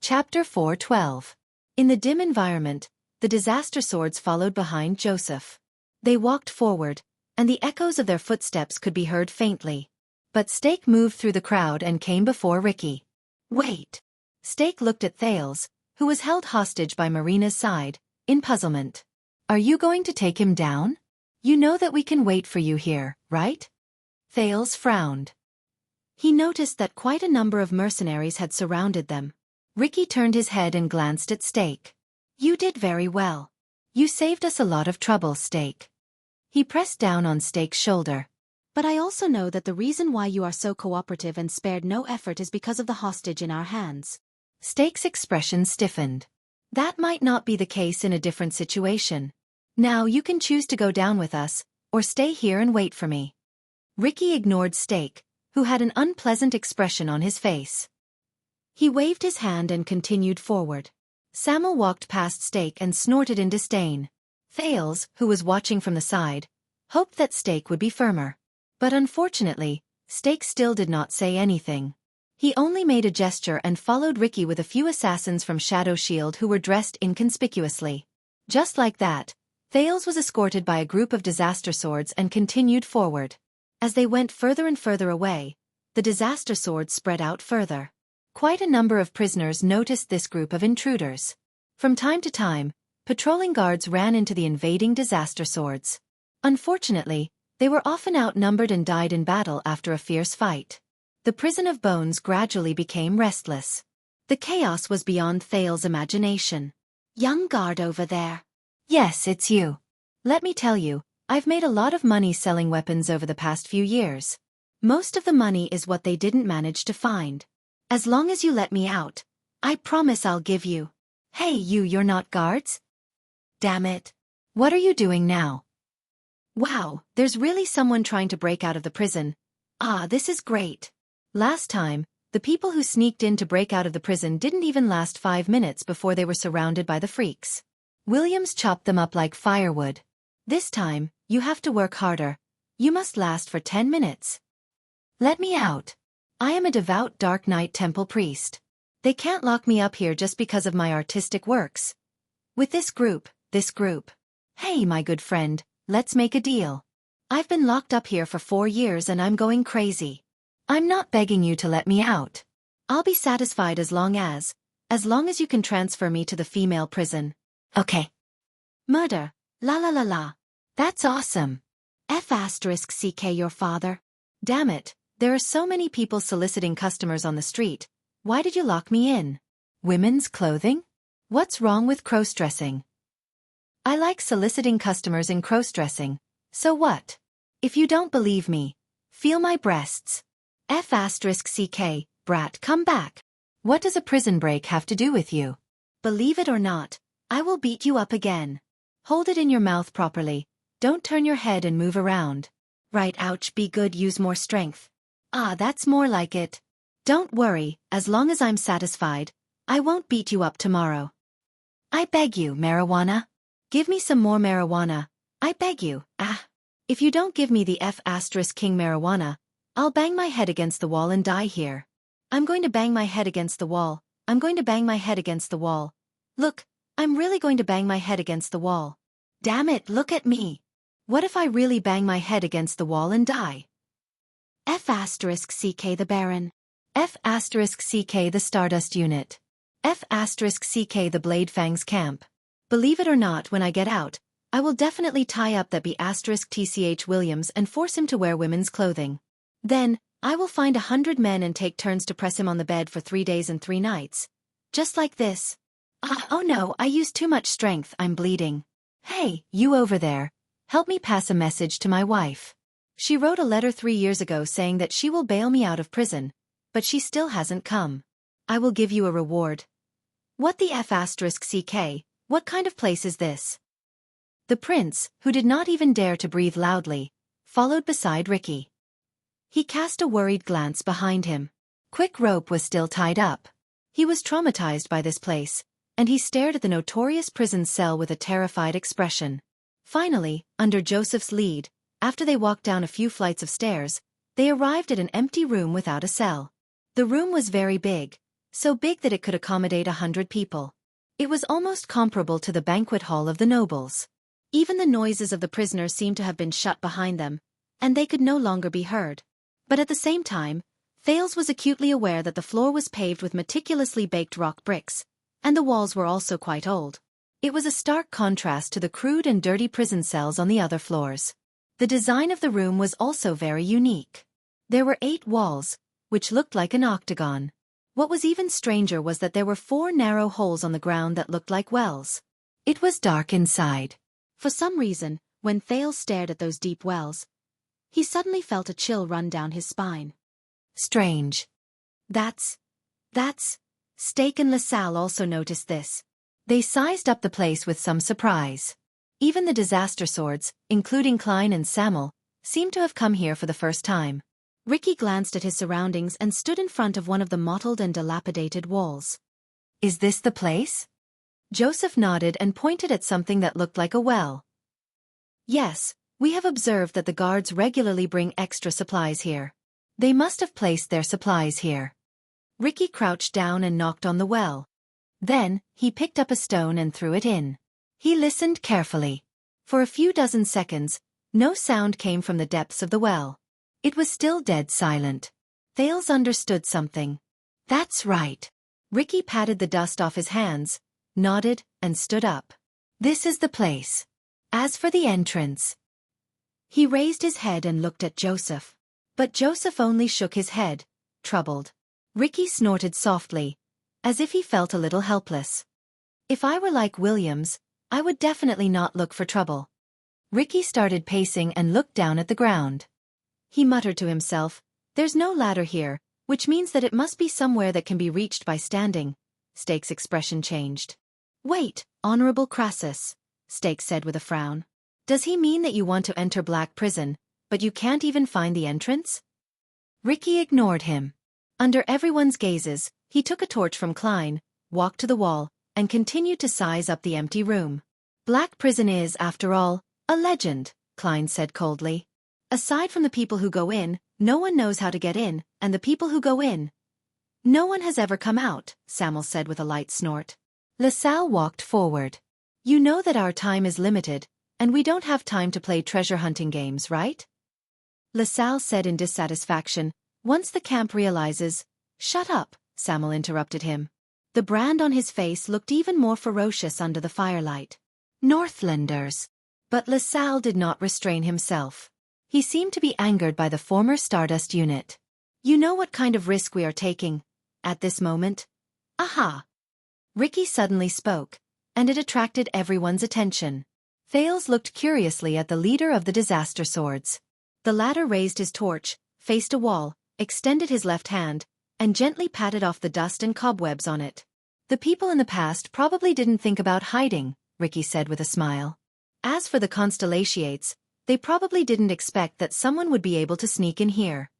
Chapter 4:12. In the dim environment, the disaster swords followed behind Joseph. They walked forward, and the echoes of their footsteps could be heard faintly. But Stake moved through the crowd and came before Ricky. Wait! Stake looked at Thales, who was held hostage by Marina's side, in puzzlement. Are you going to take him down? You know that we can wait for you here, right? Thales frowned. He noticed that quite a number of mercenaries had surrounded them. Ricky turned his head and glanced at Stake. You did very well. You saved us a lot of trouble, Stake. He pressed down on Stake's shoulder. But I also know that the reason why you are so cooperative and spared no effort is because of the hostage in our hands. Stake's expression stiffened. That might not be the case in a different situation. Now you can choose to go down with us, or stay here and wait for me. Ricky ignored Stake, who had an unpleasant expression on his face. He waved his hand and continued forward. Samuel walked past Stake and snorted in disdain. Thales, who was watching from the side, hoped that Stake would be firmer. But unfortunately, Stake still did not say anything. He only made a gesture and followed Ricky with a few assassins from Shadow Shield who were dressed inconspicuously. Just like that, Thales was escorted by a group of disaster swords and continued forward. As they went further and further away, the disaster swords spread out further. Quite a number of prisoners noticed this group of intruders. From time to time, patrolling guards ran into the invading disaster swords. Unfortunately, they were often outnumbered and died in battle after a fierce fight. The prison of bones gradually became restless. The chaos was beyond Thales' imagination. Young guard over there. Yes, it's you. Let me tell you, I've made a lot of money selling weapons over the past few years. Most of the money is what they didn't manage to find. As long as you let me out, I promise I'll give you. Hey you're not guards? Damn it. What are you doing now? Wow, there's really someone trying to break out of the prison. Ah, this is great. Last time, the people who sneaked in to break out of the prison didn't even last 5 minutes before they were surrounded by the freaks. Williams chopped them up like firewood. This time, you have to work harder. You must last for 10 minutes. Let me out. I am a devout Dark Knight Temple priest. They can't lock me up here just because of my artistic works. With this group. Hey my good friend, let's make a deal. I've been locked up here for 4 years and I'm going crazy. I'm not begging you to let me out. I'll be satisfied as long as you can transfer me to the female prison. Okay. Murder. La la la la. That's awesome. F***ck your father. Damn it, there are so many people soliciting customers on the street. Why did you lock me in? Women's clothing? What's wrong with cross-dressing? I like soliciting customers in cross-dressing. So what? If you don't believe me, feel my breasts. F***ck, brat, come back. What does a prison break have to do with you? Believe it or not, I will beat you up again. Hold it in your mouth properly. Don't turn your head and move around. Right, ouch, be good, use more strength. Ah, that's more like it. Don't worry, as long as I'm satisfied, I won't beat you up tomorrow. I beg you, marijuana. Give me some more marijuana. I beg you, If you don't give me the F***king marijuana, I'll bang my head against the wall and die here. I'm going to bang my head against the wall. I'm going to bang my head against the wall. Look, I'm really going to bang my head against the wall. Damn it, look at me. What if I really bang my head against the wall and die? F***ck the Baron. F***ck the Stardust Unit. F***ck the Blade Fangs Camp. Believe it or not, when I get out, I will definitely tie up that B***tch Williams and force him to wear women's clothing. Then, I will find 100 men and take turns to press him on the bed for 3 days and 3 nights. Just like this. Oh no, I used too much strength, I'm bleeding. Hey, you over there. Help me pass a message to my wife. She wrote a letter 3 years ago saying that she will bail me out of prison, but she still hasn't come. I will give you a reward. What the F***ck? What kind of place is this? The prince, who did not even dare to breathe loudly, followed beside Ricky. He cast a worried glance behind him. Quick Rope was still tied up. He was traumatized by this place, and he stared at the notorious prison cell with a terrified expression. Finally, under Joseph's lead, after they walked down a few flights of stairs, they arrived at an empty room without a cell. The room was very big, so big that it could accommodate 100 people. It was almost comparable to the banquet hall of the nobles. Even the noises of the prisoners seemed to have been shut behind them, and they could no longer be heard. But at the same time, Thales was acutely aware that the floor was paved with meticulously baked rock bricks, and the walls were also quite old. It was a stark contrast to the crude and dirty prison cells on the other floors. The design of the room was also very unique. There were 8 walls, which looked like an octagon. What was even stranger was that there were 4 narrow holes on the ground that looked like wells. It was dark inside. For some reason, when Thales stared at those deep wells, he suddenly felt a chill run down his spine. Strange. That's... Steak and LaSalle also noticed this. They sized up the place with some surprise. Even the disaster swords, including Klein and Samuel, seemed to have come here for the first time. Ricky glanced at his surroundings and stood in front of one of the mottled and dilapidated walls. Is this the place? Joseph nodded and pointed at something that looked like a well. Yes, we have observed that the guards regularly bring extra supplies here. They must have placed their supplies here. Ricky crouched down and knocked on the well. Then, he picked up a stone and threw it in. He listened carefully. For a few dozen seconds, no sound came from the depths of the well. It was still dead silent. Thales understood something. That's right. Ricky patted the dust off his hands, nodded, and stood up. This is the place. As for the entrance... He raised his head and looked at Joseph. But Joseph only shook his head, troubled. Ricky snorted softly, as if he felt a little helpless. If I were like Williams, I would definitely not look for trouble. Ricky started pacing and looked down at the ground. He muttered to himself, there's no ladder here, which means that it must be somewhere that can be reached by standing. Stake's expression changed. Wait, Honorable Crassus, Stake said with a frown. Does he mean that you want to enter Black Prison, but you can't even find the entrance? Ricky ignored him. Under everyone's gazes, he took a torch from Klein, walked to the wall, and continued to size up the empty room. Black Prison is, after all, a legend, Klein said coldly. Aside from the people who go in, no one knows how to get in, and the people who go in, no one has ever come out, Samuel said with a light snort. LaSalle walked forward. You know that our time is limited, and we don't have time to play treasure hunting games, right? LaSalle said in dissatisfaction, once the camp realizes... Shut up, Samuel interrupted him. The brand on his face looked even more ferocious under the firelight. Northlanders. But LaSalle did not restrain himself. He seemed to be angered by the former Stardust unit. You know what kind of risk we are taking, at this moment? Aha! Ricky suddenly spoke, and it attracted everyone's attention. Thales looked curiously at the leader of the disaster swords. The latter raised his torch, faced a wall, extended his left hand, and gently patted off the dust and cobwebs on it. The people in the past probably didn't think about hiding, Ricky said with a smile. As for the Constellatiates, they probably didn't expect that someone would be able to sneak in here.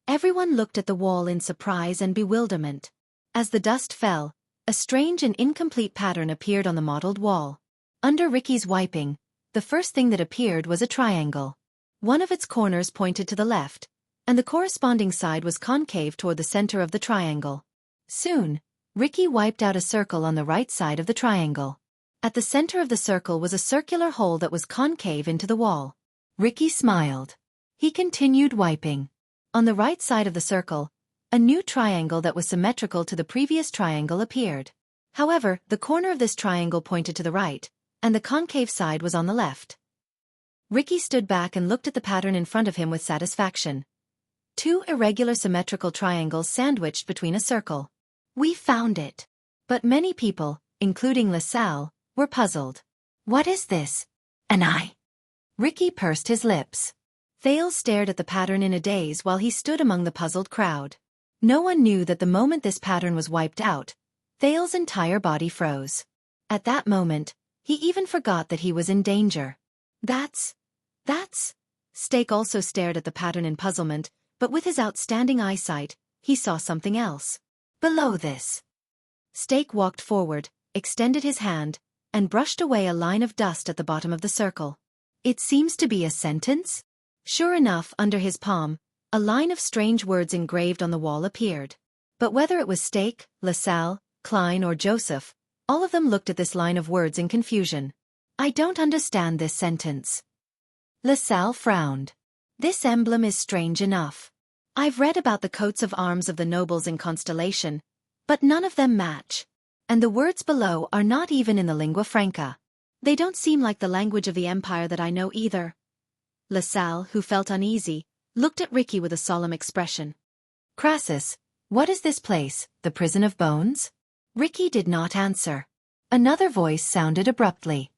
Everyone looked at the wall in surprise and bewilderment. As the dust fell, a strange and incomplete pattern appeared on the mottled wall. Under Ricky's wiping, the first thing that appeared was a triangle. One of its corners pointed to the left, and the corresponding side was concave toward the center of the triangle. Soon, Ricky wiped out a circle on the right side of the triangle. At the center of the circle was a circular hole that was concave into the wall. Ricky smiled. He continued wiping. On the right side of the circle, a new triangle that was symmetrical to the previous triangle appeared. However, the corner of this triangle pointed to the right, and the concave side was on the left. Ricky stood back and looked at the pattern in front of him with satisfaction. 2 irregular symmetrical triangles sandwiched between a circle. We found it. But many people, including LaSalle, were puzzled. What is this? An eye? Ricky pursed his lips. Thales stared at the pattern in a daze while he stood among the puzzled crowd. No one knew that the moment this pattern was wiped out, Thales' entire body froze. At that moment, he even forgot that he was in danger. That's... Stake also stared at the pattern in puzzlement, but with his outstanding eyesight, he saw something else. Below this. Stake walked forward, extended his hand, and brushed away a line of dust at the bottom of the circle. It seems to be a sentence? Sure enough, under his palm, a line of strange words engraved on the wall appeared. But whether it was Stake, LaSalle, Klein or Joseph, all of them looked at this line of words in confusion. I don't understand this sentence. LaSalle frowned. This emblem is strange enough. I've read about the coats of arms of the nobles in Constellation, but none of them match. And the words below are not even in the lingua franca. They don't seem like the language of the Empire that I know either. LaSalle, who felt uneasy, looked at Ricky with a solemn expression. Crassus, what is this place, the prison of bones? Ricky did not answer. Another voice sounded abruptly.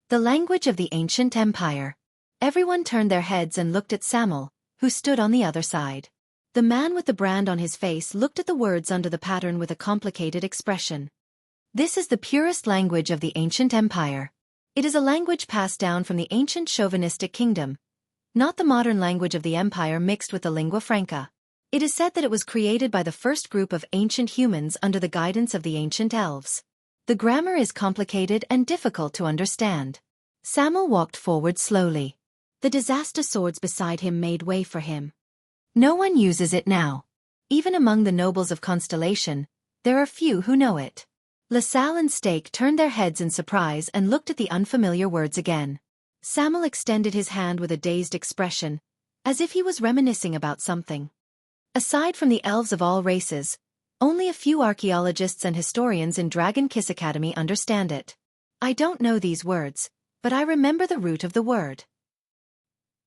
The language of the ancient empire. Everyone turned their heads and looked at Samuel, who stood on the other side. The man with the brand on his face looked at the words under the pattern with a complicated expression. This is the purest language of the ancient empire. It is a language passed down from the ancient chauvinistic kingdom, not the modern language of the empire mixed with the lingua franca. It is said that it was created by the first group of ancient humans under the guidance of the ancient elves. The grammar is complicated and difficult to understand. Samuel walked forward slowly. The disaster swords beside him made way for him. No one uses it now. Even among the nobles of Constellation, there are few who know it. LaSalle and Stake turned their heads in surprise and looked at the unfamiliar words again. Samuel extended his hand with a dazed expression, as if he was reminiscing about something. Aside from the elves of all races, only a few archaeologists and historians in Dragon Kiss Academy understand it. I don't know these words, but I remember the root of the word.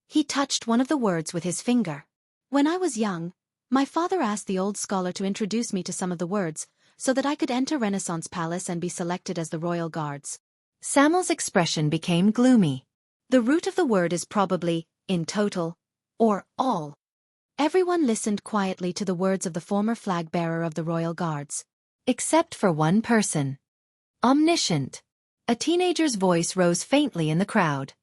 He touched one of the words with his finger. When I was young, my father asked the old scholar to introduce me to some of the words, so that I could enter Renaissance Palace and be selected as the royal guards. Samuel's expression became gloomy. The root of the word is probably, in total, or all. Everyone listened quietly to the words of the former flag-bearer of the royal guards. Except for one person. Omniscient. A teenager's voice rose faintly in the crowd.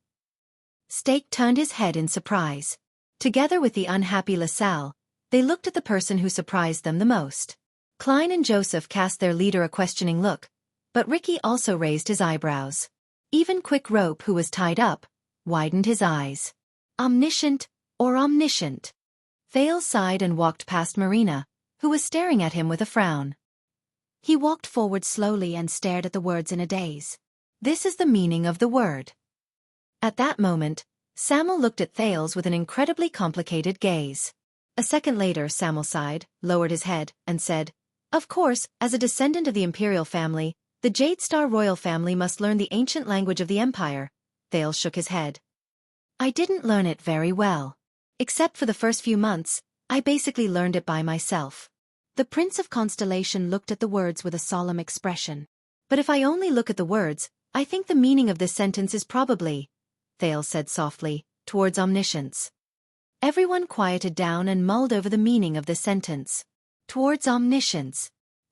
Stake turned his head in surprise. Together with the unhappy LaSalle, they looked at the person who surprised them the most. Klein and Joseph cast their leader a questioning look, but Ricky also raised his eyebrows. Even Quick Rope, who was tied up, widened his eyes. Omniscient, or omniscient? Thales sighed and walked past Marina, who was staring at him with a frown. He walked forward slowly and stared at the words in a daze. This is the meaning of the word. At that moment, Samuel looked at Thales with an incredibly complicated gaze. A second later, Samuel sighed, lowered his head, and said, Of course, as a descendant of the imperial family, the Jade Star royal family must learn the ancient language of the empire. Thales shook his head. I didn't learn it very well. Except for the first few months, I basically learned it by myself. The Prince of Constellation looked at the words with a solemn expression. But if I only look at the words, I think the meaning of this sentence is probably, Thales said softly, towards omniscience. Everyone quieted down and mulled over the meaning of this sentence. Towards omniscience.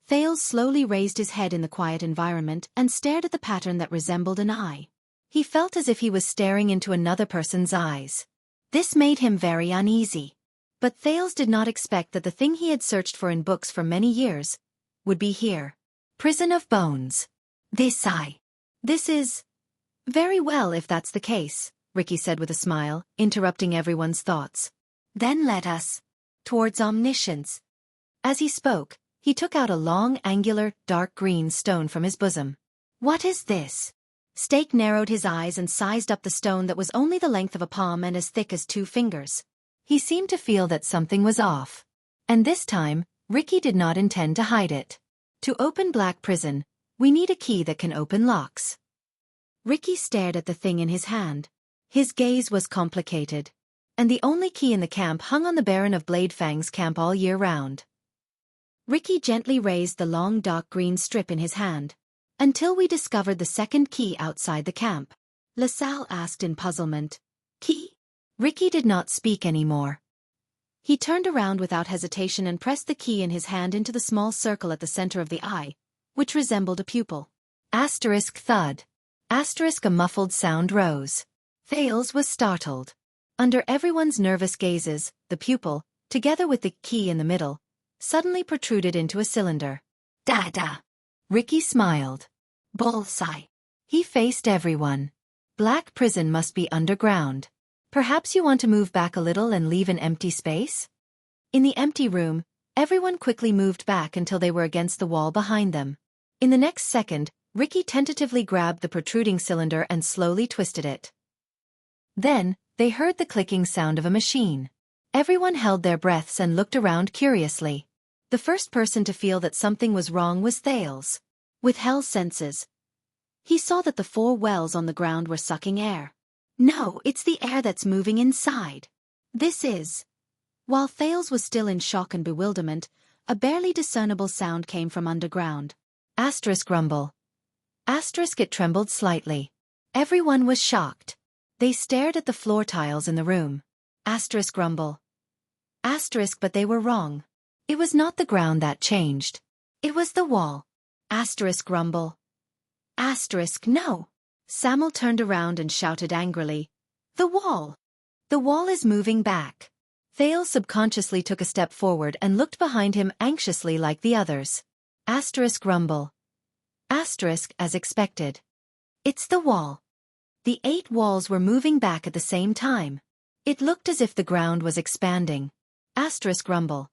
Thales slowly raised his head in the quiet environment and stared at the pattern that resembled an eye. He felt as if he was staring into another person's eyes. This made him very uneasy. But Thales did not expect that the thing he had searched for in books for many years would be here. Prison of bones. This eye. This is... Very well if that's the case, Ricky said with a smile, interrupting everyone's thoughts. Then let us. Towards omniscience. As he spoke, he took out a long, angular, dark green stone from his bosom. What is this? Stake narrowed his eyes and sized up the stone that was only the length of a palm and as thick as 2 fingers. He seemed to feel that something was off. And this time, Ricky did not intend to hide it. To open Black Prison, we need a key that can open locks. Ricky stared at the thing in his hand. His gaze was complicated. And the only key in the camp hung on the Baron of Bladefang's camp all year round. Ricky gently raised the long dark green strip in his hand. Until we discovered the second key outside the camp. LaSalle asked in puzzlement. Key? Ricky did not speak anymore. He turned around without hesitation and pressed the key in his hand into the small circle at the center of the eye, which resembled a pupil. Asterisk thud. Asterisk a muffled sound rose. Thales was startled. Under everyone's nervous gazes, the pupil, together with the key in the middle, suddenly protruded into a cylinder. Da-da. Ricky smiled. Bullseye. He faced everyone. Black Prison must be underground. Perhaps you want to move back a little and leave an empty space? In the empty room, Everyone quickly moved back until they were against the wall behind them. In the next second, Ricky tentatively grabbed the protruding cylinder and slowly twisted it. Then, they heard the clicking sound of a machine. Everyone held their breaths and looked around curiously. The first person to feel that something was wrong was Thales. With Hell's senses, he saw that the 4 wells on the ground were sucking air. No, it's the air that's moving inside. This is... While Thales was still in shock and bewilderment, a barely discernible sound came from underground. Asterisk rumble. Asterisk it trembled slightly. Everyone was shocked. They stared at the floor tiles in the room. Asterisk rumble. Asterisk but they were wrong. It was not the ground that changed. It was the wall. Asterisk rumble. Asterisk no. Samuel turned around and shouted angrily. The wall! The wall is moving back. Thales subconsciously took a step forward and looked behind him anxiously like the others. Asterisk rumble. Asterisk as expected. It's the wall. The 8 walls were moving back at the same time. It looked as if the ground was expanding. Asterisk rumble.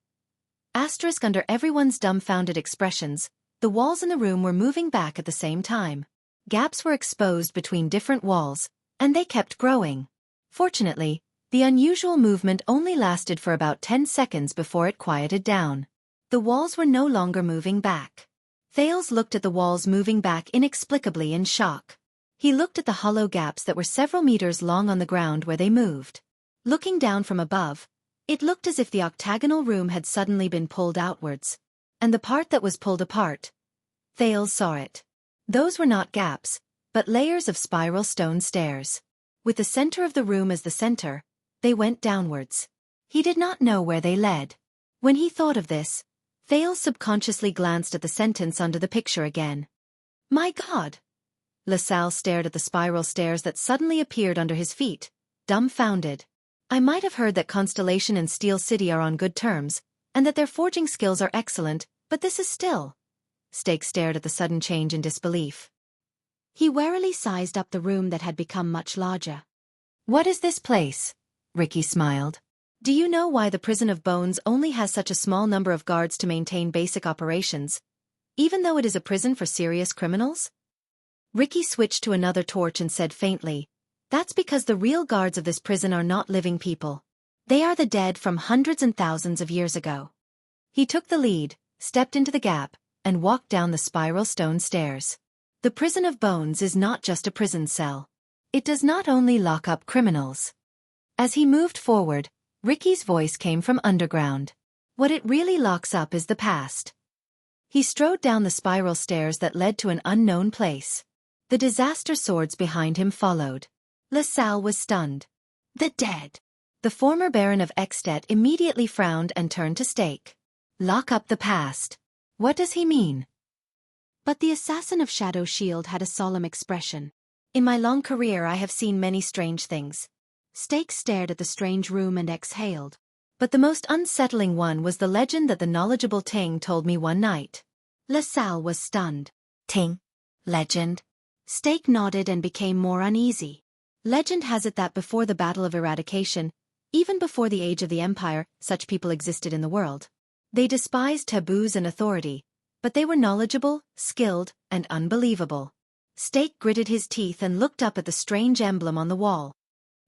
Asterisk under everyone's dumbfounded expressions, the walls in the room were moving back at the same time. Gaps were exposed between different walls, and they kept growing. Fortunately, the unusual movement only lasted for about 10 seconds before it quieted down. The walls were no longer moving back. Thales looked at the walls moving back inexplicably in shock. He looked at the hollow gaps that were several meters long on the ground where they moved. Looking down from above, it looked as if the octagonal room had suddenly been pulled outwards. And the part that was pulled apart, Thales saw it. Those were not gaps, but layers of spiral stone stairs. With the center of the room as the center, they went downwards. He did not know where they led. When he thought of this, Thales subconsciously glanced at the sentence under the picture again. My God! LaSalle stared at the spiral stairs that suddenly appeared under his feet, dumbfounded. I might have heard that Constellation and Steel City are on good terms, and that their forging skills are excellent, but this is still... Stake stared at the sudden change in disbelief. He warily sized up the room that had become much larger. What is this place? Ricky smiled. Do you know why the Prison of Bones only has such a small number of guards to maintain basic operations, even though it is a prison for serious criminals? Ricky switched to another torch and said faintly, that's because the real guards of this prison are not living people. They are the dead from hundreds and thousands of years ago. He took the lead, stepped into the gap, and walked down the spiral stone stairs. The Prison of Bones is not just a prison cell. It does not only lock up criminals. As he moved forward, Ricky's voice came from underground. What it really locks up is the past. He strode down the spiral stairs that led to an unknown place. The disaster swords behind him followed. LaSalle was stunned. The dead. The former Baron of Extet immediately frowned and turned to Stake. Lock up the past. What does he mean? But the assassin of Shadow Shield had a solemn expression. In my long career I have seen many strange things. Stake stared at the strange room and exhaled. But the most unsettling one was the legend that the knowledgeable Ting told me one night. LaSalle was stunned. Ting? Legend? Stake nodded and became more uneasy. Legend has it that before the Battle of Eradication, even before the age of the Empire, such people existed in the world. They despised taboos and authority, but they were knowledgeable, skilled, and unbelievable. Stake gritted his teeth and looked up at the strange emblem on the wall.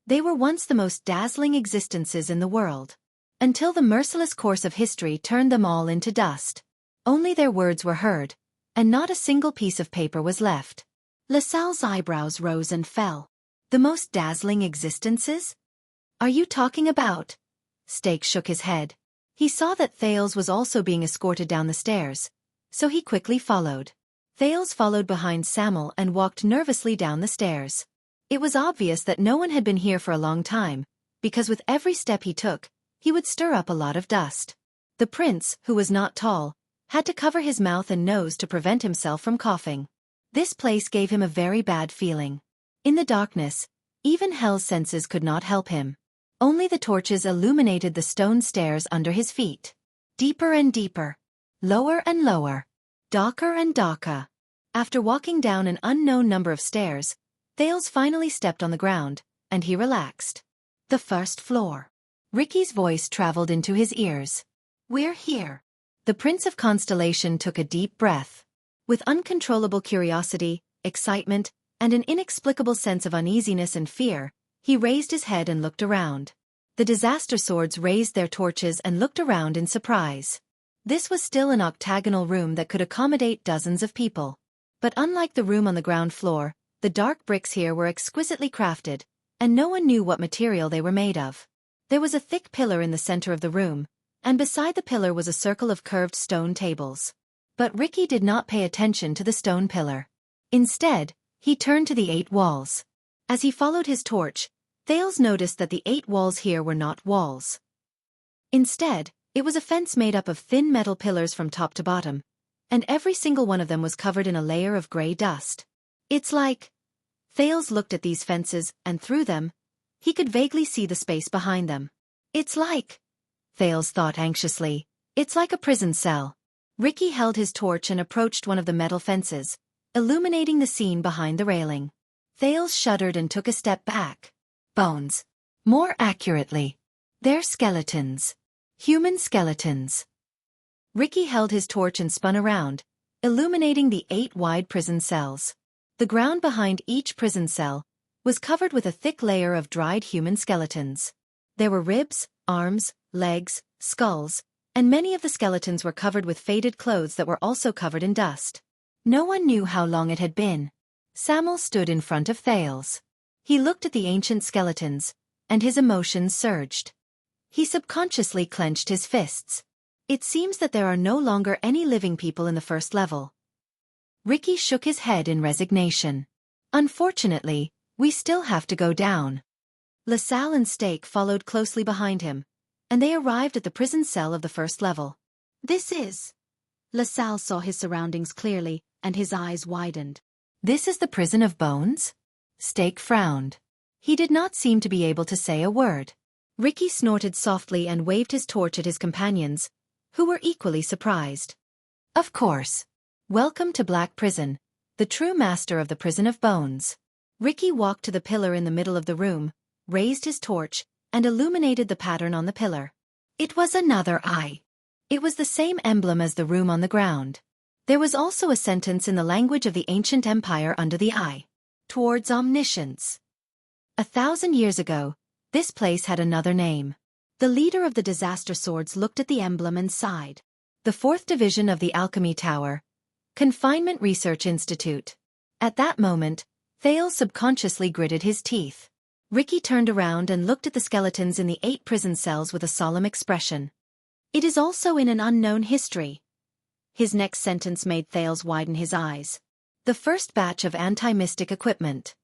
They were once the most dazzling existences in the world. Until the merciless course of history turned them all into dust. Only their words were heard, and not a single piece of paper was left. LaSalle's eyebrows rose and fell. The most dazzling existences? Are you talking about? Stake shook his head. He saw that Thales was also being escorted down the stairs, so he quickly followed. Thales followed behind Samuel and walked nervously down the stairs. It was obvious that no one had been here for a long time, because with every step he took, he would stir up a lot of dust. The prince, who was not tall, had to cover his mouth and nose to prevent himself from coughing. This place gave him a very bad feeling. In the darkness, even Hell's senses could not help him. Only the torches illuminated the stone stairs under his feet. Deeper and deeper. Lower and lower. Darker and darker. After walking down an unknown number of stairs, Thales finally stepped on the ground, and he relaxed. The first floor. Ricky's voice traveled into his ears. We're here. The Prince of Constellation took a deep breath. With uncontrollable curiosity, excitement, and an inexplicable sense of uneasiness and fear, he raised his head and looked around. The disaster swords raised their torches and looked around in surprise. This was still an octagonal room that could accommodate dozens of people. But unlike the room on the ground floor, the dark bricks here were exquisitely crafted, and no one knew what material they were made of. There was a thick pillar in the center of the room, and beside the pillar was a circle of curved stone tables. But Ricky did not pay attention to the stone pillar. Instead, he turned to the 8 walls. As he followed his torch, Thales noticed that the 8 walls here were not walls. Instead, it was a fence made up of thin metal pillars from top to bottom, and every single one of them was covered in a layer of gray dust. It's like... Thales looked at these fences, and through them, he could vaguely see the space behind them. It's like... Thales thought anxiously. It's like a prison cell. Ricky held his torch and approached one of the metal fences, illuminating the scene behind the railing. Thales shuddered and took a step back. Bones. More accurately, they're skeletons. Human skeletons. Ricky held his torch and spun around, illuminating the 8 wide prison cells. The ground behind each prison cell was covered with a thick layer of dried human skeletons. There were ribs, arms, legs, skulls, and many of the skeletons were covered with faded clothes that were also covered in dust. No one knew how long it had been. Samuel stood in front of Thales. He looked at the ancient skeletons, and his emotions surged. He subconsciously clenched his fists. It seems that there are no longer any living people in the first level. Ricky shook his head in resignation. Unfortunately, we still have to go down. LaSalle and Stake followed closely behind him, and they arrived at the prison cell of the first level. This is... LaSalle saw his surroundings clearly, and his eyes widened. This is the prison of bones? Stake frowned. He did not seem to be able to say a word. Ricky snorted softly and waved his torch at his companions, who were equally surprised. Of course. Welcome to Black Prison, the true master of the prison of bones. Ricky walked to the pillar in the middle of the room, raised his torch, and illuminated the pattern on the pillar. It was another eye. It was the same emblem as the room on the ground. There was also a sentence in the language of the ancient empire under the eye. Towards omniscience. 1,000 years ago, this place had another name. The leader of the disaster swords looked at the emblem and sighed. The 4th Division of the Alchemy Tower. Confinement Research Institute. At that moment, Thales subconsciously gritted his teeth. Ricky turned around and looked at the skeletons in the 8 prison cells with a solemn expression. It is also in an unknown history. His next sentence made Thales widen his eyes. The first batch of anti-mystic equipment.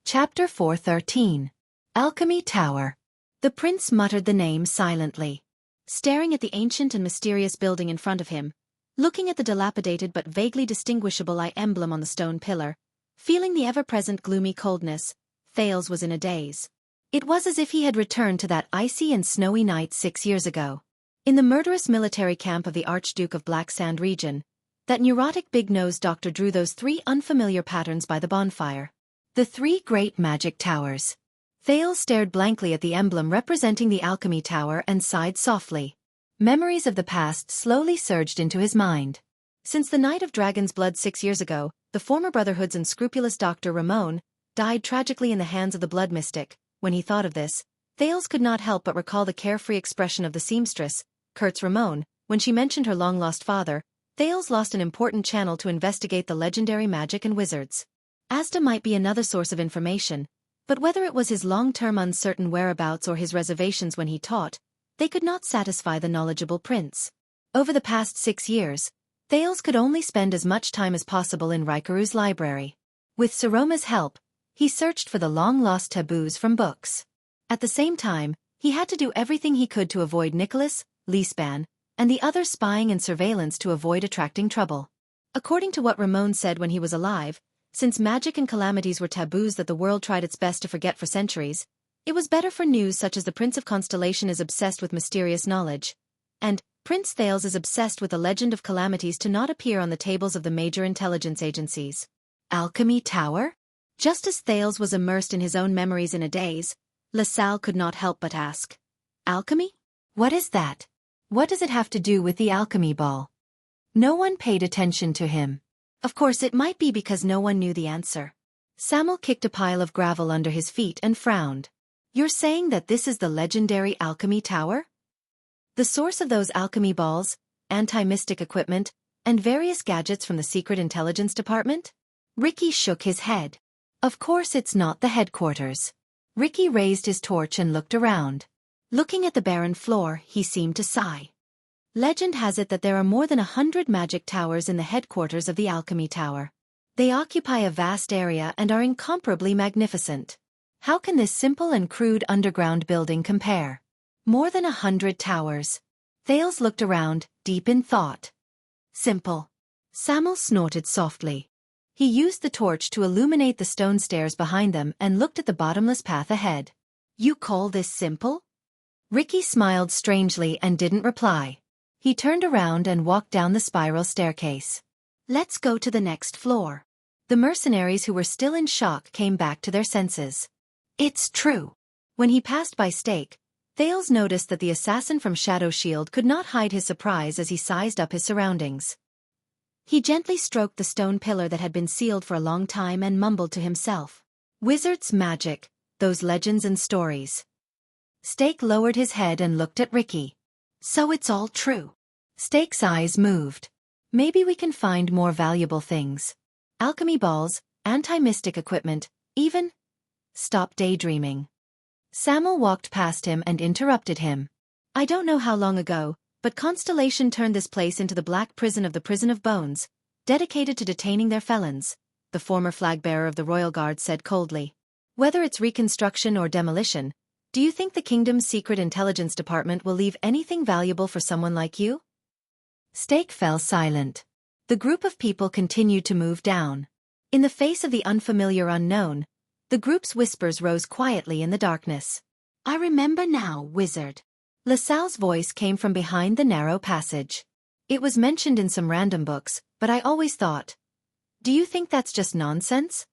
Chapter 413. Alchemy Tower. The prince muttered the name silently. Staring at the ancient and mysterious building in front of him, looking at the dilapidated but vaguely distinguishable eye emblem on the stone pillar, feeling the ever-present gloomy coldness, Thales was in a daze. It was as if he had returned to that icy and snowy night 6 years ago. In the murderous military camp of the Archduke of Black Sand region, that neurotic big-nosed doctor drew those 3 unfamiliar patterns by the bonfire. The 3 great magic towers. Thales stared blankly at the emblem representing the alchemy tower and sighed softly. Memories of the past slowly surged into his mind. Since the night of Dragon's Blood 6 years ago, the former Brotherhood's unscrupulous Dr. Ramon died tragically in the hands of the blood mystic. When he thought of this, Thales could not help but recall the carefree expression of the seamstress, Kurtz Ramon, when she mentioned her long-lost father. Thales lost an important channel to investigate the legendary magic and wizards. Asda might be another source of information, but whether it was his long-term uncertain whereabouts or his reservations when he taught, they could not satisfy the knowledgeable prince. Over the past 6 years, Thales could only spend as much time as possible in Raikuru's library. With Saroma's help, he searched for the long-lost taboos from books. At the same time, he had to do everything he could to avoid Nicholas, Leespan, and the other spying and surveillance to avoid attracting trouble. According to what Ramon said when he was alive, since magic and calamities were taboos that the world tried its best to forget for centuries, it was better for news such as the Prince of Constellation is obsessed with mysterious knowledge, and Prince Thales is obsessed with the legend of calamities to not appear on the tables of the major intelligence agencies. Alchemy Tower? Just as Thales was immersed in his own memories in a daze, LaSalle could not help but ask. Alchemy? What is that? What does it have to do with the alchemy ball? No one paid attention to him. Of course, it might be because no one knew the answer. Samuel kicked a pile of gravel under his feet and frowned. You're saying that this is the legendary alchemy tower? The source of those alchemy balls, anti-mystic equipment, and various gadgets from the Secret Intelligence Department? Ricky shook his head. Of course it's not the headquarters. Ricky raised his torch and looked around. Looking at the barren floor, he seemed to sigh. Legend has it that there are more than 100 magic towers in the headquarters of the Alchemy Tower. They occupy a vast area and are incomparably magnificent. How can this simple and crude underground building compare? More than 100 towers. Thales looked around, deep in thought. Simple. Samuel snorted softly. He used the torch to illuminate the stone stairs behind them and looked at the bottomless path ahead. You call this simple? Ricky smiled strangely and didn't reply. He turned around and walked down the spiral staircase. Let's go to the next floor. The mercenaries who were still in shock came back to their senses. It's true. When he passed by Stake, Thales noticed that the assassin from Shadow Shield could not hide his surprise as he sized up his surroundings. He gently stroked the stone pillar that had been sealed for a long time and mumbled to himself. Wizards' magic, those legends and stories. Stake lowered his head and looked at Ricky. So it's all true. Stake's eyes moved. Maybe we can find more valuable things. Alchemy balls, anti-mystic equipment, even. Stop daydreaming. Samuel walked past him and interrupted him. I don't know how long ago, but Constellation turned this place into the Black Prison of the Prison of Bones, dedicated to detaining their felons, the former flag-bearer of the Royal Guard said coldly. Whether it's reconstruction or demolition, do you think the Kingdom's Secret Intelligence Department will leave anything valuable for someone like you? Stake fell silent. The group of people continued to move down. In the face of the unfamiliar unknown, the group's whispers rose quietly in the darkness. I remember now, wizard. LaSalle's voice came from behind the narrow passage. It was mentioned in some random books, but I always thought. Do you think that's just nonsense?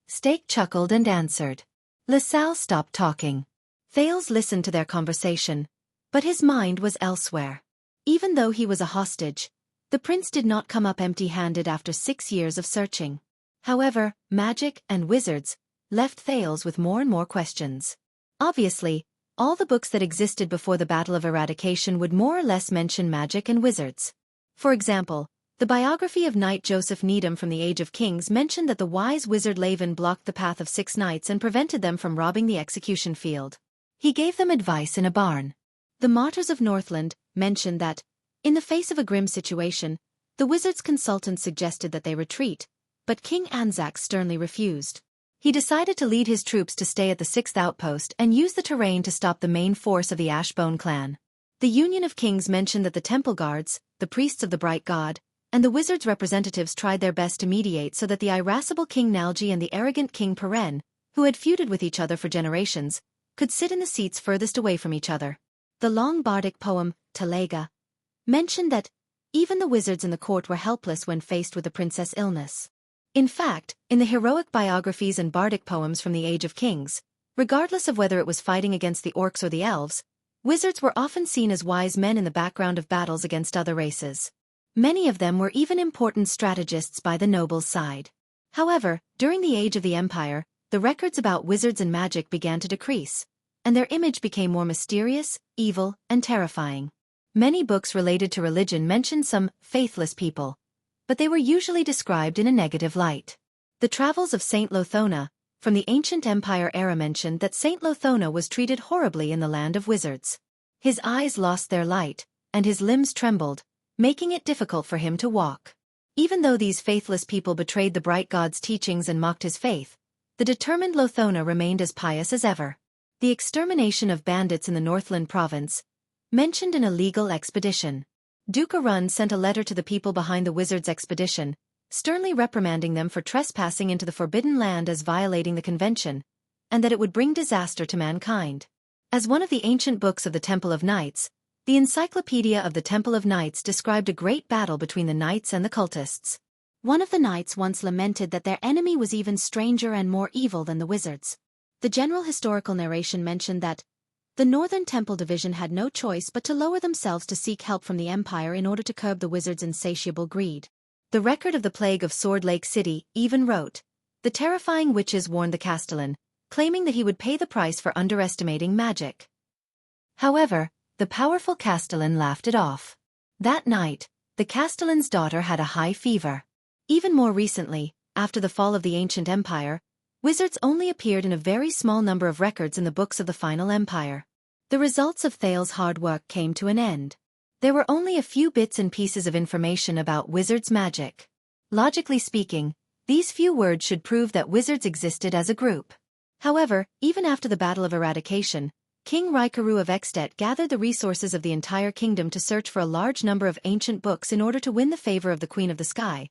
Stake chuckled and answered. LaSalle stopped talking. Thales listened to their conversation, but his mind was elsewhere. Even though he was a hostage, the prince did not come up empty-handed after 6 years of searching. However, magic and wizards left Thales with more and more questions. Obviously, all the books that existed before the Battle of Eradication would more or less mention magic and wizards. For example, the biography of Knight Joseph Needham from the Age of Kings mentioned that the wise wizard Laven blocked the path of 6 knights and prevented them from robbing the execution field. He gave them advice in a barn. The Martyrs of Northland mentioned that, in the face of a grim situation, the wizard's consultant suggested that they retreat, but King Anzac sternly refused. He decided to lead his troops to stay at the 6th outpost and use the terrain to stop the main force of the Ashbone clan. The Union of Kings mentioned that the temple guards, the priests of the bright god, and the wizards' representatives tried their best to mediate so that the irascible King Nalgi and the arrogant King Peren, who had feuded with each other for generations, could sit in the seats furthest away from each other. The long bardic poem, Talega, mentioned that even the wizards in the court were helpless when faced with the princess' illness. In fact, in the heroic biographies and bardic poems from the Age of Kings, regardless of whether it was fighting against the orcs or the elves, wizards were often seen as wise men in the background of battles against other races. Many of them were even important strategists by the nobles' side. However, during the Age of the Empire, the records about wizards and magic began to decrease, and their image became more mysterious, evil, and terrifying. Many books related to religion mentioned some faithless people, but they were usually described in a negative light. The Travels of Saint Lothona, from the ancient Empire era mentioned that Saint Lothona was treated horribly in the land of wizards. His eyes lost their light, and his limbs trembled, making it difficult for him to walk. Even though these faithless people betrayed the bright god's teachings and mocked his faith, the determined Lothona remained as pious as ever. The extermination of bandits in the Northland province, mentioned in a legal expedition. Duke Arun sent a letter to the people behind the wizards' expedition, sternly reprimanding them for trespassing into the Forbidden Land as violating the convention, and that it would bring disaster to mankind. As one of the ancient books of the Temple of Knights, the Encyclopedia of the Temple of Knights described a great battle between the knights and the cultists. One of the knights once lamented that their enemy was even stranger and more evil than the wizards. The general historical narration mentioned that The Northern Temple Division had no choice but to lower themselves to seek help from the Empire in order to curb the wizards' insatiable greed. The record of the plague of Sword Lake City even wrote, "The terrifying witches warned the Castellan, claiming that he would pay the price for underestimating magic." However, the powerful Castellan laughed it off. That night, the Castellan's daughter had a high fever. Even more recently, after the fall of the ancient empire, wizards only appeared in a very small number of records in the books of the final empire. The results of Thales's hard work came to an end. There were only a few bits and pieces of information about wizards' magic. Logically speaking, these few words should prove that wizards existed as a group. However, even after the Battle of Eradication, King Raikaru of Extet gathered the resources of the entire kingdom to search for a large number of ancient books in order to win the favor of the Queen of the Sky.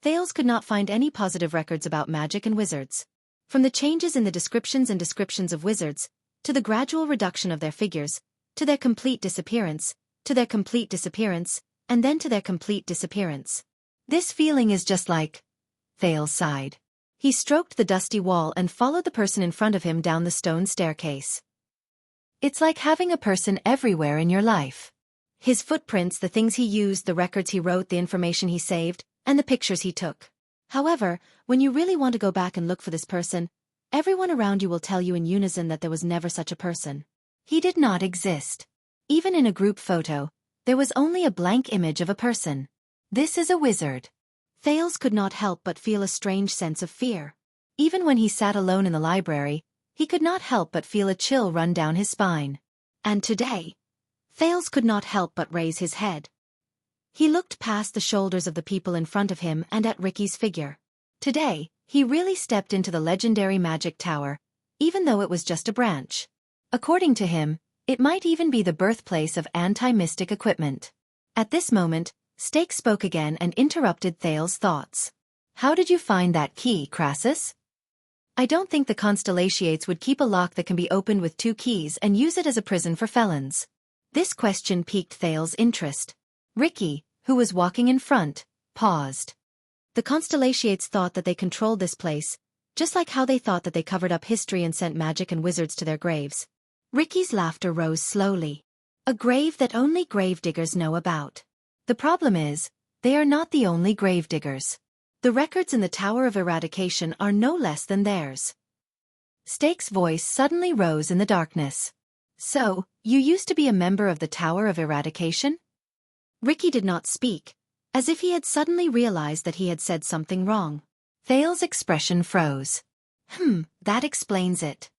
Thales could not find any positive records about magic and wizards. From the changes in the descriptions of wizards, to the gradual reduction of their figures, to their complete disappearance, and then to their complete disappearance. This feeling is just like... Thales sighed. He stroked the dusty wall and followed the person in front of him down the stone staircase. It's like having a person everywhere in your life. His footprints, the things he used, the records he wrote, the information he saved, and the pictures he took. However, when you really want to go back and look for this person, everyone around you will tell you in unison that there was never such a person. He did not exist. Even in a group photo, there was only a blank image of a person. This is a wizard. Thales could not help but feel a strange sense of fear. Even when he sat alone in the library, he could not help but feel a chill run down his spine. And today, Thales could not help but raise his head. He looked past the shoulders of the people in front of him and at Ricky's figure. Today, he really stepped into the legendary magic tower, even though it was just a branch. According to him, it might even be the birthplace of anti-mystic equipment. At this moment, Stake spoke again and interrupted Thales' thoughts. "How did you find that key, Crassus?" "I don't think the Constellations would keep a lock that can be opened with 2 keys and use it as a prison for felons." This question piqued Thales' interest. Ricky, who was walking in front, paused. The Constellations thought that they controlled this place, just like how they thought that they covered up history and sent magic and wizards to their graves. Ricky's laughter rose slowly. "A grave that only gravediggers know about. The problem is, they are not the only gravediggers. The records in the Tower of Eradication are no less than theirs." Stake's voice suddenly rose in the darkness. "So, you used to be a member of the Tower of Eradication?" Ricky did not speak, as if he had suddenly realized that he had said something wrong. Thales' expression froze. That explains it."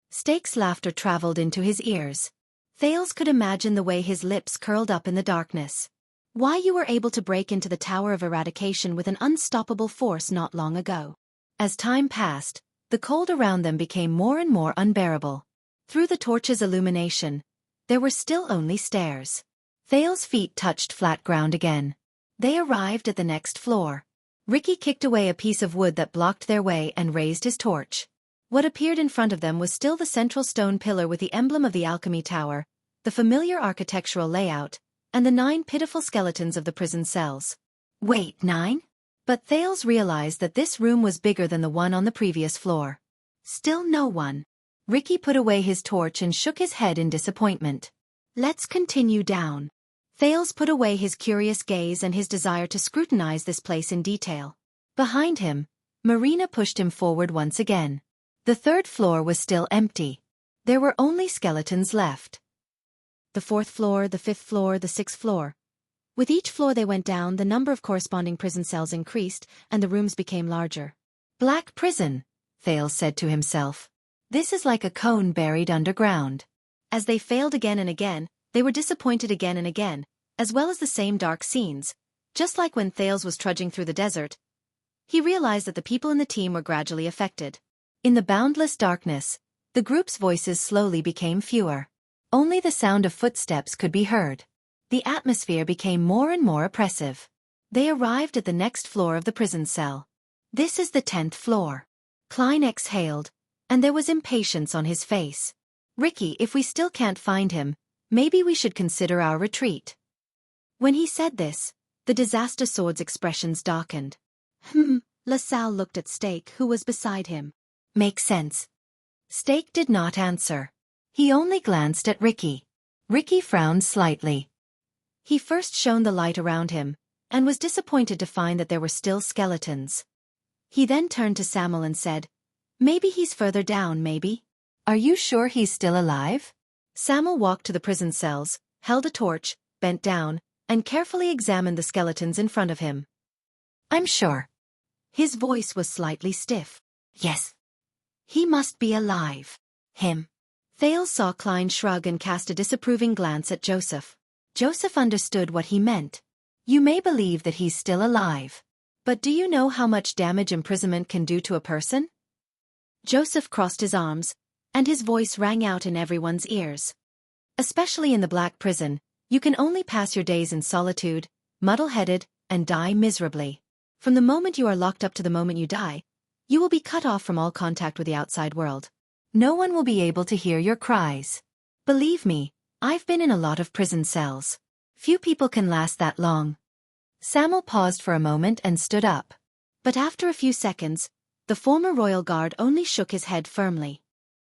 Stake's laughter traveled into his ears. Thales could imagine the way his lips curled up in the darkness. "Why you were able to break into the Tower of Eradication with an unstoppable force not long ago." As time passed, the cold around them became more and more unbearable. Through the torch's illumination, there were still only stairs. Thales' feet touched flat ground again. They arrived at the next floor. Ricky kicked away a piece of wood that blocked their way and raised his torch. What appeared in front of them was still the central stone pillar with the emblem of the Alchemy Tower, the familiar architectural layout, and the 9 pitiful skeletons of the prison cells. Wait, 9? But Thales realized that this room was bigger than the one on the previous floor. Still no one. Ricky put away his torch and shook his head in disappointment. "Let's continue down." Thales put away his curious gaze and his desire to scrutinize this place in detail. Behind him, Marina pushed him forward once again. The 3rd floor was still empty. There were only skeletons left. The 4th floor, the 5th floor, the 6th floor. With each floor they went down, the number of corresponding prison cells increased, and the rooms became larger. "Black prison," Thales said to himself. "This is like a cone buried underground." As they failed again and again, they were disappointed again and again, as well as the same dark scenes. Just like when Thales was trudging through the desert, he realized that the people in the team were gradually affected. In the boundless darkness, the group's voices slowly became fewer. Only the sound of footsteps could be heard. The atmosphere became more and more oppressive. They arrived at the next floor of the prison cell. "This is the 10th floor." Klein exhaled, and there was impatience on his face. "Ricky, if we still can't find him, maybe we should consider our retreat." When he said this, the Disaster Sword's expressions darkened. LaSalle looked at Stake, who was beside him. "Makes sense." Stake did not answer. He only glanced at Ricky. Ricky frowned slightly. He first shone the light around him, and was disappointed to find that there were still skeletons. He then turned to Samuel and said, "Maybe he's further down, maybe? Are you sure he's still alive?" Samuel walked to the prison cells, held a torch, bent down, and carefully examined the skeletons in front of him. "I'm sure." His voice was slightly stiff. "Yes. He must be alive. Him." Thales saw Klein shrug and cast a disapproving glance at Joseph. Joseph understood what he meant. "You may believe that he's still alive. But do you know how much damage imprisonment can do to a person?" Joseph crossed his arms, and his voice rang out in everyone's ears. "Especially in the black prison, you can only pass your days in solitude, muddle-headed, and die miserably. From the moment you are locked up to the moment you die, you will be cut off from all contact with the outside world. No one will be able to hear your cries. Believe me, I've been in a lot of prison cells. Few people can last that long." Samuel paused for a moment and stood up. But after a few seconds, the former royal guard only shook his head firmly.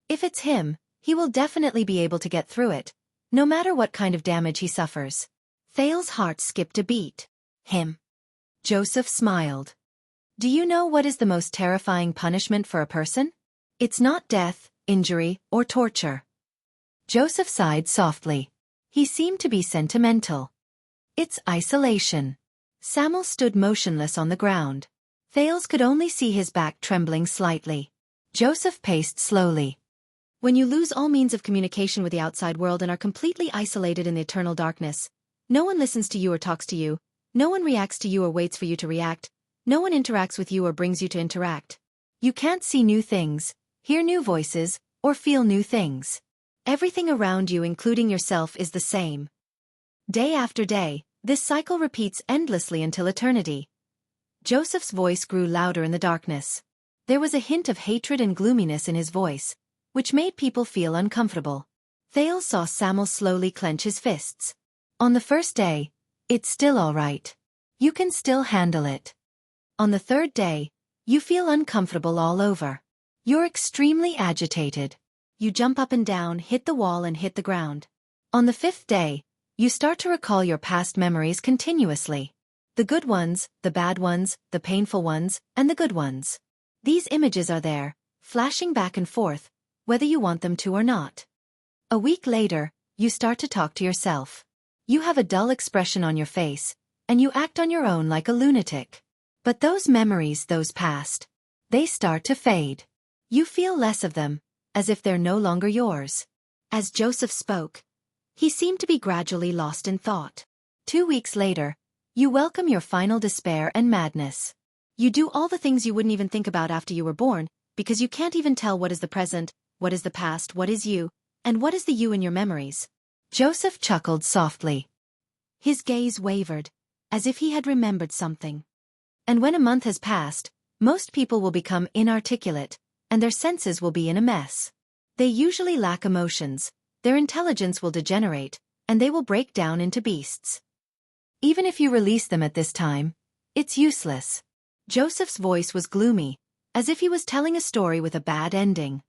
"If it's him, he will definitely be able to get through it, no matter what kind of damage he suffers." Thales' heart skipped a beat. "Him?" Joseph smiled. "Do you know what is the most terrifying punishment for a person? It's not death, injury, or torture." Joseph sighed softly. He seemed to be sentimental. "It's isolation." Samuel stood motionless on the ground. Thales could only see his back trembling slightly. Joseph paced slowly. "When you lose all means of communication with the outside world and are completely isolated in the eternal darkness, no one listens to you or talks to you, no one reacts to you or waits for you to react, no one interacts with you or brings you to interact. You can't see new things, hear new voices, or feel new things. Everything around you, including yourself, is the same. Day after day, this cycle repeats endlessly until eternity." Joseph's voice grew louder in the darkness. There was a hint of hatred and gloominess in his voice, which made people feel uncomfortable. Thales saw Samuel slowly clench his fists. "On the first day, it's still all right. You can still handle it. On the third day, you feel uncomfortable all over. You're extremely agitated. You jump up and down, hit the wall and hit the ground. On the fifth day, you start to recall your past memories continuously. The good ones, the bad ones, the painful ones, and the good ones. These images are there, flashing back and forth, whether you want them to or not. A week later, you start to talk to yourself. You have a dull expression on your face, and you act on your own like a lunatic. But those memories, those past, they start to fade. You feel less of them, as if they're no longer yours." As Joseph spoke, he seemed to be gradually lost in thought. 2 weeks later, you welcome your final despair and madness. You do all the things you wouldn't even think about after you were born, because you can't even tell what is the present, what is the past, what is you, and what is the you in your memories. Joseph chuckled softly. His gaze wavered, as if he had remembered something. "And when a month has passed, most people will become inarticulate, and their senses will be in a mess. They usually lack emotions, their intelligence will degenerate, and they will break down into beasts. Even if you release them at this time, it's useless." Joseph's voice was gloomy, as if he was telling a story with a bad ending.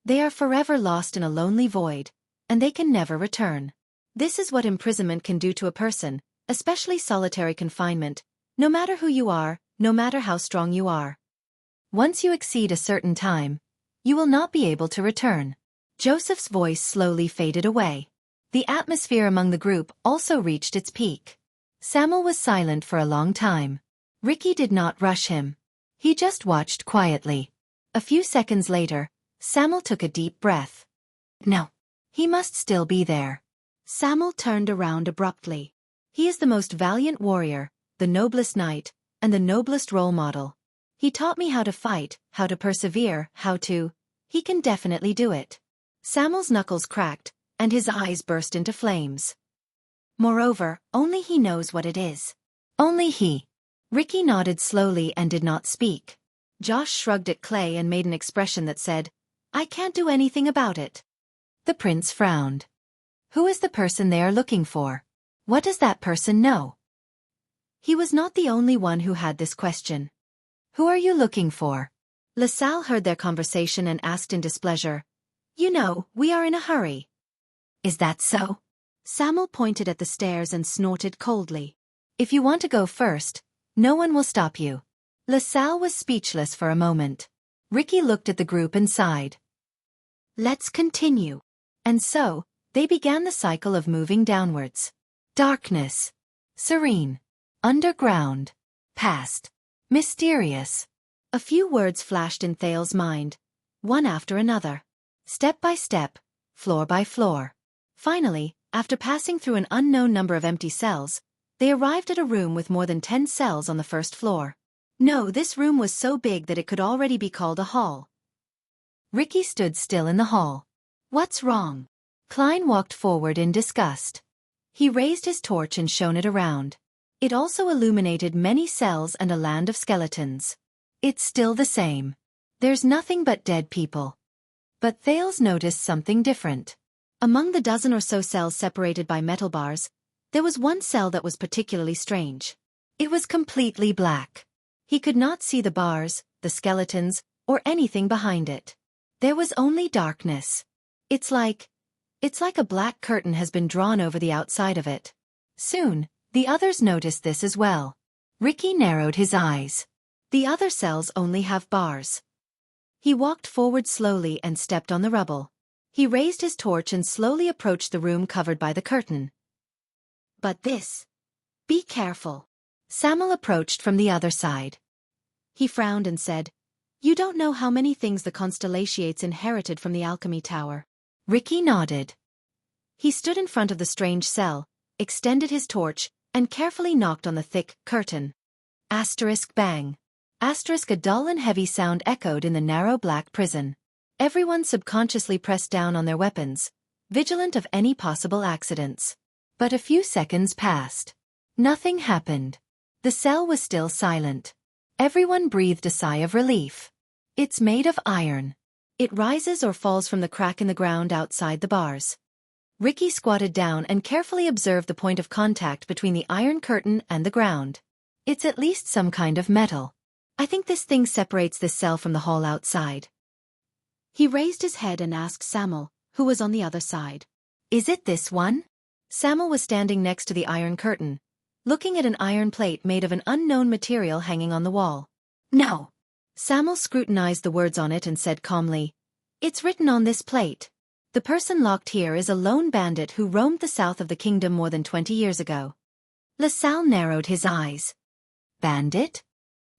"They are forever lost in a lonely void, and they can never return. This is what imprisonment can do to a person, especially solitary confinement, no matter who you are, no matter how strong you are. Once you exceed a certain time, you will not be able to return." Joseph's voice slowly faded away. The atmosphere among the group also reached its peak. Samuel was silent for a long time. Ricky did not rush him. He just watched quietly. A few seconds later, Samuel took a deep breath. No. He must still be there. Samuel turned around abruptly. He is the most valiant warrior, the noblest knight, and the noblest role model. He taught me how to fight, how to persevere, He can definitely do it. Samuel's knuckles cracked, and his eyes burst into flames. Moreover, only he knows what it is. Only he. Ricky nodded slowly and did not speak. Josh shrugged at Clay and made an expression that said, "I can't do anything about it." The prince frowned. Who is the person they are looking for? What does that person know? He was not the only one who had this question. Who are you looking for? LaSalle heard their conversation and asked in displeasure, You know, we are in a hurry. Is that so? Samuel pointed at the stairs and snorted coldly. If you want to go first, no one will stop you. LaSalle was speechless for a moment. Ricky looked at the group and sighed. Let's continue. And so, they began the cycle of moving downwards. Darkness. Serene. Underground. Past. Mysterious. A few words flashed in Thale's mind, one after another. Step by step, floor by floor. Finally, after passing through an unknown number of empty cells, they arrived at a room with more than 10 cells on the first floor. No, this room was so big that it could already be called a hall. Ricky stood still in the hall. What's wrong? Klein walked forward in disgust. He raised his torch and shone it around. It also illuminated many cells and a land of skeletons. It's still the same. There's nothing but dead people. But Thales noticed something different. Among the dozen or so cells separated by metal bars, there was one cell that was particularly strange. It was completely black. He could not see the bars, the skeletons, or anything behind it. There was only darkness. It's like a black curtain has been drawn over the outside of it. Soon, the others noticed this as well. Ricky narrowed his eyes. The other cells only have bars. He walked forward slowly and stepped on the rubble. He raised his torch and slowly approached the room covered by the curtain. But this. Be careful. Samuel approached from the other side. He frowned and said, You don't know how many things the Constellations inherited from the alchemy tower. Ricky nodded. He stood in front of the strange cell, extended his torch, and carefully knocked on the thick curtain. Asterisk bang. Asterisk a dull and heavy sound echoed in the narrow black prison. Everyone subconsciously pressed down on their weapons, vigilant of any possible accidents. But a few seconds passed. Nothing happened. The cell was still silent. Everyone breathed a sigh of relief. It's made of iron. It rises or falls from the crack in the ground outside the bars. Ricky squatted down and carefully observed the point of contact between the iron curtain and the ground. It's at least some kind of metal. I think this thing separates this cell from the hall outside. He raised his head and asked Samuel, who was on the other side. Is it this one? Samuel was standing next to the iron curtain, looking at an iron plate made of an unknown material hanging on the wall. No. Samuel scrutinized the words on it and said calmly, It's written on this plate. The person locked here is a lone bandit who roamed the south of the kingdom more than 20 years ago. LaSalle narrowed his eyes. Bandit?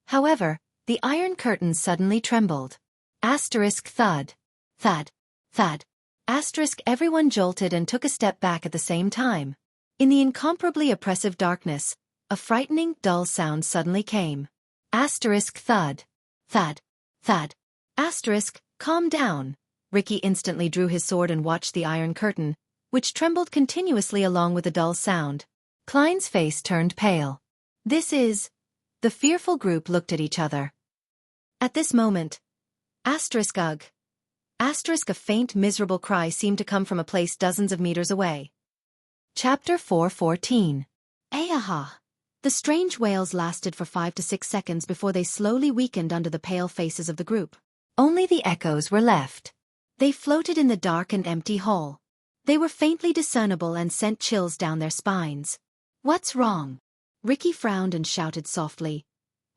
However, the iron curtain suddenly trembled. Asterisk thud. Thud. Thud. Asterisk everyone jolted and took a step back at the same time. In the incomparably oppressive darkness, a frightening, dull sound suddenly came. Asterisk thud. Thud. Thud. Asterisk, calm down. Ricky instantly drew his sword and watched the iron curtain, which trembled continuously along with the dull sound. Klein's face turned pale. This is... The fearful group looked at each other. At this moment, asterisk ugh. Asterisk a faint miserable cry seemed to come from a place dozens of meters away. Chapter 4:14. Ayaha. The strange wails lasted for 5 to 6 seconds before they slowly weakened under the pale faces of the group. Only the echoes were left. They floated in the dark and empty hall. They were faintly discernible and sent chills down their spines. What's wrong? Ricky frowned and shouted softly.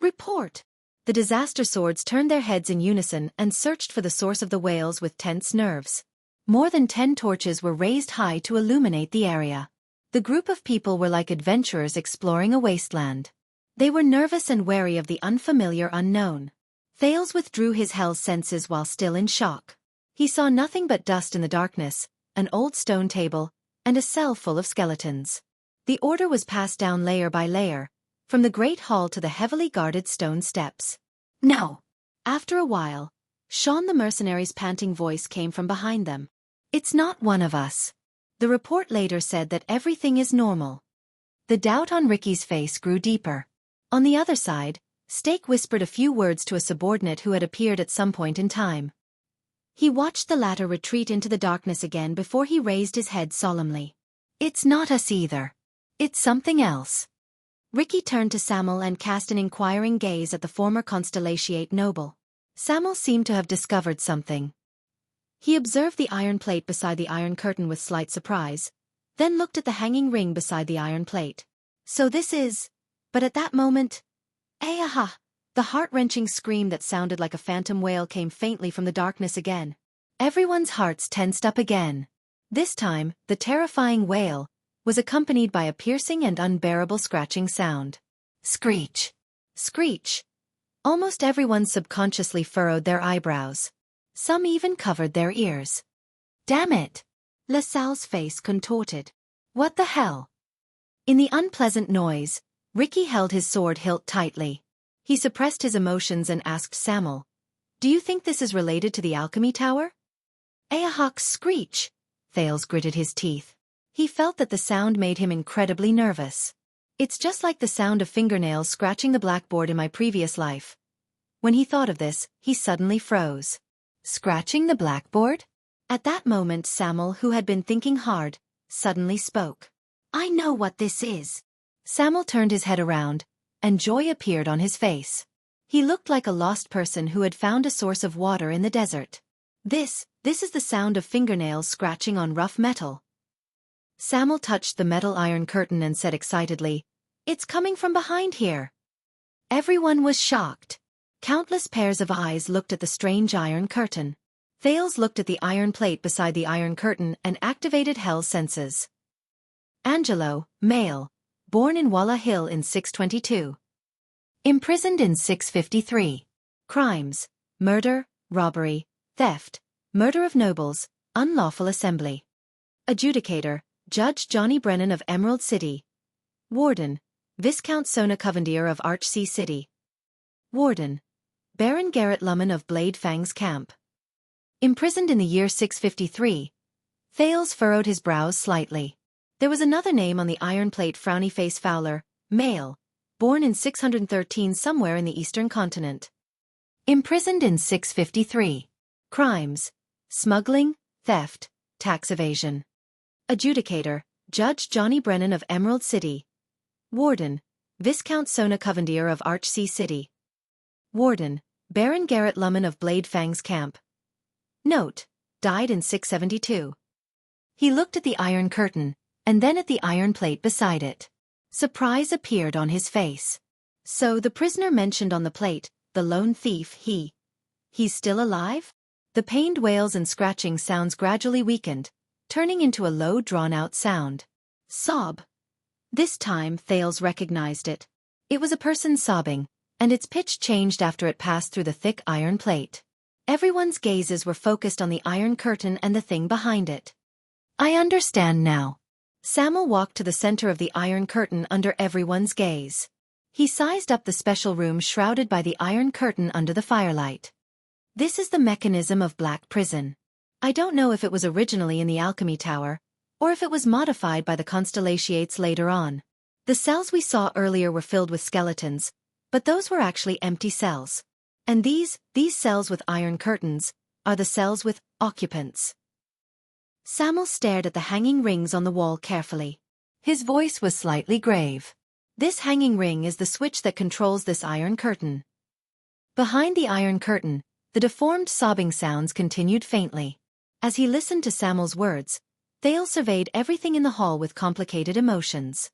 Report! The disaster swords turned their heads in unison and searched for the source of the wails with tense nerves. More than 10 torches were raised high to illuminate the area. The group of people were like adventurers exploring a wasteland. They were nervous and wary of the unfamiliar unknown. Thales withdrew his hell's senses while still in shock. He saw nothing but dust in the darkness, an old stone table, and a cell full of skeletons. The order was passed down layer by layer, from the great hall to the heavily guarded stone steps. No! After a while, Sean the mercenary's panting voice came from behind them. It's not one of us. The report later said that everything is normal. The doubt on Ricky's face grew deeper. On the other side, Stake whispered a few words to a subordinate who had appeared at some point in time. He watched the latter retreat into the darkness again before he raised his head solemnly. It's not us either. It's something else. Ricky turned to Samuel and cast an inquiring gaze at the former Constellation noble. Samuel seemed to have discovered something. He observed the iron plate beside the iron curtain with slight surprise, then looked at the hanging ring beside the iron plate. So this is... But at that moment... Aha! The heart-wrenching scream that sounded like a phantom wail came faintly from the darkness again. Everyone's hearts tensed up again. This time, the terrifying wail was accompanied by a piercing and unbearable scratching sound. Screech! Screech! Almost everyone subconsciously furrowed their eyebrows. Some even covered their ears. Damn it! LaSalle's face contorted. What the hell? In the unpleasant noise, Ricky held his sword hilt tightly. He suppressed his emotions and asked Samuel, "Do you think this is related to the alchemy tower?" Ahawk's screech! Thales gritted his teeth. He felt that the sound made him incredibly nervous. It's just like the sound of fingernails scratching the blackboard in my previous life. When he thought of this, he suddenly froze. Scratching the blackboard? At that moment Samuel, who had been thinking hard, suddenly spoke. "I know what this is." Samuel turned his head around, and joy appeared on his face. He looked like a lost person who had found a source of water in the desert. This is the sound of fingernails scratching on rough metal. Samuel touched the metal iron curtain and said excitedly, "It's coming from behind here." Everyone was shocked. Countless pairs of eyes looked at the strange iron curtain. Thales looked at the iron plate beside the iron curtain and activated Hell's senses. Angelo, male, born in Walla Hill in 622. Imprisoned in 653. Crimes: murder, robbery, theft, murder of nobles, unlawful assembly. Adjudicator: Judge Johnny Brennan of Emerald City. Warden: Viscount Sona Covendier of Archsea City. Warden: Baron Garrett Lummen of Blade Fang's Camp. Imprisoned in the year 653. Thales furrowed his brows slightly. There was another name on the iron plate: Frowny Face Fowler, male, born in 613 somewhere in the eastern continent. Imprisoned in 653. Crimes: smuggling, theft, tax evasion. Adjudicator: Judge Johnny Brennan of Emerald City. Warden: Viscount Sona Covendier of Archsea City. Warden: Baron Garrett Lummen of Blade Fang's Camp. Note: died in 672. He looked at the iron curtain, and then at the iron plate beside it. Surprise appeared on his face. So the prisoner mentioned on the plate, the lone thief, he's still alive? The pained wails and scratching sounds gradually weakened, turning into a low drawn-out sound. Sob. This time Thales recognized it. It was a person sobbing, and its pitch changed after it passed through the thick iron plate. Everyone's gazes were focused on the iron curtain and the thing behind it. I understand now. Samuel walked to the center of the iron curtain under everyone's gaze. He sized up the special room shrouded by the iron curtain under the firelight. This is the mechanism of Black Prison. I don't know if it was originally in the Alchemy Tower, or if it was modified by the Constellations later on. The cells we saw earlier were filled with skeletons, but those were actually empty cells. And these cells with iron curtains, are the cells with occupants. Samuel stared at the hanging rings on the wall carefully. His voice was slightly grave. This hanging ring is the switch that controls this iron curtain. Behind the iron curtain, the deformed sobbing sounds continued faintly. As he listened to Samuel's words, Thales surveyed everything in the hall with complicated emotions.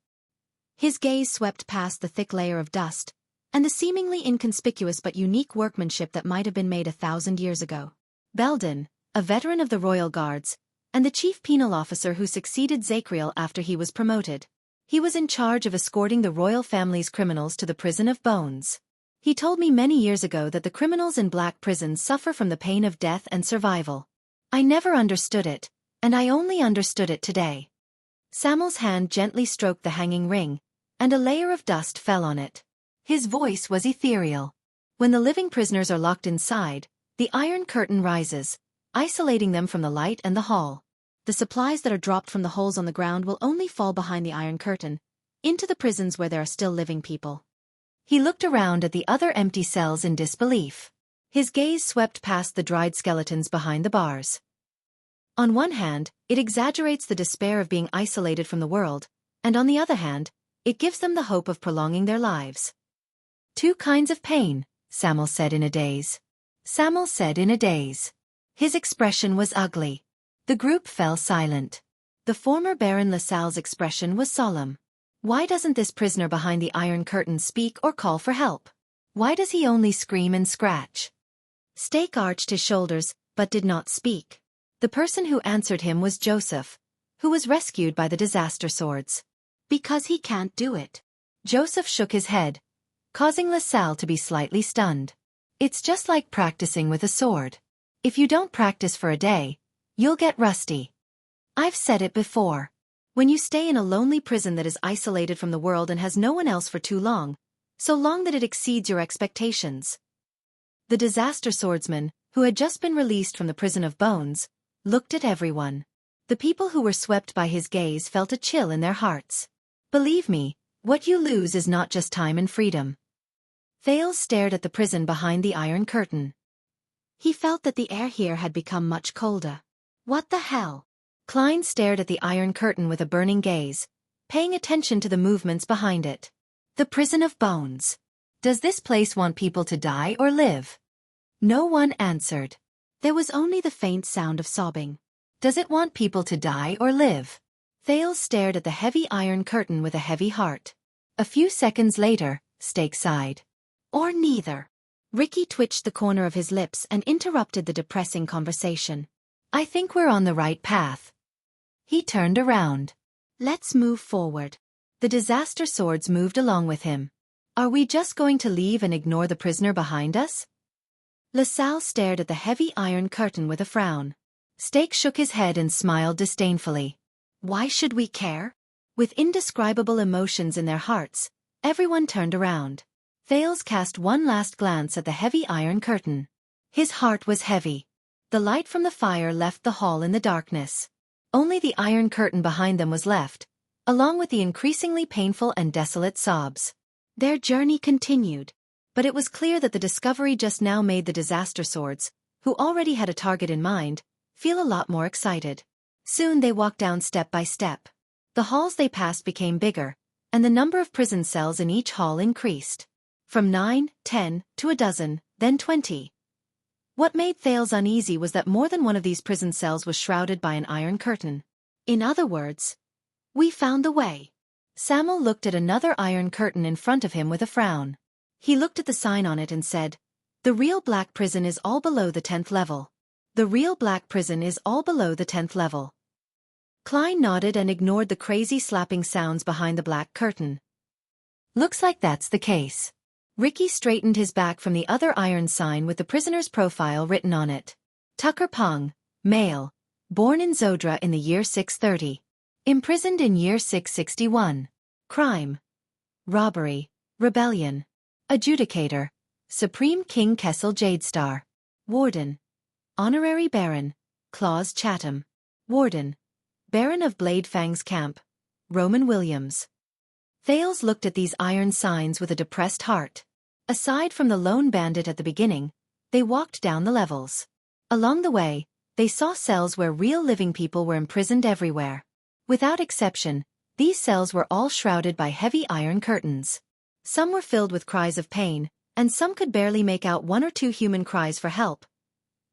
His gaze swept past the thick layer of dust, and the seemingly inconspicuous but unique workmanship that might have been made 1,000 years ago. Belden, a veteran of the Royal Guards, and the chief penal officer who succeeded Zachriel after he was promoted. He was in charge of escorting the royal family's criminals to the prison of bones. He told me many years ago that the criminals in black prisons suffer from the pain of death and survival. I never understood it, and I only understood it today. Samuel's hand gently stroked the hanging ring, and a layer of dust fell on it. His voice was ethereal. When the living prisoners are locked inside, the iron curtain rises, isolating them from the light and the hall. The supplies that are dropped from the holes on the ground will only fall behind the iron curtain, into the prisons where there are still living people. He looked around at the other empty cells in disbelief. His gaze swept past the dried skeletons behind the bars. On one hand, it exaggerates the despair of being isolated from the world, and on the other hand, it gives them the hope of prolonging their lives. Two kinds of pain, Samuel said in a daze. His expression was ugly. The group fell silent. The former Baron LaSalle's expression was solemn. Why doesn't this prisoner behind the Iron Curtain speak or call for help? Why does he only scream and scratch? Stake arched his shoulders, but did not speak. The person who answered him was Joseph, who was rescued by the disaster swords. Because he can't do it. Joseph shook his head, causing LaSalle to be slightly stunned. It's just like practicing with a sword. If you don't practice for a day, you'll get rusty. I've said it before. When you stay in a lonely prison that is isolated from the world and has no one else for too long, so long that it exceeds your expectations. The disaster swordsman, who had just been released from the prison of bones, looked at everyone. The people who were swept by his gaze felt a chill in their hearts. Believe me, what you lose is not just time and freedom. Thales stared at the prison behind the Iron Curtain. He felt that the air here had become much colder. What the hell? Klein stared at the Iron Curtain with a burning gaze, paying attention to the movements behind it. The prison of bones. Does this place want people to die or live? No one answered. There was only the faint sound of sobbing. Does it want people to die or live? Thales stared at the heavy Iron Curtain with a heavy heart. A few seconds later, Stake sighed. Or neither. Ricky twitched the corner of his lips and interrupted the depressing conversation. I think we're on the right path. He turned around. Let's move forward. The disaster swords moved along with him. Are we just going to leave and ignore the prisoner behind us? LaSalle stared at the heavy Iron Curtain with a frown. Stake shook his head and smiled disdainfully. Why should we care? With indescribable emotions in their hearts, everyone turned around. Thales cast one last glance at the heavy Iron Curtain. His heart was heavy. The light from the fire left the hall in the darkness. Only the Iron Curtain behind them was left, along with the increasingly painful and desolate sobs. Their journey continued, but it was clear that the discovery just now made the disaster swords, who already had a target in mind, feel a lot more excited. Soon they walked down step by step. The halls they passed became bigger, and the number of prison cells in each hall increased. From 9, 10, to a dozen, then 20. What made Thales uneasy was that more than one of these prison cells was shrouded by an Iron Curtain. In other words, we found the way. Samuel looked at another Iron Curtain in front of him with a frown. He looked at the sign on it and said, The real black prison is all below the 10th level. The real black prison is all below the 10th level. Klein nodded and ignored the crazy slapping sounds behind the black curtain. Looks like that's the case. Ricky straightened his back from the other iron sign with the prisoner's profile written on it. Tucker Pong, male, born in Zodra in the year 630. Imprisoned in year 661. Crime. Robbery. Rebellion. Adjudicator. Supreme King Kessel Jadestar. Warden. Honorary Baron. Claus Chatham. Warden. Baron of Bladefang's Camp. Roman Williams. Thales looked at these iron signs with a depressed heart. Aside from the lone bandit at the beginning, they walked down the levels. Along the way, they saw cells where real living people were imprisoned everywhere. Without exception, these cells were all shrouded by heavy iron curtains. Some were filled with cries of pain, and some could barely make out one or two human cries for help.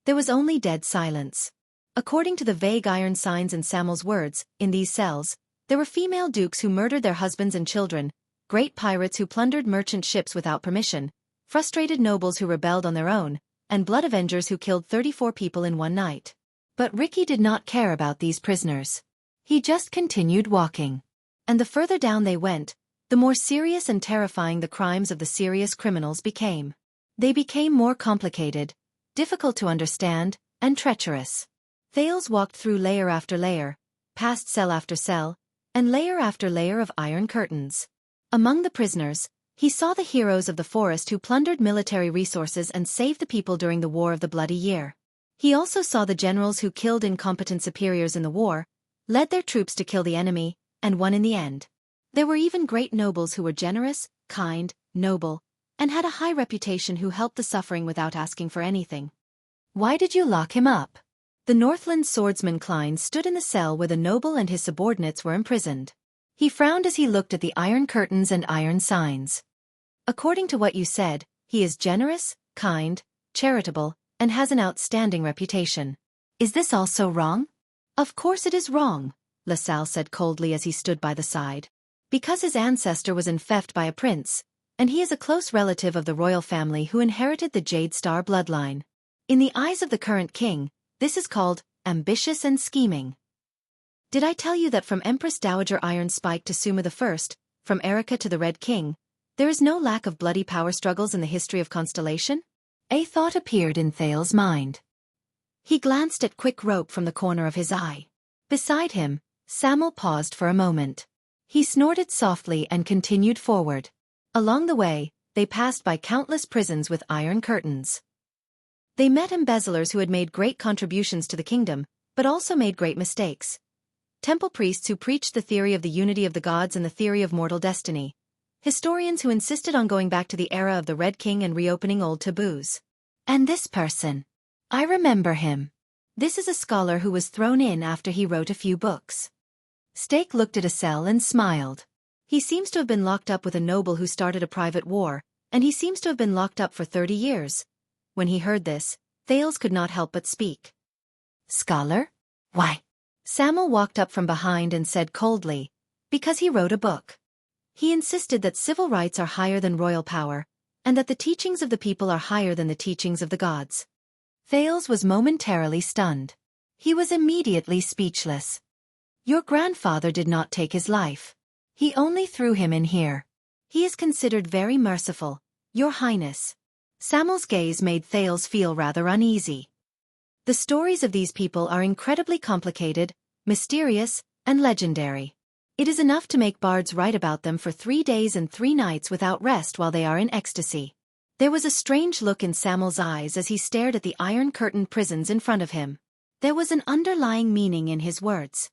There was only dead silence. According to the vague iron signs and Samuel's words, in these cells, there were female dukes who murdered their husbands and children, great pirates who plundered merchant ships without permission, frustrated nobles who rebelled on their own, and blood avengers who killed 34 people in one night. But Ricky did not care about these prisoners. He just continued walking. And the further down they went, the more serious and terrifying the crimes of the serious criminals became. They became more complicated, difficult to understand, and treacherous. Thales walked through layer after layer, past cell after cell, and layer after layer of iron curtains. Among the prisoners, he saw the heroes of the forest who plundered military resources and saved the people during the War of the Bloody Year. He also saw the generals who killed incompetent superiors in the war, led their troops to kill the enemy, and won in the end. There were even great nobles who were generous, kind, noble, and had a high reputation who helped the suffering without asking for anything. Why did you lock him up? The Northland swordsman Klein stood in the cell where the noble and his subordinates were imprisoned. He frowned as he looked at the iron curtains and iron signs. According to what you said, he is generous, kind, charitable, and has an outstanding reputation. Is this also wrong? Of course it is wrong, LaSalle said coldly as he stood by the side. Because his ancestor was enfeoffed by a prince, and he is a close relative of the royal family who inherited the Jade Star bloodline. In the eyes of the current king, this is called ambitious and scheming. Did I tell you that from Empress Dowager Iron Spike to Suma I, from Erica to the Red King, there is no lack of bloody power struggles in the history of Constellation? A thought appeared in Thale's mind. He glanced at Quick Rope from the corner of his eye. Beside him, Samuel paused for a moment. He snorted softly and continued forward. Along the way, they passed by countless prisons with iron curtains. They met embezzlers who had made great contributions to the kingdom, but also made great mistakes. Temple priests who preached the theory of the unity of the gods and the theory of mortal destiny. Historians who insisted on going back to the era of the Red King and reopening old taboos. And this person. I remember him. This is a scholar who was thrown in after he wrote a few books. Stake looked at a cell and smiled. He seems to have been locked up with a noble who started a private war, and he seems to have been locked up for 30 years. When he heard this, Thales could not help but speak. Scholar? Why? Samuel walked up from behind and said coldly, because he wrote a book. He insisted that civil rights are higher than royal power, and that the teachings of the people are higher than the teachings of the gods. Thales was momentarily stunned. He was immediately speechless. Your grandfather did not take his life. He only threw him in here. He is considered very merciful, Your Highness. Samuel's gaze made Thales feel rather uneasy. The stories of these people are incredibly complicated, mysterious, and legendary. It is enough to make bards write about them for 3 days and 3 nights without rest while they are in ecstasy. There was a strange look in Samuel's eyes as he stared at the iron-curtained prisons in front of him. There was an underlying meaning in his words.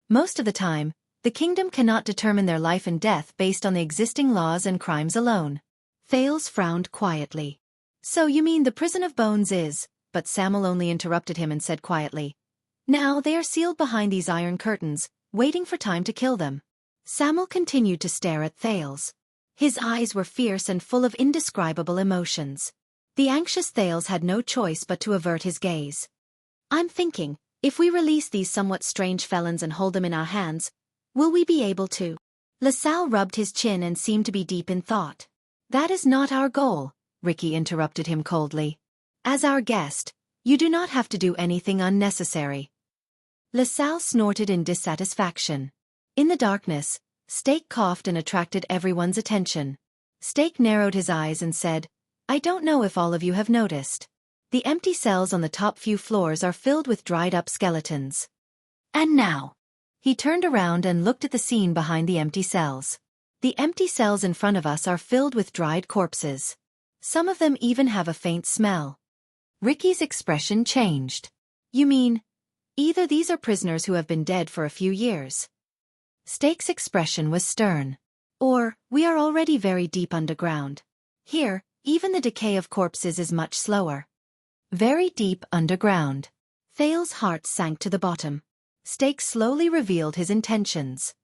Most of the time, the kingdom cannot determine their life and death based on the existing laws and crimes alone. Thales frowned quietly. So you mean the prison of bones is, but Samuel only interrupted him and said quietly, now they are sealed behind these iron curtains, waiting for time to kill them. Samuel continued to stare at Thales. His eyes were fierce and full of indescribable emotions. The anxious Thales had no choice but to avert his gaze. I'm thinking, if we release these somewhat strange felons and hold them in our hands, will we be able to? LaSalle rubbed his chin and seemed to be deep in thought. That is not our goal, Ricky interrupted him coldly. As our guest, you do not have to do anything unnecessary. LaSalle snorted in dissatisfaction. In the darkness, Stake coughed and attracted everyone's attention. Stake narrowed his eyes and said, I don't know if all of you have noticed. The empty cells on the top few floors are filled with dried-up skeletons. And now. He turned around and looked at the scene behind the empty cells. The empty cells in front of us are filled with dried corpses. Some of them even have a faint smell. Ricky's expression changed. You mean, either these are prisoners who have been dead for a few years. Stake's expression was stern. Or, we are already very deep underground. Here, even the decay of corpses is much slower. Very deep underground. Thale's heart sank to the bottom. Stake slowly revealed his intentions.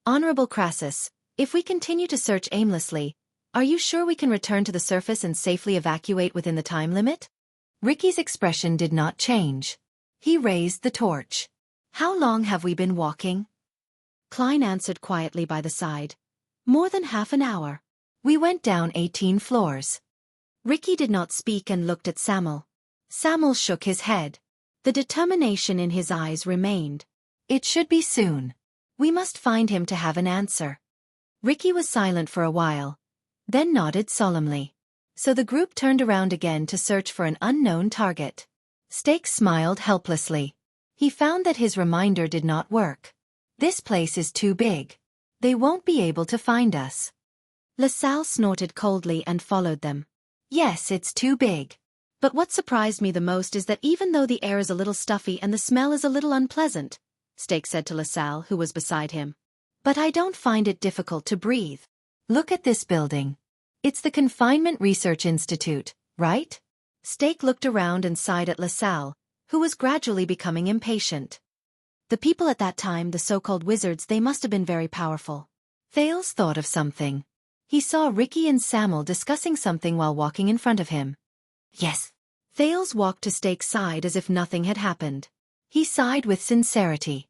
Honorable Crassus, if we continue to search aimlessly, are you sure we can return to the surface and safely evacuate within the time limit? Ricky's expression did not change. He raised the torch. How long have we been walking? Klein answered quietly by the side. More than half an hour. We went down 18 floors. Ricky did not speak and looked at Samuel. Samuel shook his head. The determination in his eyes remained. It should be soon. We must find him to have an answer. Ricky was silent for a while, then nodded solemnly. So the group turned around again to search for an unknown target. Stake smiled helplessly. He found that his reminder did not work. This place is too big. They won't be able to find us. LaSalle snorted coldly and followed them. Yes, it's too big. But what surprised me the most is that even though the air is a little stuffy and the smell is a little unpleasant, Stake said to LaSalle, who was beside him. But I don't find it difficult to breathe. Look at this building. It's the Confinement Research Institute, right? Stake looked around and sighed at LaSalle, who was gradually becoming impatient. The people at that time, the so-called wizards, they must have been very powerful. Thales thought of something. He saw Ricky and Samuel discussing something while walking in front of him. Yes. Thales walked to Stake's side as if nothing had happened. He sighed with sincerity.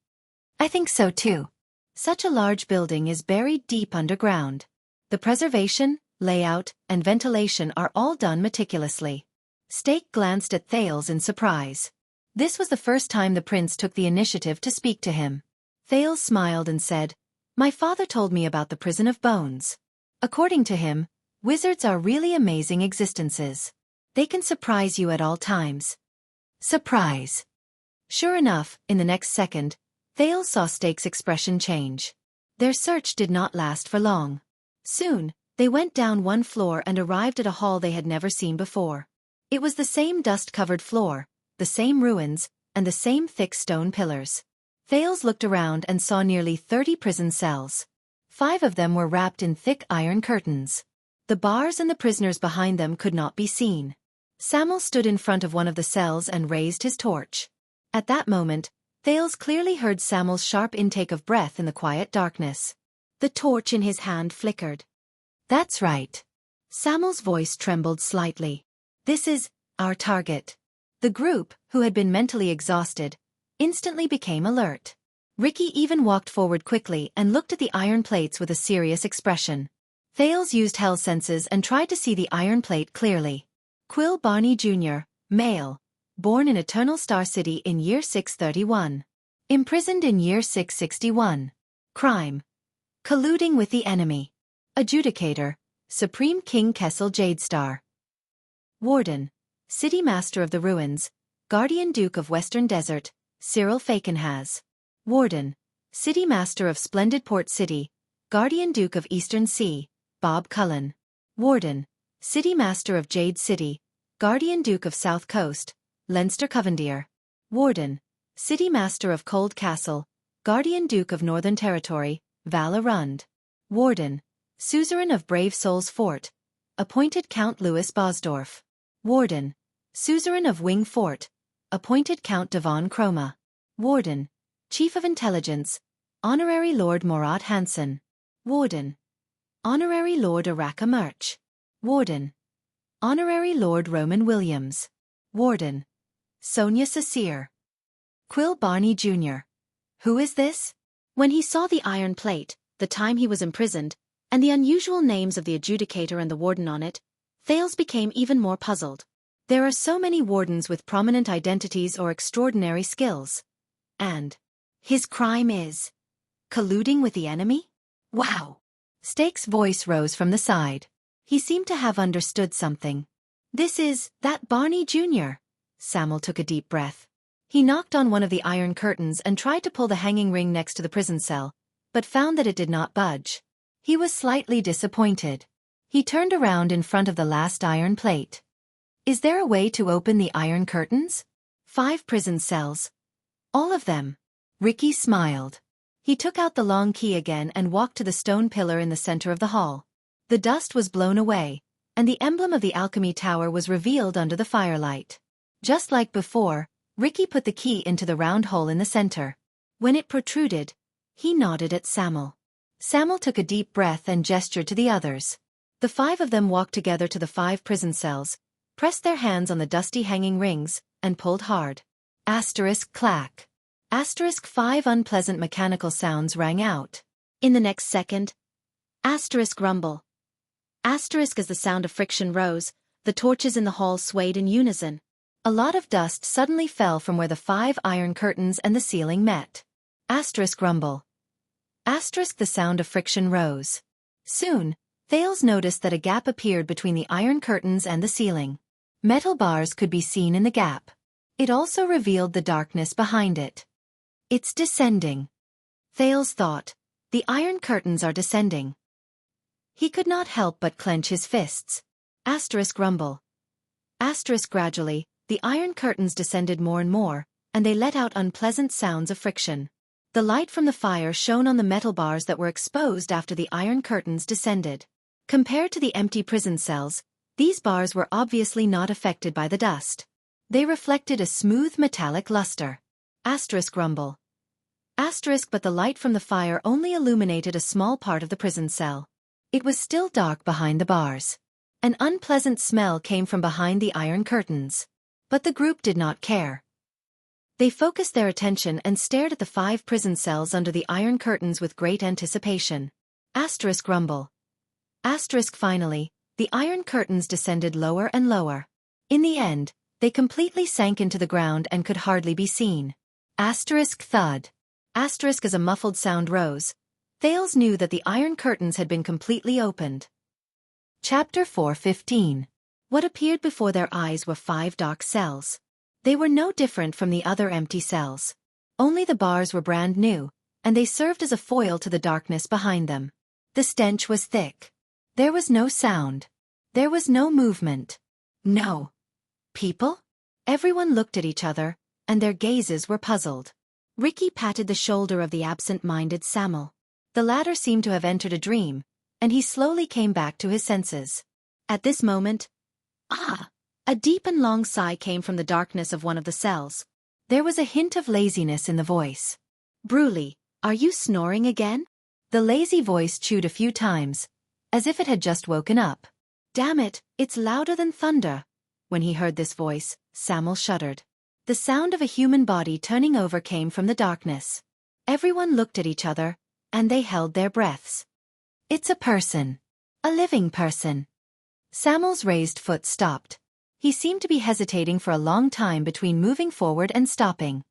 I think so too. Such a large building is buried deep underground. The preservation, layout, and ventilation are all done meticulously. Stake glanced at Thales in surprise. This was the first time the prince took the initiative to speak to him. Thales smiled and said, My father told me about the prison of bones. According to him, wizards are really amazing existences. They can surprise you at all times. Surprise. Sure enough, in the next second, Thales saw Stake's expression change. Their search did not last for long. Soon, they went down one floor and arrived at a hall they had never seen before. It was the same dust-covered floor, the same ruins, and the same thick stone pillars. Thales looked around and saw nearly 30 prison cells. 5 of them were wrapped in thick iron curtains. The bars and the prisoners behind them could not be seen. Samuel stood in front of one of the cells and raised his torch. At that moment, Thales clearly heard Samuel's sharp intake of breath in the quiet darkness. The torch in his hand flickered. That's right. Samuel's voice trembled slightly. This is our target. The group, who had been mentally exhausted, instantly became alert. Ricky even walked forward quickly and looked at the iron plates with a serious expression. Thales used Hell senses and tried to see the iron plate clearly. Quill Barney Jr., male. Born in Eternal Star City in year 631. Imprisoned in year 661. Crime. Colluding with the enemy. Adjudicator. Supreme King Kessel Jadestar. Warden. City Master of the Ruins. Guardian Duke of Western Desert. Cyril Fakenhaz. Warden. City Master of Splendid Port City. Guardian Duke of Eastern Sea. Bob Cullen. Warden. City Master of Jade City. Guardian Duke of South Coast. Leinster Covendier. Warden. City Master of Cold Castle. Guardian Duke of Northern Territory. Val Arund. Warden. Suzerain of Brave Souls Fort. Appointed Count Louis Bosdorf. Warden. Suzerain of Wing Fort. Appointed Count Devon Chroma. Warden. Chief of Intelligence. Honorary Lord Morat Hansen. Warden. Honorary Lord Araka Murch. Warden. Honorary Lord Roman Williams. Warden. Sonia Sassir. Quill Barney Jr. Who is this? When he saw the iron plate, the time he was imprisoned, and the unusual names of the adjudicator and the warden on it, Thales became even more puzzled. There are so many wardens with prominent identities or extraordinary skills. And his crime is colluding with the enemy? Wow! Stake's voice rose from the side. He seemed to have understood something. This is that Barney Jr. Samuel took a deep breath. He knocked on one of the iron curtains and tried to pull the hanging ring next to the prison cell, but found that it did not budge. He was slightly disappointed. He turned around in front of the last iron plate. Is there a way to open the iron curtains? 5 prison cells. All of them. Ricky smiled. He took out the long key again and walked to the stone pillar in the center of the hall. The dust was blown away, and the emblem of the alchemy tower was revealed under the firelight. Just like before, Ricky put the key into the round hole in the center. When it protruded, he nodded at Samuel. Samuel took a deep breath and gestured to the others. The 5 of them walked together to the 5 prison cells, pressed their hands on the dusty hanging rings, and pulled hard. Asterisk clack. Asterisk 5 unpleasant mechanical sounds rang out. In the next second, asterisk rumble. Asterisk as the sound of friction rose, the torches in the hall swayed in unison. A lot of dust suddenly fell from where the 5 iron curtains and the ceiling met. Asterisk rumble. Asterisk the sound of friction rose. Soon, Thales noticed that a gap appeared between the iron curtains and the ceiling. Metal bars could be seen in the gap. It also revealed the darkness behind it. It's descending. Thales thought. The iron curtains are descending. He could not help but clench his fists. Asterisk rumble. Asterisk gradually, the iron curtains descended more and more, and they let out unpleasant sounds of friction. The light from the fire shone on the metal bars that were exposed after the iron curtains descended. Compared to the empty prison cells, these bars were obviously not affected by the dust. They reflected a smooth metallic luster. Asterisk rumble. Asterisk but the light from the fire only illuminated a small part of the prison cell. It was still dark behind the bars. An unpleasant smell came from behind the iron curtains. But the group did not care. They focused their attention and stared at the 5 prison cells under the iron curtains with great anticipation. Asterisk rumble. Asterisk finally, the iron curtains descended lower and lower. In the end, they completely sank into the ground and could hardly be seen. Asterisk thud. Asterisk as a muffled sound rose. Thales knew that the iron curtains had been completely opened. Chapter 4:15. What appeared before their eyes were 5 dark cells. They were no different from the other empty cells. Only the bars were brand new, and they served as a foil to the darkness behind them. The stench was thick. There was no sound. There was no movement. No people? Everyone looked at each other, and their gazes were puzzled. Ricky patted the shoulder of the absent-minded Samuel. The latter seemed to have entered a dream, and he slowly came back to his senses. At this moment, a deep and long sigh came from the darkness of one of the cells. There was a hint of laziness in the voice. Bruley, are you snoring again? The lazy voice chewed a few times, as if it had just woken up. Damn it, it's louder than thunder. When he heard this voice, Samuel shuddered. The sound of a human body turning over came from the darkness. Everyone looked at each other, and they held their breaths. It's a person. A living person. Samuel's raised foot stopped. He seemed to be hesitating for a long time between moving forward and stopping.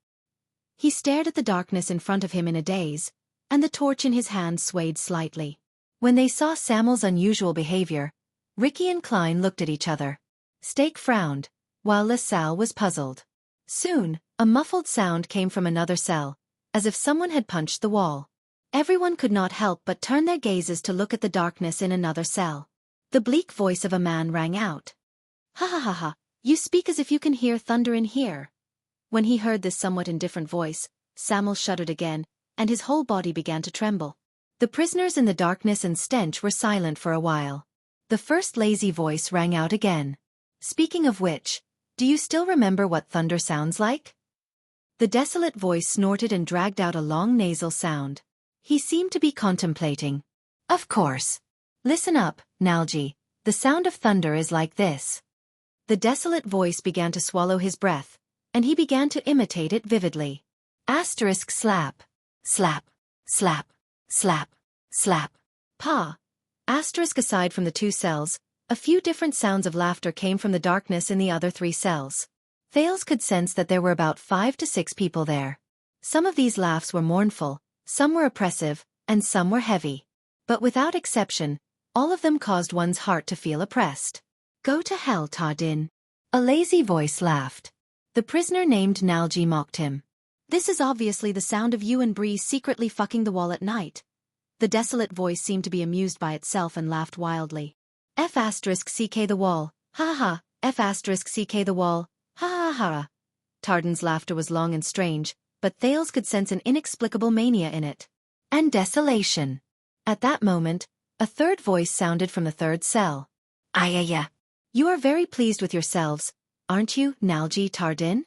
He stared at the darkness in front of him in a daze, and the torch in his hand swayed slightly. When they saw Samuel's unusual behavior, Ricky and Klein looked at each other. Stake frowned, while LaSalle was puzzled. Soon, a muffled sound came from another cell, as if someone had punched the wall. Everyone could not help but turn their gazes to look at the darkness in another cell. The bleak voice of a man rang out. Ha ha ha ha, you speak as if you can hear thunder in here. When he heard this somewhat indifferent voice, Samuel shuddered again, and his whole body began to tremble. The prisoners in the darkness and stench were silent for a while. The first lazy voice rang out again. Speaking of which, do you still remember what thunder sounds like? The desolate voice snorted and dragged out a long nasal sound. He seemed to be contemplating. Of course. Listen up, Nalji. The sound of thunder is like this. The desolate voice began to swallow his breath, and he began to imitate it vividly. Asterisk slap. Slap. Slap. Slap. Slap. Pa. Asterisk aside from the 2 cells, a few different sounds of laughter came from the darkness in the other 3 cells. Thales could sense that there were about 5 to 6 people there. Some of these laughs were mournful, some were oppressive, and some were heavy. But without exception, all of them caused one's heart to feel oppressed. Go to hell, Tardin. A lazy voice laughed. The prisoner named Nalji mocked him. This is obviously the sound of you and Bree secretly fucking the wall at night. The desolate voice seemed to be amused by itself and laughed wildly. F***ck the wall, ha ha, F***ck the wall, ha ha ha. Tardin's laughter was long and strange, but Thales could sense an inexplicable mania in it. And desolation. At that moment, a third voice sounded from the 3rd cell. Ayaya. You are very pleased with yourselves, aren't you, Nalji Tardin?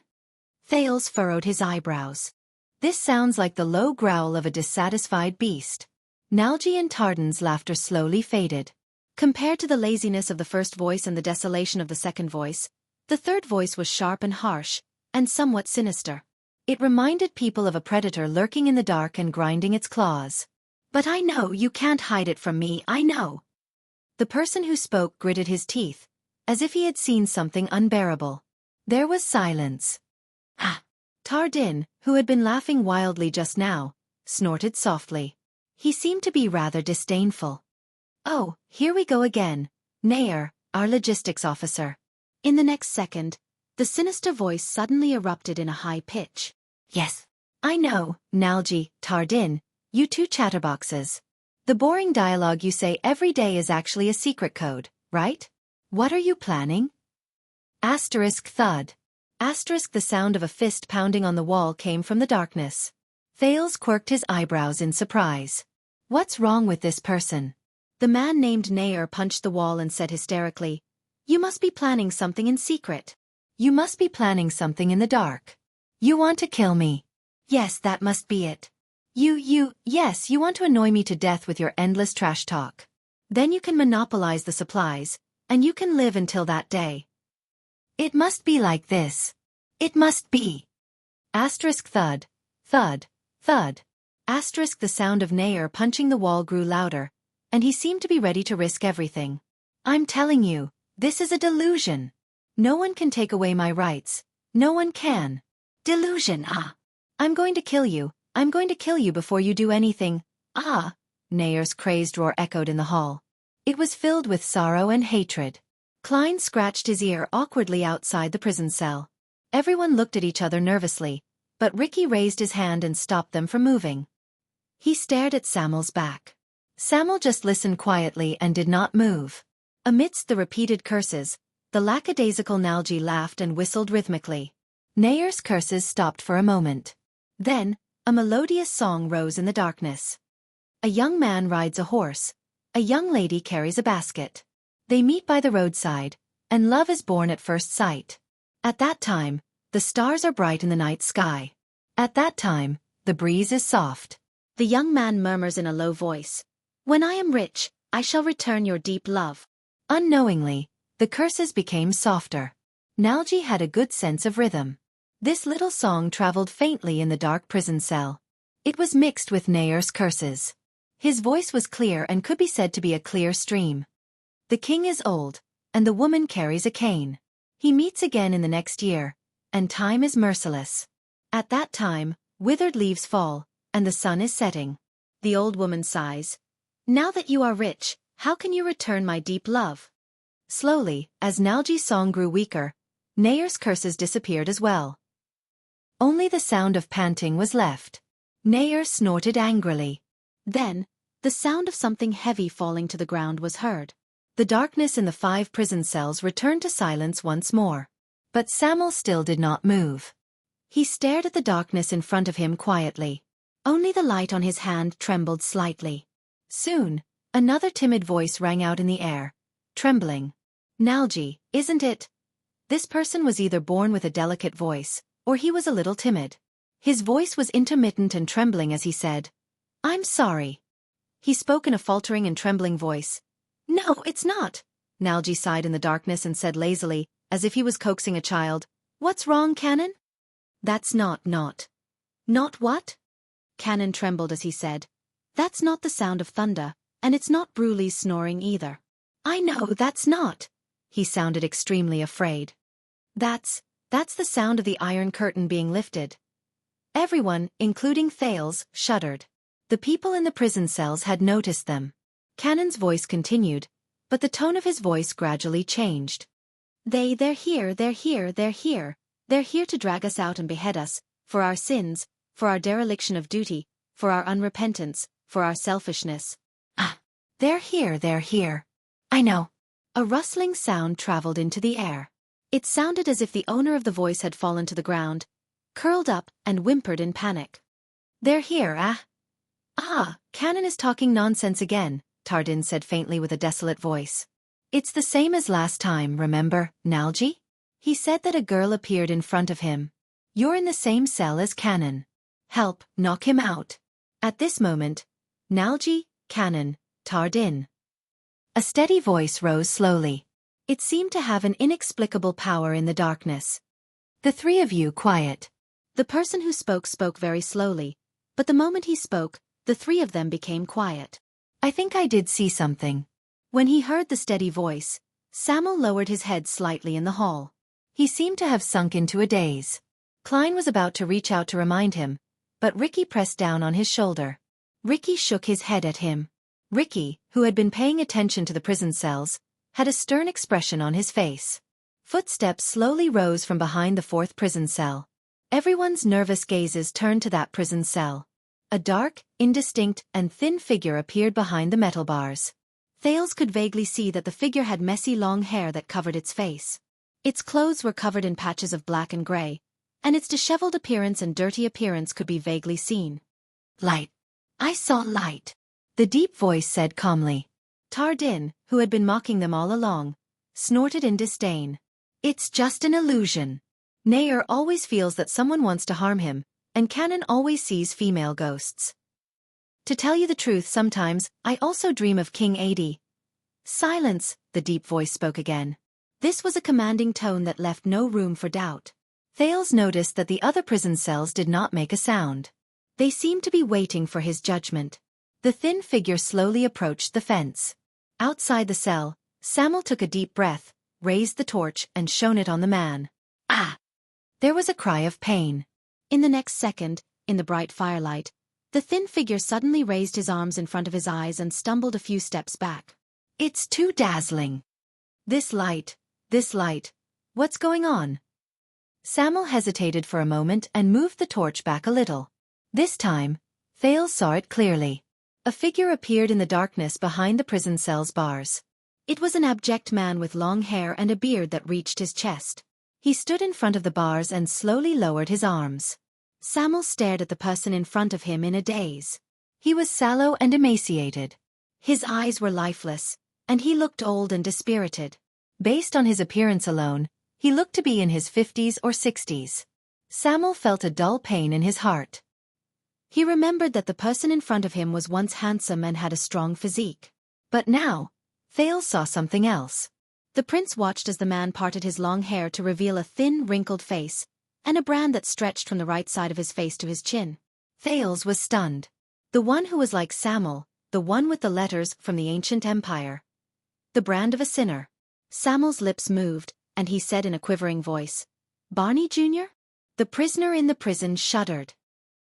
Thales furrowed his eyebrows. This sounds like the low growl of a dissatisfied beast. Nalji and Tardin's laughter slowly faded. Compared to the laziness of the first voice and the desolation of the second voice, the third voice was sharp and harsh, and somewhat sinister. It reminded people of a predator lurking in the dark and grinding its claws. But I know you can't hide it from me, I know. The person who spoke gritted his teeth, as if he had seen something unbearable. There was silence. Ah! Tardin, who had been laughing wildly just now, snorted softly. He seemed to be rather disdainful. Oh, here we go again, Nair, our logistics officer. In the next second, the sinister voice suddenly erupted in a high pitch. Yes, I know, Nalji, Tardin, you 2 chatterboxes. The boring dialogue you say every day is actually a secret code, right? What are you planning? Asterisk thud. Asterisk the sound of a fist pounding on the wall came from the darkness. Thales quirked his eyebrows in surprise. What's wrong with this person? The man named Nair punched the wall and said hysterically, You must be planning something in secret. You must be planning something in the dark. You want to kill me. Yes, that must be it. Yes, you want to annoy me to death with your endless trash talk. Then you can monopolize the supplies, and you can live until that day. It must be like this. It must be. Asterisk thud, thud, thud. Asterisk the sound of Nair punching the wall grew louder, and he seemed to be ready to risk everything. I'm telling you, this is a delusion. No one can take away my rights. No one can. Delusion, ah. I'm going to kill you. I'm going to kill you before you do anything. Ah. Nair's crazed roar echoed in the hall. It was filled with sorrow and hatred. Klein scratched his ear awkwardly outside the prison cell. Everyone looked at each other nervously, but Ricky raised his hand and stopped them from moving. He stared at Samuel's back. Samuel just listened quietly and did not move. Amidst the repeated curses, the lackadaisical Nalji laughed and whistled rhythmically. Nair's curses stopped for a moment. Then, a melodious song rose in the darkness. A young man rides a horse. A young lady carries a basket. They meet by the roadside, and love is born at first sight. At that time, the stars are bright in the night sky. At that time, the breeze is soft. The young man murmurs in a low voice, "When I am rich, I shall return your deep love." Unknowingly, the curses became softer. Nalji had a good sense of rhythm. This little song traveled faintly in the dark prison cell. It was mixed with Nair's curses. His voice was clear and could be said to be a clear stream. The king is old, and the woman carries a cane. He meets again in the next year, and time is merciless. At that time, withered leaves fall, and the sun is setting. The old woman sighs. Now that you are rich, how can you return my deep love? Slowly, as Nalji's song grew weaker, Nair's curses disappeared as well. Only the sound of panting was left. Nair snorted angrily. Then, the sound of something heavy falling to the ground was heard. The darkness in the 5 prison cells returned to silence once more. But Samuel still did not move. He stared at the darkness in front of him quietly. Only the light on his hand trembled slightly. Soon, another timid voice rang out in the air, trembling. Nalji, isn't it? This person was either born with a delicate voice, or he was a little timid. His voice was intermittent and trembling as he said, "I'm sorry." He spoke in a faltering and trembling voice. "No, it's not." Nalji sighed in the darkness and said lazily, as if he was coaxing a child, "What's wrong, Canon?" "That's not. Not what?" Canon trembled as he said, "That's not the sound of thunder, and it's not Brulee's snoring either." "I know that's not." He sounded extremely afraid. That's the sound of the iron curtain being lifted." Everyone, including Thales, shuddered. The people in the prison cells had noticed them. Canon's voice continued, but the tone of his voice gradually changed. They're here. They're here to drag us out and behead us, for our sins, for our dereliction of duty, for our unrepentance, for our selfishness. Ah, they're here. I know." A rustling sound traveled into the air. It sounded as if the owner of the voice had fallen to the ground, curled up, and whimpered in panic. "They're here, ah?" "Ah, Canon is talking nonsense again," Tardin said faintly with a desolate voice. "It's the same as last time, remember, Nalji? He said that a girl appeared in front of him. You're in the same cell as Canon. Help, knock him out." At this moment, Nalji, Canon, Tardin. A steady voice rose slowly. It seemed to have an inexplicable power in the darkness. "The 3 of you quiet." The person who spoke very slowly, but the moment he spoke, the 3 of them became quiet. "I think I did see something." When he heard the steady voice, Samuel lowered his head slightly in the hall. He seemed to have sunk into a daze. Klein was about to reach out to remind him, but Ricky pressed down on his shoulder. Ricky shook his head at him. Ricky, who had been paying attention to the prison cells, had a stern expression on his face. Footsteps slowly rose from behind the 4th prison cell. Everyone's nervous gazes turned to that prison cell. A dark, indistinct, and thin figure appeared behind the metal bars. Thales could vaguely see that the figure had messy long hair that covered its face. Its clothes were covered in patches of black and gray, and its disheveled appearance and dirty appearance could be vaguely seen. "Light. I saw light," the deep voice said calmly. Tardin, who had been mocking them all along, snorted in disdain. "It's just an illusion. Nair always feels that someone wants to harm him, and Canon always sees female ghosts. To tell you the truth, sometimes I also dream of King Adi." "Silence," the deep voice spoke again. This was a commanding tone that left no room for doubt. Thales noticed that the other prison cells did not make a sound. They seemed to be waiting for his judgment. The thin figure slowly approached the fence. Outside the cell, Samuel took a deep breath, raised the torch and shone it on the man. Ah! There was a cry of pain. In the next second, in the bright firelight, the thin figure suddenly raised his arms in front of his eyes and stumbled a few steps back. It's too dazzling. This light, what's going on? Samuel hesitated for a moment and moved the torch back a little. This time, Thales saw it clearly. A figure appeared in the darkness behind the prison cell's bars. It was an abject man with long hair and a beard that reached his chest. He stood in front of the bars and slowly lowered his arms. Samuel stared at the person in front of him in a daze. He was sallow and emaciated. His eyes were lifeless, and he looked old and dispirited. Based on his appearance alone, he looked to be in his 50s or 60s. Samuel felt a dull pain in his heart. He remembered that the person in front of him was once handsome and had a strong physique. But now, Thales saw something else. The prince watched as the man parted his long hair to reveal a thin, wrinkled face, and a brand that stretched from the right side of his face to his chin. Thales was stunned. The one who was like Samuel, the one with the letters from the ancient empire. The brand of a sinner. Samuel's lips moved, and he said in a quivering voice, "Barney Jr.?" The prisoner in the prison shuddered.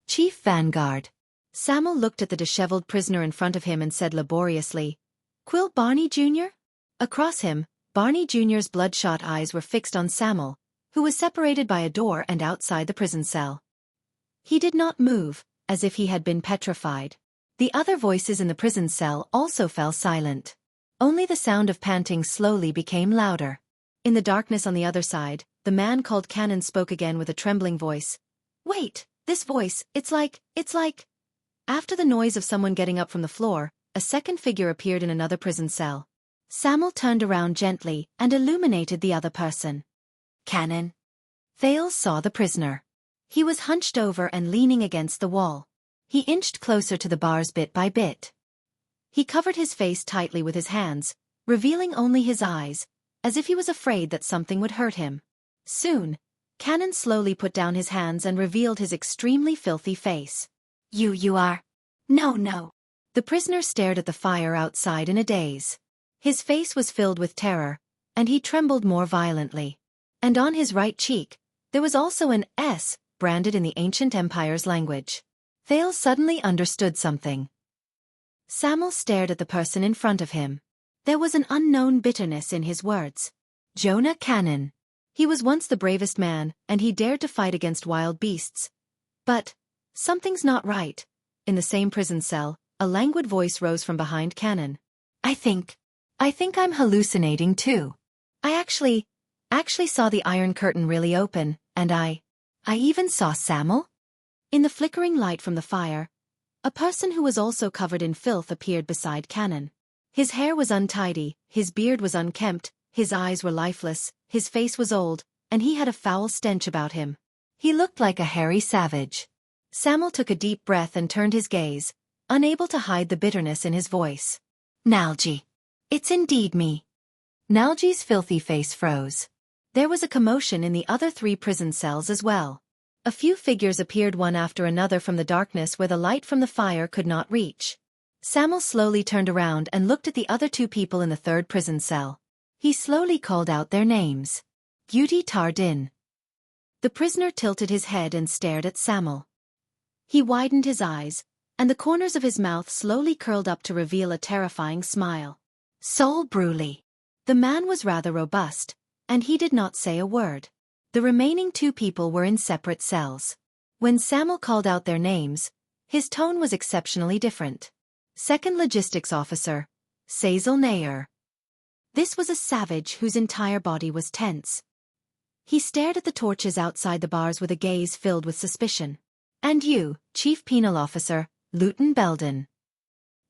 "Chief Vanguard." Samuel looked at the disheveled prisoner in front of him and said laboriously, "Quill Barney Jr.?" Across him, Barney Jr.'s bloodshot eyes were fixed on Samuel, who was separated by a door and outside the prison cell. He did not move, as if he had been petrified. The other voices in the prison cell also fell silent. Only the sound of panting slowly became louder. In the darkness on the other side, the man called Cannon spoke again with a trembling voice. "Wait, this voice, it's like... After the noise of someone getting up from the floor, a second figure appeared in another prison cell. Samuel turned around gently and illuminated the other person. "Cannon." Thales saw the prisoner. He was hunched over and leaning against the wall. He inched closer to the bars bit by bit. He covered his face tightly with his hands, revealing only his eyes, as if he was afraid that something would hurt him. Soon, Cannon slowly put down his hands and revealed his extremely filthy face. You are... No. The prisoner stared at the fire outside in a daze. His face was filled with terror, and he trembled more violently. And on his right cheek, there was also an S branded in the ancient empire's language. Thales suddenly understood something. Samuel stared at the person in front of him. There was an unknown bitterness in his words. Jonah Cannon. He was once the bravest man, and he dared to fight against wild beasts. But something's not right. In the same prison cell, a languid voice rose from behind Cannon. I think I'm hallucinating too. I actually saw the Iron Curtain really open, and I even saw Samuel. In the flickering light from the fire, a person who was also covered in filth appeared beside Cannon. His hair was untidy, his beard was unkempt, his eyes were lifeless, his face was old, and he had a foul stench about him. He looked like a hairy savage. Samuel took a deep breath and turned his gaze, unable to hide the bitterness in his voice. Nalji. It's indeed me. Nalji's filthy face froze. There was a commotion in the other 3 prison cells as well. A few figures appeared one after another from the darkness where the light from the fire could not reach. Samuel slowly turned around and looked at the other 2 people in the 3rd prison cell. He slowly called out their names. Beauty Tardin. The prisoner tilted his head and stared at Samuel. He widened his eyes, and the corners of his mouth slowly curled up to reveal a terrifying smile. Sol Bruley. The man was rather robust, and he did not say a word. The remaining 2 people were in separate cells. When Samuel called out their names, his tone was exceptionally different. Second Logistics Officer, Cecil Nair. This was a savage whose entire body was tense. He stared at the torches outside the bars with a gaze filled with suspicion. And you, Chief Penal Officer, Luton Belden.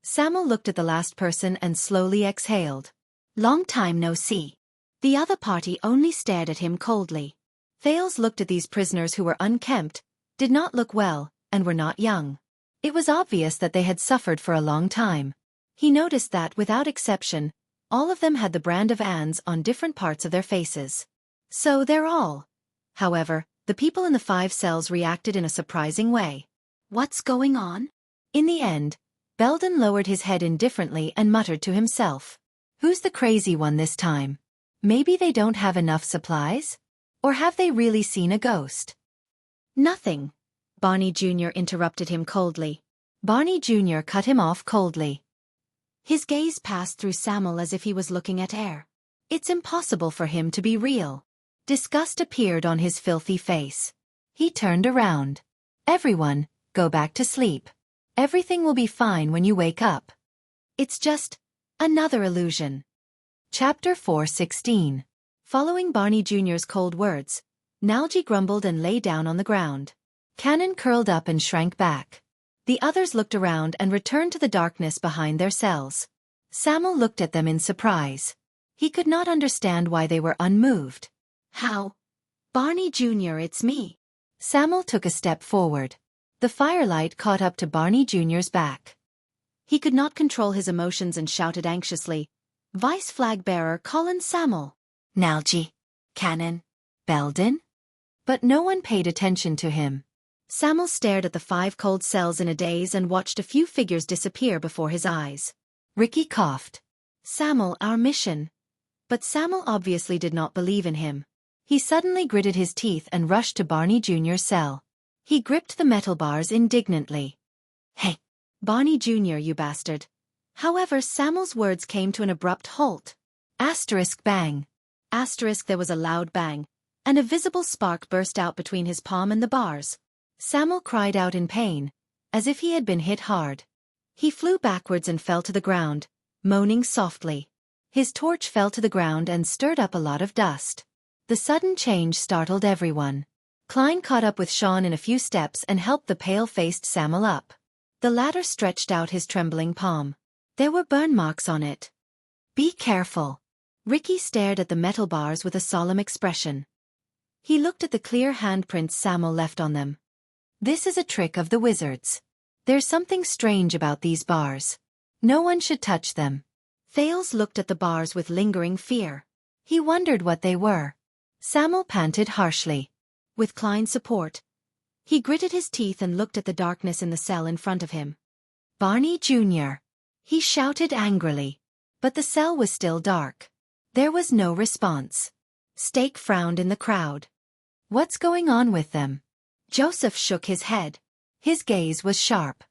Samuel looked at the last person and slowly exhaled. Long time no see. The other party only stared at him coldly. Thales looked at these prisoners who were unkempt, did not look well, and were not young. It was obvious that they had suffered for a long time. He noticed that, without exception, All of them had the brand of Anne's on different parts of their faces. So they're all. However, the people in the 5 cells reacted in a surprising way. What's going on? In the end, Belden lowered his head indifferently and muttered to himself. Who's the crazy one this time? Maybe they don't have enough supplies? Or have they really seen a ghost? Nothing. Barney Jr. interrupted him coldly. Barney Jr. cut him off coldly. His gaze passed through Samuel as if he was looking at air. It's impossible for him to be real. Disgust appeared on his filthy face. He turned around. Everyone, go back to sleep. Everything will be fine when you wake up. It's just another illusion. Chapter 4:16. Following Barney Jr.'s cold words, Nalji grumbled and lay down on the ground. Cannon curled up and shrank back. The others looked around and returned to the darkness behind their cells. Samuel looked at them in surprise. He could not understand why they were unmoved. How? Barney Jr., it's me. Samuel took a step forward. The firelight caught up to Barney Jr.'s back. He could not control his emotions and shouted anxiously, Vice Flag Bearer Colin Samuel. Nalji. Cannon. Belden? But no one paid attention to him. Samuel stared at the 5 cold cells in a daze and watched a few figures disappear before his eyes. Ricky coughed. Samuel, our mission. But Samuel obviously did not believe in him. He suddenly gritted his teeth and rushed to Barney Jr.'s cell. He gripped the metal bars indignantly. Hey, Barney Jr., you bastard. However, Samuel's words came to an abrupt halt. Asterisk bang. Asterisk there was a loud bang, and a visible spark burst out between his palm and the bars. Samuel cried out in pain, as if he had been hit hard. He flew backwards and fell to the ground, moaning softly. His torch fell to the ground and stirred up a lot of dust. The sudden change startled everyone. Klein caught up with Sean in a few steps and helped the pale-faced Samuel up. The latter stretched out his trembling palm. There were burn marks on it. Be careful. Ricky stared at the metal bars with a solemn expression. He looked at the clear handprints Samuel left on them. This is a trick of the wizards. There's something strange about these bars. No one should touch them. Thales looked at the bars with lingering fear. He wondered what they were. Samuel panted harshly. With Klein's support, he gritted his teeth and looked at the darkness in the cell in front of him. Barney Jr. He shouted angrily. But the cell was still dark. There was no response. Stake frowned in the crowd. What's going on with them? Joseph shook his head. His gaze was sharp.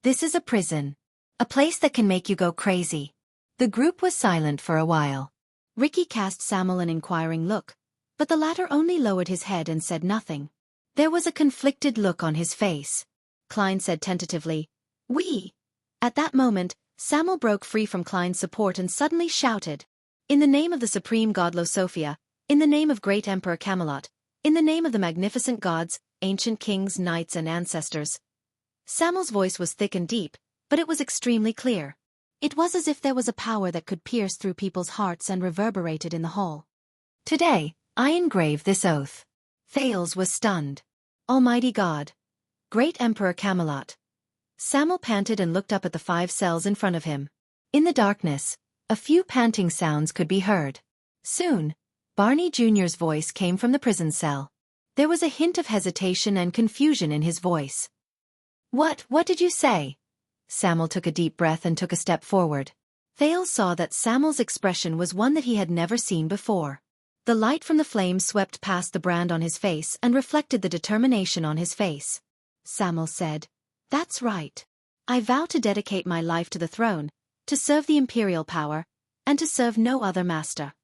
This is a prison. A place that can make you go crazy. The group was silent for a while. Ricky cast Samuel an inquiring look, but the latter only lowered his head and said nothing. There was a conflicted look on his face. Klein said tentatively, We. At that moment, Samuel broke free from Klein's support and suddenly shouted, In the name of the supreme god Sophia, in the name of great Emperor Camelot, in the name of the magnificent gods, ancient kings, knights and ancestors. Samuel's voice was thick and deep, but it was extremely clear. It was as if there was a power that could pierce through people's hearts and reverberated in the hall. Today, I engrave this oath. Thales was stunned. Almighty God. Great Emperor Camelot. Samuel panted and looked up at the 5 cells in front of him. In the darkness, a few panting sounds could be heard. Soon, Barney Jr.'s voice came from the prison cell. There was a hint of hesitation and confusion in his voice. What did you say? Samuel took a deep breath and took a step forward. Thales saw that Samuel's expression was one that he had never seen before. The light from the flames swept past the brand on his face and reflected the determination on his face. Samuel said, That's right. I vow to dedicate my life to the throne, to serve the imperial power, and to serve no other master.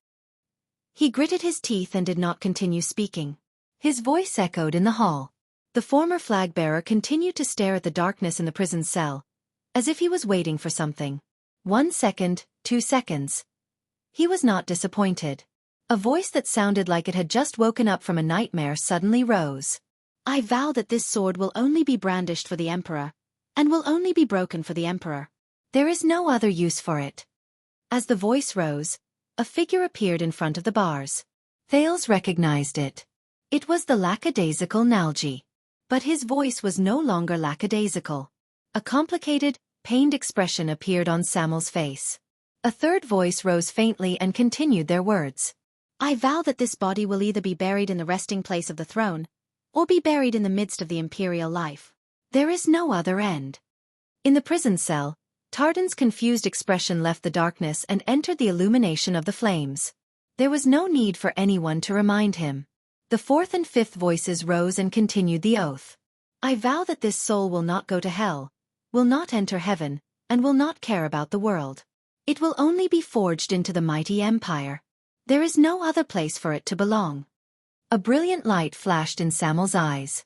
He gritted his teeth and did not continue speaking. His voice echoed in the hall. The former flag-bearer continued to stare at the darkness in the prison cell, as if he was waiting for something. 1 second, 2 seconds. He was not disappointed. A voice that sounded like it had just woken up from a nightmare suddenly rose. I vow that this sword will only be brandished for the Emperor, and will only be broken for the Emperor. There is no other use for it. As the voice rose, a figure appeared in front of the bars. Thales recognized it. It was the lackadaisical Nalji. But his voice was no longer lackadaisical. A complicated, pained expression appeared on Samuel's face. A third voice rose faintly and continued their words. I vow that this body will either be buried in the resting place of the throne, or be buried in the midst of the imperial life. There is no other end. In the prison cell, Tardan's confused expression left the darkness and entered the illumination of the flames. There was no need for anyone to remind him. The fourth and fifth voices rose and continued the oath. I vow that this soul will not go to hell, will not enter heaven, and will not care about the world. It will only be forged into the mighty empire. There is no other place for it to belong. A brilliant light flashed in Samuel's eyes.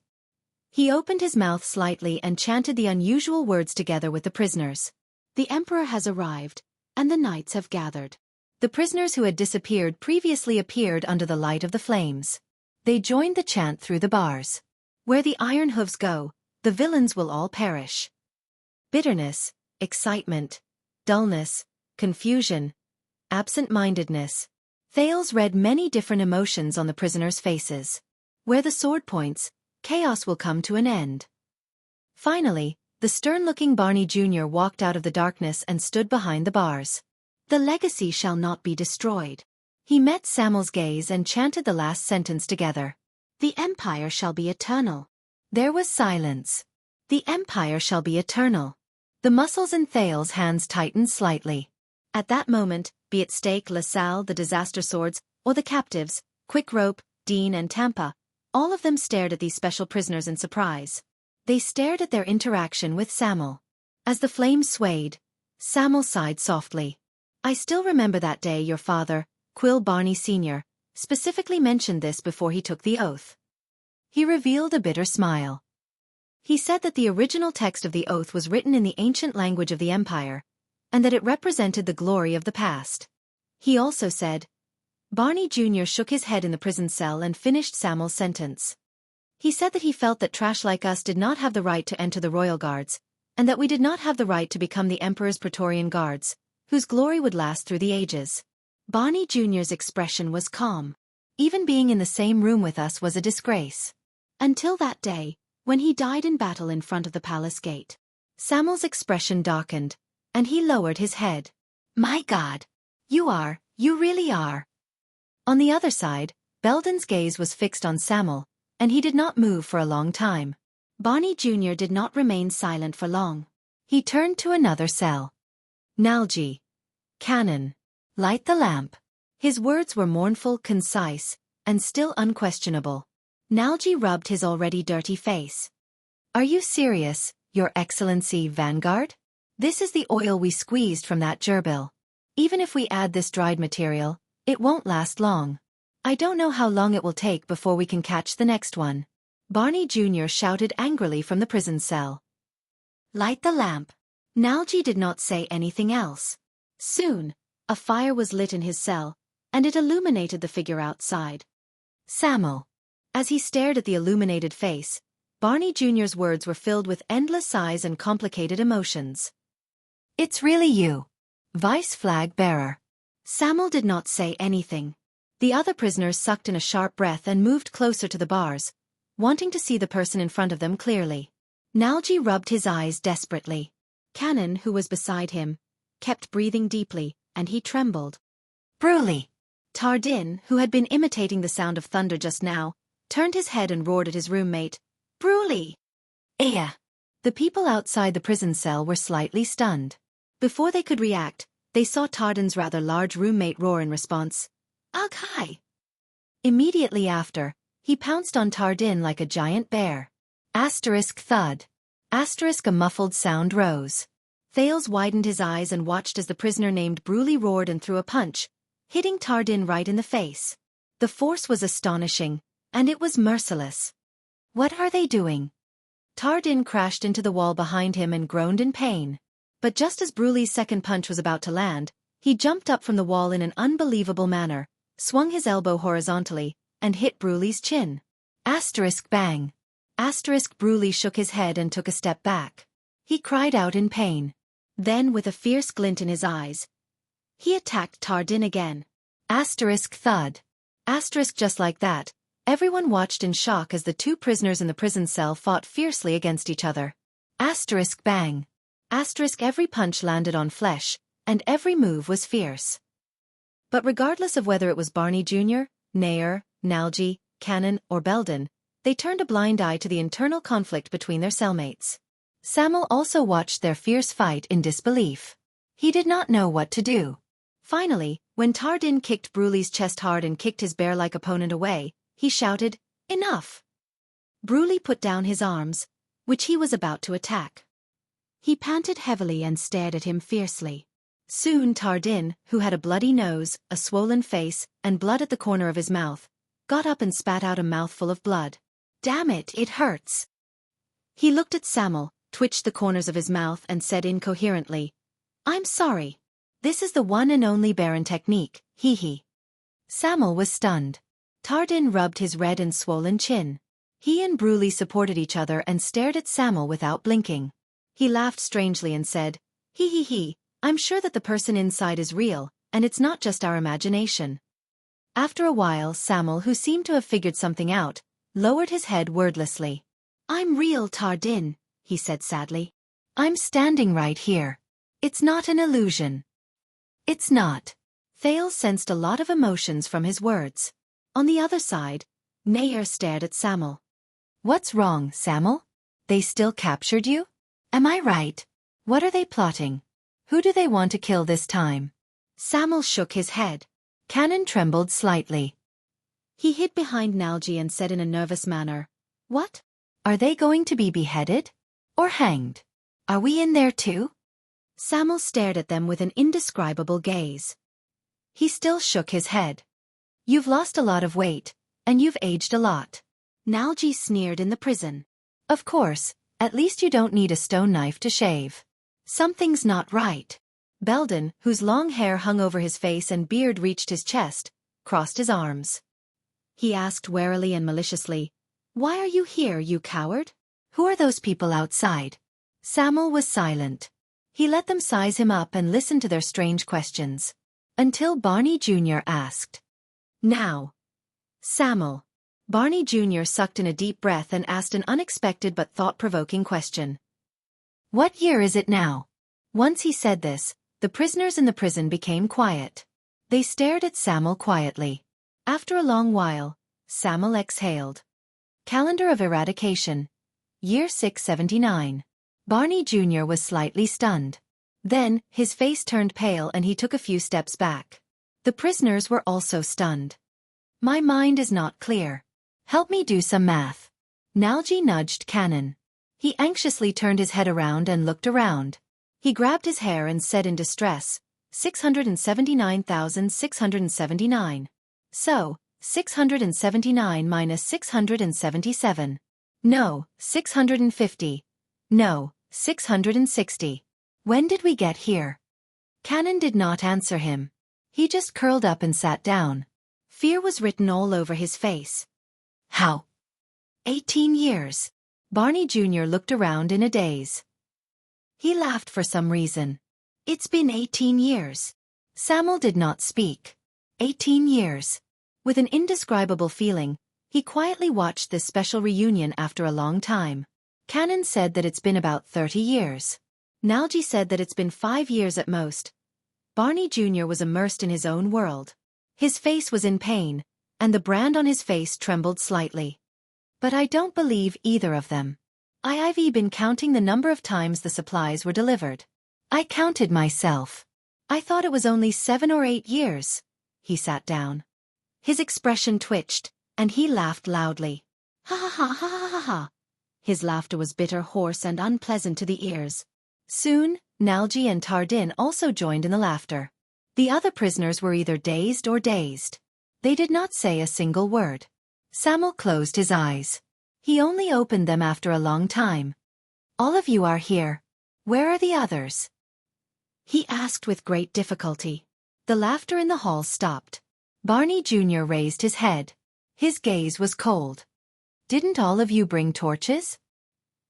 He opened his mouth slightly and chanted the unusual words together with the prisoners. The emperor has arrived, and the knights have gathered. The prisoners who had disappeared previously appeared under the light of the flames. They joined the chant through the bars. Where the iron hooves go, the villains will all perish. Bitterness, excitement, dullness, confusion, absent-mindedness. Thales read many different emotions on the prisoners' faces. Where the sword points, chaos will come to an end. Finally, the stern-looking Barney Jr. walked out of the darkness and stood behind the bars. The legacy shall not be destroyed. He met Samuel's gaze and chanted the last sentence together. The empire shall be eternal. There was silence. The empire shall be eternal. The muscles in Thales' hands tightened slightly. At that moment, be it Stake, LaSalle, the disaster swords, or the captives, Quick Rope, Dean and Tampa, all of them stared at these special prisoners in surprise. They stared at their interaction with Samuel. As the flames swayed, Samuel sighed softly. I still remember that day your father, Quill Barney Sr., specifically mentioned this before he took the oath. He revealed a bitter smile. He said that the original text of the oath was written in the ancient language of the empire, and that it represented the glory of the past. He also said, Barney Jr. shook his head in the prison cell and finished Samuel's sentence. He said that he felt that trash like us did not have the right to enter the royal guards, and that we did not have the right to become the emperor's Praetorian guards, whose glory would last through the ages. Barney Jr.'s expression was calm. Even being in the same room with us was a disgrace. Until that day, when he died in battle in front of the palace gate. Samuel's expression darkened, and he lowered his head. My God! You really are. On the other side, Belden's gaze was fixed on Samuel, and he did not move for a long time. Barney Jr. did not remain silent for long. He turned to another cell. Nalji. Cannon. Light the lamp. His words were mournful, concise, and still unquestionable. Nalji rubbed his already dirty face. Are you serious, Your Excellency Vanguard? This is the oil we squeezed from that gerbil. Even if we add this dried material, it won't last long. I don't know how long it will take before we can catch the next one. Barney Jr. shouted angrily from the prison cell. Light the lamp. Nalji did not say anything else. Soon, a fire was lit in his cell, and it illuminated the figure outside. Samuel. As he stared at the illuminated face, Barney Jr.'s words were filled with endless sighs and complicated emotions. It's really you. Vice flag bearer. Samuel did not say anything. The other prisoners sucked in a sharp breath and moved closer to the bars, wanting to see the person in front of them clearly. Nalji rubbed his eyes desperately. Cannon, who was beside him, kept breathing deeply, and he trembled. Bruli. Tardin, who had been imitating the sound of thunder just now, turned his head and roared at his roommate. Bruli! Aya! The people outside the prison cell were slightly stunned. Before they could react, they saw Tardin's rather large roommate roar in response. Ugh, hi! Immediately after, he pounced on Tardin like a giant bear. Asterisk thud. Asterisk a muffled sound rose. Thales widened his eyes and watched as the prisoner named Bruli roared and threw a punch, hitting Tardin right in the face. The force was astonishing, and it was merciless. What are they doing? Tardin crashed into the wall behind him and groaned in pain. But just as Bruli's second punch was about to land, he jumped up from the wall in an unbelievable manner, swung his elbow horizontally, and hit Bruli's chin. Asterisk bang. Asterisk Bruli shook his head and took a step back. He cried out in pain. Then, with a fierce glint in his eyes, he attacked Tardin again. Asterisk thud. Asterisk just like that, everyone watched in shock as the two prisoners in the prison cell fought fiercely against each other. Asterisk bang. Asterisk every punch landed on flesh, and every move was fierce. But regardless of whether it was Barney Jr., Nair, Nalji, Cannon, or Belden, they turned a blind eye to the internal conflict between their cellmates. Samuel also watched their fierce fight in disbelief. He did not know what to do. Finally, when Tardin kicked Brulee's chest hard and kicked his bear-like opponent away, he shouted, "Enough!" Brulee put down his arms, which he was about to attack. He panted heavily and stared at him fiercely. Soon Tardin, who had a bloody nose, a swollen face, and blood at the corner of his mouth, got up and spat out a mouthful of blood. "Damn it, it hurts." He looked at Samuel, twitched the corners of his mouth and said incoherently, "I'm sorry. This is the one and only Baron technique, hee." Samuel was stunned. Tardin rubbed his red and swollen chin. He and Brulee supported each other and stared at Samuel without blinking. He laughed strangely and said, Hee, I'm sure that the person inside is real, and it's not just our imagination." After a while Samuel, who seemed to have figured something out, lowered his head wordlessly. "I'm real, Tardin," he said sadly. "I'm standing right here. It's not an illusion." "It's not." Thales sensed a lot of emotions from his words. On the other side, Nair stared at Samuel. "What's wrong, Samuel? They still captured you? Am I right? What are they plotting? Who do they want to kill this time?" Samuel shook his head. Cannon trembled slightly. He hid behind Nalji and said in a nervous manner, "What? Are they going to be beheaded? Or hanged? Are we in there too?" Samuel stared at them with an indescribable gaze. He still shook his head. "You've lost a lot of weight, and you've aged a lot." Nalji sneered in the prison. "Of course, at least you don't need a stone knife to shave. Something's not right." Belden, whose long hair hung over his face and beard reached his chest, crossed his arms. He asked warily and maliciously, "Why are you here, you coward? Who are those people outside?" Samuel was silent. He let them size him up and listen to their strange questions. Until Barney Jr. asked, "Now, Samuel." Barney Jr. sucked in a deep breath and asked an unexpected but thought-provoking question. "What year is it now?" Once he said this, the prisoners in the prison became quiet. They stared at Samuel quietly. After a long while, Samuel exhaled. "Calendar of Eradication. Year 679. Barney Jr. was slightly stunned. Then, his face turned pale and he took a few steps back. The prisoners were also stunned. "My mind is not clear. Help me do some math." Nalji nudged Cannon. He anxiously turned his head around and looked around. He grabbed his hair and said in distress, 679,679. So, 679 minus 677. No, 650. No, 660. When did we get here? Cannon did not answer him. He just curled up and sat down. Fear was written all over his face. "How? 18 years. Barney Jr. looked around in a daze. He laughed for some reason. "It's been 18 years. Samuel did not speak. 18 years. With an indescribable feeling, he quietly watched this special reunion after a long time. Cannon said that it's been about 30 years. Nalji said that it's been 5 years at most. Barney Jr. was immersed in his own world. His face was in pain, and the brand on his face trembled slightly. But I don't believe either of them. I've been counting the number of times the supplies were delivered. I counted myself. I thought it was only 7 or 8 years." He sat down. His expression twitched, and he laughed loudly. "Ha ha ha ha ha ha ha." His laughter was bitter, hoarse, and unpleasant to the ears. Soon, Nalji and Tardin also joined in the laughter. The other prisoners were either dazed or dazed. They did not say a single word. Samuel closed his eyes. He only opened them after a long time. "All of you are here. Where are the others?" he asked with great difficulty. The laughter in the hall stopped. Barney Jr. raised his head. His gaze was cold. "Didn't all of you bring torches?"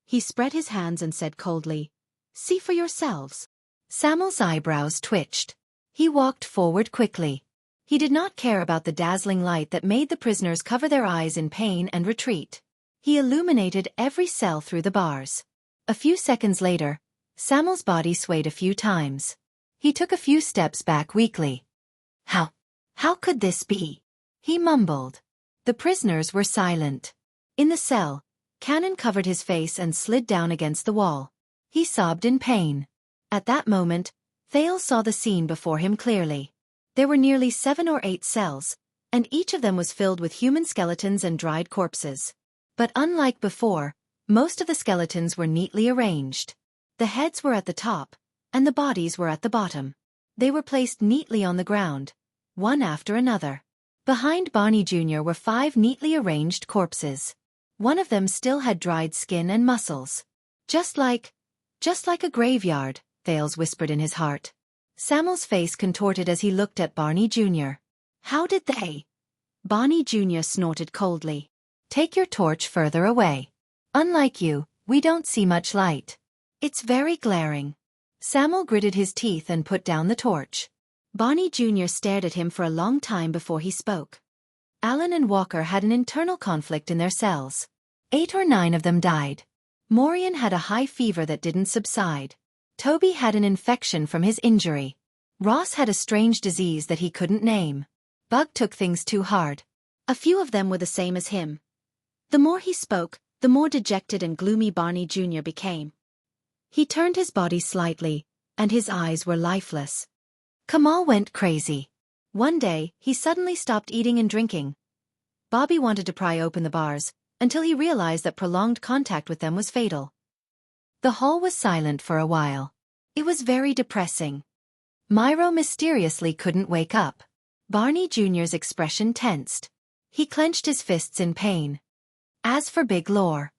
He spread his hands and said coldly, "See for yourselves." Samuel's eyebrows twitched. He walked forward quickly. He did not care about the dazzling light that made the prisoners cover their eyes in pain and retreat. He illuminated every cell through the bars. A few seconds later, Samuel's body swayed a few times. He took a few steps back weakly. How could this be? He mumbled. The prisoners were silent. In the cell, Cannon covered his face and slid down against the wall. He sobbed in pain. At that moment, Thales saw the scene before him clearly. There were nearly 7 or 8 cells, and each of them was filled with human skeletons and dried corpses. But unlike before, most of the skeletons were neatly arranged. The heads were at the top, and the bodies were at the bottom. They were placed neatly on the ground, one after another. Behind Barney Jr. were 5 neatly arranged corpses. One of them still had dried skin and muscles. Just like a graveyard, Thales whispered in his heart. Samuel's face contorted as he looked at Barney Jr. How did they? Barney Jr. snorted coldly. Take your torch further away. Unlike you, we don't see much light. It's very glaring. Samuel gritted his teeth and put down the torch. Barney Jr. stared at him for a long time before he spoke. Alan and Walker had an internal conflict in their cells. 8 or 9 of them died. Maureen had a high fever that didn't subside. Toby had an infection from his injury. Ross had a strange disease that he couldn't name. Bug took things too hard. A few of them were the same as him. The more he spoke, the more dejected and gloomy Barney Jr. became. He turned his body slightly, and his eyes were lifeless. Kamal went crazy. One day, he suddenly stopped eating and drinking. Bobby wanted to pry open the bars, until he realized that prolonged contact with them was fatal. The hall was silent for a while. It was very depressing. Myro mysteriously couldn't wake up. Barney Jr.'s expression tensed. He clenched his fists in pain. As for Big Lore,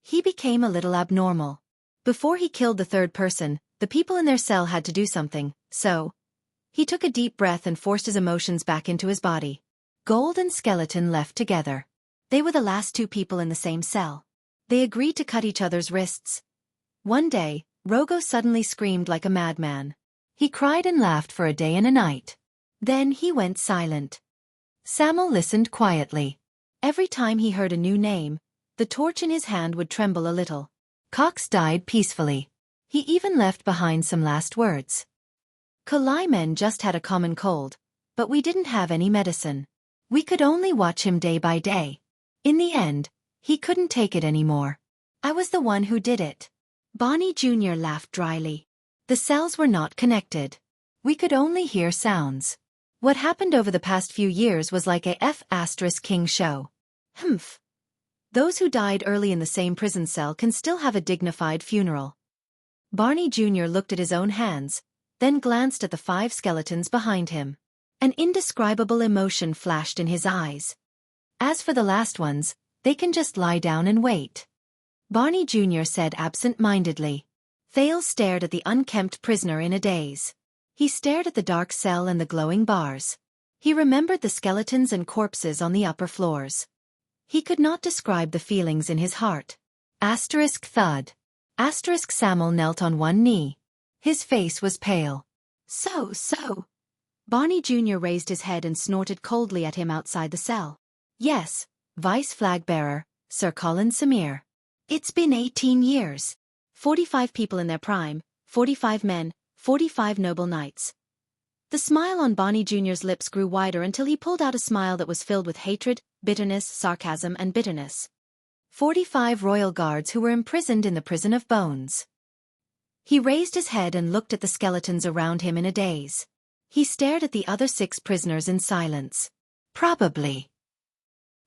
he became a little abnormal. Before he killed the third person, the people in their cell had to do something, so he took a deep breath and forced his emotions back into his body. Gold and Skeleton left together. They were the last 2 people in the same cell. They agreed to cut each other's wrists. One day, Rogo suddenly screamed like a madman. He cried and laughed for a day and a night. Then he went silent. Samuel listened quietly. Every time he heard a new name, the torch in his hand would tremble a little. Cox died peacefully. He even left behind some last words. Kalaimen just had a common cold, but we didn't have any medicine. We could only watch him day by day. In the end, he couldn't take it anymore. I was the one who did it. Barney Jr. laughed dryly. The cells were not connected. We could only hear sounds. What happened over the past few years was like a F***king show. Those who died early in the same prison cell can still have a dignified funeral. Barney Jr. looked at his own hands, then glanced at the 5 skeletons behind him. An indescribable emotion flashed in his eyes. As for the last ones, they can just lie down and wait. Barney Jr. said absent-mindedly. Thales stared at the unkempt prisoner in a daze. He stared at the dark cell and the glowing bars. He remembered the skeletons and corpses on the upper floors. He could not describe the feelings in his heart. Thud. Samuel knelt on one knee. His face was pale. So. Barney Jr. raised his head and snorted coldly at him outside the cell. Yes, Vice Flag Bearer, Sir Colin Samir. It's been 18 years. 45 people in their prime, 45 men, 45 noble knights. The smile on Barney Jr.'s lips grew wider until he pulled out a smile that was filled with hatred, bitterness, sarcasm, and bitterness. 45 royal guards who were imprisoned in the prison of bones. He raised his head and looked at the skeletons around him in a daze. He stared at the other 6 prisoners in silence. Probably.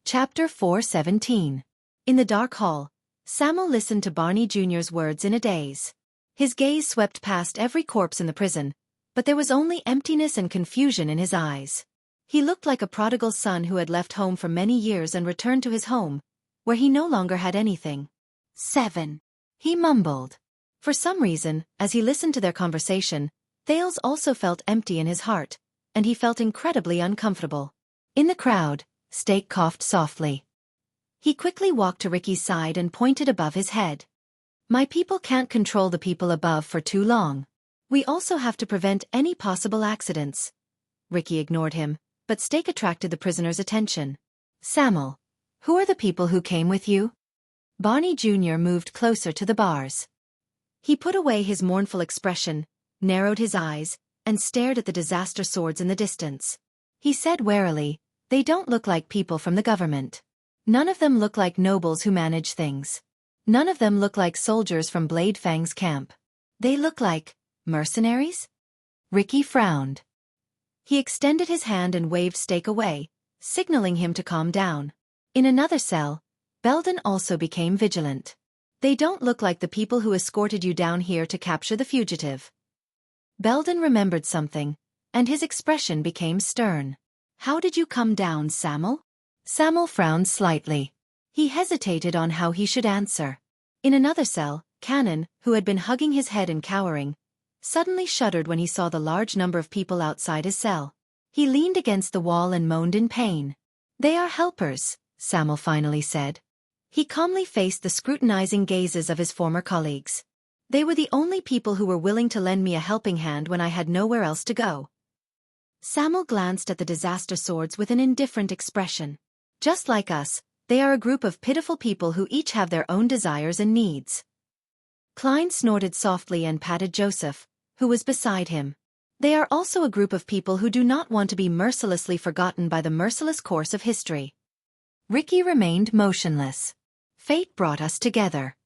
Chapter 4:17. In the dark hall, Samuel listened to Barney Jr.'s words in a daze. His gaze swept past every corpse in the prison, but there was only emptiness and confusion in his eyes. He looked like a prodigal son who had left home for many years and returned to his home, where he no longer had anything. 7. He mumbled. For some reason, as he listened to their conversation, Thales also felt empty in his heart, and he felt incredibly uncomfortable. In the crowd, Steak coughed softly. He quickly walked to Ricky's side and pointed above his head. My people can't control the people above for too long. We also have to prevent any possible accidents. Ricky ignored him, but Steak attracted the prisoner's attention. Samuel, who are the people who came with you? Barney Jr. moved closer to the bars. He put away his mournful expression, narrowed his eyes, and stared at the disaster swords in the distance. He said warily, "They don't look like people from the government. None of them look like nobles who manage things. None of them look like soldiers from Blade Fang's camp. They look like mercenaries?" Ricky frowned. He extended his hand and waved Stake away, signaling him to calm down. In another cell, Belden also became vigilant. "They don't look like the people who escorted you down here to capture the fugitive." Belden remembered something, and his expression became stern. "How did you come down, Samuel?" Samuel frowned slightly. He hesitated on how he should answer. In another cell, Cannon, who had been hugging his head and cowering, suddenly shuddered when he saw the large number of people outside his cell. He leaned against the wall and moaned in pain. "They are helpers," Samuel finally said. He calmly faced the scrutinizing gazes of his former colleagues. "They were the only people who were willing to lend me a helping hand when I had nowhere else to go." Samuel glanced at the disaster swords with an indifferent expression. "Just like us, they are a group of pitiful people who each have their own desires and needs." Klein snorted softly and patted Joseph, who was beside him. "They are also a group of people who do not want to be mercilessly forgotten by the merciless course of history." Ricky remained motionless. "Fate brought us together."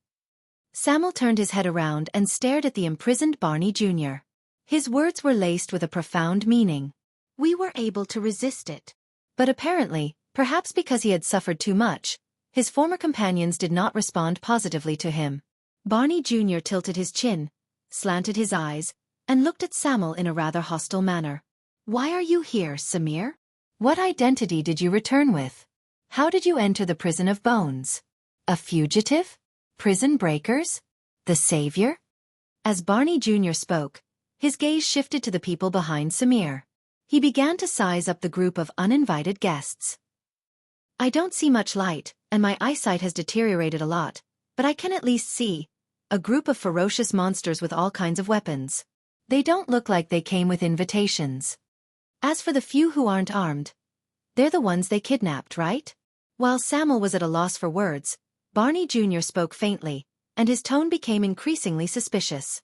Samuel turned his head around and stared at the imprisoned Barney Jr. His words were laced with a profound meaning. "We were able to resist it." But apparently, perhaps because he had suffered too much, his former companions did not respond positively to him. Barney Jr. tilted his chin, slanted his eyes, and looked at Samuel in a rather hostile manner. "Why are you here, Samir? What identity did you return with? How did you enter the prison of bones? A fugitive? Prison breakers? The savior?" As Barney Jr. spoke, his gaze shifted to the people behind Samir. He began to size up the group of uninvited guests. "I don't see much light, and my eyesight has deteriorated a lot, but I can at least see a group of ferocious monsters with all kinds of weapons. They don't look like they came with invitations. As for the few who aren't armed, they're the ones they kidnapped, right?" While Samuel was at a loss for words, Barney Jr. spoke faintly, and his tone became increasingly suspicious.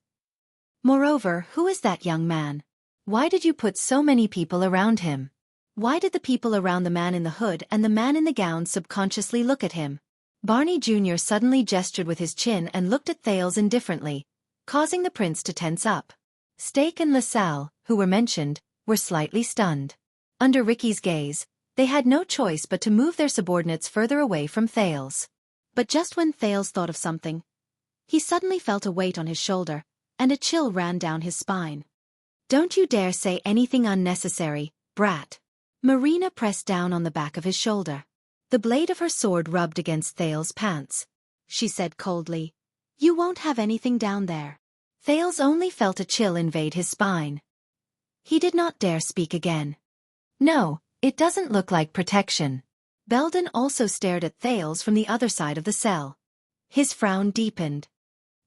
"Moreover, who is that young man? Why did you put so many people around him? Why did the people around the man in the hood and the man in the gown subconsciously look at him?" Barney Jr. suddenly gestured with his chin and looked at Thales indifferently, causing the prince to tense up. Stake and LaSalle, who were mentioned, were slightly stunned. Under Ricky's gaze, they had no choice but to move their subordinates further away from Thales. But just when Thales thought of something, he suddenly felt a weight on his shoulder, and a chill ran down his spine. "Don't you dare say anything unnecessary, brat." Marina pressed down on the back of his shoulder. The blade of her sword rubbed against Thales' pants. She said coldly, "You won't have anything down there." Thales only felt a chill invade his spine. He did not dare speak again. "No, it doesn't look like protection." Belden also stared at Thales from the other side of the cell. His frown deepened.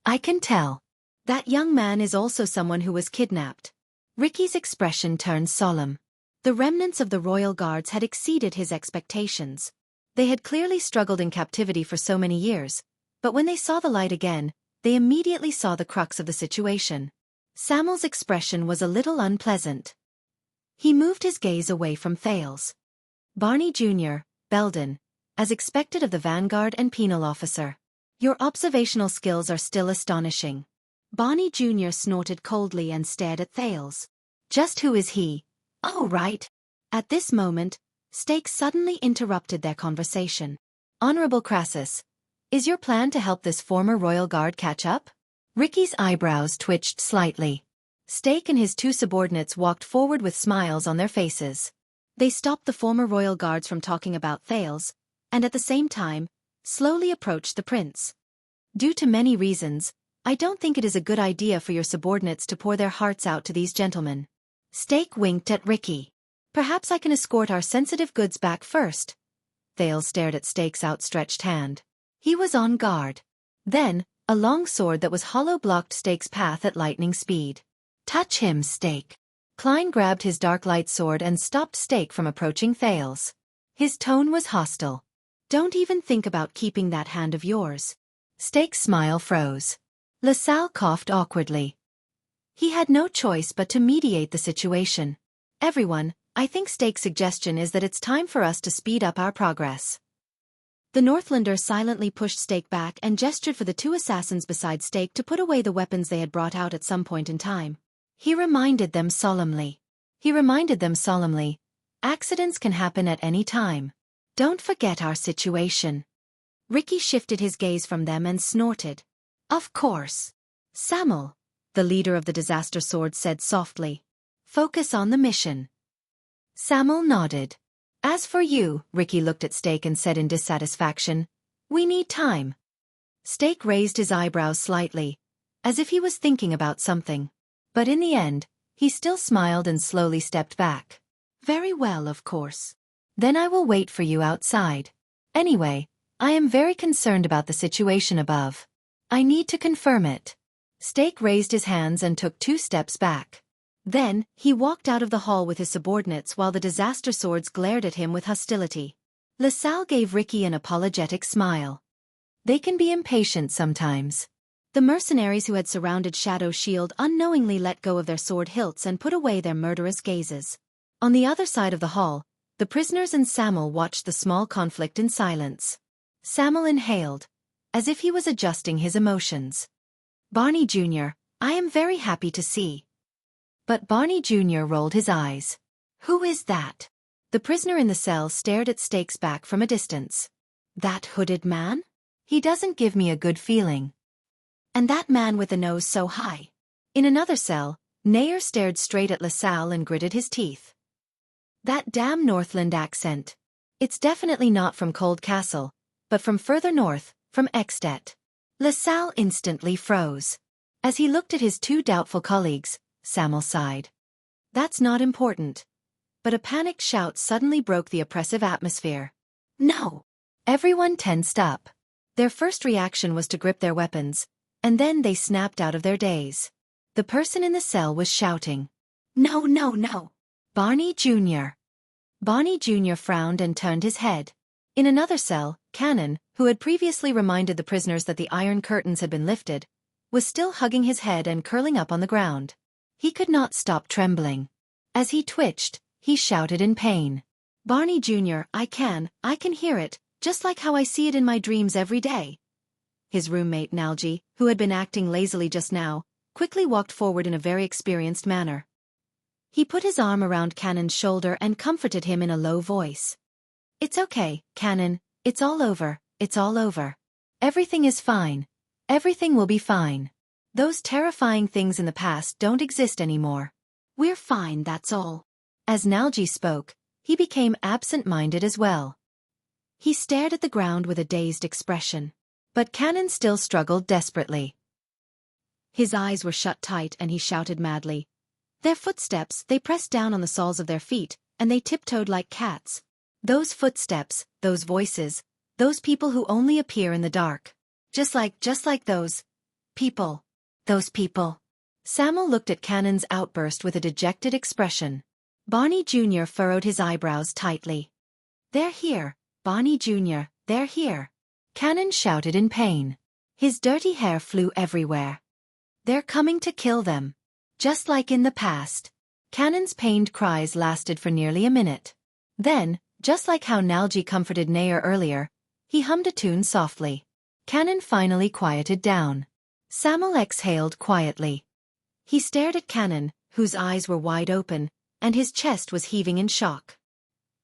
"I can tell. That young man is also someone who was kidnapped." Ricky's expression turned solemn. The remnants of the royal guards had exceeded his expectations. They had clearly struggled in captivity for so many years, but when they saw the light again, they immediately saw the crux of the situation. Samuel's expression was a little unpleasant. He moved his gaze away from Thales. "Barney Jr., Belden, as expected of the vanguard and penal officer. Your observational skills are still astonishing." Barney Jr. snorted coldly and stared at Thales. "Just who is he?" "Oh, right." At this moment, Stake suddenly interrupted their conversation. "Honorable Crassus, is your plan to help this former royal guard catch up?" Ricky's eyebrows twitched slightly. Stake and his two subordinates walked forward with smiles on their faces. They stopped the former royal guards from talking about Thales, and at the same time, slowly approached the prince. "Due to many reasons, I don't think it is a good idea for your subordinates to pour their hearts out to these gentlemen." Stake winked at Ricky. "Perhaps I can escort our sensitive goods back first." Thales stared at Stake's outstretched hand. He was on guard. Then, a long sword that was hollow blocked Stake's path at lightning speed. "Touch him, Stake." Klein grabbed his dark light sword and stopped Stake from approaching Thales. His tone was hostile. "Don't even think about keeping that hand of yours." Stake's smile froze. LaSalle coughed awkwardly. He had no choice but to mediate the situation. Everyone, I think Steak's suggestion is that it's time for us to speed up our progress. The Northlander silently pushed Steak back and gestured for the two assassins beside Steak to put away the weapons they had brought out at some point in time. He reminded them solemnly. Accidents can happen at any time. Don't forget our situation. Ricky shifted his gaze from them and snorted. Of course. Samuel, the leader of the Disaster Sword, said softly. Focus on the mission. Samuel nodded. As for you, Ricky looked at Steak and said in dissatisfaction, we need time. Steak raised his eyebrows slightly, as if he was thinking about something. But in the end, he still smiled and slowly stepped back. Very well, of course. Then I will wait for you outside. Anyway, I am very concerned about the situation above. I need to confirm it. Steak raised his hands and took 2 steps back. Then, he walked out of the hall with his subordinates while the Disaster Swords glared at him with hostility. LaSalle gave Ricky an apologetic smile. They can be impatient sometimes. The mercenaries who had surrounded Shadow Shield unknowingly let go of their sword hilts and put away their murderous gazes. On the other side of the hall, the prisoners and Samuel watched the small conflict in silence. Samuel inhaled, as if he was adjusting his emotions. Barney Jr., I am very happy to see. But Barney Jr. rolled his eyes. Who is that? The prisoner in the cell stared at Steak's back from a distance. That hooded man? He doesn't give me a good feeling. And that man with the nose so high. In another cell, Nair stared straight at LaSalle and gritted his teeth. That damn Northland accent. It's definitely not from Cold Castle, but from further north, from Extet. LaSalle instantly froze. As he looked at his 2 doubtful colleagues, Samuel sighed. That's not important. But a panicked shout suddenly broke the oppressive atmosphere. No! Everyone tensed up. Their first reaction was to grip their weapons, and then they snapped out of their daze. The person in the cell was shouting. No, no, no! Barney Jr. Barney Jr. frowned and turned his head. In another cell, Cannon, who had previously reminded the prisoners that the iron curtains had been lifted, was still hugging his head and curling up on the ground. He could not stop trembling. As he twitched, he shouted in pain. Barney Jr., I can hear it, just like how I see it in my dreams every day. His roommate Nalji, who had been acting lazily just now, quickly walked forward in a very experienced manner. He put his arm around Cannon's shoulder and comforted him in a low voice. It's okay, Cannon, it's all over, it's all over. Everything is fine. Everything will be fine. Those terrifying things in the past don't exist anymore. We're fine, that's all. As Nalji spoke, he became absent-minded as well. He stared at the ground with a dazed expression. But Cannon still struggled desperately. His eyes were shut tight and he shouted madly. Their footsteps, they pressed down on the soles of their feet, and they tiptoed like cats. Those footsteps, those voices, those people who only appear in the dark. Just like those people. Those people. Samuel looked at Cannon's outburst with a dejected expression. Barney Jr. furrowed his eyebrows tightly. They're here, Barney Jr., they're here. Cannon shouted in pain. His dirty hair flew everywhere. They're coming to kill them. Just like in the past. Cannon's pained cries lasted for nearly a minute. Then, just like how Nalji comforted Nair earlier, he hummed a tune softly. Cannon finally quieted down. Samuel exhaled quietly. He stared at Cannon, whose eyes were wide open, and his chest was heaving in shock.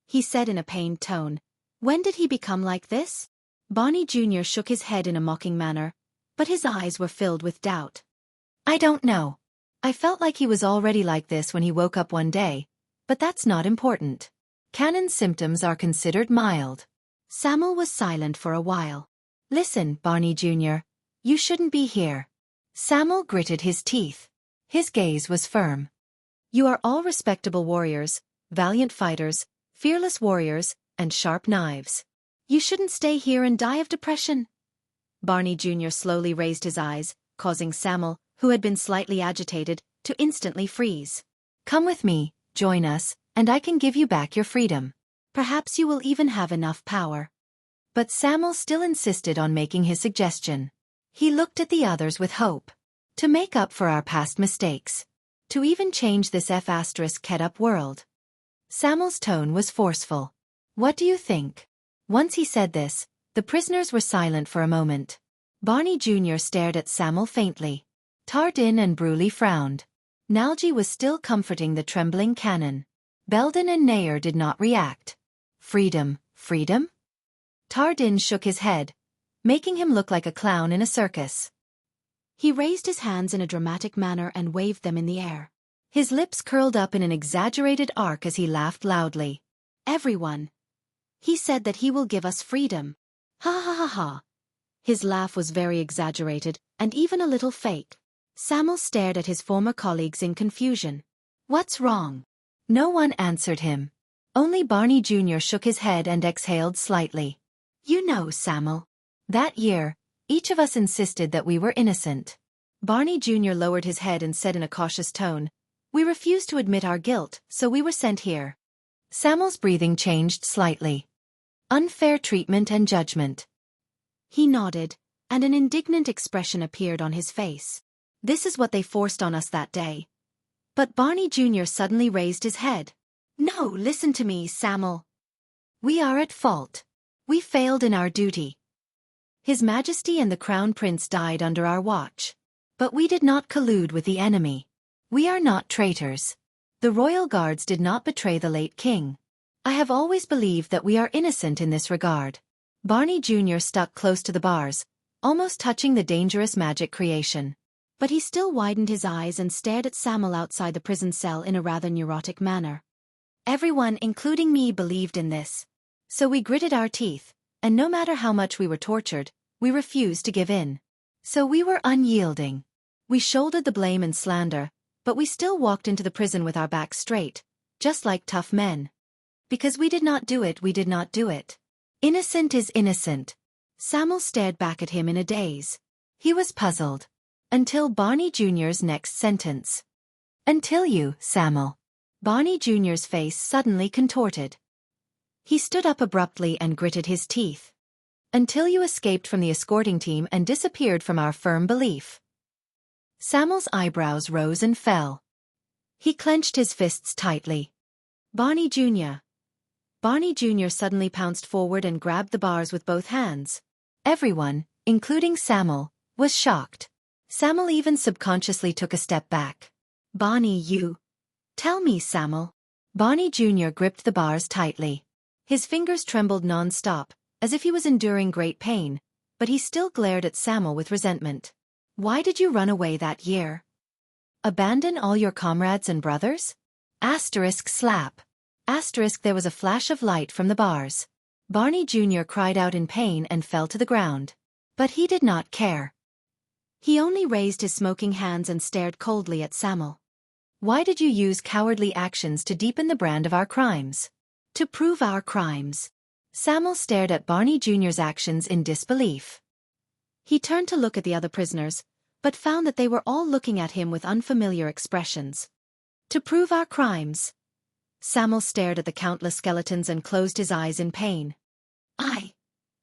He said in a pained tone, When did he become like this? Barney Jr. shook his head in a mocking manner, but his eyes were filled with doubt. I don't know. I felt like he was already like this when he woke up one day, but that's not important. Cannon's symptoms are considered mild. Samuel was silent for a while. Listen, Barney Jr., you shouldn't be here. Samuel gritted his teeth. His gaze was firm. You are all respectable warriors, valiant fighters, fearless warriors, and sharp knives. You shouldn't stay here and die of depression. Barney Jr. slowly raised his eyes, causing Samuel, who had been slightly agitated, to instantly freeze. Come with me, join us, and I can give you back your freedom. Perhaps you will even have enough power. But Samuel still insisted on making his suggestion. He looked at the others with hope. To make up for our past mistakes. To even change this F***ed-up world. Samuel's tone was forceful. What do you think? Once he said this, the prisoners were silent for a moment. Barney Jr. stared at Samuel faintly. Tardin and Bruley frowned. Nalji was still comforting the trembling Canon. Belden and Nair did not react. Freedom, freedom? Tardin shook his head, making him look like a clown in a circus. He raised his hands in a dramatic manner and waved them in the air. His lips curled up in an exaggerated arc as he laughed loudly. Everyone. He said that he will give us freedom. Ha ha ha ha. His laugh was very exaggerated, and even a little fake. Samuel stared at his former colleagues in confusion. What's wrong? No one answered him. Only Barney Jr. shook his head and exhaled slightly. You know, Samuel. That year, each of us insisted that we were innocent. Barney Jr. lowered his head and said in a cautious tone, we refused to admit our guilt, so we were sent here. Samuel's breathing changed slightly. Unfair treatment and judgment. He nodded, and an indignant expression appeared on his face. This is what they forced on us that day. But Barney Jr. suddenly raised his head. No, listen to me, Samuel. We are at fault. We failed in our duty. His Majesty and the Crown Prince died under our watch. But we did not collude with the enemy. We are not traitors. The royal guards did not betray the late king. I have always believed that we are innocent in this regard. Barney Jr. stuck close to the bars, almost touching the dangerous magic creation. But he still widened his eyes and stared at Samuel outside the prison cell in a rather neurotic manner. Everyone, including me, believed in this. So we gritted our teeth, and no matter how much we were tortured, we refused to give in. So we were unyielding. We shouldered the blame and slander, but we still walked into the prison with our backs straight, just like tough men. Because we did not do it, we did not do it. Innocent is innocent. Samuel stared back at him in a daze. He was puzzled. Until Barney Jr.'s next sentence. Until you, Samuel. Barney Jr.'s face suddenly contorted. He stood up abruptly and gritted his teeth. Until you escaped from the escorting team and disappeared from our firm belief. Samuel's eyebrows rose and fell. He clenched his fists tightly. Barney Jr. Barney Jr. suddenly pounced forward and grabbed the bars with both hands. Everyone, including Samuel, was shocked. Samuel even subconsciously took a step back. Barney, you. Tell me, Samuel. Barney Jr. gripped the bars tightly. His fingers trembled non-stop, as if he was enduring great pain, but he still glared at Samuel with resentment. Why did you run away that year? Abandon all your comrades and brothers? Asterisk slap. Asterisk there was a flash of light from the bars. Barney Jr. cried out in pain and fell to the ground. But he did not care. He only raised his smoking hands and stared coldly at Samuel. Why did you use cowardly actions to deepen the brand of our crimes? To prove our crimes. Samuel stared at Barney Jr.'s actions in disbelief. He turned to look at the other prisoners, but found that they were all looking at him with unfamiliar expressions. To prove our crimes. Samuel stared at the countless skeletons and closed his eyes in pain.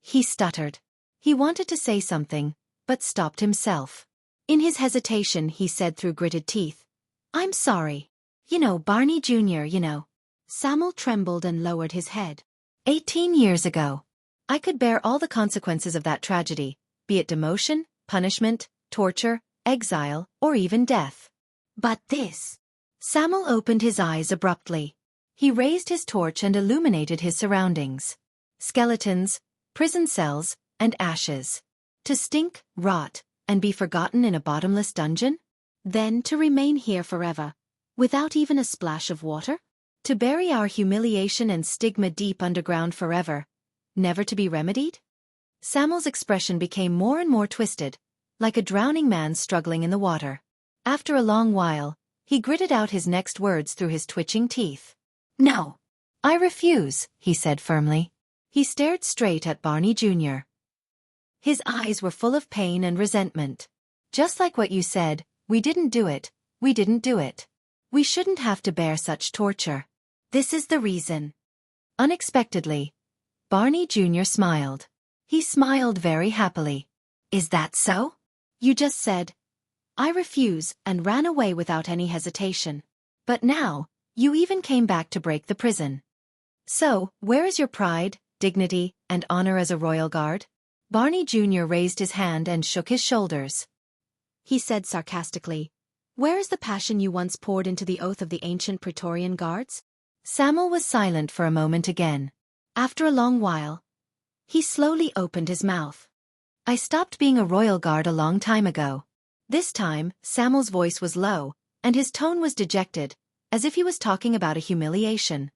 He stuttered. He wanted to say something, but stopped himself. In his hesitation, he said through gritted teeth, I'm sorry. You know, Barney Jr., you know. Samuel trembled and lowered his head. 18 years ago. I could bear all the consequences of that tragedy, be it demotion, punishment, torture, exile, or even death. But this. Samuel opened his eyes abruptly. He raised his torch and illuminated his surroundings. Skeletons, prison cells, and ashes. To stink, rot, and be forgotten in a bottomless dungeon? Then to remain here forever, without even a splash of water? To bury our humiliation and stigma deep underground forever, never to be remedied? Samuel's expression became more and more twisted, like a drowning man struggling in the water. After a long while, he gritted out his next words through his twitching teeth. No. I refuse, he said firmly. He stared straight at Barney Jr. His eyes were full of pain and resentment. Just like what you said, we didn't do it, we didn't do it. We shouldn't have to bear such torture. This is the reason. Unexpectedly, Barney Jr. smiled. He smiled very happily. Is that so? You just said, I refuse, and ran away without any hesitation. But now, you even came back to break the prison. So, where is your pride, dignity, and honor as a royal guard? Barney Jr. raised his hand and shook his shoulders. He said sarcastically, "Where is the passion you once poured into the oath of the ancient Praetorian guards?" Samuel was silent for a moment again. After a long while, he slowly opened his mouth. "I stopped being a royal guard a long time ago." This time, Samuel's voice was low, and his tone was dejected, as if he was talking about a humiliation.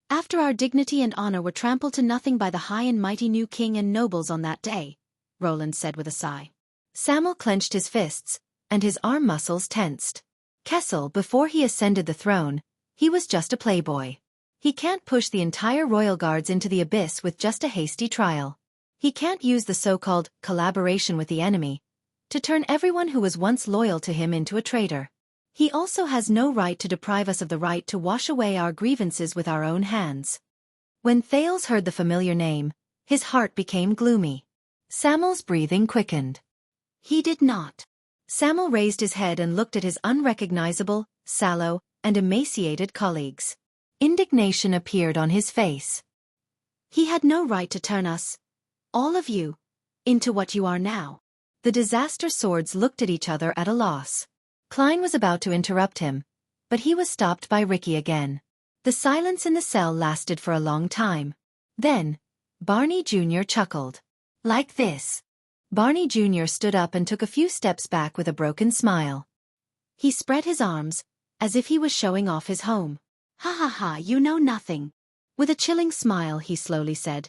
"After our dignity and honor were trampled to nothing by the high and mighty new king and nobles on that day," Roland said with a sigh. Samuel clenched his fists, and his arm muscles tensed. Kessel, before he ascended the throne, he was just a playboy. He can't push the entire royal guards into the abyss with just a hasty trial. He can't use the so-called collaboration with the enemy to turn everyone who was once loyal to him into a traitor. He also has no right to deprive us of the right to wash away our grievances with our own hands. When Thales heard the familiar name, his heart became gloomy. Samuel's breathing quickened. He did not. Samuel raised his head and looked at his unrecognizable, sallow, and emaciated colleagues. Indignation appeared on his face. He had no right to turn us, all of you, into what you are now. The disaster swords looked at each other at a loss. Klein was about to interrupt him, but he was stopped by Ricky again. The silence in the cell lasted for a long time. Then, Barney Jr. chuckled. "Like this." Barney Jr. stood up and took a few steps back with a broken smile. He spread his arms, as if he was showing off his home. "Ha ha ha, you know nothing." With a chilling smile, he slowly said,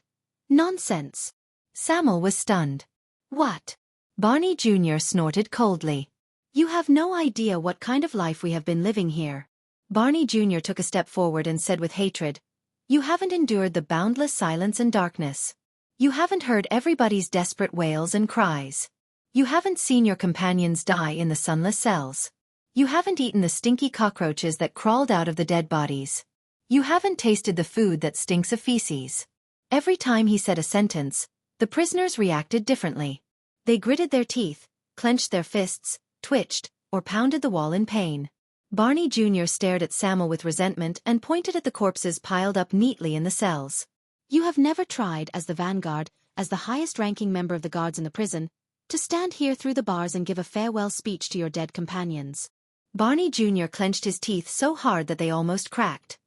"Nonsense." Samuel was stunned. "What?" Barney Jr. snorted coldly. "You have no idea what kind of life we have been living here." Barney Jr. took a step forward and said with hatred, "You haven't endured the boundless silence and darkness. You haven't heard everybody's desperate wails and cries. You haven't seen your companions die in the sunless cells. You haven't eaten the stinky cockroaches that crawled out of the dead bodies. You haven't tasted the food that stinks of feces." Every time he said a sentence, the prisoners reacted differently. They gritted their teeth, clenched their fists, twitched, or pounded the wall in pain. Barney Jr. stared at Samuel with resentment and pointed at the corpses piled up neatly in the cells. "You have never tried, as the vanguard, as the highest-ranking member of the guards in the prison, to stand here through the bars and give a farewell speech to your dead companions." Barney Jr. clenched his teeth so hard that they almost cracked.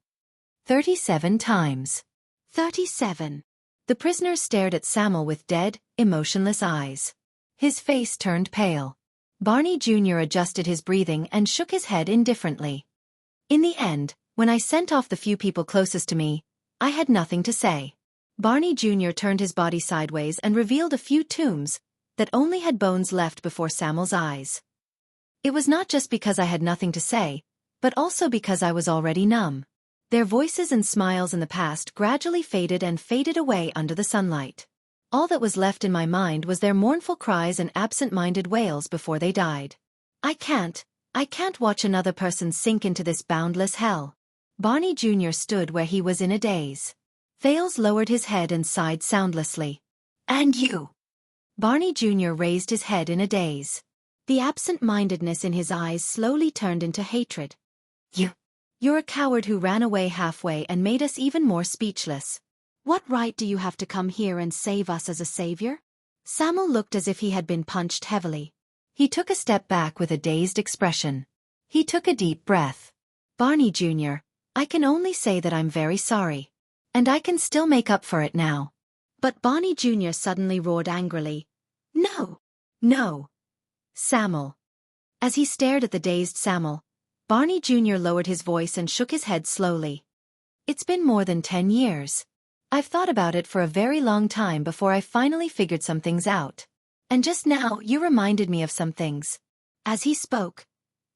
37 times. 37. The prisoners stared at Samuel with dead, emotionless eyes. His face turned pale. Barney Jr. adjusted his breathing and shook his head indifferently. "In the end, when I sent off the few people closest to me, I had nothing to say." Barney Jr. turned his body sideways and revealed a few tombs that only had bones left before Samuel's eyes. "It was not just because I had nothing to say, but also because I was already numb." Their voices and smiles in the past gradually faded and faded away under the sunlight. All that was left in my mind was their mournful cries and absent-minded wails before they died. I can't watch another person sink into this boundless hell." Barney Jr. stood where he was in a daze. Thales lowered his head and sighed soundlessly. "And you?" Barney Jr. raised his head in a daze. The absent-mindedness in his eyes slowly turned into hatred. You're a coward who ran away halfway and made us even more speechless. What right do you have to come here and save us as a savior?" Samuel looked as if he had been punched heavily. He took a step back with a dazed expression. He took a deep breath. "Barney Jr., I can only say that I'm very sorry. And I can still make up for it now." But Barney Jr. suddenly roared angrily. "No! No! Samuel!" As he stared at the dazed Samuel, Barney Jr. lowered his voice and shook his head slowly. "It's been more than 10 years. I've thought about it for a very long time before I finally figured some things out. And just now you reminded me of some things." As he spoke,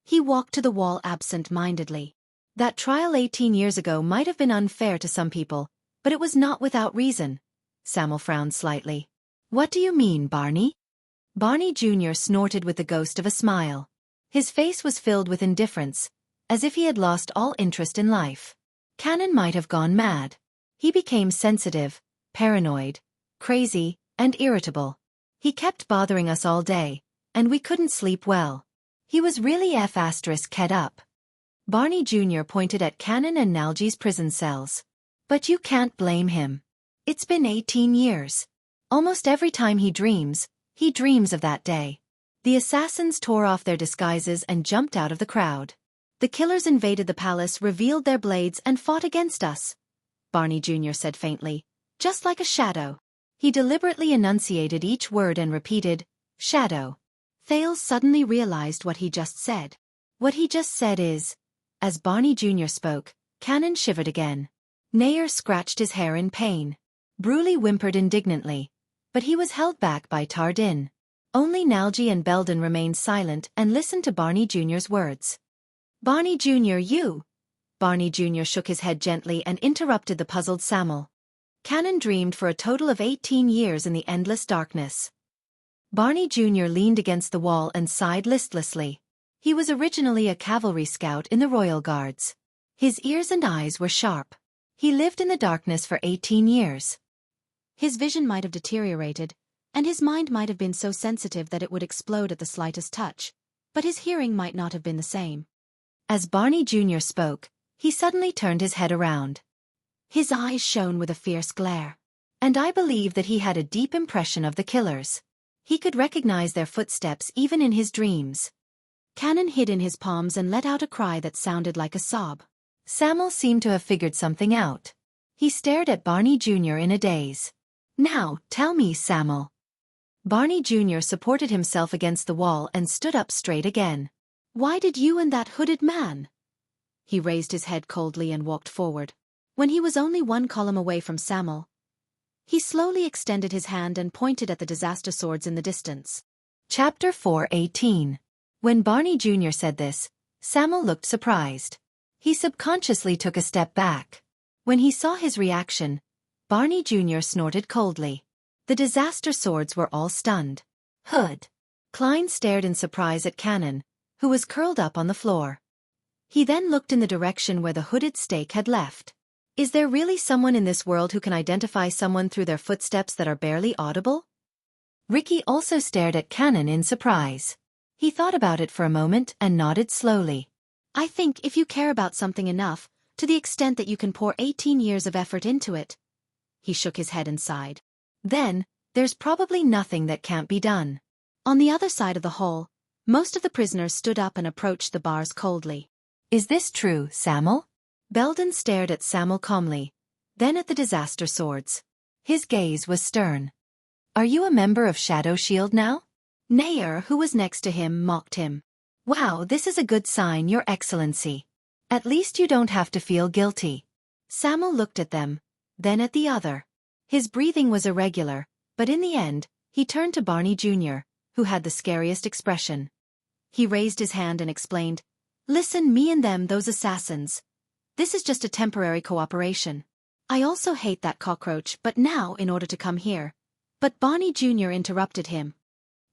he walked to the wall absent-mindedly. "That trial 18 years ago might have been unfair to some people, but it was not without reason." Samuel frowned slightly. "What do you mean, Barney?" Barney Jr. snorted with the ghost of a smile. His face was filled with indifference, as if he had lost all interest in life. Cannon might have gone mad. He became sensitive, paranoid, crazy, and irritable. He kept bothering us all day, and we couldn't sleep well. He was really F***ed up. Barney Jr. pointed at Cannon and Nalgy's prison cells. But you can't blame him. It's been 18 years. Almost every time he dreams of that day. The assassins tore off their disguises and jumped out of the crowd. The killers invaded the palace, revealed their blades, and fought against us, Barney Jr. said faintly, just like a shadow. He deliberately enunciated each word and repeated, shadow. Thales suddenly realized what he just said. What he just said is, as Barney Jr. spoke, Cannon shivered again. Nair scratched his hair in pain. Bruley whimpered indignantly, but he was held back by Tardin. Only Nalgy and Belden remained silent and listened to Barney Jr.'s words. Barney Jr. you! Barney Jr. shook his head gently and interrupted the puzzled Sam'l. Cannon dreamed for a total of 18 years in the endless darkness. Barney Jr. leaned against the wall and sighed listlessly. He was originally a cavalry scout in the Royal Guards. His ears and eyes were sharp. He lived in the darkness for 18 years. His vision might have deteriorated, and his mind might have been so sensitive that it would explode at the slightest touch, but his hearing might not have been the same. As Barney Jr. spoke, he suddenly turned his head around. His eyes shone with a fierce glare. And I believe that he had a deep impression of the killers. He could recognize their footsteps even in his dreams. Cannon hid in his palms and let out a cry that sounded like a sob. Sam'l seemed to have figured something out. He stared at Barney Jr. in a daze. Now, tell me, Sam'l. Barney Jr. supported himself against the wall and stood up straight again. Why did you and that hooded man? He raised his head coldly and walked forward. When he was only one column away from Sam'l, he slowly extended his hand and pointed at the disaster swords in the distance. Chapter 4:18. When Barney Jr. said this, Sam'l looked surprised. He subconsciously took a step back. When he saw his reaction, Barney Jr. snorted coldly. The disaster swords were all stunned. Hood. Klein stared in surprise at Cannon, who was curled up on the floor. He then looked in the direction where the hooded stake had left. Is there really someone in this world who can identify someone through their footsteps that are barely audible? Ricky also stared at Cannon in surprise. He thought about it for a moment and nodded slowly. I think if you care about something enough, to the extent that you can pour 18 years of effort into it. He shook his head and sighed. Then, there's probably nothing that can't be done. On the other side of the hall, most of the prisoners stood up and approached the bars coldly. Is this true, Sam'l? Belden stared at Sam'l calmly, then at the disaster swords. His gaze was stern. Are you a member of Shadow Shield now? Nair, who was next to him, mocked him. Wow, this is a good sign, Your Excellency. At least you don't have to feel guilty. Sam'l looked at them, then at the other. His breathing was irregular, but in the end, he turned to Barney Jr., who had the scariest expression. He raised his hand and explained, Listen, me and them, those assassins. This is just a temporary cooperation. I also hate that cockroach, but now in order to come here. But Barney Jr. interrupted him.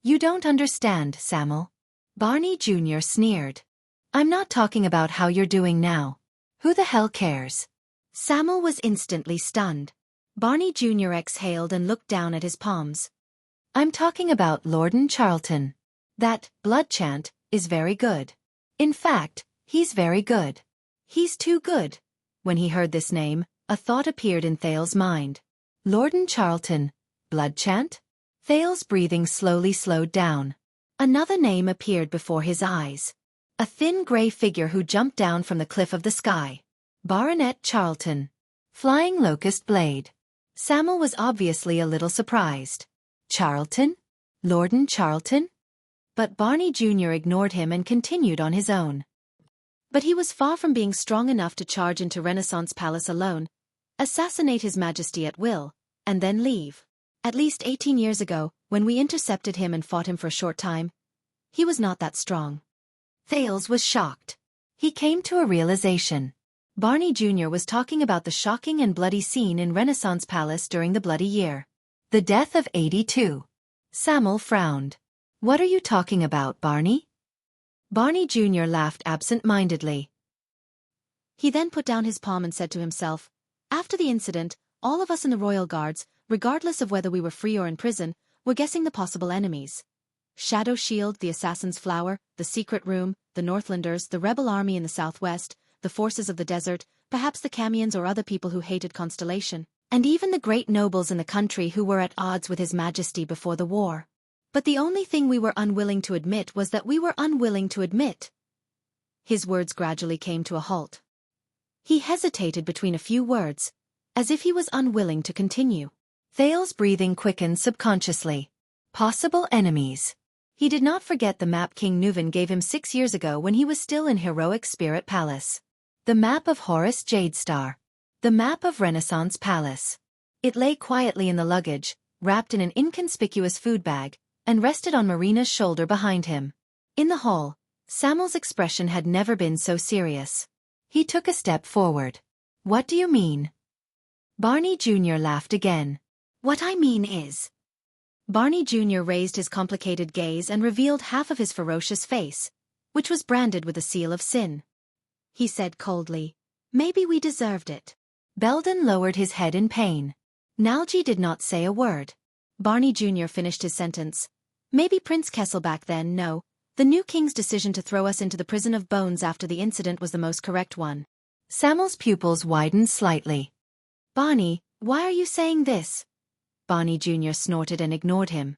You don't understand, Sam'l. Barney Jr. sneered. I'm not talking about how you're doing now. Who the hell cares? Sam'l was instantly stunned. Barney Jr. exhaled and looked down at his palms. I'm talking about Lorden Charlton. That blood chant is very good. In fact, he's very good. He's too good. When he heard this name, a thought appeared in Thales' mind. Lorden Charlton, blood chant? Thales' breathing slowly slowed down. Another name appeared before his eyes. A thin gray figure who jumped down from the cliff of the sky. Baronet Charlton. Flying Locust Blade. Sam'l was obviously a little surprised. Charlton? Lorden Charlton? But Barney Jr. ignored him and continued on his own. But he was far from being strong enough to charge into Renaissance Palace alone, assassinate His Majesty at will, and then leave. At least 18 years ago, when we intercepted him and fought him for a short time, he was not that strong. Thales was shocked. He came to a realization. Barney Jr. was talking about the shocking and bloody scene in Renaissance Palace during the Bloody Year. The death of 82. Sam'l frowned. What are you talking about, Barney? Barney Jr. laughed absent-mindedly. He then put down his palm and said to himself, After the incident, all of us in the Royal Guards, regardless of whether we were free or in prison, were guessing the possible enemies. Shadow Shield, the Assassin's Flower, the Secret Room, the Northlanders, the rebel army in the southwest, the forces of the desert, perhaps the Camions or other people who hated Constellation, and even the great nobles in the country who were at odds with His Majesty before the war. But the only thing we were unwilling to admit was that we were unwilling to admit. His words gradually came to a halt. He hesitated between a few words, as if he was unwilling to continue. Thales's breathing quickened subconsciously. Possible enemies. He did not forget the map King Nuvan gave him 6 years ago when he was still in Heroic Spirit Palace. The map of Horus Jadestar. The map of Renaissance Palace. It lay quietly in the luggage, wrapped in an inconspicuous food bag, and rested on Marina's shoulder behind him. In the hall, Samuel's expression had never been so serious. He took a step forward. "What do you mean?" Barney Jr. laughed again. "What I mean is..." Barney Jr. raised his complicated gaze and revealed half of his ferocious face, which was branded with the seal of sin. He said coldly, "Maybe we deserved it." Belden lowered his head in pain. Nalji did not say a word. Barney Jr. finished his sentence. "Maybe Prince Kessel back then, no. The new king's decision to throw us into the prison of bones after the incident was the most correct one." Samuel's pupils widened slightly. "Barney, why are you saying this?" Barney Jr. snorted and ignored him.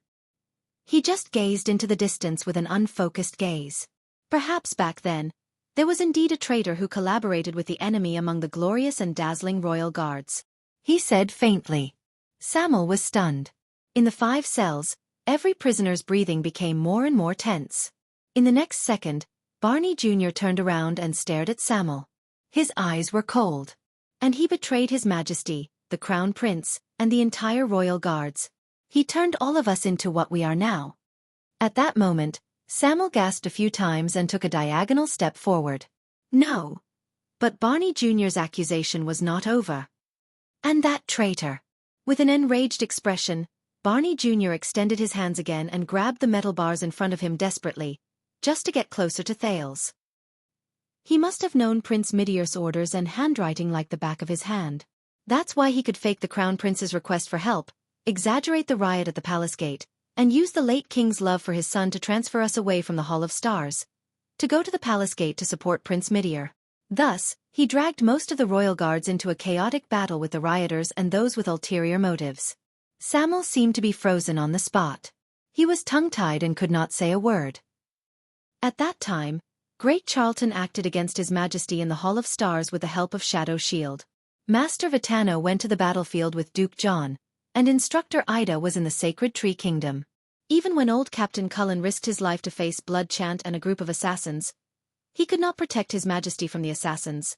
He just gazed into the distance with an unfocused gaze. Perhaps back then, there was indeed a traitor who collaborated with the enemy among the glorious and dazzling royal guards. He said faintly. Samuel was stunned. In the 5 cells, every prisoner's breathing became more and more tense. In the next second, Barney Jr. turned around and stared at Samuel. His eyes were cold. And he betrayed His Majesty, the Crown Prince, and the entire royal guards. He turned all of us into what we are now. At that moment, Samuel gasped a few times and took a diagonal step forward. No. But Barney Jr.'s accusation was not over. And that traitor. With an enraged expression, Barney Jr. extended his hands again and grabbed the metal bars in front of him desperately, just to get closer to Thales. He must have known Prince Midior's orders and handwriting like the back of his hand. That's why he could fake the Crown Prince's request for help, exaggerate the riot at the palace gate, and use the late king's love for his son to transfer us away from the Hall of Stars, to go to the palace gate to support Prince Midior. Thus, he dragged most of the royal guards into a chaotic battle with the rioters and those with ulterior motives. Samuel seemed to be frozen on the spot. He was tongue-tied and could not say a word. At that time, Great Charlton acted against His Majesty in the Hall of Stars with the help of Shadow Shield. Master Vitano went to the battlefield with Duke John, and Instructor Ida was in the Sacred Tree Kingdom. Even when old Captain Cullen risked his life to face Blood Chant and a group of assassins, he could not protect His Majesty from the assassins.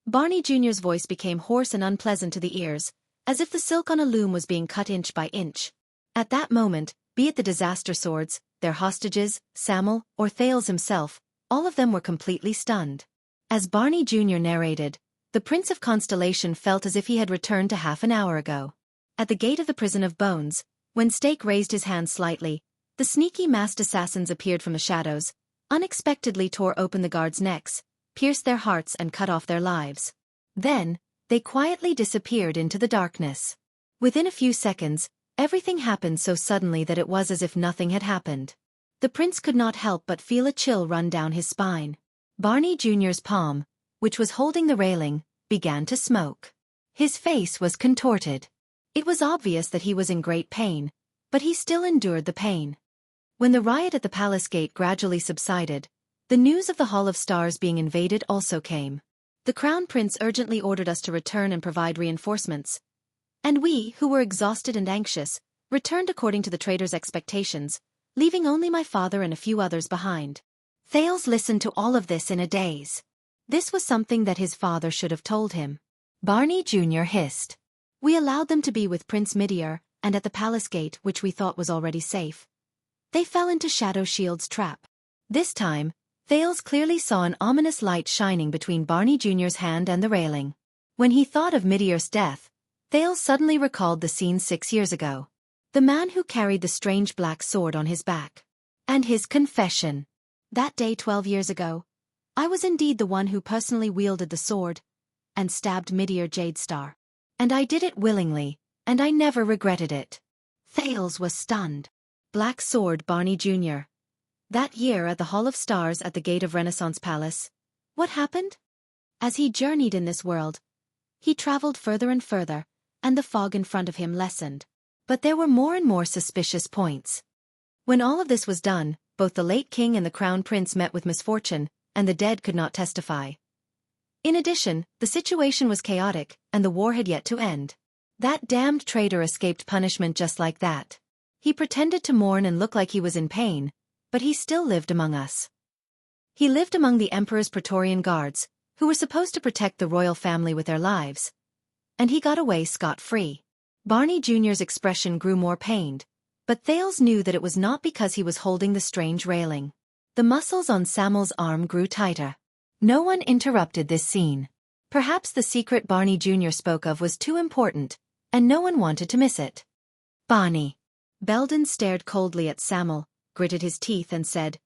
Barney Jr.'s voice became hoarse and unpleasant to the ears, as if the silk on a loom was being cut inch by inch. At that moment, be it the disaster swords, their hostages, Samuel, or Thales himself, all of them were completely stunned. As Barney Jr. narrated, the Prince of Constellation felt as if he had returned to half an hour ago. At the gate of the prison of bones, when Stake raised his hand slightly, the sneaky masked assassins appeared from the shadows, unexpectedly tore open the guards' necks, pierced their hearts and cut off their lives. Then, they quietly disappeared into the darkness. Within a few seconds, everything happened so suddenly that it was as if nothing had happened. The prince could not help but feel a chill run down his spine. Barney Jr.'s palm, which was holding the railing, began to smoke. His face was contorted. It was obvious that he was in great pain, but he still endured the pain. When the riot at the palace gate gradually subsided, the news of the Hall of Stars being invaded also came. The Crown Prince urgently ordered us to return and provide reinforcements. And we, who were exhausted and anxious, returned according to the traitor's expectations, leaving only my father and a few others behind. Thales listened to all of this in a daze. This was something that his father should have told him. Barney Jr. hissed. We allowed them to be with Prince Midior, and at the palace gate, which we thought was already safe. They fell into Shadow Shield's trap. This time, Thales clearly saw an ominous light shining between Barney Jr.'s hand and the railing. When he thought of Midior's death, Thales suddenly recalled the scene 6 years ago. The man who carried the strange black sword on his back. And his confession. That day 12 years ago, I was indeed the one who personally wielded the sword and stabbed Midior Jadestar. And I did it willingly, and I never regretted it. Thales was stunned. Black Sword Barney Jr. That year at the Hall of Stars at the gate of Renaissance Palace, what happened? As he journeyed in this world, he traveled further and further, and the fog in front of him lessened. But there were more and more suspicious points. When all of this was done, both the late king and the crown prince met with misfortune, and the dead could not testify. In addition, the situation was chaotic, and the war had yet to end. That damned traitor escaped punishment just like that. He pretended to mourn and look like he was in pain, but he still lived among us. He lived among the emperor's Praetorian guards, who were supposed to protect the royal family with their lives. And he got away scot-free. Barney Jr.'s expression grew more pained, but Thales knew that it was not because he was holding the strange railing. The muscles on Samuel's arm grew tighter. No one interrupted this scene. Perhaps the secret Barney Jr. spoke of was too important, and no one wanted to miss it. Barney. Belden stared coldly at Samuel, gritted his teeth and said,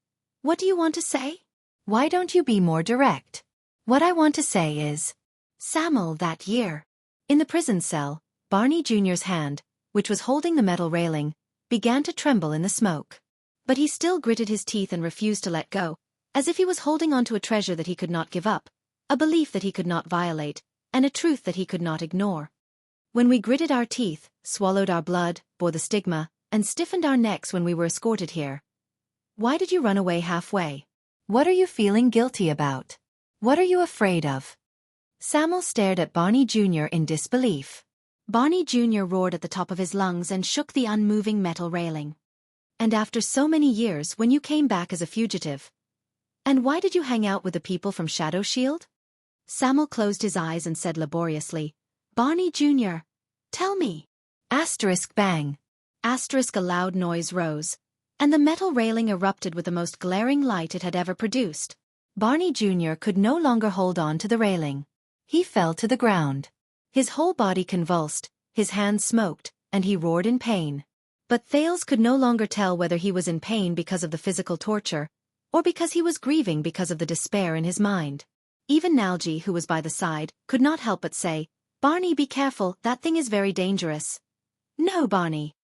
"What do you want to say? Why don't you be more direct?" "What I want to say is..." Samuel, that year. In the prison cell, Barney Jr.'s hand, which was holding the metal railing, began to tremble in the smoke. But he still gritted his teeth and refused to let go, as if he was holding on to a treasure that he could not give up, a belief that he could not violate, and a truth that he could not ignore. When we gritted our teeth, swallowed our blood, bore the stigma, and stiffened our necks when we were escorted here. Why did you run away halfway? What are you feeling guilty about? What are you afraid of? Samuel stared at Barney Jr. in disbelief. Barney Jr. roared at the top of his lungs and shook the unmoving metal railing. "And after so many years, when you came back as a fugitive? And why did you hang out with the people from Shadow Shield?" Samuel closed his eyes and said laboriously, "Barney Jr., tell me." Asterisk bang. Asterisk a loud noise rose, and the metal railing erupted with the most glaring light it had ever produced. Barney Jr. could no longer hold on to the railing. He fell to the ground. His whole body convulsed, his hands smoked, and he roared in pain. But Thales could no longer tell whether he was in pain because of the physical torture, or because he was grieving because of the despair in his mind. Even Nalji, who was by the side, could not help but say, "Barney, be careful, that thing is very dangerous." "No, Barney."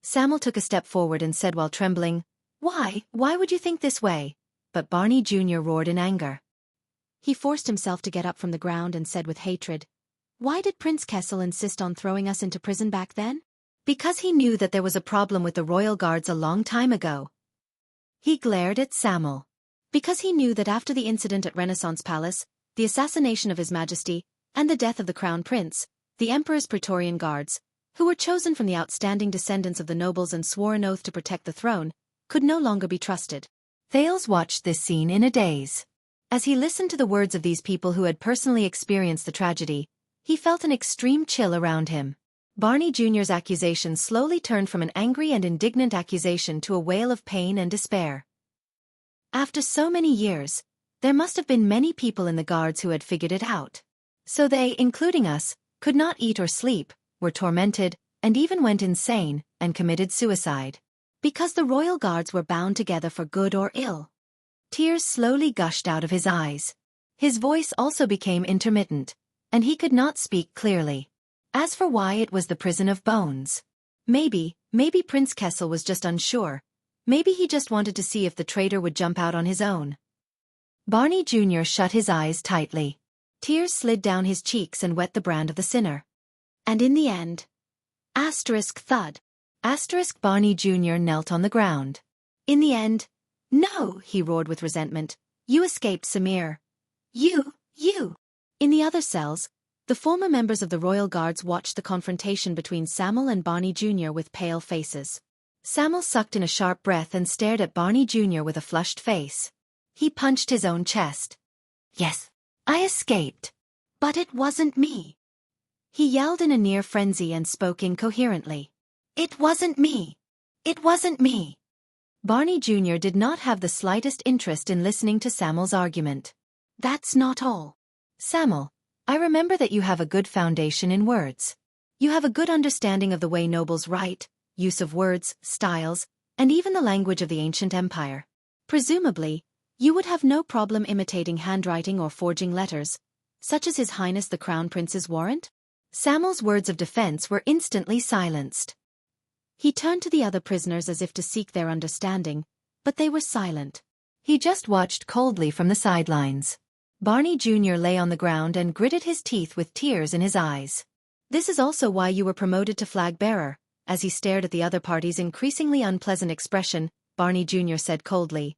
Samuel took a step forward and said while trembling, Why would you think this way?" But Barney Jr. roared in anger. He forced himself to get up from the ground and said with hatred, "Why did Prince Kessel insist on throwing us into prison back then?" "Because he knew that there was a problem with the royal guards a long time ago." He glared at Samuel. "Because he knew that after the incident at Renaissance Palace, the assassination of His Majesty, and the death of the Crown Prince, the Emperor's Praetorian guards, who were chosen from the outstanding descendants of the nobles and swore an oath to protect the throne, could no longer be trusted." Thales watched this scene in a daze. As he listened to the words of these people who had personally experienced the tragedy, he felt an extreme chill around him. Barney Jr.'s accusation slowly turned from an angry and indignant accusation to a wail of pain and despair. After so many years, there must have been many people in the guards who had figured it out. So they, including us, could not eat or sleep, were tormented, and even went insane, and committed suicide. Because the royal guards were bound together for good or ill. Tears slowly gushed out of his eyes. His voice also became intermittent, and he could not speak clearly. As for why it was the prison of bones. Maybe Prince Kessel was just unsure. Maybe he just wanted to see if the traitor would jump out on his own. Barney Jr. shut his eyes tightly. Tears slid down his cheeks and wet the brand of the sinner. And in the end... Asterisk thud. Asterisk Barney Jr. knelt on the ground. In the end... "No," he roared with resentment. "You escaped, Samir. You. In the other cells, the former members of the royal guards watched the confrontation between Samuel and Barney Jr. with pale faces. Samuel sucked in a sharp breath and stared at Barney Jr. with a flushed face. He punched his own chest. "Yes, I escaped. But it wasn't me." He yelled in a near frenzy and spoke incoherently. "It wasn't me. It wasn't me." Barney Jr. did not have the slightest interest in listening to Samuel's argument. "That's not all. Samuel, I remember that you have a good foundation in words. You have a good understanding of the way nobles write, use of words, styles, and even the language of the ancient empire. Presumably, you would have no problem imitating handwriting or forging letters, such as His Highness the Crown Prince's warrant?" Samuel's words of defense were instantly silenced. He turned to the other prisoners as if to seek their understanding, but they were silent. He just watched coldly from the sidelines. Barney Jr. lay on the ground and gritted his teeth with tears in his eyes. "This is also why you were promoted to flag bearer," as he stared at the other party's increasingly unpleasant expression, Barney Jr. said coldly.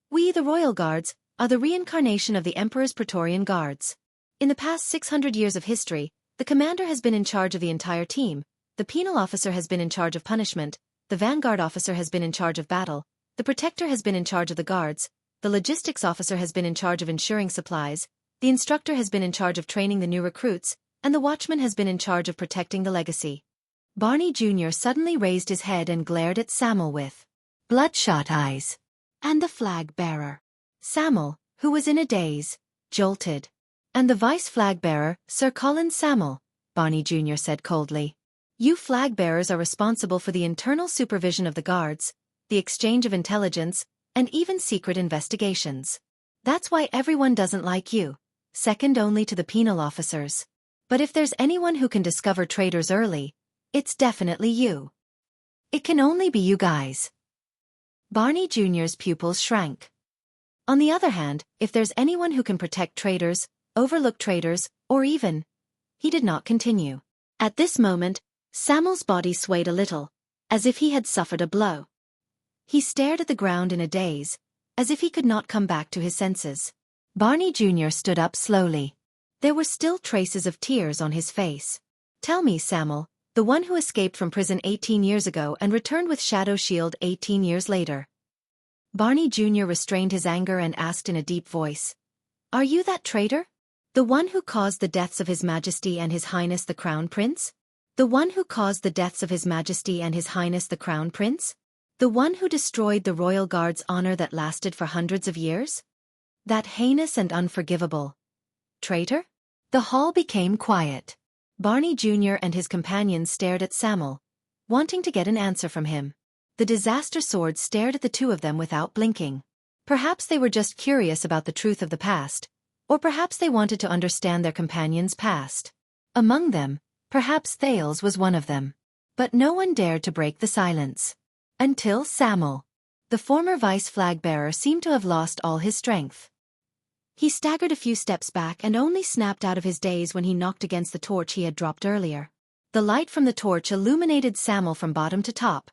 "We, the Royal Guards, are the reincarnation of the Emperor's Praetorian Guards. In the past 600 years of history, the commander has been in charge of the entire team, the penal officer has been in charge of punishment, the vanguard officer has been in charge of battle, the protector has been in charge of the guards, the logistics officer has been in charge of ensuring supplies, the instructor has been in charge of training the new recruits, and the watchman has been in charge of protecting the legacy." Barney Jr. suddenly raised his head and glared at Samuel with bloodshot eyes. "And the flag-bearer?" Samuel, who was in a daze, jolted. "And the vice-flag-bearer, Sir Colin Samuel," Barney Jr. said coldly. "You flag-bearers are responsible for the internal supervision of the guards, the exchange of intelligence, and even secret investigations. That's why everyone doesn't like you, second only to the penal officers. But if there's anyone who can discover traitors early, it's definitely you. It can only be you guys." Barney Jr.'s pupils shrank. "On the other hand, if there's anyone who can protect traitors, overlook traitors, or even—" He did not continue. At this moment, Samuel's body swayed a little, as if he had suffered a blow. He stared at the ground in a daze, as if he could not come back to his senses. Barney Jr. stood up slowly. There were still traces of tears on his face. "Tell me, Samuel, the one who escaped from prison 18 years ago and returned with Shadow Shield 18 years later." Barney Jr. restrained his anger and asked in a deep voice, "Are you that traitor? The one who caused the deaths of His Majesty and His Highness the Crown Prince? The one who caused the deaths of His Majesty and His Highness the Crown Prince? The one who destroyed the Royal Guard's honor that lasted for hundreds of years? That heinous and unforgivable traitor?" The hall became quiet. Barney Jr. and his companions stared at Samuel, wanting to get an answer from him. The disaster swords stared at the two of them without blinking. Perhaps they were just curious about the truth of the past, or perhaps they wanted to understand their companion's past. Among them, perhaps Thales was one of them. But no one dared to break the silence. Until Samuel. The former vice-flag-bearer seemed to have lost all his strength. He staggered a few steps back and only snapped out of his daze when he knocked against the torch he had dropped earlier. The light from the torch illuminated Samuel from bottom to top,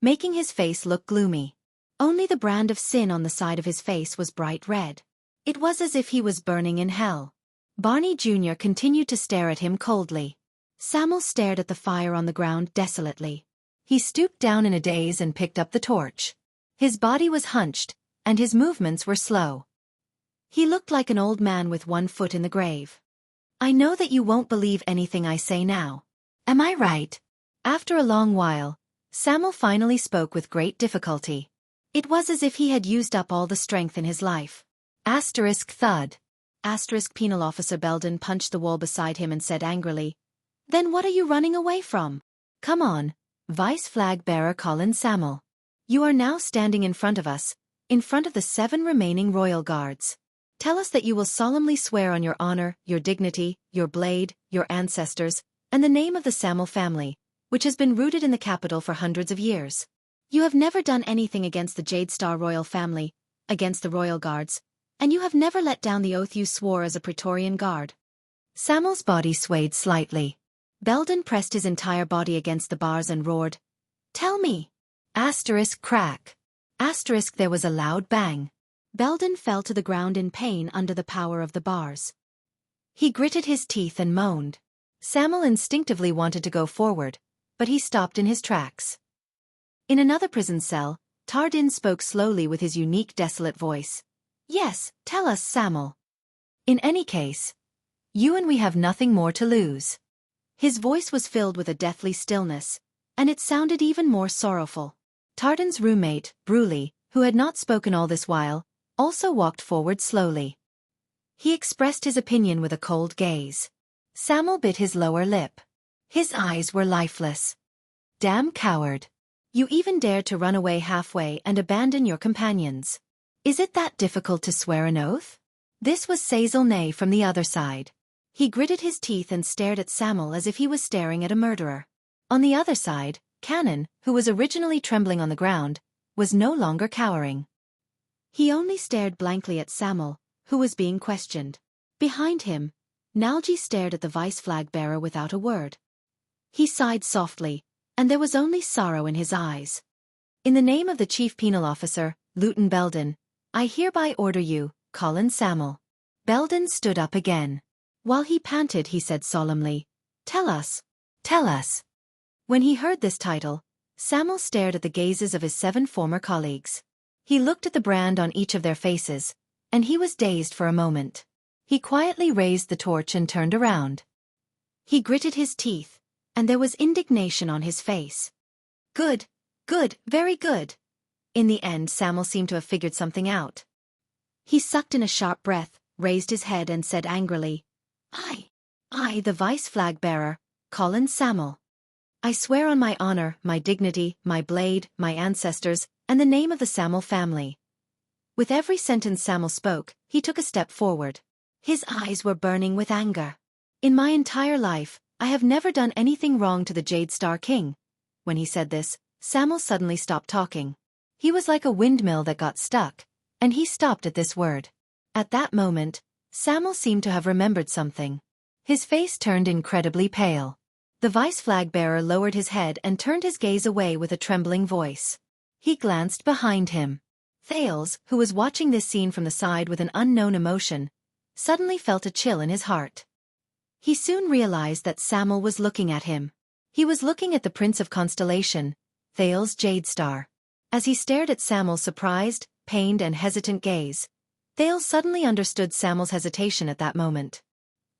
making his face look gloomy. Only the brand of sin on the side of his face was bright red. It was as if he was burning in hell. Barney Jr. continued to stare at him coldly. Samuel stared at the fire on the ground desolately. He stooped down in a daze and picked up the torch. His body was hunched, and his movements were slow. He looked like an old man with one foot in the grave. "I know that you won't believe anything I say now. Am I right?" After a long while, Samuel finally spoke with great difficulty. It was as if he had used up all the strength in his life. Thud. Penal officer Belden punched the wall beside him and said angrily, "Then what are you running away from? Come on, Vice-Flag-bearer Colin Samuel. You are now standing in front of us, in front of the 7 remaining Royal Guards. Tell us that you will solemnly swear on your honor, your dignity, your blade, your ancestors, and the name of the Samuel family, which has been rooted in the capital for hundreds of years. You have never done anything against the Jade Star royal family, against the Royal Guards, and you have never let down the oath you swore as a Praetorian Guard." Samuel's body swayed slightly. Belden pressed his entire body against the bars and roared, "Tell me!" Crack. There was a loud bang. Belden fell to the ground in pain under the power of the bars. He gritted his teeth and moaned. Samuel instinctively wanted to go forward, but he stopped in his tracks. In another prison cell, Tardin spoke slowly with his unique desolate voice. "Yes, tell us, Samuel. In any case, you and we have nothing more to lose." His voice was filled with a deathly stillness, and it sounded even more sorrowful. Tardin's roommate, Bruley, who had not spoken all this while, also walked forward slowly. He expressed his opinion with a cold gaze. Samuel bit his lower lip. His eyes were lifeless. "Damn coward. You even dared to run away halfway and abandon your companions. Is it that difficult to swear an oath?" This was Sazilnay from the other side. He gritted his teeth and stared at Samuel as if he was staring at a murderer. On the other side, Cannon, who was originally trembling on the ground, was no longer cowering. He only stared blankly at Sam'l, who was being questioned. Behind him, Nalji stared at the vice flag-bearer without a word. He sighed softly, and there was only sorrow in his eyes. In the name of the Chief Penal Officer, Lieutenant Belden, I hereby order you, Colin Sam'l. Belden stood up again. While he panted, he said solemnly, Tell us. Tell us. When he heard this title, Sam'l stared at the gazes of his 7 former colleagues. He looked at the brand on each of their faces, and he was dazed for a moment. He quietly raised the torch and turned around. He gritted his teeth, and there was indignation on his face. Good, very good. In the end, Sam'l seemed to have figured something out. He sucked in a sharp breath, raised his head and said angrily, I, the vice flag-bearer, Colin Sam'l. I swear on my honor, my dignity, my blade, my ancestors, and the name of the Sam'l family. With every sentence Sam'l spoke, he took a step forward. His eyes were burning with anger. In my entire life, I have never done anything wrong to the Jade Star King. When he said this, Sam'l suddenly stopped talking. He was like a windmill that got stuck, and he stopped at this word. At that moment, Sam'l seemed to have remembered something. His face turned incredibly pale. The vice flag-bearer lowered his head and turned his gaze away with a trembling voice. He glanced behind him. Thales, who was watching this scene from the side with an unknown emotion, suddenly felt a chill in his heart. He soon realized that Sam'l was looking at him. He was looking at the Prince of Constellation, Thales Jadestar. As he stared at Sam'l's surprised, pained and hesitant gaze, Thales suddenly understood Sam'l's hesitation at that moment.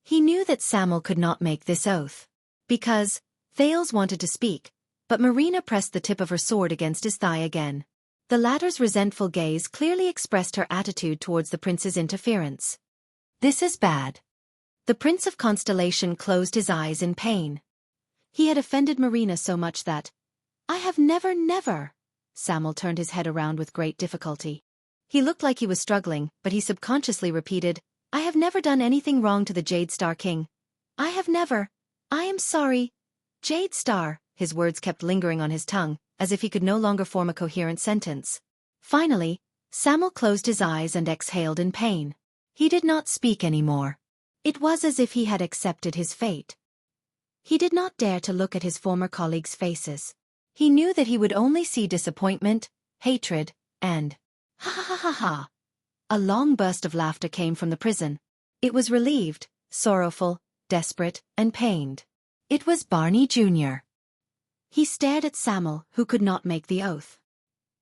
He knew that Sam'l could not make this oath. Because, Thales wanted to speak, but Marina pressed the tip of her sword against his thigh again. The latter's resentful gaze clearly expressed her attitude towards the prince's interference. This is bad. The Prince of Constellation closed his eyes in pain. He had offended Marina so much that, I have never. Sam'l turned his head around with great difficulty. He looked like he was struggling, but he subconsciously repeated, I have never done anything wrong to the Jade Star King. I have never. I am sorry. Jade Star, his words kept lingering on his tongue, as if he could no longer form a coherent sentence. Finally, Sam'l closed his eyes and exhaled in pain. He did not speak anymore. It was as if he had accepted his fate. He did not dare to look at his former colleagues' faces. He knew that he would only see disappointment, hatred, and ha. A long burst of laughter came from the prison. It was relieved, sorrowful, desperate, and pained. It was Barney Jr. He stared at Sam'l, who could not make the oath.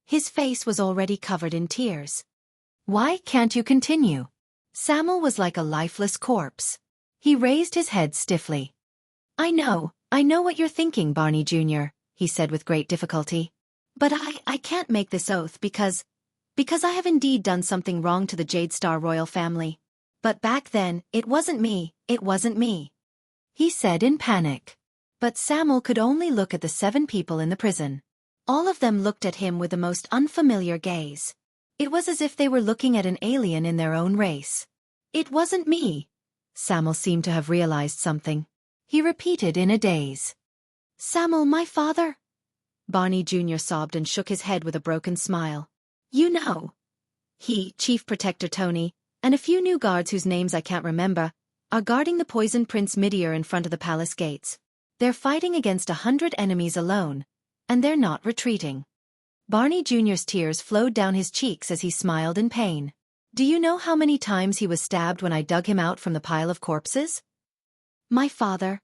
His face was already covered in tears. Why can't you continue? Sam'l was like a lifeless corpse. He raised his head stiffly. I know what you're thinking, Barney Jr., he said with great difficulty. But I can't make this oath because I have indeed done something wrong to the Jade Star royal family. But back then, it wasn't me, he said in panic. But Sam'l could only look at the 7 people in the prison. All of them looked at him with the most unfamiliar gaze. It was as if they were looking at an alien in their own race. It wasn't me. Sam'l seemed to have realized something. He repeated in a daze. Sam'l, my father? Barney Jr. sobbed and shook his head with a broken smile. You know. He, Chief Protector Tony, and a few new guards whose names I can't remember, are guarding the poisoned Prince Midir in front of the palace gates. They're fighting against 100 enemies alone, and they're not retreating. Barney Jr.'s tears flowed down his cheeks as he smiled in pain. Do you know how many times he was stabbed when I dug him out from the pile of corpses? My father,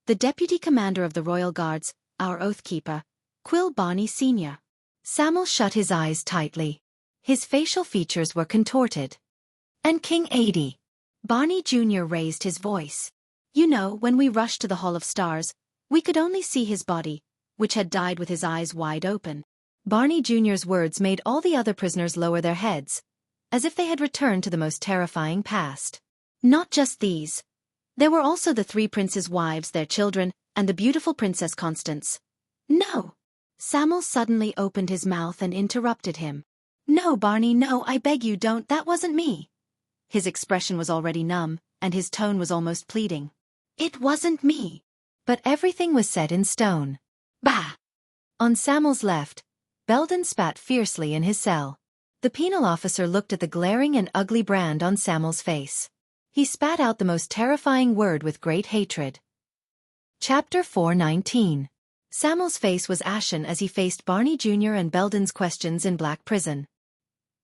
the deputy commander of the royal guards, our oathkeeper, Quill Barney Sr. Sam'l shut his eyes tightly. His facial features were contorted. And King 80. Barney Jr. raised his voice. You know, when we rushed to the Hall of Stars, we could only see his body, which had died with his eyes wide open. Barney Jr.'s words made all the other prisoners lower their heads, as if they had returned to the most terrifying past. Not just these. There were also the 3 princes' wives, their children, and the beautiful Princess Constance. No! Sam'l suddenly opened his mouth and interrupted him. No, Barney, no, I beg you don't, that wasn't me. His expression was already numb, and his tone was almost pleading. It wasn't me. But everything was set in stone. Bah! On Samuel's left, Belden spat fiercely in his cell. The penal officer looked at the glaring and ugly brand on Samuel's face. He spat out the most terrifying word with great hatred. Chapter 4:19. Samuel's face was ashen as he faced Barney Jr. and Belden's questions in Black Prison.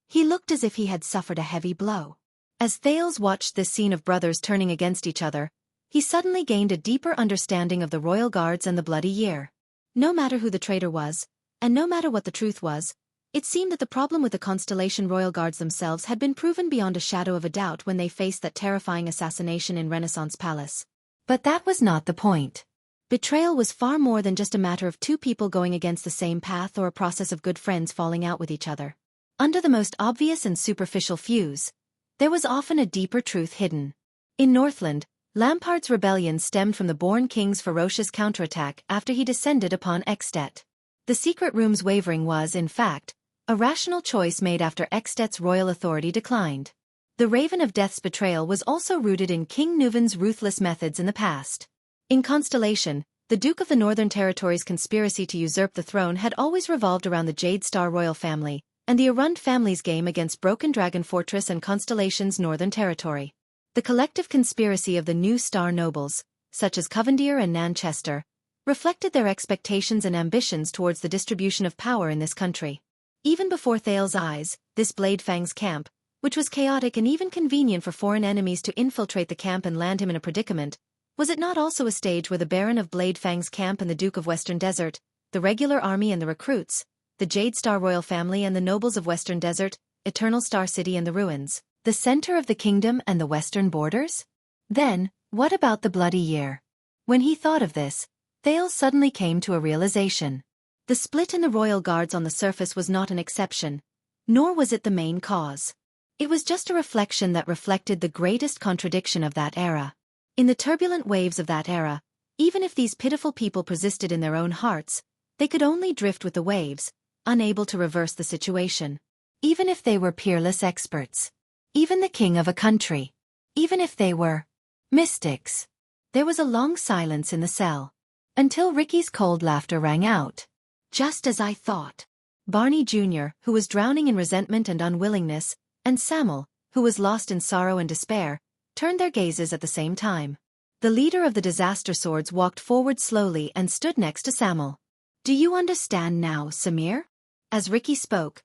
He looked as if he had suffered a heavy blow. As Thales watched this scene of brothers turning against each other, he suddenly gained a deeper understanding of the royal guards and the bloody year. No matter who the traitor was, and no matter what the truth was, it seemed that the problem with the Constellation Royal Guards themselves had been proven beyond a shadow of a doubt when they faced that terrifying assassination in Renaissance Palace. But that was not the point. Betrayal was far more than just a matter of two people going against the same path or a process of good friends falling out with each other. Under the most obvious and superficial fuse, there was often a deeper truth hidden. In Northland, Lampard's rebellion stemmed from the Born King's ferocious counterattack after he descended upon Extet. The secret room's wavering was, in fact, a rational choice made after Extet's royal authority declined. The Raven of Death's betrayal was also rooted in King Nuvan's ruthless methods in the past. In Constellation, the Duke of the Northern Territory's conspiracy to usurp the throne had always revolved around the Jade Star royal family, and the Arund family's game against Broken Dragon Fortress and Constellation's Northern Territory. The collective conspiracy of the New Star nobles, such as Covendier and Nanchester, reflected their expectations and ambitions towards the distribution of power in this country. Even before Thales' eyes, this Bladefang's camp, which was chaotic and even convenient for foreign enemies to infiltrate the camp and land him in a predicament, was it not also a stage where the Baron of Bladefang's camp and the Duke of Western Desert, the regular army and the recruits, the Jade Star royal family and the nobles of Western Desert, Eternal Star City and the ruins, the center of the kingdom and the western borders? Then, what about the bloody year? When he thought of this, Thales suddenly came to a realization. The split in the royal guards on the surface was not an exception, nor was it the main cause. It was just a reflection that reflected the greatest contradiction of that era. In the turbulent waves of that era, even if these pitiful people persisted in their own hearts, they could only drift with the waves, unable to reverse the situation. Even if they were peerless experts. Even the king of a country. Even if they were mystics. There was a long silence in the cell. Until Ricky's cold laughter rang out. Just as I thought. Barney Jr., who was drowning in resentment and unwillingness, and Samuel, who was lost in sorrow and despair, turned their gazes at the same time. The leader of the Disaster Swords walked forward slowly and stood next to Samuel. Do you understand now, Samir? As Ricky spoke,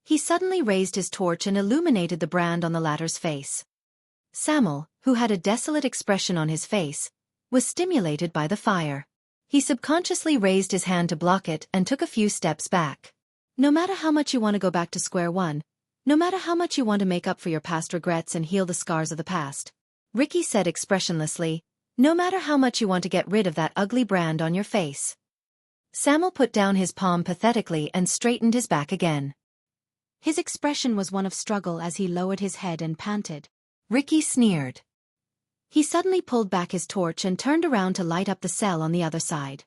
he suddenly raised his torch and illuminated the brand on the latter's face. Samuel, who had a desolate expression on his face, was stimulated by the fire. He subconsciously raised his hand to block it and took a few steps back. No matter how much you want to go back to square one, no matter how much you want to make up for your past regrets and heal the scars of the past, Ricky said expressionlessly, no matter how much you want to get rid of that ugly brand on your face. Samuel put down his palm pathetically and straightened his back again. His expression was one of struggle as he lowered his head and panted. Ricky sneered. He suddenly pulled back his torch and turned around to light up the cell on the other side.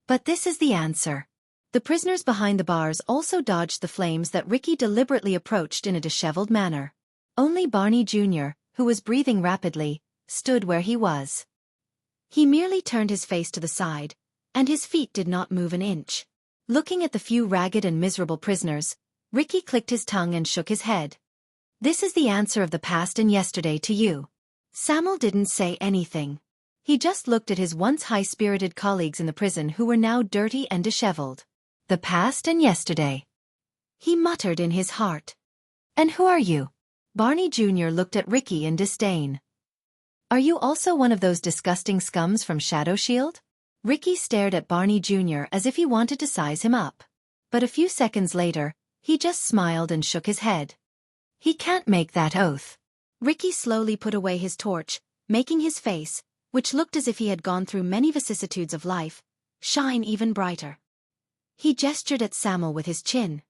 But this is the answer. The prisoners behind the bars also dodged the flames that Ricky deliberately approached in a disheveled manner. Only Barney Jr., who was breathing rapidly, stood where he was. He merely turned his face to the side, and his feet did not move an inch. Looking at the few ragged and miserable prisoners, Ricky clicked his tongue and shook his head. This is the answer of the past and yesterday to you. Samuel didn't say anything. He just looked at his once high-spirited colleagues in the prison who were now dirty and disheveled. The past and yesterday. He muttered in his heart. And who are you? Barney Jr. looked at Ricky in disdain. Are you also one of those disgusting scums from Shadow Shield? Ricky stared at Barney Jr. as if he wanted to size him up. But a few seconds later, he just smiled and shook his head. He can't make that oath. Ricky slowly put away his torch, making his face, which looked as if he had gone through many vicissitudes of life, shine even brighter. He gestured at Samuel with his chin.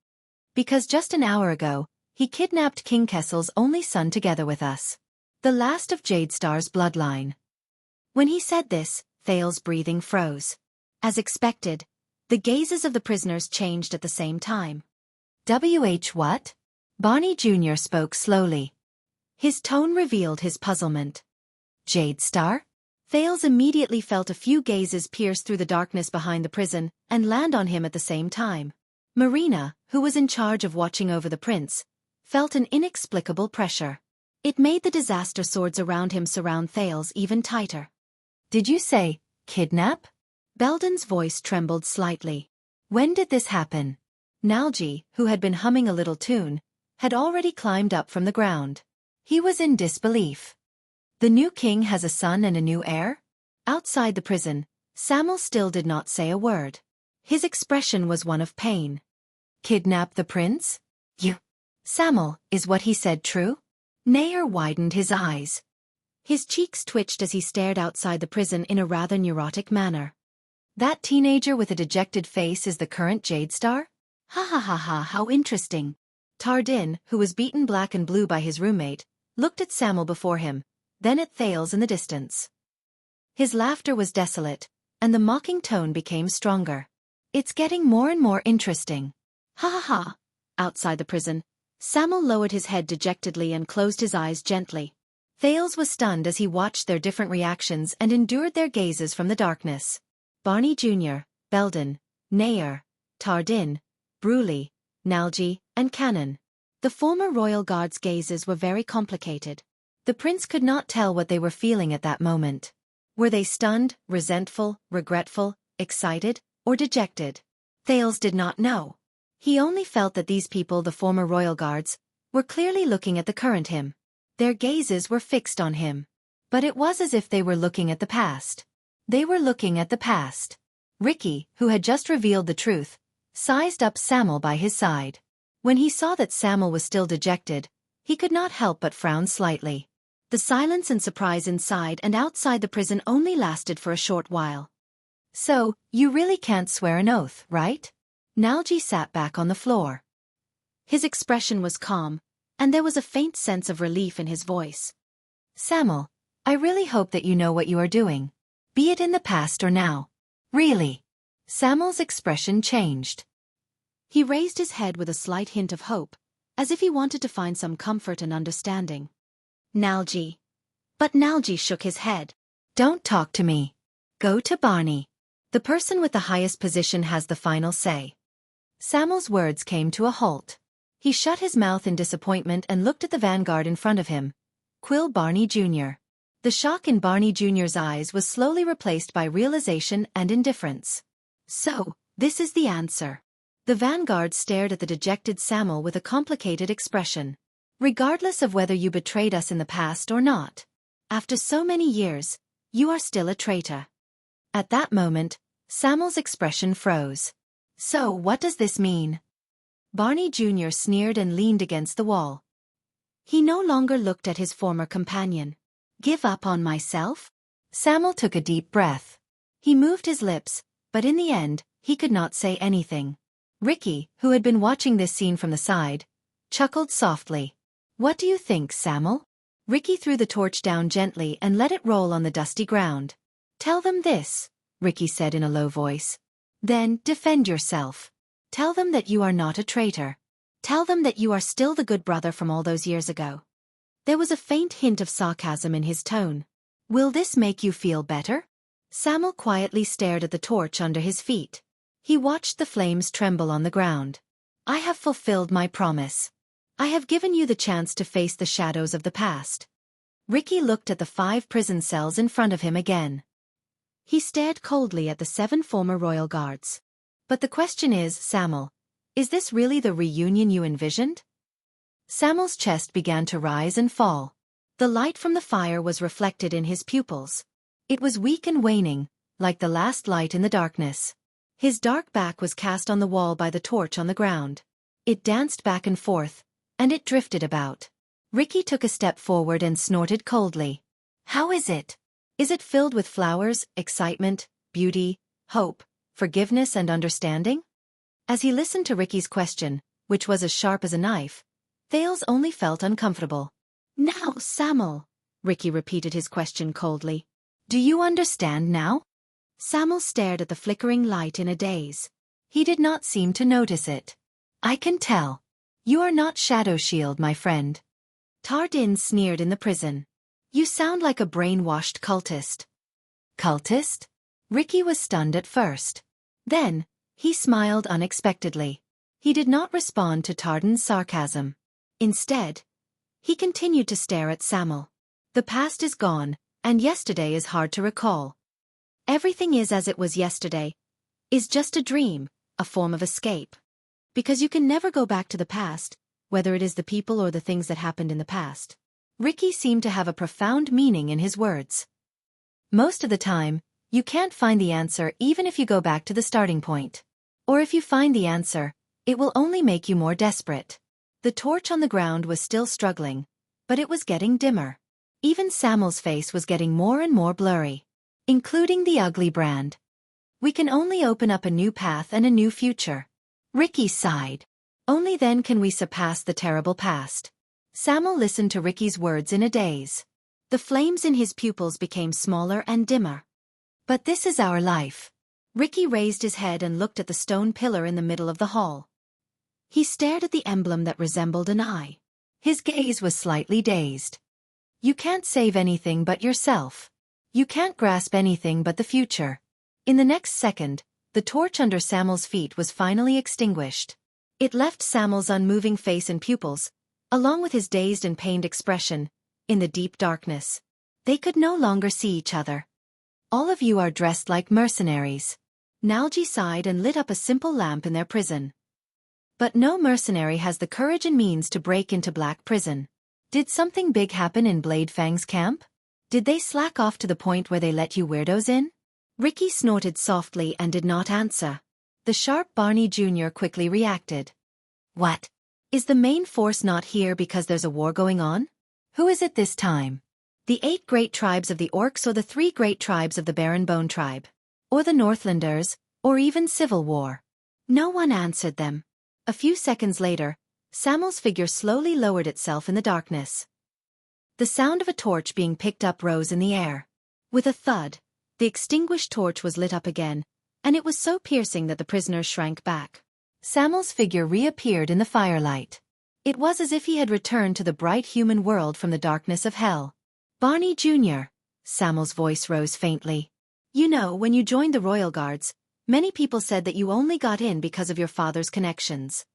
Because just an hour ago, he kidnapped King Kessel's only son together with us. The last of Jade Star's bloodline. When he said this, Thale's breathing froze. As expected, the gazes of the prisoners changed at the same time. What? Barney Jr. spoke slowly. His tone revealed his puzzlement. Jade Star? Thales immediately felt a few gazes pierce through the darkness behind the prison and land on him at the same time. Marina, who was in charge of watching over the prince, felt an inexplicable pressure. It made the disaster swords around him surround Thales even tighter. "Did you say, kidnap?" Belden's voice trembled slightly. "When did this happen?" Nalji, who had been humming a little tune, had already climbed up from the ground. He was in disbelief. "The new king has a son and a new heir?" Outside the prison, Samuel still did not say a word. His expression was one of pain. "Kidnap the prince? You? Samuel, is what he said true?" Nair widened his eyes. His cheeks twitched as he stared outside the prison in a rather neurotic manner. "That teenager with a dejected face is the current Jade Star? Ha ha ha ha, how interesting." Tardin, who was beaten black and blue by his roommate, looked at Samuel before him, then at Thales in the distance. His laughter was desolate, and the mocking tone became stronger. "It's getting more and more interesting. Ha ha ha." Outside the prison, Samuel lowered his head dejectedly and closed his eyes gently. Thales was stunned as he watched their different reactions and endured their gazes from the darkness. Barney Jr., Belden, Nair, Tardin, Bruley, Nalji, and Cannon. The former royal guard's gazes were very complicated. The prince could not tell what they were feeling at that moment. Were they stunned, resentful, regretful, excited, or dejected? Thales did not know. He only felt that these people, the former royal guards, were clearly looking at the current him. Their gazes were fixed on him. But it was as if they were looking at the past. They were looking at the past. Ricky, who had just revealed the truth, sized up Samuel by his side. When he saw that Samuel was still dejected, he could not help but frown slightly. The silence and surprise inside and outside the prison only lasted for a short while. "So, you really can't swear an oath, right?" Nalji sat back on the floor. His expression was calm, and there was a faint sense of relief in his voice. "Samuel, I really hope that you know what you are doing. Be it in the past or now. Really." Samuel's expression changed. He raised his head with a slight hint of hope, as if he wanted to find some comfort and understanding. "Nalji." But Nalji shook his head. "Don't talk to me. Go to Barney. The person with the highest position has the final say." Samuel's words came to a halt. He shut his mouth in disappointment and looked at the vanguard in front of him. Quill Barney Jr. The shock in Barney Jr.'s eyes was slowly replaced by realization and indifference. "So, this is the answer." The vanguard stared at the dejected Samuel with a complicated expression. "Regardless of whether you betrayed us in the past or not, after so many years, you are still a traitor." At that moment, Samuel's expression froze. "So what does this mean?" Barney Jr. sneered and leaned against the wall. He no longer looked at his former companion. "Give up on myself?" Samuel took a deep breath. He moved his lips, but in the end, he could not say anything. Ricky, who had been watching this scene from the side, chuckled softly. "What do you think, Samuel?" Ricky threw the torch down gently and let it roll on the dusty ground. "Tell them this," Ricky said in a low voice. "Then defend yourself. Tell them that you are not a traitor. Tell them that you are still the good brother from all those years ago." There was a faint hint of sarcasm in his tone. "Will this make you feel better?" Samuel quietly stared at the torch under his feet. He watched the flames tremble on the ground. "I have fulfilled my promise. I have given you the chance to face the shadows of the past." Ricky looked at the 5 prison cells in front of him again. He stared coldly at the 7 former royal guards. "But the question is, Samuel, is this really the reunion you envisioned?" Samuel's chest began to rise and fall. The light from the fire was reflected in his pupils. It was weak and waning, like the last light in the darkness. His dark back was cast on the wall by the torch on the ground. It danced back and forth, and it drifted about. Ricky took a step forward and snorted coldly. "How is it? Is it filled with flowers, excitement, beauty, hope, forgiveness and understanding?" As he listened to Ricky's question, which was as sharp as a knife, Thales only felt uncomfortable. "Now, Samuel," Ricky repeated his question coldly. "Do you understand now?" Samuel stared at the flickering light in a daze. He did not seem to notice it. "I can tell. You are not Shadow Shield, my friend." Tardin sneered in the prison. "You sound like a brainwashed cultist." Cultist? Ricky was stunned at first. Then, he smiled unexpectedly. He did not respond to Tardan's sarcasm. Instead, he continued to stare at Samuel. The past is gone, and yesterday is hard to recall. Everything is as it was yesterday, is just a dream, a form of escape. Because you can never go back to the past, whether it is the people or the things that happened in the past. Ricky seemed to have a profound meaning in his words. Most of the time, you can't find the answer even if you go back to the starting point. Or if you find the answer, it will only make you more desperate. The torch on the ground was still struggling, but it was getting dimmer. Even Samuel's face was getting more and more blurry, including the ugly brand. We can only open up a new path and a new future. Ricky sighed. Only then can we surpass the terrible past. Samuel listened to Ricky's words in a daze. The flames in his pupils became smaller and dimmer. But this is our life. Ricky raised his head and looked at the stone pillar in the middle of the hall. He stared at the emblem that resembled an eye. His gaze was slightly dazed. You can't save anything but yourself. You can't grasp anything but the future. In the next second, the torch under Samuel's feet was finally extinguished. It left Samuel's unmoving face and pupils, along with his dazed and pained expression, in the deep darkness. They could no longer see each other. All of you are dressed like mercenaries. Nalji sighed and lit up a simple lamp in their prison. But no mercenary has the courage and means to break into Black Prison. Did something big happen in Blade Fang's camp? Did they slack off to the point where they let you weirdos in? Ricky snorted softly and did not answer. The sharp Barney Jr. quickly reacted. What? Is the main force not here because there's a war going on? Who is it this time? The 8 great tribes of the Orcs or the 3 great tribes of the Baron Bone tribe? Or the Northlanders, or even civil war? No one answered them. A few seconds later, Samuel's figure slowly lowered itself in the darkness. The sound of a torch being picked up rose in the air. With a thud, the extinguished torch was lit up again, and it was so piercing that the prisoners shrank back. Samuel's figure reappeared in the firelight. It was as if he had returned to the bright human world from the darkness of hell. Barney Jr., Samuel's voice rose faintly. You know, when you joined the Royal Guards, many people said that you only got in because of your father's connections.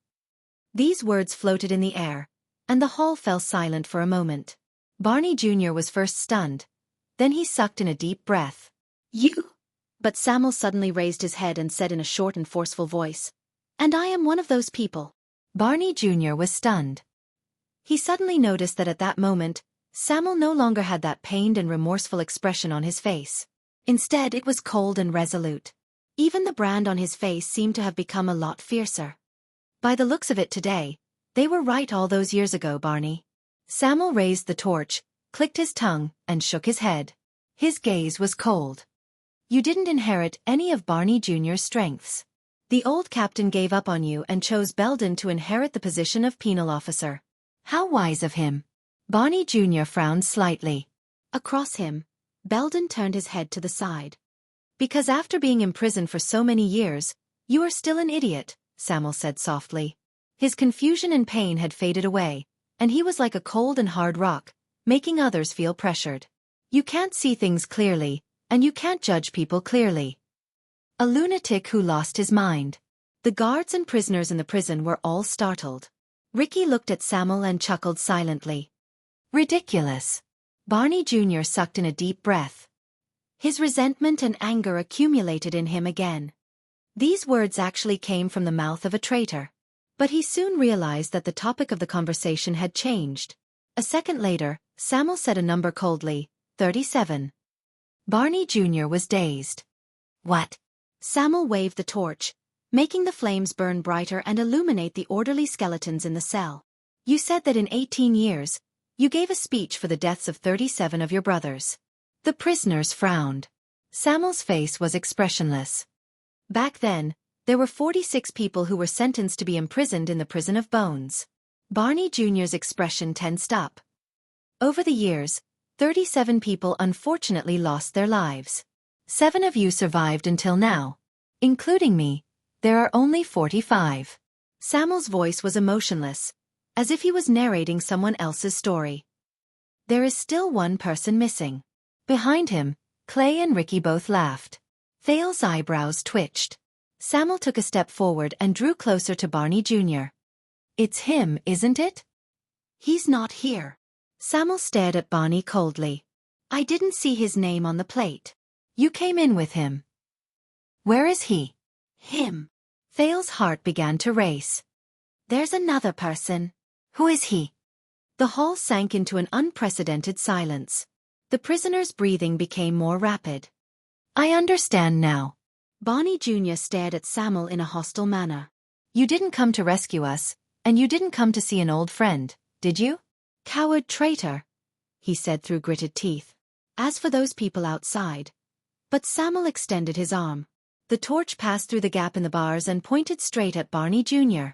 These words floated in the air, and the hall fell silent for a moment. Barney Jr. was first stunned. Then he sucked in a deep breath. You? But Samuel suddenly raised his head and said in a short and forceful voice, And I am one of those people. Barney Jr. was stunned. He suddenly noticed that at that moment, Samuel no longer had that pained and remorseful expression on his face. Instead, it was cold and resolute. Even the brand on his face seemed to have become a lot fiercer. By the looks of it today, they were right all those years ago, Barney. Samuel raised the torch, clicked his tongue, and shook his head. His gaze was cold. You didn't inherit any of Barney Jr.'s strengths. The old captain gave up on you and chose Belden to inherit the position of penal officer. How wise of him. Barney Jr. frowned slightly. Across him, Belden turned his head to the side. Because after being imprisoned for so many years, you are still an idiot, Samuel said softly. His confusion and pain had faded away, and he was like a cold and hard rock, making others feel pressured. You can't see things clearly, and you can't judge people clearly. A lunatic who lost his mind. The guards and prisoners in the prison were all startled. Ricky looked at Samuel and chuckled silently. Ridiculous. Barney Jr. sucked in a deep breath. His resentment and anger accumulated in him again. These words actually came from the mouth of a traitor. But he soon realized that the topic of the conversation had changed. A second later, Samuel said a number coldly, 37. Barney Jr. was dazed. What? Samuel waved the torch, making the flames burn brighter and illuminate the orderly skeletons in the cell. You said that in 18 years, you gave a speech for the deaths of 37 of your brothers. The prisoners frowned. Samuel's face was expressionless. Back then, there were 46 people who were sentenced to be imprisoned in the prison of bones. Barney Jr.'s expression tensed up. Over the years, 37 people unfortunately lost their lives. 7 of you survived until now. Including me, there are only 45. Samuel's voice was emotionless, as if he was narrating someone else's story. There is still one person missing. Behind him, Clay and Ricky both laughed. Thale's eyebrows twitched. Samuel took a step forward and drew closer to Barney Jr. It's him, isn't it? He's not here. Samuel stared at Barney coldly. I didn't see his name on the plate. You came in with him. Where is he? Him. Thale's heart began to race. There's another person. Who is he? The hall sank into an unprecedented silence. The prisoner's breathing became more rapid. I understand now. Barney Jr. stared at Samuel in a hostile manner. You didn't come to rescue us, and you didn't come to see an old friend, did you? Coward traitor, he said through gritted teeth. As for those people outside. But Samuel extended his arm. The torch passed through the gap in the bars and pointed straight at Barney Jr.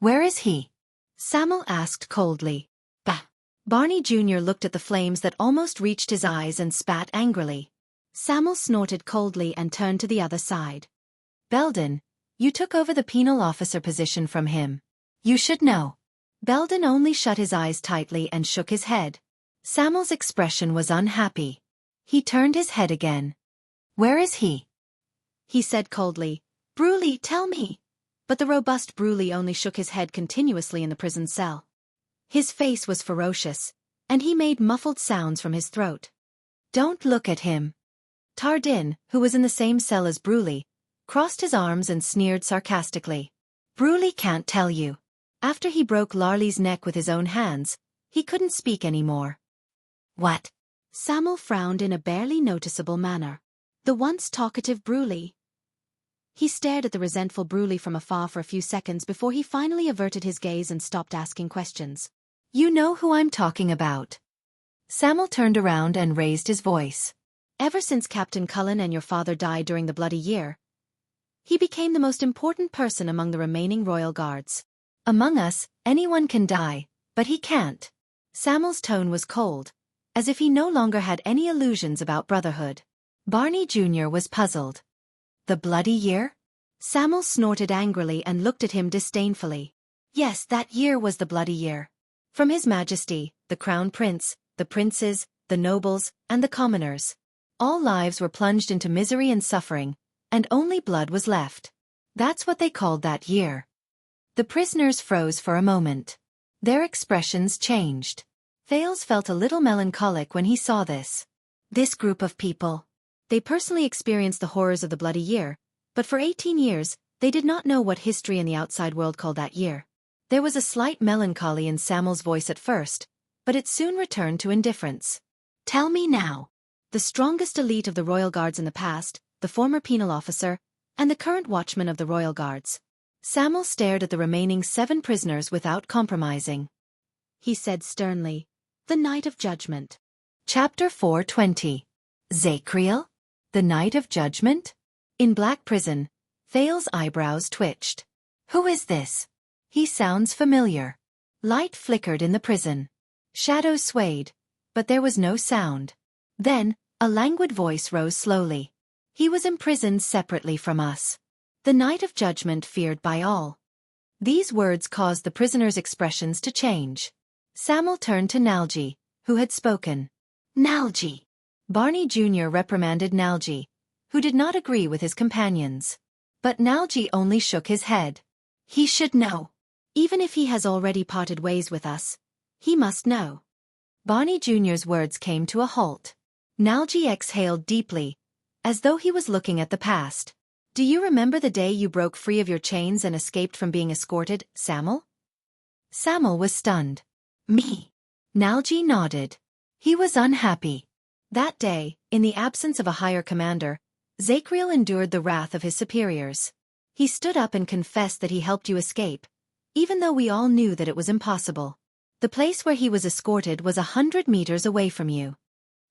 Where is he? Samuel asked coldly. Bah! Barney Jr. looked at the flames that almost reached his eyes and spat angrily. Samuel snorted coldly and turned to the other side. Belden, you took over the penal officer position from him. You should know. Belden only shut his eyes tightly and shook his head. Samuel's expression was unhappy. He turned his head again. Where is he? He said coldly. Bruley, tell me. But the robust Bruley only shook his head continuously in the prison cell. His face was ferocious, and he made muffled sounds from his throat. Don't look at him. Tardin, who was in the same cell as Bruley, crossed his arms and sneered sarcastically. Bruley can't tell you. After he broke Larley's neck with his own hands, he couldn't speak anymore. What? Samuel frowned in a barely noticeable manner. The once talkative Bruley. He stared at the resentful Bruley from afar for a few seconds before he finally averted his gaze and stopped asking questions. You know who I'm talking about. Samuel turned around and raised his voice. Ever since Captain Cullen and your father died during the Bloody Year, he became the most important person among the remaining royal guards. Among us, anyone can die, but he can't. Samuel's tone was cold, as if he no longer had any illusions about brotherhood. Barney Jr. was puzzled. The Bloody Year? Samuel snorted angrily and looked at him disdainfully. Yes, that year was the Bloody Year. From His Majesty, the Crown Prince, the princes, the nobles, and the commoners. All lives were plunged into misery and suffering, and only blood was left. That's what they called that year. The prisoners froze for a moment. Their expressions changed. Thales felt a little melancholic when he saw this. This group of people. They personally experienced the horrors of the Bloody Year, but for 18 years, they did not know what history in the outside world called that year. There was a slight melancholy in Samuel's voice at first, but it soon returned to indifference. Tell me now. The strongest elite of the Royal Guards in the past, the former penal officer, and the current watchman of the Royal Guards. Samuel stared at the remaining 7 prisoners without compromising. He said sternly, The Night of Judgment. Chapter 420. Zacriel? The Night of Judgment? In Black Prison, Thale's eyebrows twitched. Who is this? He sounds familiar. Light flickered in the prison. Shadows swayed, but there was no sound. Then, a languid voice rose slowly. He was imprisoned separately from us. The Night of Judgment feared by all. These words caused the prisoner's expressions to change. Samuel turned to Nalji, who had spoken. Nalji. Barney Jr. reprimanded Nalji, who did not agree with his companions. But Nalji only shook his head. He should know. Even if he has already parted ways with us, he must know. Barney Jr.'s words came to a halt. Nalji exhaled deeply, as though he was looking at the past. Do you remember the day you broke free of your chains and escaped from being escorted, Samuel? Samuel was stunned. Me? Nalji nodded. He was unhappy. That day, in the absence of a higher commander, Zacriel endured the wrath of his superiors. He stood up and confessed that he helped you escape, even though we all knew that it was impossible. The place where he was escorted was 100 meters away from you.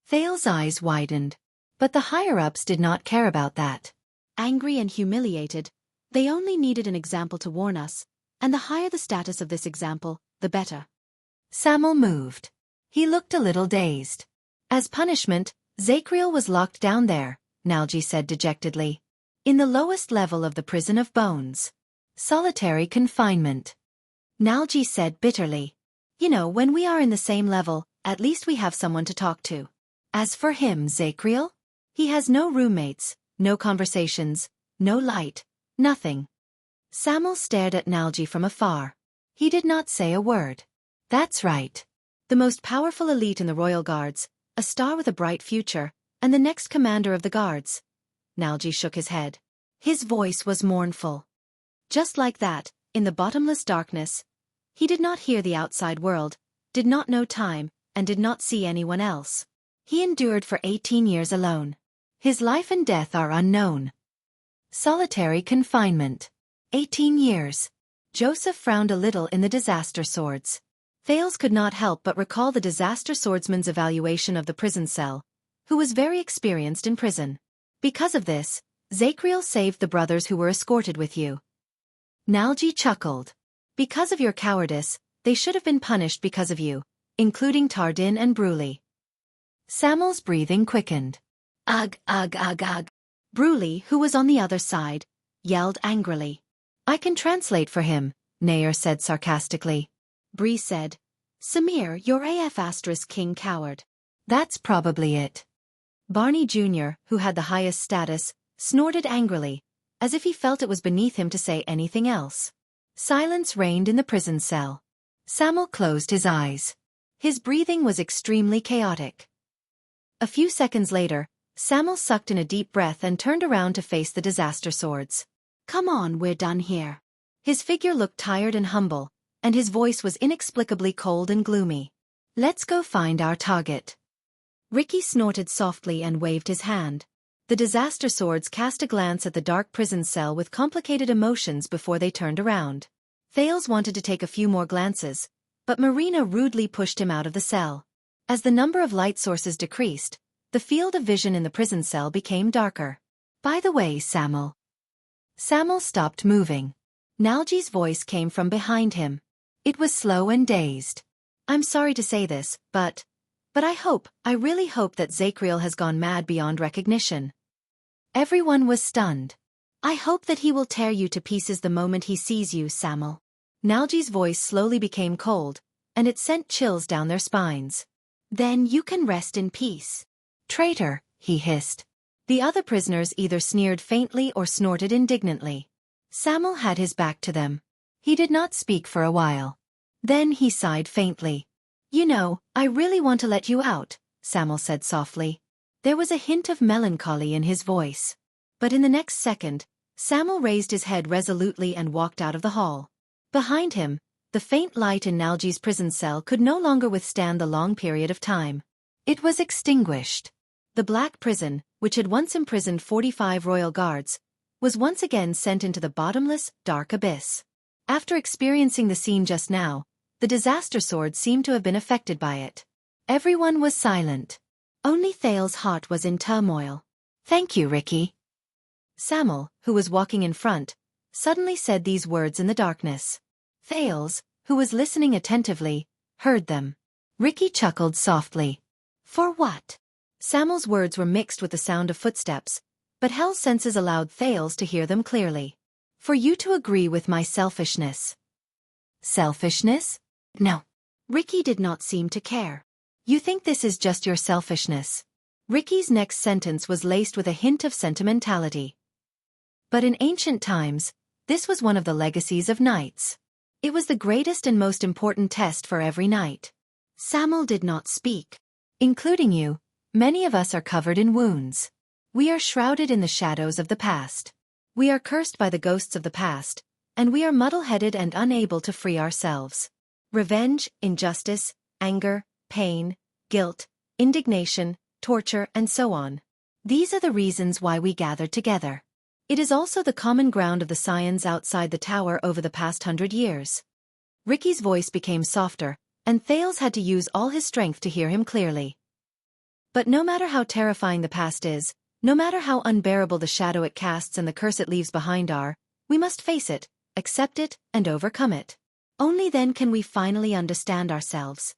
Thale's eyes widened. But the higher-ups did not care about that. Angry and humiliated, they only needed an example to warn us, and the higher the status of this example, the better. Samuel moved. He looked a little dazed. As punishment, Zacriel was locked down there, Nalji said dejectedly. In the lowest level of the prison of bones. Solitary confinement. Nalji said bitterly. You know, when we are in the same level, at least we have someone to talk to. As for him, Zacriel? He has no roommates, no conversations, no light, nothing. Samuel stared at Nalji from afar. He did not say a word. That's right. The most powerful elite in the royal guards, a star with a bright future, and the next commander of the guards. Nalji shook his head. His voice was mournful. Just like that, in the bottomless darkness, he did not hear the outside world, did not know time, and did not see anyone else. He endured for 18 years alone. His life and death are unknown. Solitary confinement. 18 years. Joseph frowned a little in the disaster swords. Thales could not help but recall the disaster swordsman's evaluation of the prison cell, who was very experienced in prison. Because of this, Zakriel saved the brothers who were escorted with you. Nalji chuckled. Because of your cowardice, they should have been punished because of you, including Tardin and Bruley. Samuel's breathing quickened. Ugh, ugh, ugh, ugh. Bruley, who was on the other side, yelled angrily. I can translate for him, Nair said sarcastically. Bree said, Samir, you're AF** king coward. That's probably it. Barney Jr., who had the highest status, snorted angrily, as if he felt it was beneath him to say anything else. Silence reigned in the prison cell. Samuel closed his eyes. His breathing was extremely chaotic. A few seconds later, Samuel sucked in a deep breath and turned around to face the disaster swords. Come on, we're done here. His figure looked tired and humble, and his voice was inexplicably cold and gloomy. Let's go find our target. Ricky snorted softly and waved his hand. The disaster swords cast a glance at the dark prison cell with complicated emotions before they turned around. Thales wanted to take a few more glances, but Marina rudely pushed him out of the cell. As the number of light sources decreased, the field of vision in the prison cell became darker. By the way, Samuel. Samuel stopped moving. Nalji's voice came from behind him. It was slow and dazed. I'm sorry to say this, but I really hope that Zakriel has gone mad beyond recognition. Everyone was stunned. I hope that he will tear you to pieces the moment he sees you, Samuel. Nalji's voice slowly became cold, and it sent chills down their spines. Then you can rest in peace. Traitor, he hissed. The other prisoners either sneered faintly or snorted indignantly. Samuel had his back to them. He did not speak for a while. Then he sighed faintly. You know, I really want to let you out, Samuel said softly. There was a hint of melancholy in his voice. But in the next second, Samuel raised his head resolutely and walked out of the hall. Behind him, the faint light in Nalji's prison cell could no longer withstand the long period of time. It was extinguished. The black prison, which had once imprisoned 45 royal guards, was once again sent into the bottomless, dark abyss. After experiencing the scene just now, the disaster sword seemed to have been affected by it. Everyone was silent. Only Thales' heart was in turmoil. Thank you, Ricky. Samuel, who was walking in front, suddenly said these words in the darkness. Thales, who was listening attentively, heard them. Ricky chuckled softly. For what? Samuel's words were mixed with the sound of footsteps, but Hell's senses allowed Thales to hear them clearly. For you to agree with my selfishness. Selfishness? No. Ricky did not seem to care. You think this is just your selfishness. Ricky's next sentence was laced with a hint of sentimentality. But in ancient times, this was one of the legacies of knights. It was the greatest and most important test for every knight. Samuel did not speak. Including you, many of us are covered in wounds. We are shrouded in the shadows of the past. We are cursed by the ghosts of the past, and we are muddle-headed and unable to free ourselves. Revenge, injustice, anger, pain, guilt, indignation, torture, and so on. These are the reasons why we gather together. It is also the common ground of the scions outside the tower over the past 100 years. Ricky's voice became softer, and Thales had to use all his strength to hear him clearly. But no matter how terrifying the past is, no matter how unbearable the shadow it casts and the curse it leaves behind are, we must face it, accept it, and overcome it. Only then can we finally understand ourselves.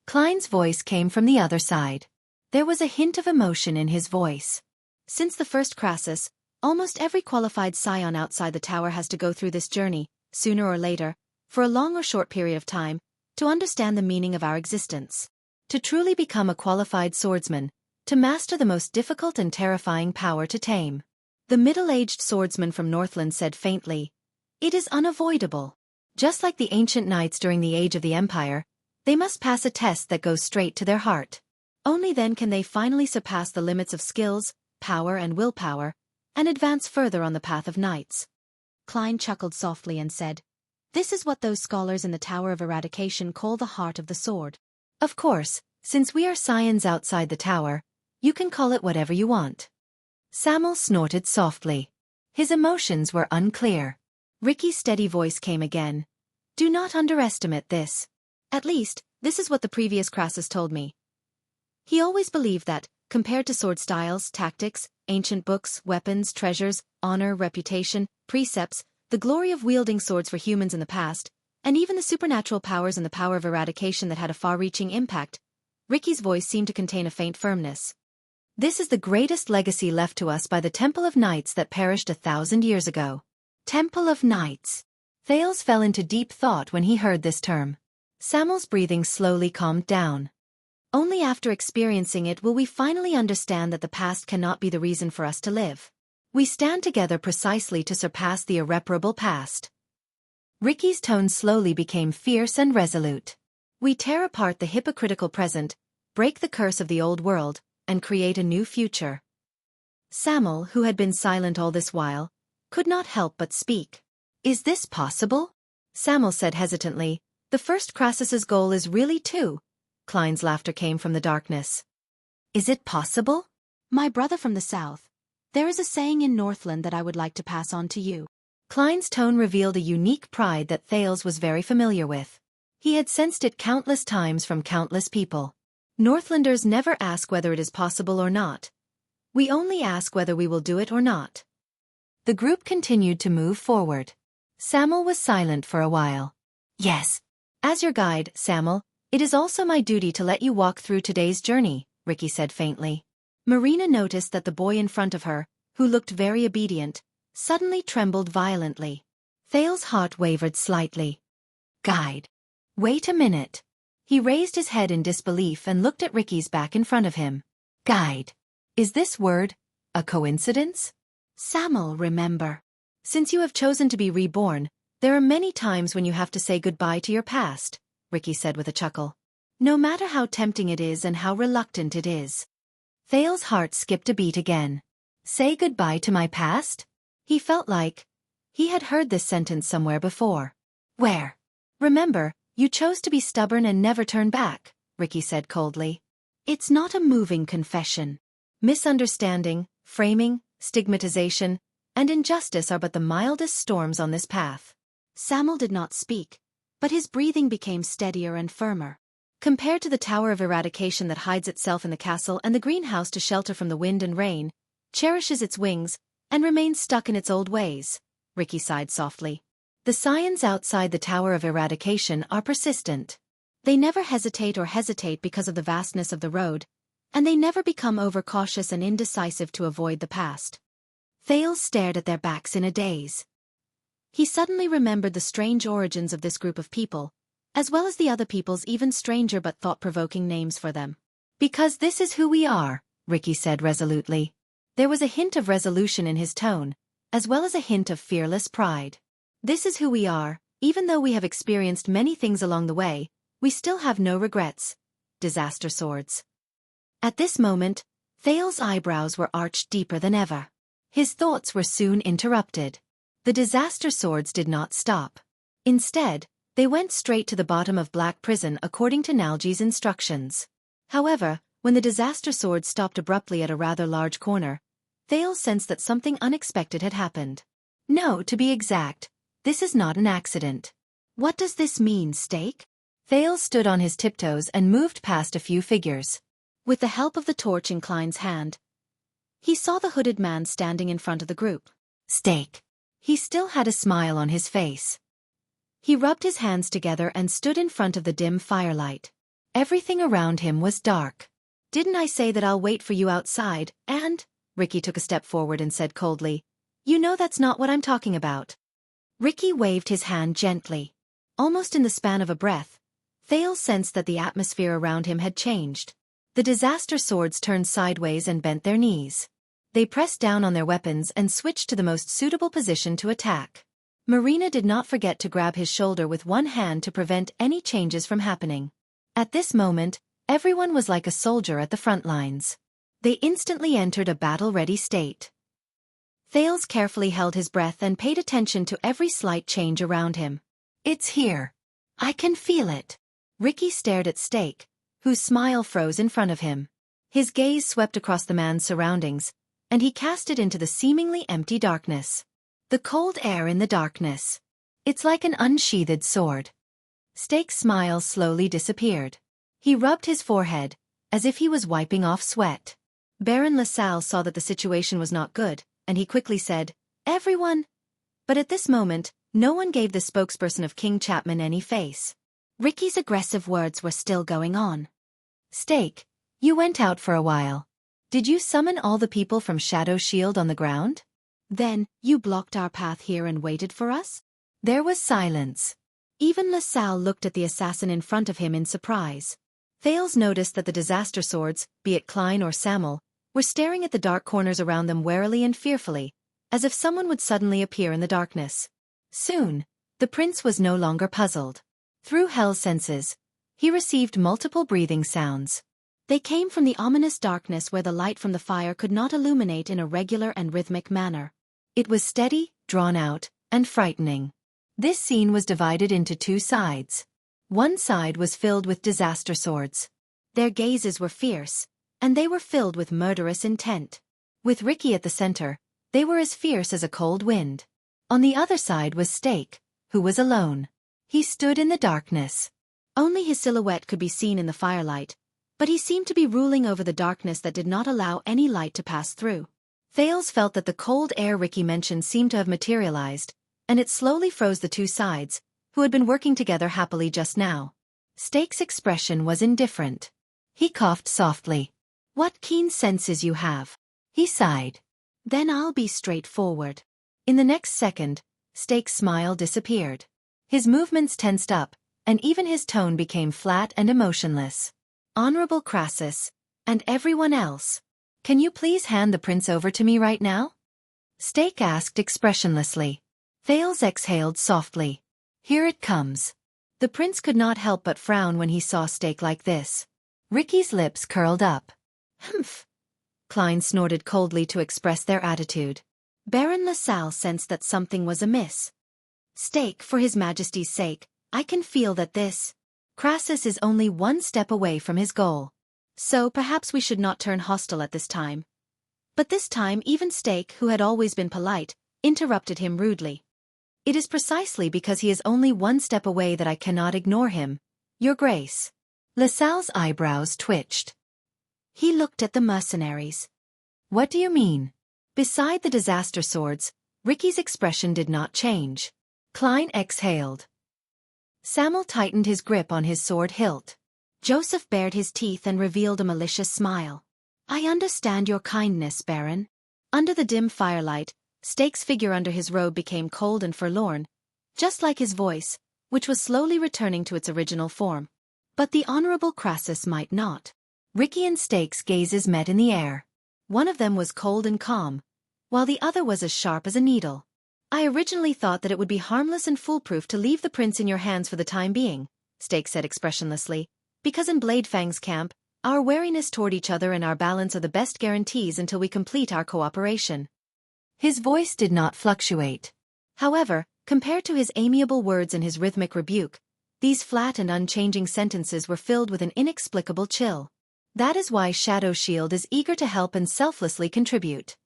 Klein's voice came from the other side. There was a hint of emotion in his voice. Since the first crisis, almost every qualified scion outside the tower has to go through this journey, sooner or later, for a long or short period of time, to understand the meaning of our existence. To truly become a qualified swordsman, to master the most difficult and terrifying power to tame. The middle-aged swordsman from Northland said faintly, "It is unavoidable. Just like the ancient knights during the Age of the Empire, they must pass a test that goes straight to their heart. Only then can they finally surpass the limits of skills, power and willpower, and advance further on the path of knights." Klein chuckled softly and said, "This is what those scholars in the Tower of Eradication call the heart of the sword. Of course, since we are scions outside the tower, you can call it whatever you want." Samuel snorted softly. His emotions were unclear. Ricky's steady voice came again. "Do not underestimate this. At least, this is what the previous Crassus told me. He always believed that, compared to sword styles, tactics, ancient books, weapons, treasures, honor, reputation, precepts, the glory of wielding swords for humans in the past, and even the supernatural powers and the power of eradication that had a far-reaching impact," Ricky's voice seemed to contain a faint firmness. "This is the greatest legacy left to us by the Temple of Knights that perished 1,000 years ago." Temple of Knights. Thales fell into deep thought when he heard this term. Samuel's breathing slowly calmed down. "Only after experiencing it will we finally understand that the past cannot be the reason for us to live. We stand together precisely to surpass the irreparable past." Ricky's tone slowly became fierce and resolute. "We tear apart the hypocritical present, break the curse of the old world, and create a new future." Samuel, who had been silent all this while, could not help but speak. "Is this possible?" Samuel said hesitantly, "The first Crassus's goal is really to—" Klein's laughter came from the darkness. "Is it possible?" "My brother from the south, there is a saying in Northland that I would like to pass on to you." Klein's tone revealed a unique pride that Thales was very familiar with. He had sensed it countless times from countless people. Northlanders never ask whether it is possible or not. We only ask whether we will do it or not. The group continued to move forward. Samuel was silent for a while. "Yes. As your guide, Samuel, it is also my duty to let you walk through today's journey," Ricky said faintly. Marina noticed that the boy in front of her, who looked very obedient, suddenly trembled violently. Thales' heart wavered slightly. "Guide. Wait a minute." He raised his head in disbelief and looked at Ricky's back in front of him. "Guide. Is this word a coincidence?" "Samuel, remember. Since you have chosen to be reborn, there are many times when you have to say goodbye to your past," Ricky said with a chuckle. "No matter how tempting it is and how reluctant it is." Thales' heart skipped a beat again. "Say goodbye to my past?" He felt like he had heard this sentence somewhere before. "Where?" "Remember, you chose to be stubborn and never turn back," Ricky said coldly. "It's not a moving confession. Misunderstanding, framing, stigmatization, and injustice are but the mildest storms on this path." Samuel did not speak, but his breathing became steadier and firmer. Compared to the Tower of Eradication that hides itself in the castle and the greenhouse to shelter from the wind and rain, cherishes its wings, and remains stuck in its old ways, Ricky sighed softly. The scions outside the Tower of Eradication are persistent. They never hesitate because of the vastness of the road, and they never become overcautious and indecisive to avoid the past. Thales stared at their backs in a daze. He suddenly remembered the strange origins of this group of people, as well as the other people's even stranger but thought-provoking names for them. "Because this is who we are," Ricky said resolutely. There was a hint of resolution in his tone, as well as a hint of fearless pride. "This is who we are, even though we have experienced many things along the way, we still have no regrets. Disaster swords." At this moment, Thales' eyebrows were arched deeper than ever. His thoughts were soon interrupted. The disaster swords did not stop. Instead, they went straight to the bottom of Black Prison according to Nalji's instructions. However, when the disaster swords stopped abruptly at a rather large corner, Thales sensed that something unexpected had happened. "No, to be exact, this is not an accident." "What does this mean, Stake?" Thales stood on his tiptoes and moved past a few figures. With the help of the torch in Klein's hand, he saw the hooded man standing in front of the group. "Stake." He still had a smile on his face. He rubbed his hands together and stood in front of the dim firelight. Everything around him was dark. "Didn't I say that I'll wait for you outside, and—" Ricky took a step forward and said coldly, "You know that's not what I'm talking about." Ricky waved his hand gently. Almost in the span of a breath, Thales sensed that the atmosphere around him had changed. The disaster swords turned sideways and bent their knees. They pressed down on their weapons and switched to the most suitable position to attack. Marina did not forget to grab his shoulder with one hand to prevent any changes from happening. At this moment, everyone was like a soldier at the front lines. They instantly entered a battle-ready state. Thales carefully held his breath and paid attention to every slight change around him. It's here. I can feel it. Ricky stared at Stake, whose smile froze in front of him. His gaze swept across the man's surroundings, and he cast it into the seemingly empty darkness. The cold air in the darkness. It's like an unsheathed sword. Stake's smile slowly disappeared. He rubbed his forehead, as if he was wiping off sweat. Baron LaSalle saw that the situation was not good, and he quickly said, "Everyone." But at this moment, no one gave the spokesperson of King Chapman any face. Ricky's aggressive words were still going on. "Stake, you went out for a while. Did you summon all the people from Shadow Shield on the ground? Then, you blocked our path here and waited for us?" There was silence. Even LaSalle looked at the assassin in front of him in surprise. Thales noticed that the disaster swords, be it Klein or Samuel, were staring at the dark corners around them warily and fearfully, as if someone would suddenly appear in the darkness. Soon, the prince was no longer puzzled. Through Hell's senses, he received multiple breathing sounds. They came from the ominous darkness where the light from the fire could not illuminate in a regular and rhythmic manner. It was steady, drawn out, and frightening. This scene was divided into two sides. One side was filled with disaster swords. Their gazes were fierce, and they were filled with murderous intent. With Ricky at the center, they were as fierce as a cold wind. On the other side was Stake, who was alone. He stood in the darkness. Only his silhouette could be seen in the firelight, but he seemed to be ruling over the darkness that did not allow any light to pass through. Thales felt that the cold air Ricky mentioned seemed to have materialized, and it slowly froze the two sides, who had been working together happily just now. Stake's expression was indifferent. He coughed softly. "What keen senses you have," he sighed. "Then I'll be straightforward." In the next second, Stake's smile disappeared. His movements tensed up, and even his tone became flat and emotionless. "Honorable Crassus, and everyone else, can you please hand the prince over to me right now?" Stake asked expressionlessly. Thales exhaled softly. "Here it comes." The prince could not help but frown when he saw Stake like this. Ricky's lips curled up. "Humph." Klein snorted coldly to express their attitude. Baron LaSalle sensed that something was amiss. "Stake, for his majesty's sake, I can feel that this Crassus is only one step away from his goal. So perhaps we should not turn hostile at this time." But this time even Stake, who had always been polite, interrupted him rudely. "It is precisely because he is only one step away that I cannot ignore him, Your Grace." LaSalle's eyebrows twitched. He looked at the mercenaries. "What do you mean?" Beside the disaster swords, Ricky's expression did not change. Klein exhaled. Samuel tightened his grip on his sword hilt. Joseph bared his teeth and revealed a malicious smile. "I understand your kindness, Baron." Under the dim firelight, Stake's figure under his robe became cold and forlorn, just like his voice, which was slowly returning to its original form. But the Honorable Crassus might not. Ricky and Stake's gazes met in the air. One of them was cold and calm, while the other was as sharp as a needle. "I originally thought that it would be harmless and foolproof to leave the prince in your hands for the time being," Stake said expressionlessly, "because in Bladefang's camp, our wariness toward each other and our balance are the best guarantees until we complete our cooperation." His voice did not fluctuate. However, compared to his amiable words and his rhythmic rebuke, these flat and unchanging sentences were filled with an inexplicable chill. That is why Shadow Shield is eager to help and selflessly contribute.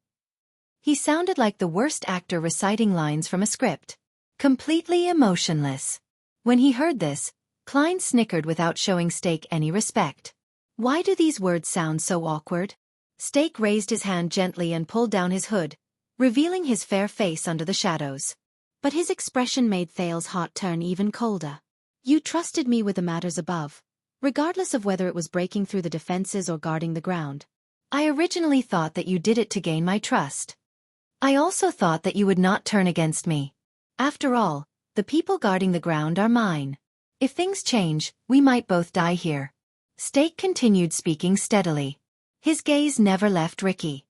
He sounded like the worst actor reciting lines from a script. Completely emotionless. When he heard this, Klein snickered without showing Stake any respect. "Why do these words sound so awkward?" Stake raised his hand gently and pulled down his hood, revealing his fair face under the shadows. But his expression made Thales' heart turn even colder. "You trusted me with the matters above, regardless of whether it was breaking through the defenses or guarding the ground. I originally thought that you did it to gain my trust. I also thought that you would not turn against me. After all, the people guarding the ground are mine. If things change, we might both die here." Steak continued speaking steadily. His gaze never left Ricky.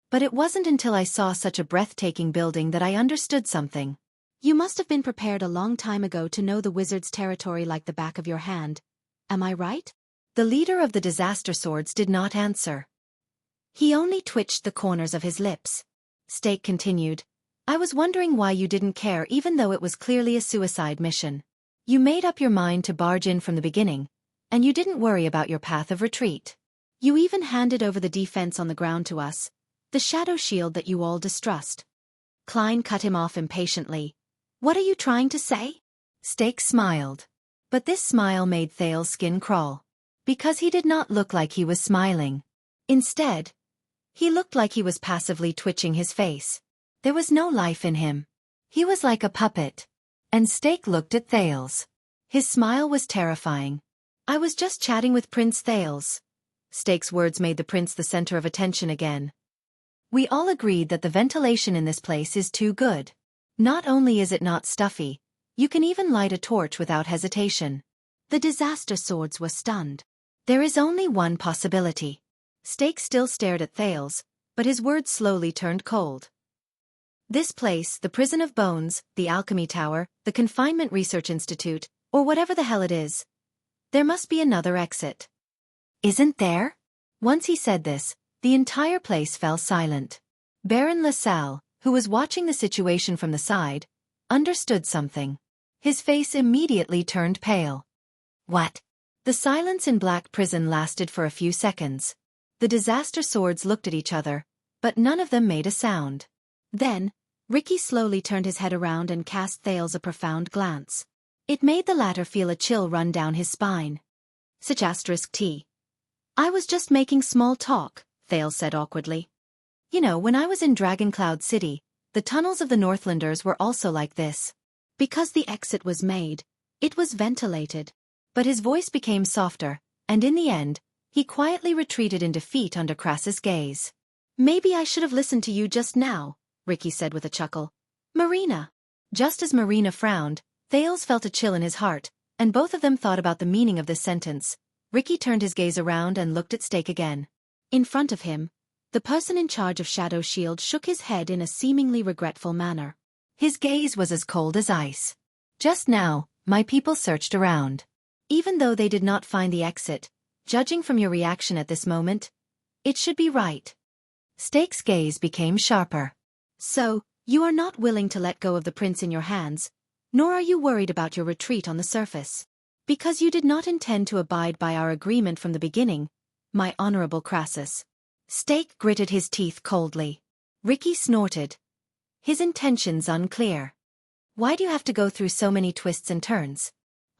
But it wasn't until I saw such a breathtaking building that I understood something. You must have been prepared a long time ago to know the wizard's territory like the back of your hand. Am I right? The leader of the disaster swords did not answer. He only twitched the corners of his lips. Steak continued. I was wondering why you didn't care even though it was clearly a suicide mission. You made up your mind to barge in from the beginning, and you didn't worry about your path of retreat. You even handed over the defense on the ground to us, the shadow shield that you all distrust. Klein cut him off impatiently. What are you trying to say? Steak smiled. But this smile made Thale's skin crawl. Because he did not look like he was smiling. Instead, he looked like he was passively twitching his face. There was no life in him. He was like a puppet. And Steak looked at Thales. His smile was terrifying. I was just chatting with Prince Thales. Steak's words made the prince the center of attention again. We all agreed that the ventilation in this place is too good. Not only is it not stuffy, you can even light a torch without hesitation. The disaster swords were stunned. There is only one possibility. Steak still stared at Thales, but his words slowly turned cold. This place, the Prison of Bones, the Alchemy Tower, the Confinement Research Institute, or whatever the hell it is. There must be another exit. Isn't there? Once he said this, the entire place fell silent. Baron LaSalle, who was watching the situation from the side, understood something. His face immediately turned pale. What? The silence in Black Prison lasted for a few seconds. The disaster swords looked at each other, but none of them made a sound. Then, Ricky slowly turned his head around and cast Thales a profound glance. It made the latter feel a chill run down his spine. *T. I was just making small talk, Thales said awkwardly. You know, when I was in Dragoncloud City, the tunnels of the Northlanders were also like this. Because the exit was made, it was ventilated. But his voice became softer, and in the end, he quietly retreated in defeat under Crassus' gaze. Maybe I should have listened to you just now, Ricky said with a chuckle. Marina. Just as Marina frowned, Thales felt a chill in his heart, and both of them thought about the meaning of this sentence. Ricky turned his gaze around and looked at Steak again. In front of him, the person in charge of Shadow Shield shook his head in a seemingly regretful manner. His gaze was as cold as ice. Just now, my people searched around. Even though they did not find the exit, judging from your reaction at this moment, it should be right. Steak's gaze became sharper. So, you are not willing to let go of the prince in your hands, nor are you worried about your retreat on the surface. Because you did not intend to abide by our agreement from the beginning, my honorable Crassus. Steak gritted his teeth coldly. Ricky snorted. His intentions unclear. Why do you have to go through so many twists and turns?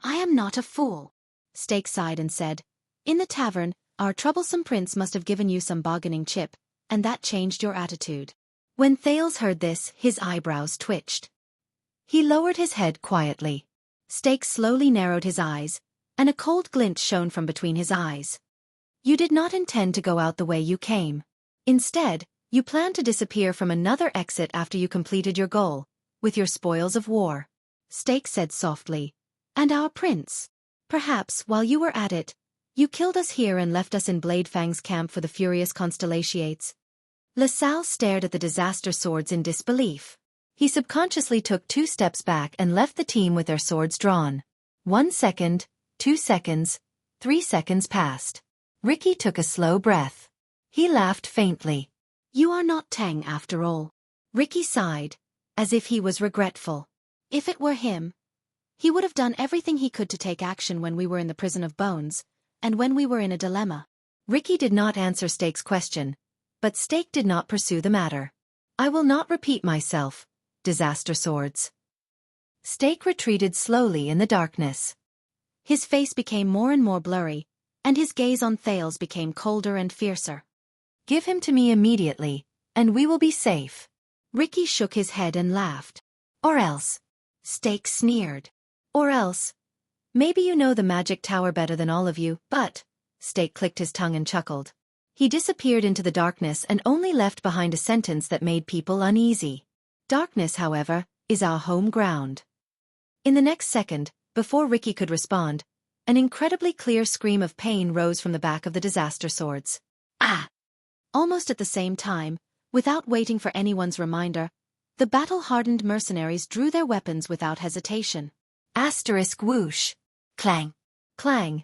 I am not a fool. Steak sighed and said, in the tavern, our troublesome prince must have given you some bargaining chip, and that changed your attitude. When Thales heard this, his eyebrows twitched. He lowered his head quietly. Steak slowly narrowed his eyes, and a cold glint shone from between his eyes. You did not intend to go out the way you came. Instead, you planned to disappear from another exit after you completed your goal, with your spoils of war. Steak said softly. And our prince. Perhaps, while you were at it, you killed us here and left us in Bladefang's camp for the furious Constellations. LaSalle stared at the disaster swords in disbelief. He subconsciously took 2 steps back and left the team with their swords drawn. 1 second, 2 seconds, 3 seconds passed. Ricky took a slow breath. He laughed faintly. You are not Tang after all. Ricky sighed, as if he was regretful. If it were him, he would have done everything he could to take action when we were in the Prison of Bones, and when we were in a dilemma. Ricky did not answer Steak's question, but Steak did not pursue the matter. I will not repeat myself, disaster swords. Steak retreated slowly in the darkness. His face became more and more blurry, and his gaze on Thales became colder and fiercer. Give him to me immediately, and we will be safe. Ricky shook his head and laughed. Or else. Steak sneered. Or else. Maybe you know the magic tower better than all of you, but. Steak clicked his tongue and chuckled. He disappeared into the darkness and only left behind a sentence that made people uneasy. Darkness, however, is our home ground. In the next second, before Ricky could respond, An incredibly clear scream of pain rose from the back of the disaster swords. Ah! Almost at the same time, without waiting for anyone's reminder, the battle-hardened mercenaries drew their weapons without hesitation. Asterisk whoosh. Clang. Clang.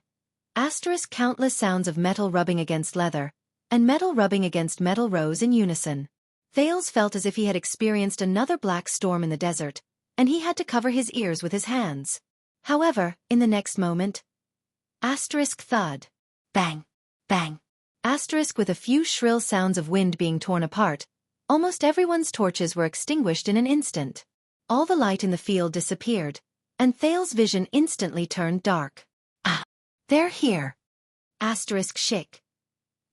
Asterisk countless sounds of metal rubbing against leather, and metal rubbing against metal rose in unison. Thales felt as if he had experienced another black storm in the desert, and he had to cover his ears with his hands. However, in the next moment, asterisk thud. Bang. Bang. Asterisk with a few shrill sounds of wind being torn apart, almost everyone's torches were extinguished in an instant. All the light in the field disappeared, and Thales' vision instantly turned dark. Ah! They're here. Asterisk shik.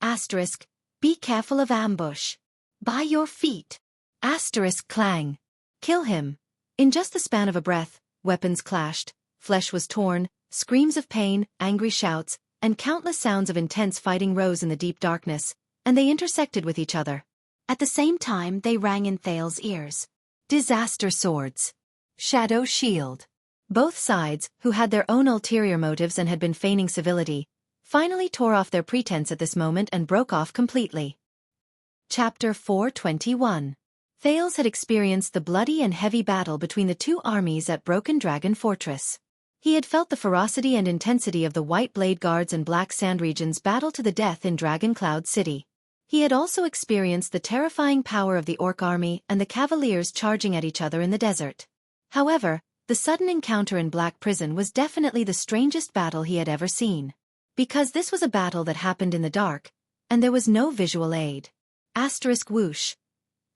Asterisk, be careful of ambush. By your feet. Asterisk clang. Kill him. In just the span of a breath, weapons clashed, flesh was torn, screams of pain, angry shouts, and countless sounds of intense fighting rose in the deep darkness, and they intersected with each other. At the same time they rang in Thales' ears. Disaster swords. Shadow shield. Both sides, who had their own ulterior motives and had been feigning civility, finally tore off their pretense at this moment and broke off completely. Chapter 421. Thales had experienced the bloody and heavy battle between the two armies at Broken Dragon Fortress. He had felt the ferocity and intensity of the White Blade Guards and Black Sand Regions battle to the death in Dragon Cloud City. He had also experienced the terrifying power of the Orc army and the Cavaliers charging at each other in the desert. However, the sudden encounter in Black Prison was definitely the strangest battle he had ever seen. Because this was a battle that happened in the dark, and there was no visual aid. Asterisk whoosh.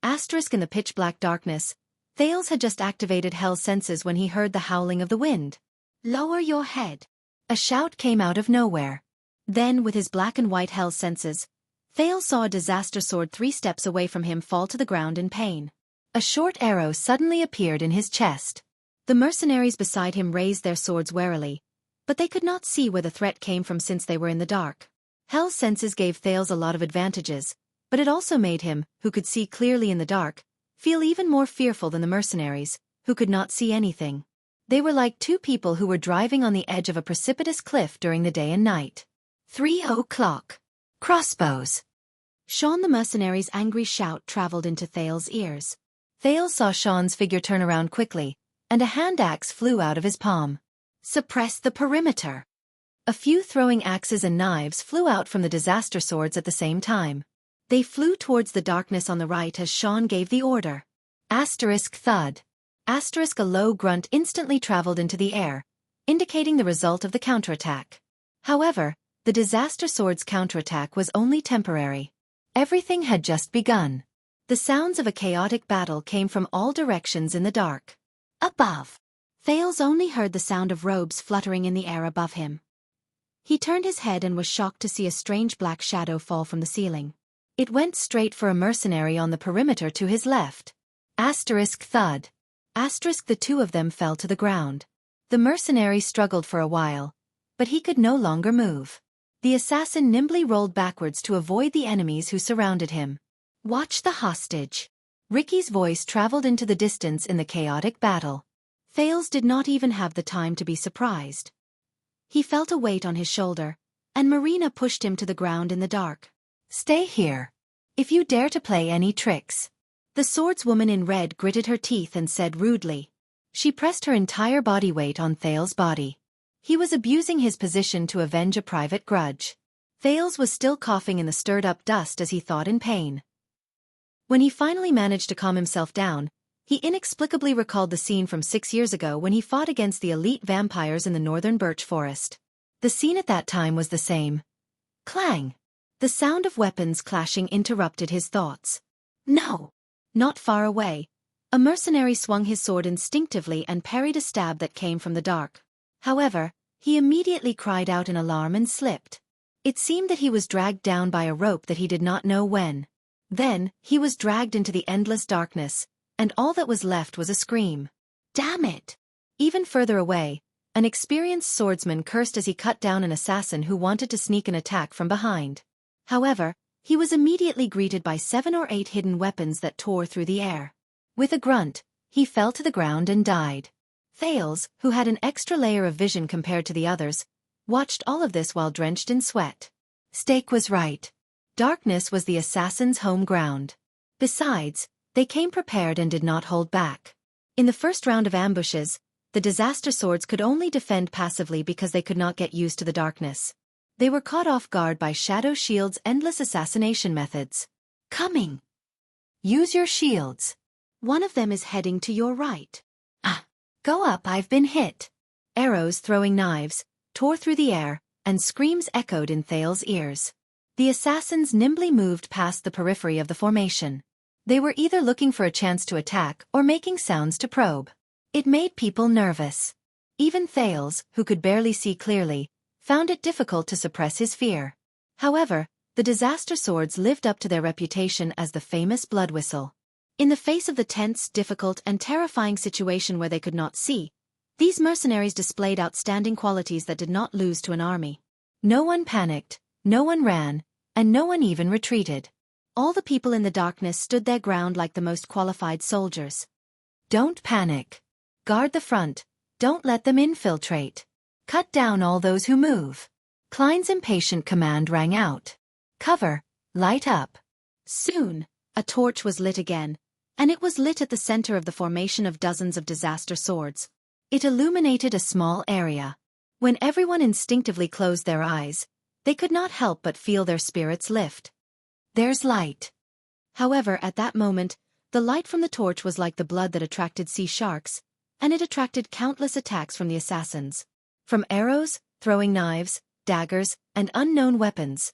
Asterisk in the pitch-black darkness, Thales had just activated Hell's senses when he heard the howling of the wind. Lower your head. A shout came out of nowhere. Then, with his black and white Hell's senses, Thales saw a disaster sword 3 steps away from him fall to the ground in pain. A short arrow suddenly appeared in his chest. The mercenaries beside him raised their swords warily, but they could not see where the threat came from since they were in the dark. Hell's senses gave Thales a lot of advantages, but it also made him, who could see clearly in the dark, feel even more fearful than the mercenaries, who could not see anything. They were like two people who were driving on the edge of a precipitous cliff during the day and night. 3 o'clock. Crossbows. Sean the mercenary's angry shout traveled into Thales' ears. Thales saw Sean's figure turn around quickly, and a hand axe flew out of his palm. Suppress the perimeter. A few throwing axes and knives flew out from the disaster swords at the same time. They flew towards the darkness on the right as Sean gave the order. Asterisk thud. Asterisk a low grunt instantly traveled into the air, indicating the result of the counterattack. However, the disaster sword's counterattack was only temporary. Everything had just begun. The sounds of a chaotic battle came from all directions in the dark. Above. Thales only heard the sound of robes fluttering in the air above him. He turned his head and was shocked to see a strange black shadow fall from the ceiling. It went straight for a mercenary on the perimeter to his left. Asterisk thud. Asterisk the two of them fell to the ground. The mercenary struggled for a while, but he could no longer move. The assassin nimbly rolled backwards to avoid the enemies who surrounded him. Watch the hostage. Ricky's voice traveled into the distance in the chaotic battle. Thales did not even have the time to be surprised. He felt a weight on his shoulder, and Marina pushed him to the ground in the dark. Stay here. If you dare to play any tricks. The swordswoman in red gritted her teeth and said rudely. She pressed her entire body weight on Thales' body. He was abusing his position to avenge a private grudge. Thales was still coughing in the stirred-up dust as he thought in pain. When he finally managed to calm himself down, he inexplicably recalled the scene from 6 years ago when he fought against the elite vampires in the northern birch forest. The scene at that time was the same. Clang! The sound of weapons clashing interrupted his thoughts. No! Not far away, a mercenary swung his sword instinctively and parried a stab that came from the dark. However, he immediately cried out in alarm and slipped. It seemed that he was dragged down by a rope that he did not know when. Then, he was dragged into the endless darkness, and all that was left was a scream. Damn it! Even further away, an experienced swordsman cursed as he cut down an assassin who wanted to sneak an attack from behind. However, he was immediately greeted by 7 or 8 hidden weapons that tore through the air. With a grunt, he fell to the ground and died. Thales, who had an extra layer of vision compared to the others, watched all of this while drenched in sweat. Steak was right. Darkness was the assassins' home ground. Besides, they came prepared and did not hold back. In the first round of ambushes, the disaster swords could only defend passively because they could not get used to the darkness. They were caught off guard by Shadow Shield's endless assassination methods. Coming! Use your shields. One of them is heading to your right. Ah! Go up, I've been hit. Arrows throwing knives tore through the air, and screams echoed in Thal's ears. The assassins nimbly moved past the periphery of the formation. They were either looking for a chance to attack or making sounds to probe. It made people nervous. Even Thales, who could barely see clearly, found it difficult to suppress his fear. However, the disaster swords lived up to their reputation as the famous blood whistle. In the face of the tense, difficult, and terrifying situation where they could not see, these mercenaries displayed outstanding qualities that did not lose to an army. No one panicked, no one ran, and no one even retreated. All the people in the darkness stood their ground like the most qualified soldiers. Don't panic. Guard the front, don't let them infiltrate. Cut down all those who move. Klein's impatient command rang out. Cover, light up. Soon, a torch was lit again, and it was lit at the center of the formation of dozens of disaster swords. It illuminated a small area. When everyone instinctively closed their eyes, they could not help but feel their spirits lift. There's light. However, at that moment, the light from the torch was like the blood that attracted sea sharks, and it attracted countless attacks from the assassins. From arrows, throwing knives, daggers, and unknown weapons.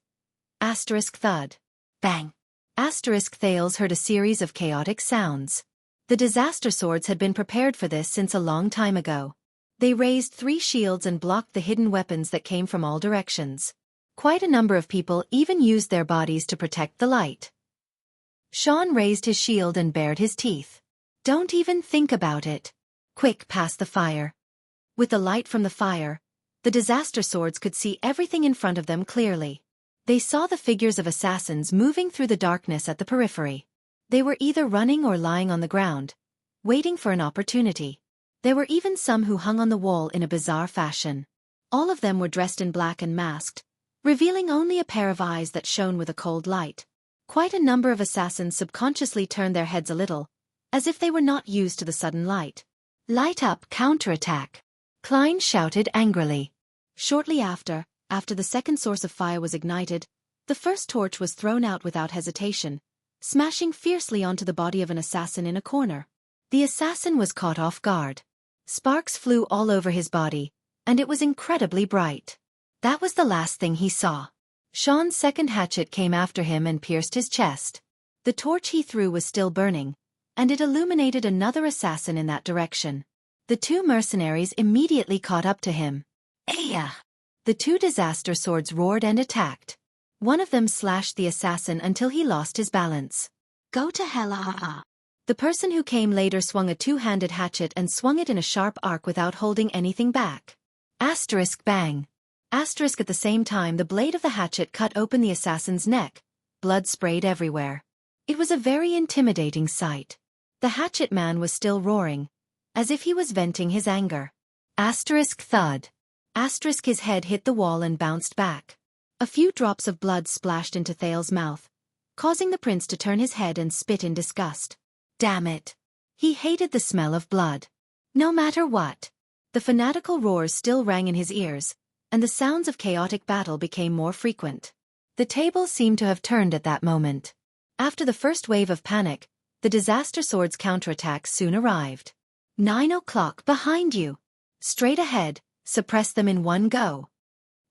Thud. Bang. Thales heard a series of chaotic sounds. The disaster swords had been prepared for this since a long time ago. They raised 3 shields and blocked the hidden weapons that came from all directions. Quite a number of people even used their bodies to protect the light. Sean raised his shield and bared his teeth. Don't even think about it. Quick, past the fire. With the light from the fire, the disaster swords could see everything in front of them clearly. They saw the figures of assassins moving through the darkness at the periphery. They were either running or lying on the ground, waiting for an opportunity. There were even some who hung on the wall in a bizarre fashion. All of them were dressed in black and masked, revealing only a pair of eyes that shone with a cold light. Quite a number of assassins subconsciously turned their heads a little, as if they were not used to the sudden light. Light up, counterattack! Klein shouted angrily. Shortly after the second source of fire was ignited, the first torch was thrown out without hesitation, smashing fiercely onto the body of an assassin in a corner. The assassin was caught off guard. Sparks flew all over his body, and it was incredibly bright. That was the last thing he saw. Sean's second hatchet came after him and pierced his chest. The torch he threw was still burning, and it illuminated another assassin in that direction. The 2 mercenaries immediately caught up to him. Aya! The 2 disaster swords roared and attacked. One of them slashed the assassin until he lost his balance. Go to hell! The person who came later swung a 2-handed hatchet and swung it in a sharp arc without holding anything back. Bang! At the same time the blade of the hatchet cut open the assassin's neck. Blood sprayed everywhere. It was a very intimidating sight. The hatchet man was still roaring, as if he was venting his anger. Thud. His head hit the wall and bounced back. A few drops of blood splashed into Thal's mouth, causing the prince to turn his head and spit in disgust. Damn it! He hated the smell of blood. No matter what. The fanatical roars still rang in his ears, and the sounds of chaotic battle became more frequent. The tables seemed to have turned at that moment. After the first wave of panic, the disaster swords' counterattacks soon arrived. 9 o'clock behind you. Straight ahead, suppress them in one go.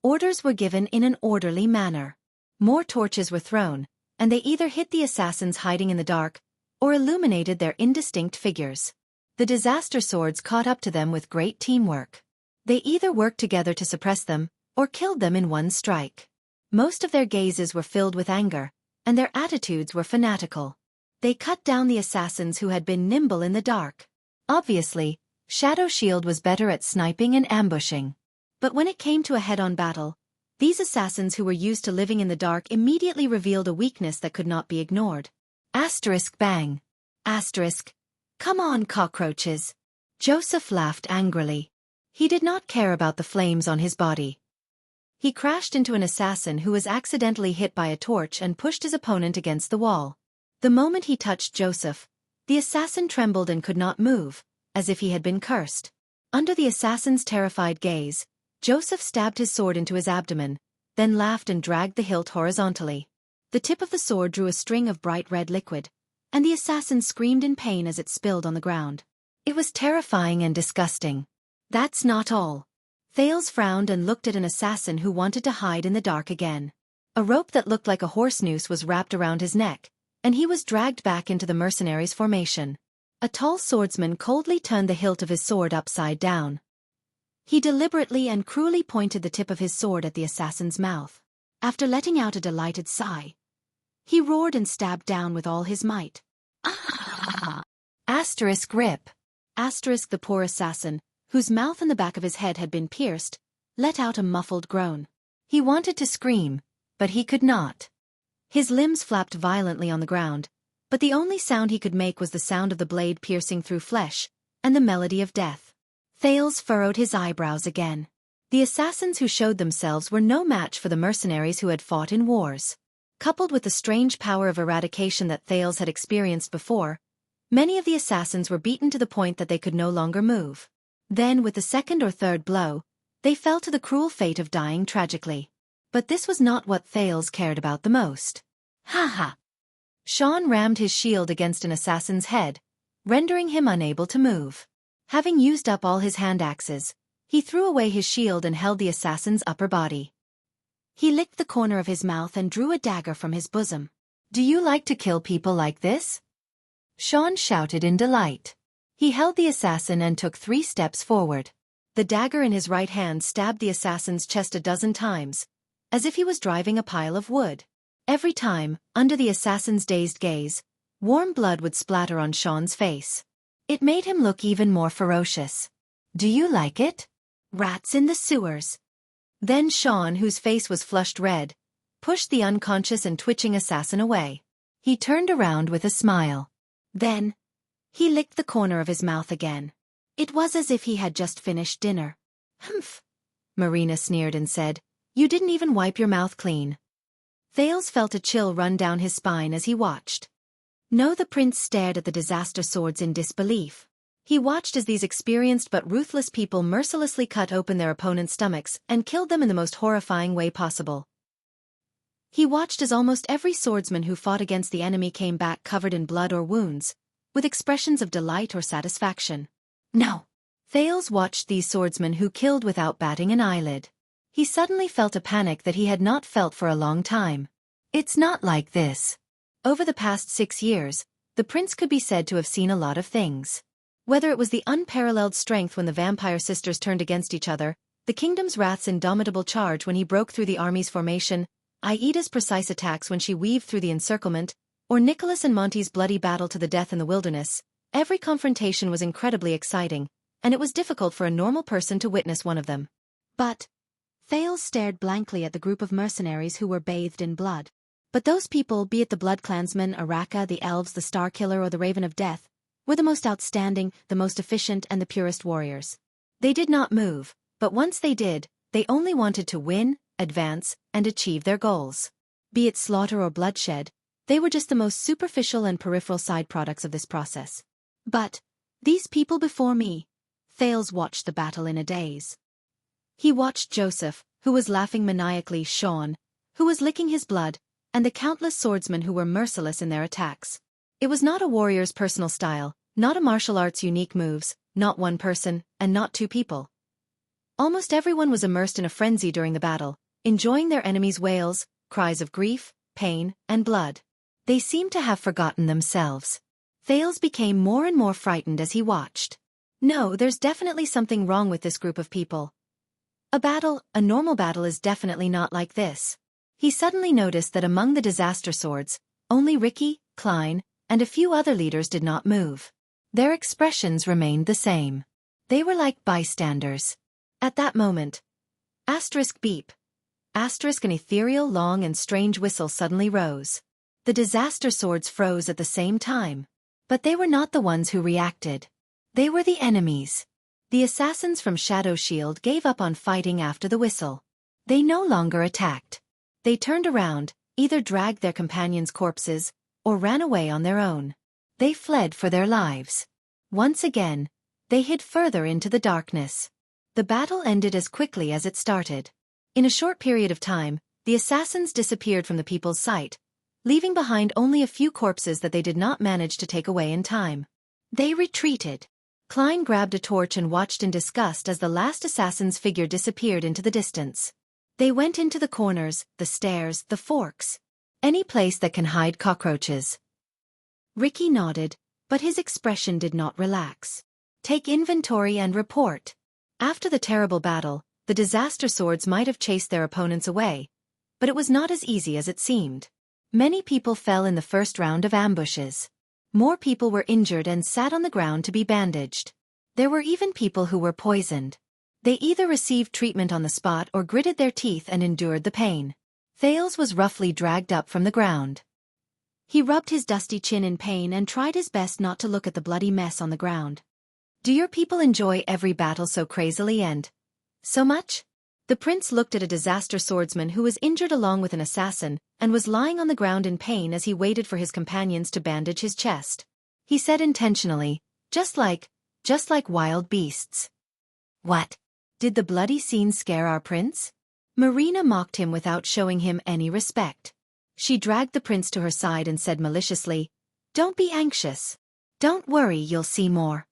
Orders were given in an orderly manner. More torches were thrown, and they either hit the assassins hiding in the dark, or illuminated their indistinct figures. The disaster swords caught up to them with great teamwork. They either worked together to suppress them, or killed them in one strike. Most of their gazes were filled with anger, and their attitudes were fanatical. They cut down the assassins who had been nimble in the dark. Obviously, Shadow Shield was better at sniping and ambushing. But when it came to a head-on battle, these assassins who were used to living in the dark immediately revealed a weakness that could not be ignored. Bang. Come on, cockroaches. Joseph laughed angrily. He did not care about the flames on his body. He crashed into an assassin who was accidentally hit by a torch and pushed his opponent against the wall. The moment he touched Joseph, the assassin trembled and could not move, as if he had been cursed. Under the assassin's terrified gaze, Joseph stabbed his sword into his abdomen, then laughed and dragged the hilt horizontally. The tip of the sword drew a string of bright red liquid, and the assassin screamed in pain as it spilled on the ground. It was terrifying and disgusting. That's not all. Thales frowned and looked at an assassin who wanted to hide in the dark again. A rope that looked like a horse noose was wrapped around his neck, and he was dragged back into the mercenaries' formation. A tall swordsman coldly turned the hilt of his sword upside down. He deliberately and cruelly pointed the tip of his sword at the assassin's mouth. After letting out a delighted sigh, he roared and stabbed down with all his might. Ah! Asterisk rip. Asterisk the poor assassin, whose mouth and the back of his head had been pierced, let out a muffled groan. He wanted to scream, but he could not. His limbs flapped violently on the ground, but the only sound he could make was the sound of the blade piercing through flesh, and the melody of death. Thales furrowed his eyebrows again. The assassins who showed themselves were no match for the mercenaries who had fought in wars. Coupled with the strange power of eradication that Thales had experienced before, many of the assassins were beaten to the point that they could no longer move. Then, with the second or third blow, they fell to the cruel fate of dying tragically. But this was not what Thales cared about the most. Ha ha! Xiaofan rammed his shield against an assassin's head, rendering him unable to move. Having used up all his hand axes, he threw away his shield and held the assassin's upper body. He licked the corner of his mouth and drew a dagger from his bosom. Do you like to kill people like this? Xiaofan shouted in delight. He held the assassin and took 3 steps forward. The dagger in his right hand stabbed the assassin's chest a dozen times, as if he was driving a pile of wood. Every time, under the assassin's dazed gaze, warm blood would splatter on Xiaofan's face. It made him look even more ferocious. Do you like it? Rats in the sewers. Then Xiaofan, whose face was flushed red, pushed the unconscious and twitching assassin away. He turned around with a smile. Then, he licked the corner of his mouth again. It was as if he had just finished dinner. Humph! Marina sneered and said, "You didn't even wipe your mouth clean." Thales felt a chill run down his spine as he watched. No, the prince stared at the disaster swords in disbelief. He watched as these experienced but ruthless people mercilessly cut open their opponents' stomachs and killed them in the most horrifying way possible. He watched as almost every swordsman who fought against the enemy came back covered in blood or wounds, with expressions of delight or satisfaction. No! Thales watched these swordsmen who killed without batting an eyelid. He suddenly felt a panic that he had not felt for a long time. It's not like this. Over the past 6 years, the prince could be said to have seen a lot of things. Whether it was the unparalleled strength when the vampire sisters turned against each other, the kingdom's wrath's indomitable charge when he broke through the army's formation, Aida's precise attacks when she weaved through the encirclement, or Nicholas and Monty's bloody battle to the death in the wilderness, every confrontation was incredibly exciting, and it was difficult for a normal person to witness one of them. But Thales stared blankly at the group of mercenaries who were bathed in blood. But those people, be it the Blood Clansmen, Araka, the Elves, the Star Killer, or the Raven of Death, were the most outstanding, the most efficient, and the purest warriors. They did not move, but once they did, they only wanted to win, advance, and achieve their goals. Be it slaughter or bloodshed, they were just the most superficial and peripheral side products of this process. But these people before me, Thales watched the battle in a daze. He watched Joseph, who was laughing maniacally, Xiaofan, who was licking his blood, and the countless swordsmen who were merciless in their attacks. It was not a warrior's personal style, not a martial art's unique moves, not one person, and not 2 people. Almost everyone was immersed in a frenzy during the battle, enjoying their enemies' wails, cries of grief, pain, and blood. They seemed to have forgotten themselves. Thales became more and more frightened as he watched. No, there's definitely something wrong with this group of people. A normal battle is definitely not like this. He suddenly noticed that among the disaster swords, only Ricky, Klein, and a few other leaders did not move. Their expressions remained the same. They were like bystanders. At that moment, beep, an ethereal, long, and strange whistle suddenly rose. The disaster swords froze at the same time. But they were not the ones who reacted. They were the enemies. The assassins from Shadow Shield gave up on fighting after the whistle. They no longer attacked. They turned around, either dragged their companions' corpses, or ran away on their own. They fled for their lives. Once again, they hid further into the darkness. The battle ended as quickly as it started. In a short period of time, the assassins disappeared from the people's sight, leaving behind only a few corpses that they did not manage to take away in time. They retreated. Klein grabbed a torch and watched in disgust as the last assassin's figure disappeared into the distance. They went into the corners, the stairs, the forks. Any place that can hide cockroaches. Ricky nodded, but his expression did not relax. Take inventory and report. After the terrible battle, the disaster swords might have chased their opponents away, but it was not as easy as it seemed. Many people fell in the first round of ambushes. More people were injured and sat on the ground to be bandaged. There were even people who were poisoned. They either received treatment on the spot or gritted their teeth and endured the pain. Thales was roughly dragged up from the ground. He rubbed his dusty chin in pain and tried his best not to look at the bloody mess on the ground. Do your people enjoy every battle so crazily and so much? The prince looked at a disaster swordsman who was injured along with an assassin and was lying on the ground in pain as he waited for his companions to bandage his chest. He said intentionally, just like wild beasts. What? Did the bloody scene scare our prince? Marina mocked him without showing him any respect. She dragged the prince to her side and said maliciously, "Don't be anxious. Don't worry, you'll see more."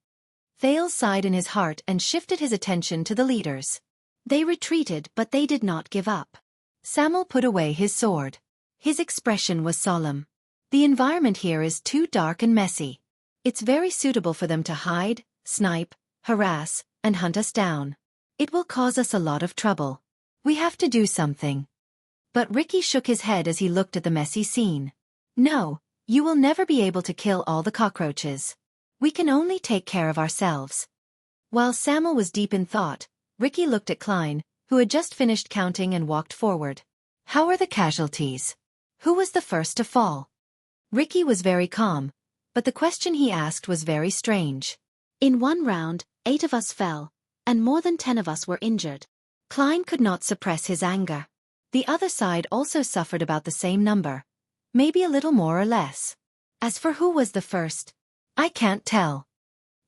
Thales sighed in his heart and shifted his attention to the leaders. They retreated, but they did not give up. Samuel put away his sword. His expression was solemn. The environment here is too dark and messy. It's very suitable for them to hide, snipe, harass, and hunt us down. It will cause us a lot of trouble. We have to do something. But Ricky shook his head as he looked at the messy scene. No, you will never be able to kill all the cockroaches. We can only take care of ourselves. While Samuel was deep in thought, Ricky looked at Klein, who had just finished counting and walked forward. How are the casualties? Who was the first to fall? Ricky was very calm, but the question he asked was very strange. In one round, 8 of us fell, and more than 10 of us were injured. Klein could not suppress his anger. The other side also suffered about the same number, maybe a little more or less. As for who was the first, I can't tell.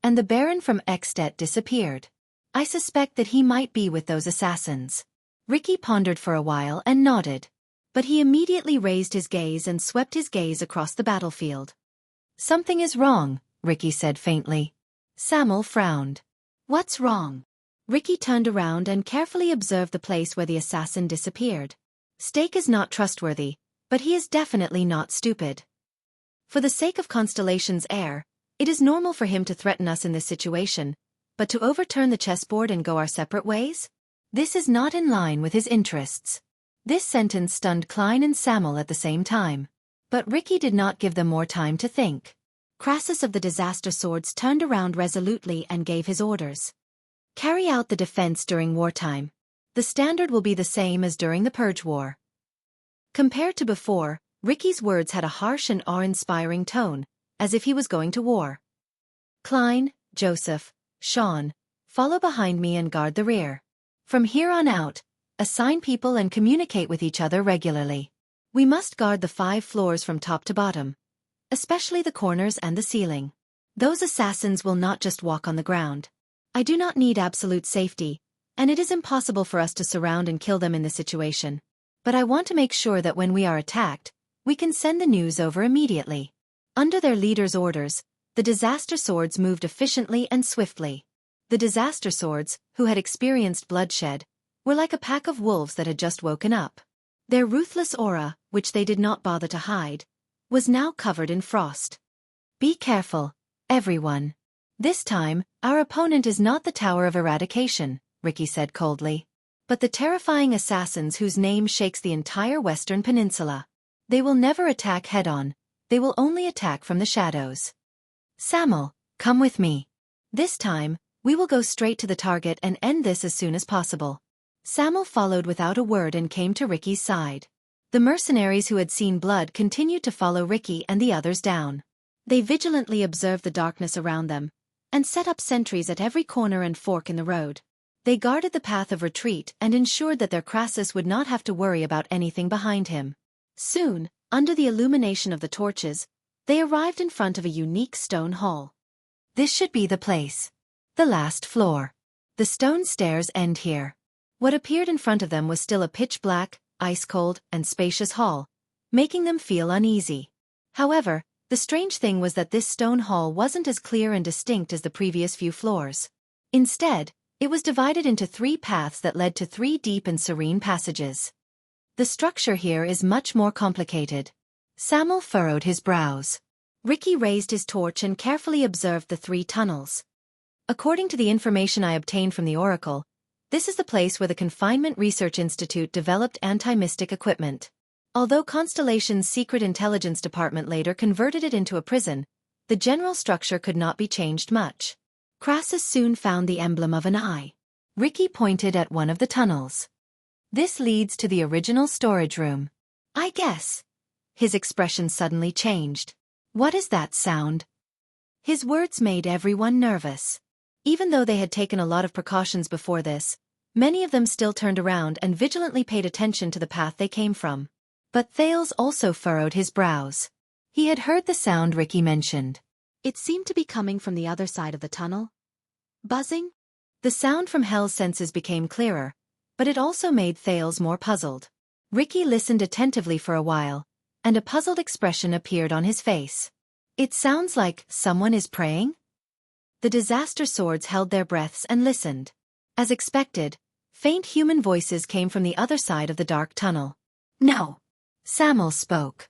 And the Baron from Ekstedt disappeared. I suspect that he might be with those assassins. Ricky pondered for a while and nodded. But he immediately raised his gaze and swept his gaze across the battlefield. Something is wrong, Ricky said faintly. Samuel frowned. What's wrong? Ricky turned around and carefully observed the place where the assassin disappeared. Stake is not trustworthy, but he is definitely not stupid. For the sake of Constellation's heir, it is normal for him to threaten us in this situation, but to overturn the chessboard and go our separate ways? This is not in line with his interests. This sentence stunned Klein and Samuel at the same time. But Ricky did not give them more time to think. Crassus of the Disaster Swords turned around resolutely and gave his orders. Carry out the defense during wartime. The standard will be the same as during the Purge War. Compared to before, Ricky's words had a harsh and awe-inspiring tone, as if he was going to war. Klein, Joseph, Sean, follow behind me and guard the rear. From here on out, assign people and communicate with each other regularly. We must guard the 5 floors from top to bottom, especially the corners and the ceiling. Those assassins will not just walk on the ground. I do not need absolute safety, and it is impossible for us to surround and kill them in this situation. But I want to make sure that when we are attacked, we can send the news over immediately. Under their leader's orders, the Disaster Swords moved efficiently and swiftly. The Disaster Swords, who had experienced bloodshed, were like a pack of wolves that had just woken up. Their ruthless aura, which they did not bother to hide, was now covered in frost. Be careful, everyone. This time, our opponent is not the Tower of Eradication, Ricky said coldly, but the terrifying assassins whose name shakes the entire Western Peninsula. They will never attack head-on, they will only attack from the shadows. Samuel, come with me. This time, we will go straight to the target and end this as soon as possible. Samuel followed without a word and came to Ricky's side. The mercenaries who had seen blood continued to follow Ricky and the others down. They vigilantly observed the darkness around them, and set up sentries at every corner and fork in the road. They guarded the path of retreat and ensured that their Crassus would not have to worry about anything behind him. Soon, under the illumination of the torches, they arrived in front of a unique stone hall. This should be the place. The last floor. The stone stairs end here. What appeared in front of them was still a pitch-black, ice-cold, and spacious hall, making them feel uneasy. However, the strange thing was that this stone hall wasn't as clear and distinct as the previous few floors. Instead, it was divided into 3 paths that led to 3 deep and serene passages. The structure here is much more complicated. Samuel furrowed his brows. Ricky raised his torch and carefully observed the 3 tunnels. According to the information I obtained from the Oracle, this is the place where the Confinement Research Institute developed anti-mystic equipment. Although Constellation's Secret Intelligence Department later converted it into a prison, the general structure could not be changed much. Crassus soon found the emblem of an eye. Ricky pointed at one of the tunnels. This leads to the original storage room. I guess. His expression suddenly changed. What is that sound? His words made everyone nervous. Even though they had taken a lot of precautions before this, many of them still turned around and vigilantly paid attention to the path they came from. But Thales also furrowed his brows. He had heard the sound Ricky mentioned. It seemed to be coming from the other side of the tunnel. Buzzing? The sound from Hell's senses became clearer, but it also made Thales more puzzled. Ricky listened attentively for a while, and a puzzled expression appeared on his face. It sounds like someone is praying? The disaster swords held their breaths and listened. As expected, faint human voices came from the other side of the dark tunnel. No. Samuel spoke.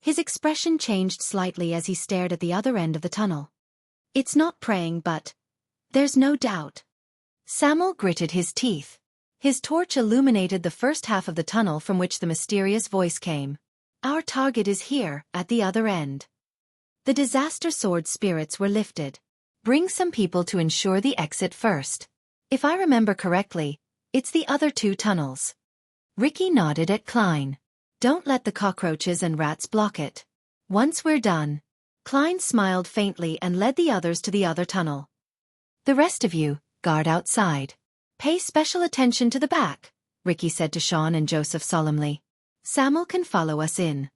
His expression changed slightly as he stared at the other end of the tunnel. It's not praying, but there's no doubt. Samuel gritted his teeth. His torch illuminated the first half of the tunnel from which the mysterious voice came. Our target is here, at the other end. The disaster sword spirits were lifted. Bring some people to ensure the exit first. If I remember correctly, it's the other 2 tunnels. Ricky nodded at Klein. Don't let the cockroaches and rats block it. Once we're done. Klein smiled faintly and led the others to the other tunnel. The rest of you, guard outside. Pay special attention to the back, Ricky said to Sean and Joseph solemnly. Samuel can follow us in.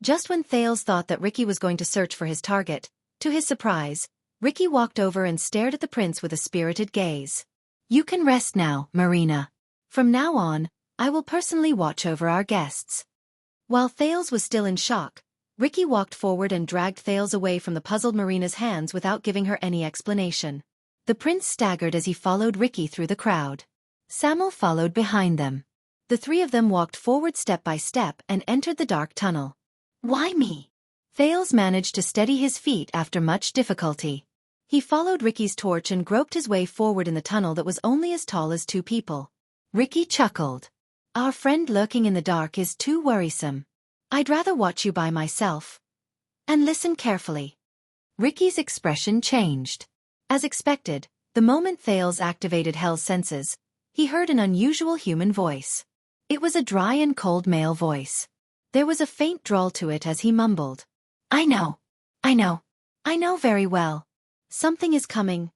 Just when Thales thought that Ricky was going to search for his target, to his surprise, Ricky walked over and stared at the prince with a spirited gaze. You can rest now, Marina. From now on, I will personally watch over our guests. While Thales was still in shock, Ricky walked forward and dragged Thales away from the puzzled Marina's hands without giving her any explanation. The prince staggered as he followed Ricky through the crowd. Samuel followed behind them. The 3 of them walked forward step by step and entered the dark tunnel. Why me? Thales managed to steady his feet after much difficulty. He followed Ricky's torch and groped his way forward in the tunnel that was only as tall as 2 people. Ricky chuckled. Our friend lurking in the dark is too worrisome. I'd rather watch you by myself. And listen carefully. Ricky's expression changed. As expected, the moment Thales activated Hell's senses, he heard an unusual human voice. It was a dry and cold male voice. There was a faint drawl to it as he mumbled. I know very well. Something is coming.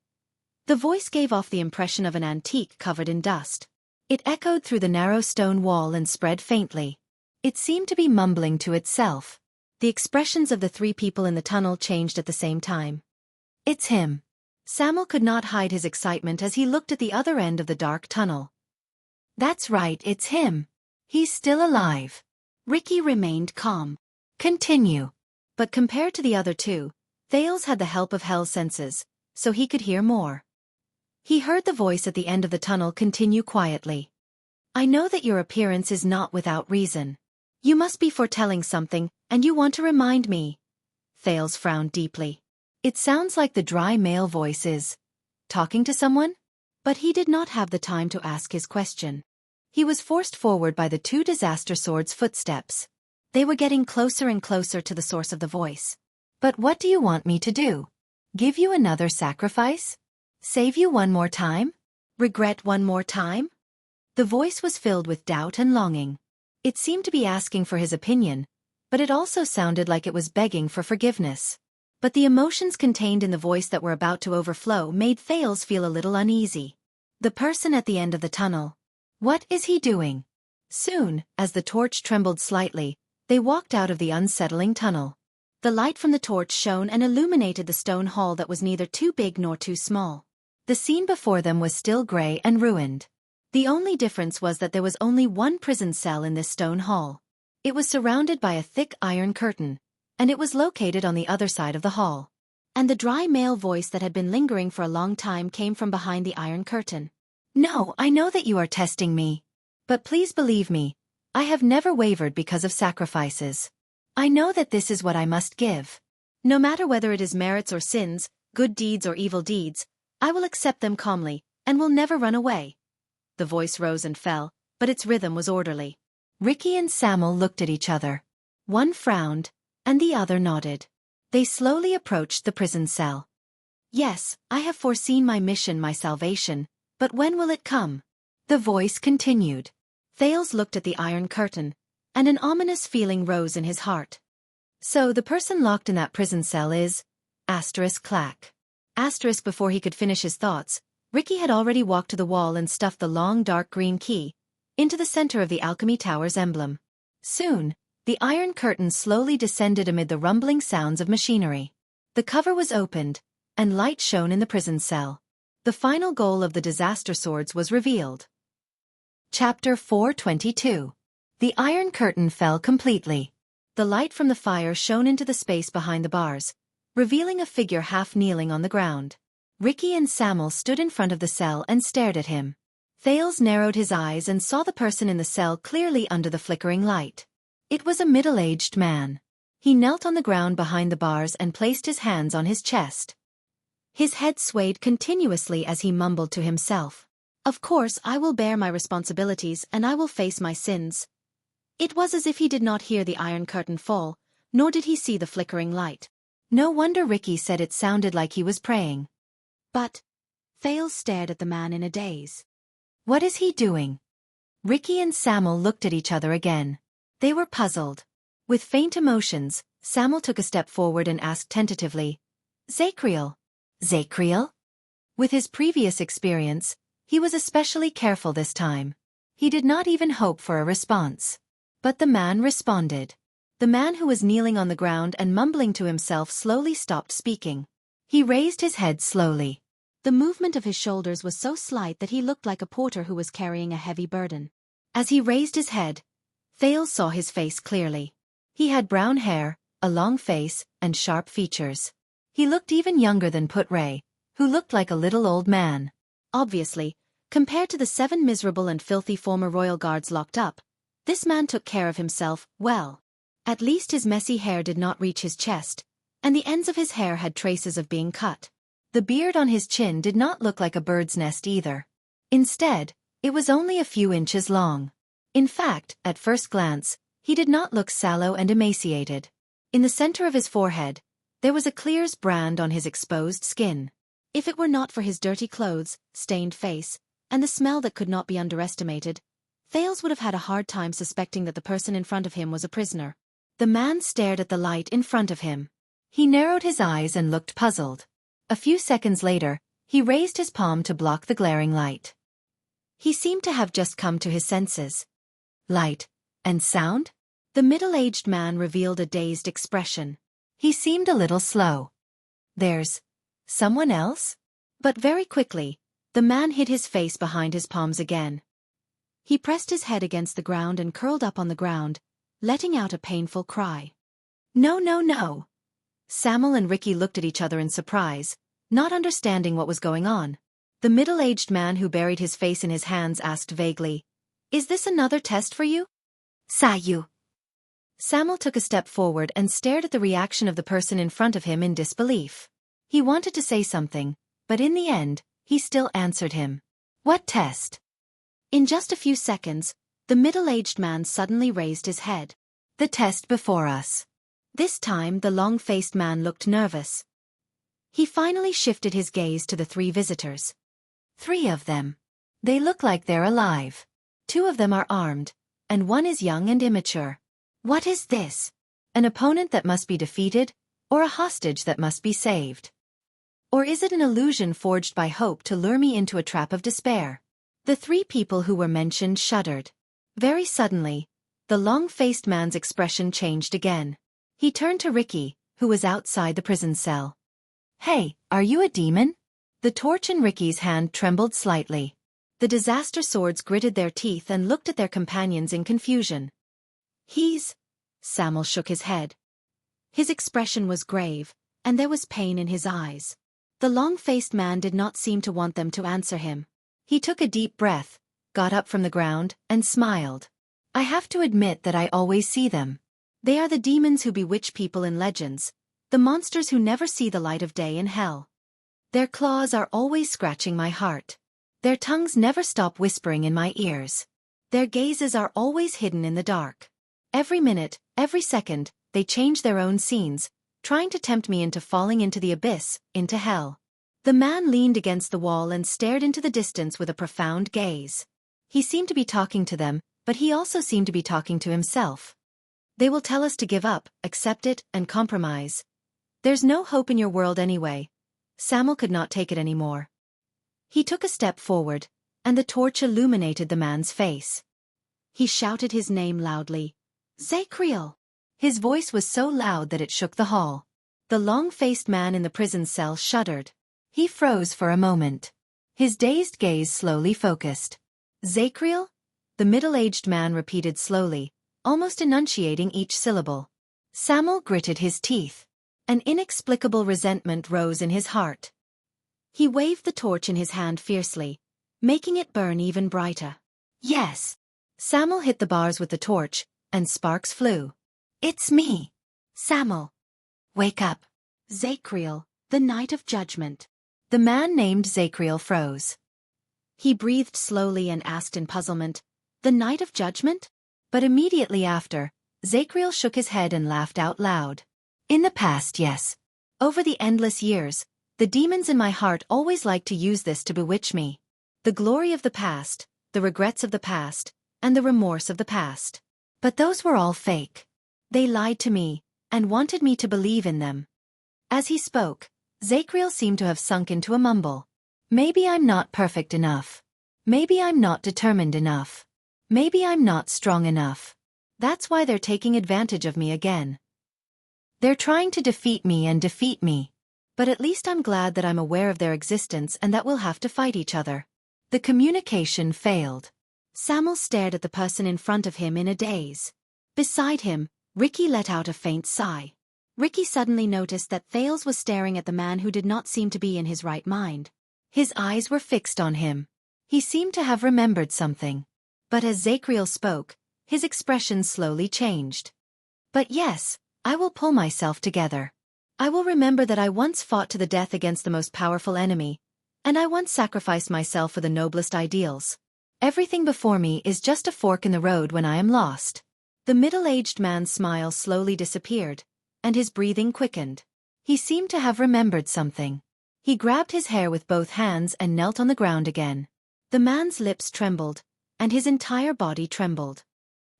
The voice gave off the impression of an antique covered in dust. It echoed through the narrow stone wall and spread faintly. It seemed to be mumbling to itself. The expressions of the 3 people in the tunnel changed at the same time. It's him. Samuel could not hide his excitement as he looked at the other end of the dark tunnel. That's right, it's him. He's still alive. Ricky remained calm. Continue. But compared to the other 2, Thales had the help of Hell's senses, so he could hear more. He heard the voice at the end of the tunnel continue quietly. I know that your appearance is not without reason. You must be foretelling something, and you want to remind me. Thales frowned deeply. It sounds like the dry male voice is talking to someone? But he did not have the time to ask his question. He was forced forward by the 2 disaster swords' footsteps. They were getting closer and closer to the source of the voice. But what do you want me to do? Give you another sacrifice? Save you one more time? Regret one more time? The voice was filled with doubt and longing. It seemed to be asking for his opinion, but it also sounded like it was begging for forgiveness. But the emotions contained in the voice that were about to overflow made Thales feel a little uneasy. The person at the end of the tunnel. What is he doing? Soon, as the torch trembled slightly, they walked out of the unsettling tunnel. The light from the torch shone and illuminated the stone hall that was neither too big nor too small. The scene before them was still grey and ruined. The only difference was that there was only one prison cell in this stone hall. It was surrounded by a thick iron curtain, and it was located on the other side of the hall. And the dry male voice that had been lingering for a long time came from behind the iron curtain. No, I know that you are testing me. But please believe me, I have never wavered because of sacrifices. I know that this is what I must give. No matter whether it is merits or sins, good deeds or evil deeds, I will accept them calmly, and will never run away. The voice rose and fell, but its rhythm was orderly. Ricky and Samuel looked at each other. One frowned, and the other nodded. They slowly approached the prison cell. Yes, I have foreseen my mission, my salvation, but when will it come? The voice continued. Thales looked at the iron curtain, and an ominous feeling rose in his heart. So the person locked in that prison cell is... clack. Before he could finish his thoughts, Ricky had already walked to the wall and stuffed the long dark green key into the center of the alchemy tower's emblem. Soon, the iron curtain slowly descended amid the rumbling sounds of machinery. The cover was opened, and light shone in the prison cell. The final goal of the disaster swords was revealed. Chapter 422. The iron curtain fell completely. The light from the fire shone into the space behind the bars, revealing a figure half kneeling on the ground. Ricky and Samuel stood in front of the cell and stared at him. Thales narrowed his eyes and saw the person in the cell clearly under the flickering light. It was a middle-aged man. He knelt on the ground behind the bars and placed his hands on his chest. His head swayed continuously as he mumbled to himself. Of course I will bear my responsibilities and I will face my sins. It was as if he did not hear the iron curtain fall, nor did he see the flickering light. No wonder Ricky said it sounded like he was praying. But Thales stared at the man in a daze. What is he doing? Ricky and Samuel looked at each other again. They were puzzled. With faint emotions, Samuel took a step forward and asked tentatively, Zacriel? Zacriel? With his previous experience, he was especially careful this time. He did not even hope for a response. But the man responded. The man who was kneeling on the ground and mumbling to himself slowly stopped speaking. He raised his head slowly. The movement of his shoulders was so slight that he looked like a porter who was carrying a heavy burden. As he raised his head, Thales saw his face clearly. He had brown hair, a long face, and sharp features. He looked even younger than Put-Ray, who looked like a little old man. Obviously, compared to the 7 miserable and filthy former royal guards locked up, this man took care of himself well. At least his messy hair did not reach his chest, and the ends of his hair had traces of being cut. The beard on his chin did not look like a bird's nest either. Instead, it was only a few inches long. In fact, at first glance, he did not look sallow and emaciated. In the center of his forehead, there was a Clear's brand on his exposed skin. If it were not for his dirty clothes, stained face, and the smell that could not be underestimated, Thales would have had a hard time suspecting that the person in front of him was a prisoner. The man stared at the light in front of him. He narrowed his eyes and looked puzzled. A few seconds later, he raised his palm to block the glaring light. He seemed to have just come to his senses. Light and sound? The middle-aged man revealed a dazed expression. He seemed a little slow. There's someone else? But very quickly, the man hid his face behind his palms again. He pressed his head against the ground and curled up on the ground, letting out a painful cry. No, no, no. Samuel and Ricky looked at each other in surprise, not understanding what was going on. The middle-aged man who buried his face in his hands asked vaguely, Is this another test for you? Sayu. Samuel took a step forward and stared at the reaction of the person in front of him in disbelief. He wanted to say something, but in the end, he still answered him. What test? In just a few seconds, the middle-aged man suddenly raised his head. The test before us. This time the long-faced man looked nervous. He finally shifted his gaze to the 3 visitors. 3 of them. They look like they're alive. 2 of them are armed, and 1 is young and immature. What is this? An opponent that must be defeated, or a hostage that must be saved? Or is it an illusion forged by hope to lure me into a trap of despair? The three people who were mentioned shuddered. Very suddenly, the long-faced man's expression changed again. He turned to Ricky, who was outside the prison cell. "Hey, are you a demon?" The torch in Ricky's hand trembled slightly. The disaster swords gritted their teeth and looked at their companions in confusion. Samuel shook his head. His expression was grave, and there was pain in his eyes. The long-faced man did not seem to want them to answer him. He took a deep breath, got up from the ground, and smiled. "I have to admit that I always see them. They are the demons who bewitch people in legends, the monsters who never see the light of day in hell. Their claws are always scratching my heart. Their tongues never stop whispering in my ears. Their gazes are always hidden in the dark. Every minute, every second, they change their own scenes, trying to tempt me into falling into the abyss, into hell." The man leaned against the wall and stared into the distance with a profound gaze. He seemed to be talking to them, but he also seemed to be talking to himself. "They will tell us to give up, accept it, and compromise. There's no hope in your world anyway." Samuel could not take it anymore. He took a step forward, and the torch illuminated the man's face. He shouted his name loudly. "Zacriel!" His voice was so loud that it shook the hall. The long-faced man in the prison cell shuddered. He froze for a moment. His dazed gaze slowly focused. "Zacriel?" The middle-aged man repeated slowly, almost enunciating each syllable. Samuel gritted his teeth. An inexplicable resentment rose in his heart. He waved the torch in his hand fiercely, making it burn even brighter. "Yes!" Samuel hit the bars with the torch, and sparks flew. "It's me! Samuel! Wake up! Zacriel, the night of judgment." The man named Zacriel froze. He breathed slowly and asked in puzzlement, "The night of judgment?" But immediately after, Zacriel shook his head and laughed out loud. "In the past, yes. Over the endless years, the demons in my heart always liked to use this to bewitch me. The glory of the past, the regrets of the past, and the remorse of the past. But those were all fake. They lied to me, and wanted me to believe in them." As he spoke, Zacriel seemed to have sunk into a mumble. "Maybe I'm not perfect enough. Maybe I'm not determined enough. Maybe I'm not strong enough. That's why they're taking advantage of me again. They're trying to defeat me and defeat me. But at least I'm glad that I'm aware of their existence and that we'll have to fight each other." The communication failed. Samuel stared at the person in front of him in a daze. Beside him, Ricky let out a faint sigh. Ricky suddenly noticed that Thales was staring at the man who did not seem to be in his right mind. His eyes were fixed on him. He seemed to have remembered something. But as Zacriel spoke, his expression slowly changed. "But yes, I will pull myself together. I will remember that I once fought to the death against the most powerful enemy, and I once sacrificed myself for the noblest ideals. Everything before me is just a fork in the road when I am lost." The middle-aged man's smile slowly disappeared, and his breathing quickened. He seemed to have remembered something. He grabbed his hair with both hands and knelt on the ground again. The man's lips trembled, and his entire body trembled.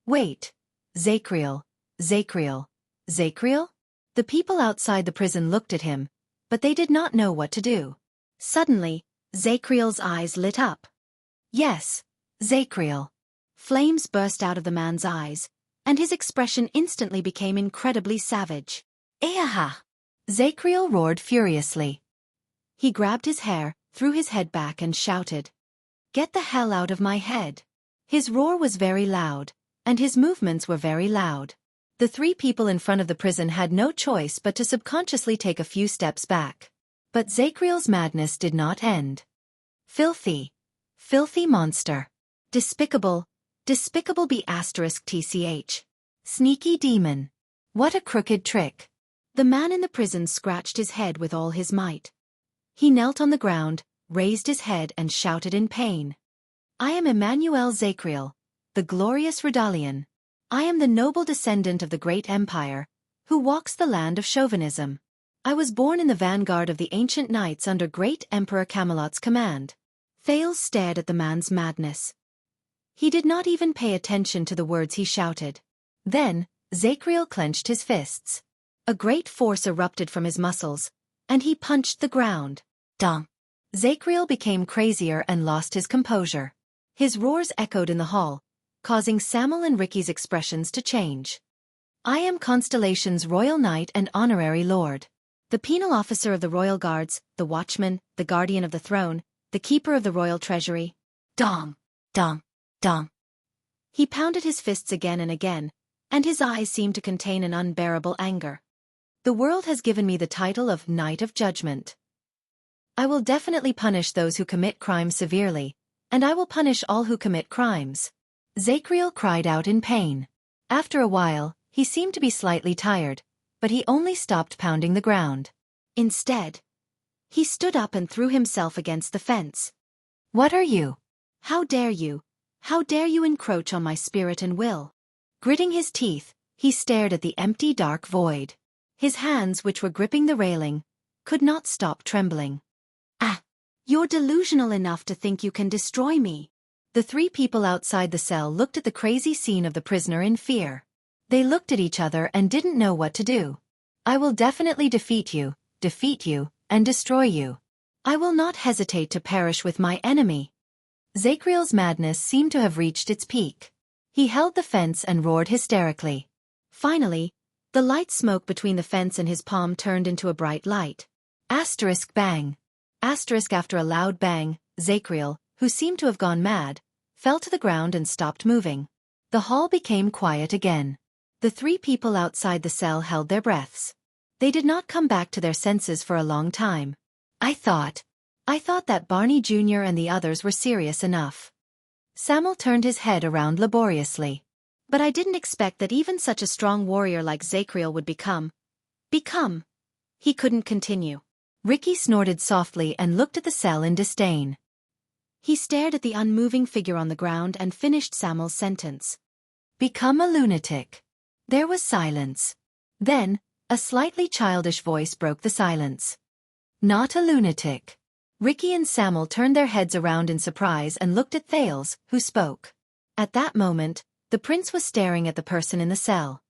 "Wait. Zacriel, Zacriel, Zacriel?" The people outside the prison looked at him, but they did not know what to do. Suddenly, Zacriel's eyes lit up. "Yes, Zacriel." Flames burst out of the man's eyes, and his expression instantly became incredibly savage. "Eaha!" Zacriel roared furiously. He grabbed his hair, threw his head back and shouted, "Get the hell out of my head!" His roar was very loud, and his movements were very loud. The three people in front of the prison had no choice but to subconsciously take a few steps back. But Zacriel's madness did not end. "Filthy, filthy monster. Despicable, despicable *tch. Sneaky demon. What a crooked trick." The man in the prison scratched his head with all his might. He knelt on the ground, raised his head and shouted in pain. "I am Emmanuel Zacriel, the glorious Redalian. I am the noble descendant of the great empire, who walks the land of chauvinism. I was born in the vanguard of the ancient knights under great Emperor Camelot's command." Thales stared at the man's madness. He did not even pay attention to the words he shouted. Then, Zacriel clenched his fists. A great force erupted from his muscles, and he punched the ground. Dong. Zacriel became crazier and lost his composure. His roars echoed in the hall, causing Samuel and Ricky's expressions to change. I am Constellation's Royal Knight and Honorary Lord. The penal officer of the Royal Guards, the watchman, the guardian of the throne, the keeper of the royal treasury. Dong, dong, dong. He pounded his fists again and again, and his eyes seemed to contain an unbearable anger. The world has given me the title of Knight of Judgment. I will definitely punish those who commit crimes severely, and I will punish all who commit crimes. Zacriel cried out in pain. After a while, he seemed to be slightly tired, but he only stopped pounding the ground. Instead, he stood up and threw himself against the fence. What are you? How dare you? How dare you encroach on my spirit and will? Gritting his teeth, he stared at the empty dark void. His hands, which were gripping the railing, could not stop trembling. Ah! You're delusional enough to think you can destroy me. The three people outside the cell looked at the crazy scene of the prisoner in fear. They looked at each other and didn't know what to do. I will definitely defeat you, and destroy you. I will not hesitate to perish with my enemy. Zacriel's madness seemed to have reached its peak. He held the fence and roared hysterically. Finally, the light smoke between the fence and his palm turned into a bright light. Asterisk bang. Asterisk after a loud bang, Zacriel, who seemed to have gone mad, fell to the ground and stopped moving. The hall became quiet again. The three people outside the cell held their breaths. They did not come back to their senses for a long time. I thought that Barney Jr. and the others were serious enough. Samuel turned his head around laboriously. But I didn't expect that even such a strong warrior like Zacriel would become. He couldn't continue. Ricky snorted softly and looked at the cell in disdain. He stared at the unmoving figure on the ground and finished Samuel's sentence. Become a lunatic. There was silence. Then, a slightly childish voice broke the silence. Not a lunatic. Ricky and Samuel turned their heads around in surprise and looked at Thales, who spoke. At that moment, the prince was staring at the person in the cell.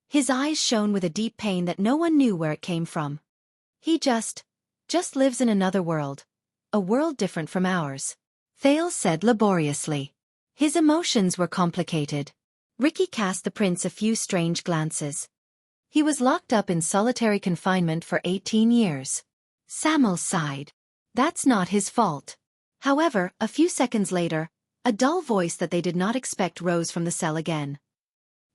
His eyes shone with a deep pain that no one knew where it came from. He just lives in another world. A world different from ours. Thales said laboriously. His emotions were complicated. Ricky cast the prince a few strange glances. He was locked up in solitary confinement for 18 years. Samuel sighed. That's not his fault. However, a few seconds later, a dull voice that they did not expect rose from the cell again.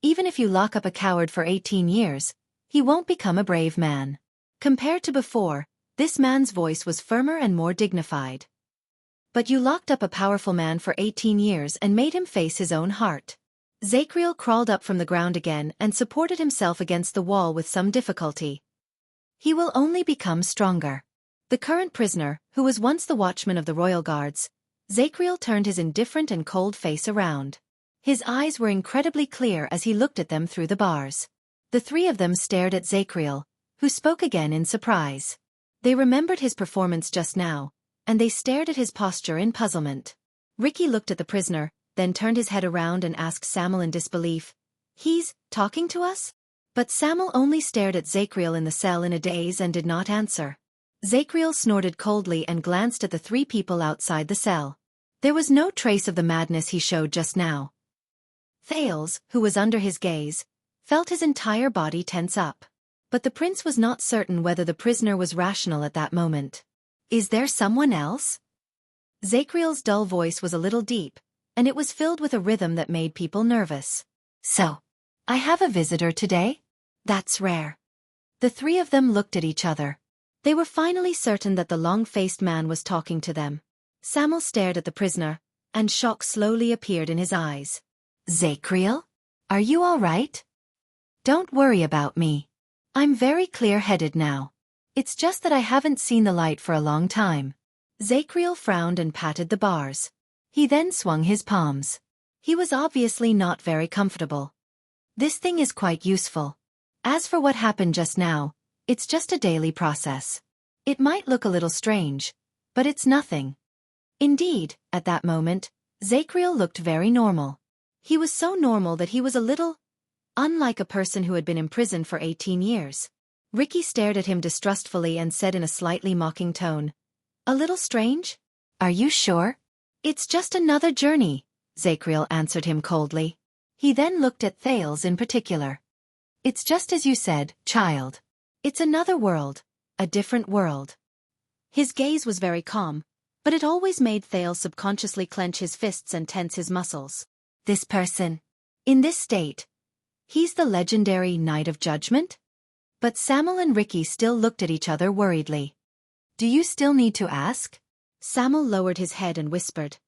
Even if you lock up a coward for 18 years, he won't become a brave man. Compared to before, this man's voice was firmer and more dignified. But you locked up a powerful man for 18 years and made him face his own heart. Zacriel crawled up from the ground again and supported himself against the wall with some difficulty. He will only become stronger. The current prisoner, who was once the watchman of the royal guards, Zacriel turned his indifferent and cold face around. His eyes were incredibly clear as he looked at them through the bars. The three of them stared at Zacriel, who spoke again in surprise. They remembered his performance just now, and they stared at his posture in puzzlement. Ricky looked at the prisoner, then turned his head around and asked Samuel in disbelief, "He's talking to us?" But Samuel only stared at Zacriel in the cell in a daze and did not answer. Zacriel snorted coldly and glanced at the three people outside the cell. There was no trace of the madness he showed just now. Thales, who was under his gaze, felt his entire body tense up. But the prince was not certain whether the prisoner was rational at that moment. Is there someone else? Zacriel's dull voice was a little deep, and it was filled with a rhythm that made people nervous. So, I have a visitor today? That's rare. The three of them looked at each other. They were finally certain that the long-faced man was talking to them. Samuel stared at the prisoner, and shock slowly appeared in his eyes. Zacriel? Are you all right? Don't worry about me. I'm very clear-headed now. It's just that I haven't seen the light for a long time. Zacriel frowned and patted the bars. He then swung his palms. He was obviously not very comfortable. This thing is quite useful. As for what happened just now, it's just a daily process. It might look a little strange, but it's nothing. Indeed, at that moment, Zacriel looked very normal. He was so normal that he was a little unlike a person who had been imprisoned for 18 years. Ricky stared at him distrustfully and said in a slightly mocking tone, "A little strange? Are you sure?" "It's just another journey," Zacriel answered him coldly. He then looked at Thales in particular. "It's just as you said, child. It's another world, a different world." His gaze was very calm, but it always made Thales subconsciously clench his fists and tense his muscles. This person, in this state, he's the legendary Knight of Judgment? But Samuel and Ricky still looked at each other worriedly. Do you still need to ask? Samuel lowered his head and whispered.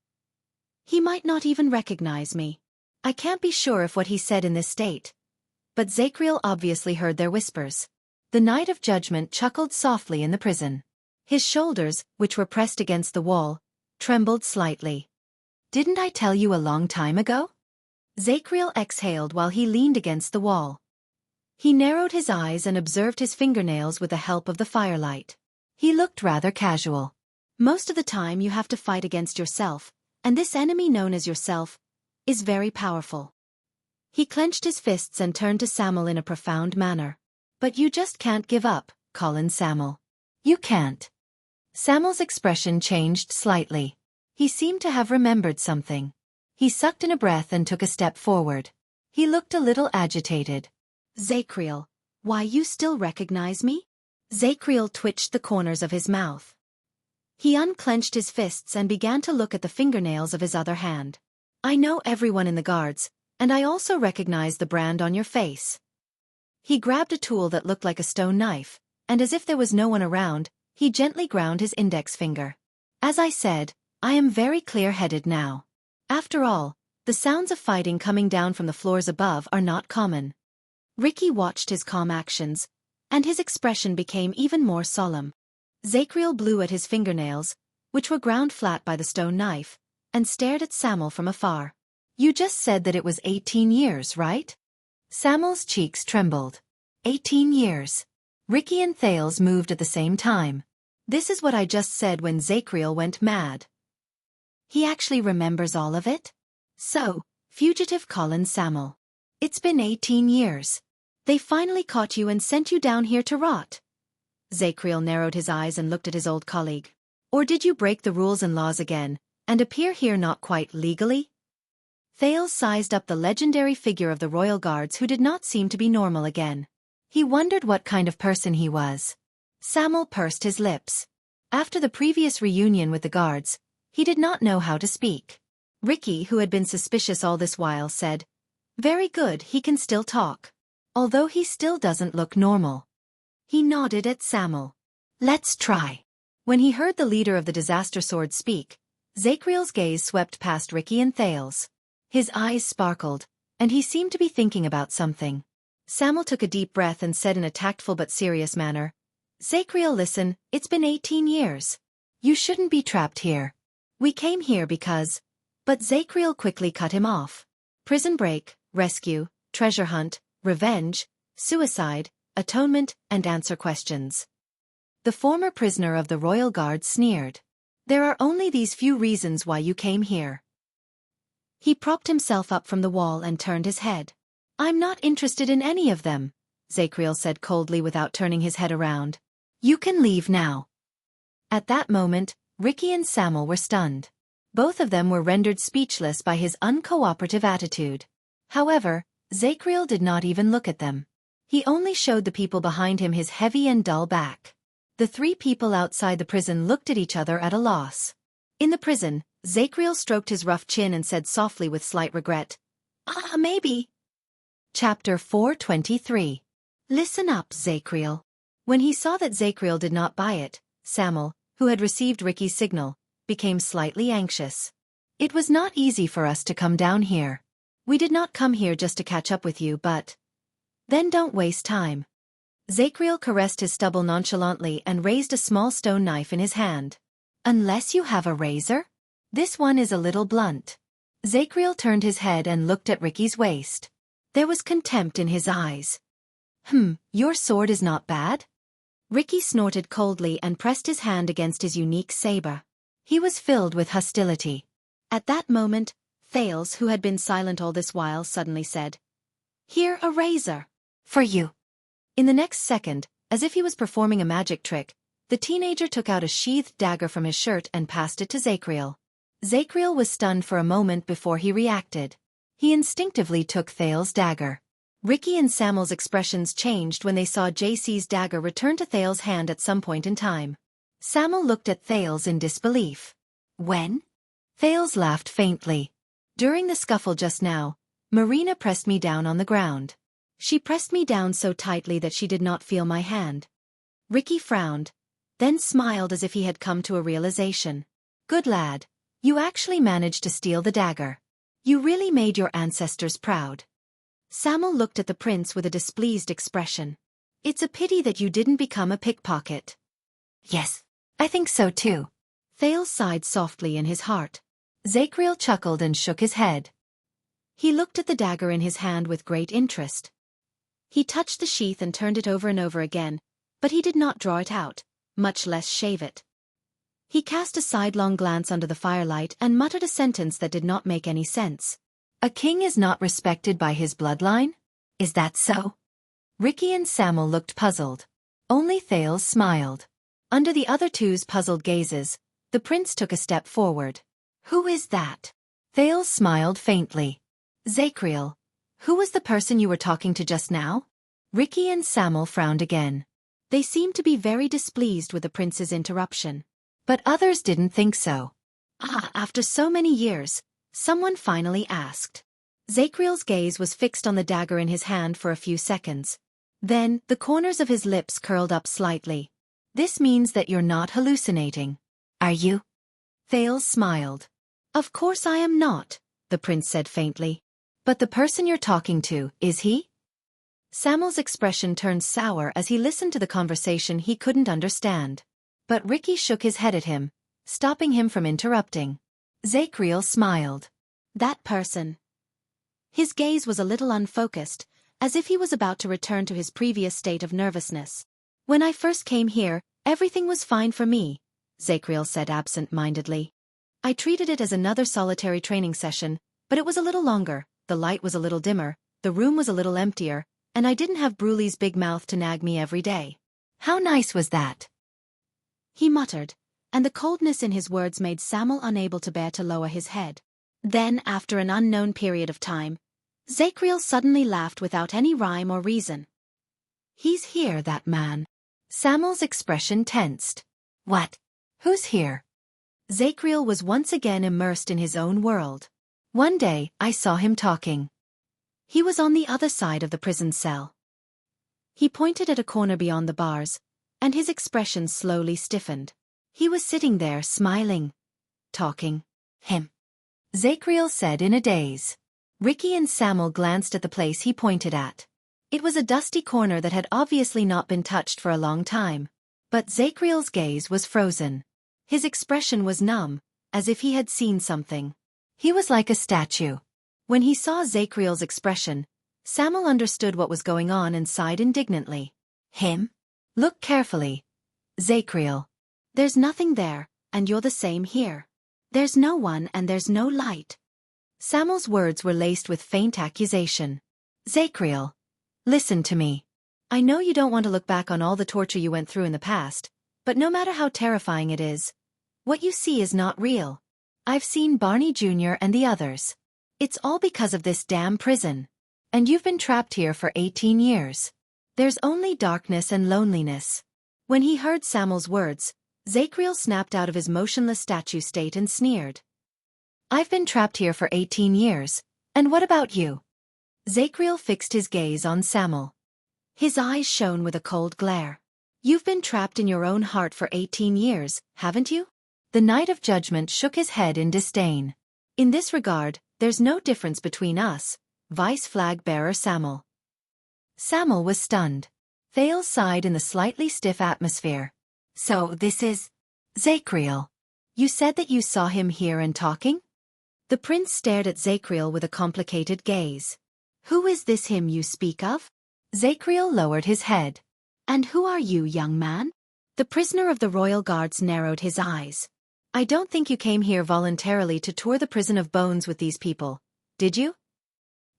He might not even recognize me. I can't be sure of what he said in this state. But Zacriel obviously heard their whispers. The Knight of Judgment chuckled softly in the prison. His shoulders, which were pressed against the wall, trembled slightly. Didn't I tell you a long time ago? Zacriel exhaled while he leaned against the wall. He narrowed his eyes and observed his fingernails with the help of the firelight. He looked rather casual. Most of the time you have to fight against yourself, and this enemy known as yourself is very powerful. He clenched his fists and turned to Samuel in a profound manner. But you just can't give up, Colin Samuel. You can't. Samuel's expression changed slightly. He seemed to have remembered something. He sucked in a breath and took a step forward. He looked a little agitated. Zacriel, why you still recognize me? Zacriel twitched the corners of his mouth. He unclenched his fists and began to look at the fingernails of his other hand. I know everyone in the guards, and I also recognize the brand on your face. He grabbed a tool that looked like a stone knife, and as if there was no one around, he gently ground his index finger. As I said, I am very clear-headed now. After all, the sounds of fighting coming down from the floors above are not common. Ricky watched his calm actions, and his expression became even more solemn. Zacriel blew at his fingernails, which were ground flat by the stone knife, and stared at Samuel from afar. You just said that it was 18 years, right? Samuel's cheeks trembled. 18 years. Ricky and Thales moved at the same time. This is what I just said when Zacriel went mad. He actually remembers all of it? So, fugitive Colin Samuel. It's been 18 years. They finally caught you and sent you down here to rot. Zacriel narrowed his eyes and looked at his old colleague. Or did you break the rules and laws again, and appear here not quite legally? Thales sized up the legendary figure of the royal guards who did not seem to be normal again. He wondered what kind of person he was. Samuel pursed his lips. After the previous reunion with the guards, he did not know how to speak. Ricky, who had been suspicious all this while, said, "Very good, he can still talk. Although he still doesn't look normal." He nodded at Samuel. "Let's try." When he heard the leader of the Disaster Sword speak, Zacriel's gaze swept past Ricky and Thales. His eyes sparkled, and he seemed to be thinking about something. Samuel took a deep breath and said in a tactful but serious manner, "Zacriel, listen, it's been 18 years. You shouldn't be trapped here. We came here because..." But Zacriel quickly cut him off. Prison break, rescue, treasure hunt, revenge, suicide, atonement, and answer questions. The former prisoner of the Royal Guard sneered. "There are only these few reasons why you came here." He propped himself up from the wall and turned his head. "I'm not interested in any of them," Zacriel said coldly without turning his head around. "You can leave now." At that moment, Ricky and Samuel were stunned. Both of them were rendered speechless by his uncooperative attitude. However, Zacriel did not even look at them. He only showed the people behind him his heavy and dull back. The three people outside the prison looked at each other at a loss. In the prison, Zacriel stroked his rough chin and said softly with slight regret, Maybe." Chapter 423. Listen up, Zacriel. When he saw that Zacriel did not buy it, Samuel, who had received Ricky's signal, became slightly anxious. "It was not easy for us to come down here. We did not come here just to catch up with you, but..." "Then don't waste time." Zacriel caressed his stubble nonchalantly and raised a small stone knife in his hand. "Unless you have a razor? This one is a little blunt." Zacriel turned his head and looked at Ricky's waist. There was contempt in his eyes. Your sword is not bad?" Ricky snorted coldly and pressed his hand against his unique saber. He was filled with hostility. At that moment, Thales, who had been silent all this while, suddenly said, "Here, a razor. For you." In the next second, As if he was performing a magic trick, the teenager took out a sheathed dagger from his shirt and passed it to Zachriel. Zachriel was stunned for a moment before he reacted. He instinctively took Thales's dagger. Ricky and Samuel's expressions changed when they saw JC's dagger return to Thales's hand at some point in time. Samuel looked at Thales in disbelief. When? Thales laughed faintly. During the scuffle just now, Marina pressed me down on the ground. She pressed me down so tightly that she did not feel my hand. Ricky frowned, then smiled as if he had come to a realization. Good lad. You actually managed to steal the dagger. You really made your ancestors proud. Samuel looked at the prince with a displeased expression. It's a pity that you didn't become a pickpocket. Yes, I think so too. Thales sighed softly in his heart. Zachriel chuckled and shook his head. He looked at the dagger in his hand with great interest. He touched the sheath and turned it over and over again, but he did not draw it out, much less shave it. He cast a sidelong glance under the firelight and muttered a sentence that did not make any sense. A king is not respected by his bloodline? Is that so? Ricky and Samuel looked puzzled. Only Thales smiled. Under the other two's puzzled gazes, the prince took a step forward. Who is that? Thales smiled faintly. Zachriel. Who was the person you were talking to just now? Ricky and Samuel frowned again. They seemed to be very displeased with the prince's interruption. But others didn't think so. After so many years, someone finally asked. Zachriel's gaze was fixed on the dagger in his hand for a few seconds. Then, the corners of his lips curled up slightly. This means that you're not hallucinating. Are you? Thales smiled. Of course I am not, the prince said faintly. But the person you're talking to, is he? Samuel's expression turned sour as he listened to the conversation he couldn't understand. But Ricky shook his head at him, stopping him from interrupting. Zachriel smiled. That person. His gaze was a little unfocused, as if he was about to return to his previous state of nervousness. When I first came here, everything was fine for me, Zachriel said absent-mindedly. I treated it as another solitary training session, but it was a little longer, the light was a little dimmer, the room was a little emptier, and I didn't have Bruley's big mouth to nag me every day. How nice was that? He muttered, and the coldness in his words made Samuel unable to bear to lower his head. Then, after an unknown period of time, Zachriel suddenly laughed without any rhyme or reason. He's here, that man. Samuel's expression tensed. What? Who's here? Zachriel was once again immersed in his own world. One day, I saw him talking. He was on the other side of the prison cell. He pointed at a corner beyond the bars, and his expression slowly stiffened. He was sitting there smiling. Talking. Him. Zachriel said in a daze. Ricky and Samuel glanced at the place he pointed at. It was a dusty corner that had obviously not been touched for a long time. But Zachriel's gaze was frozen. His expression was numb, as if he had seen something. He was like a statue. When he saw Zachriel's expression, Samuel understood what was going on and sighed indignantly. Him? Look carefully. Zachriel. There's nothing there, and you're the same here. There's no one and there's no light. Samuel's words were laced with faint accusation. Zachriel. Listen to me. I know you don't want to look back on all the torture you went through in the past, but no matter how terrifying it is, what you see is not real. I've seen Barney Jr. and the others. It's all because of this damn prison. And you've been trapped here for 18 years. There's only darkness and loneliness. When he heard Samuel's words, Zachriel snapped out of his motionless statue state and sneered. I've been trapped here for 18 years, and what about you? Zachriel fixed his gaze on Samuel. His eyes shone with a cold glare. You've been trapped in your own heart for 18 years, haven't you? The Knight of Judgment shook his head in disdain. In this regard, there's no difference between us, Vice Flag Bearer Samuel. Samuel was stunned. Thales sighed in the slightly stiff atmosphere. So this is... Zachriel. You said that you saw him here and talking? The prince stared at Zachriel with a complicated gaze. Who is this him you speak of? Zachriel lowered his head. And who are you, young man? The prisoner of the royal guards narrowed his eyes. I don't think you came here voluntarily to tour the prison of bones with these people, did you?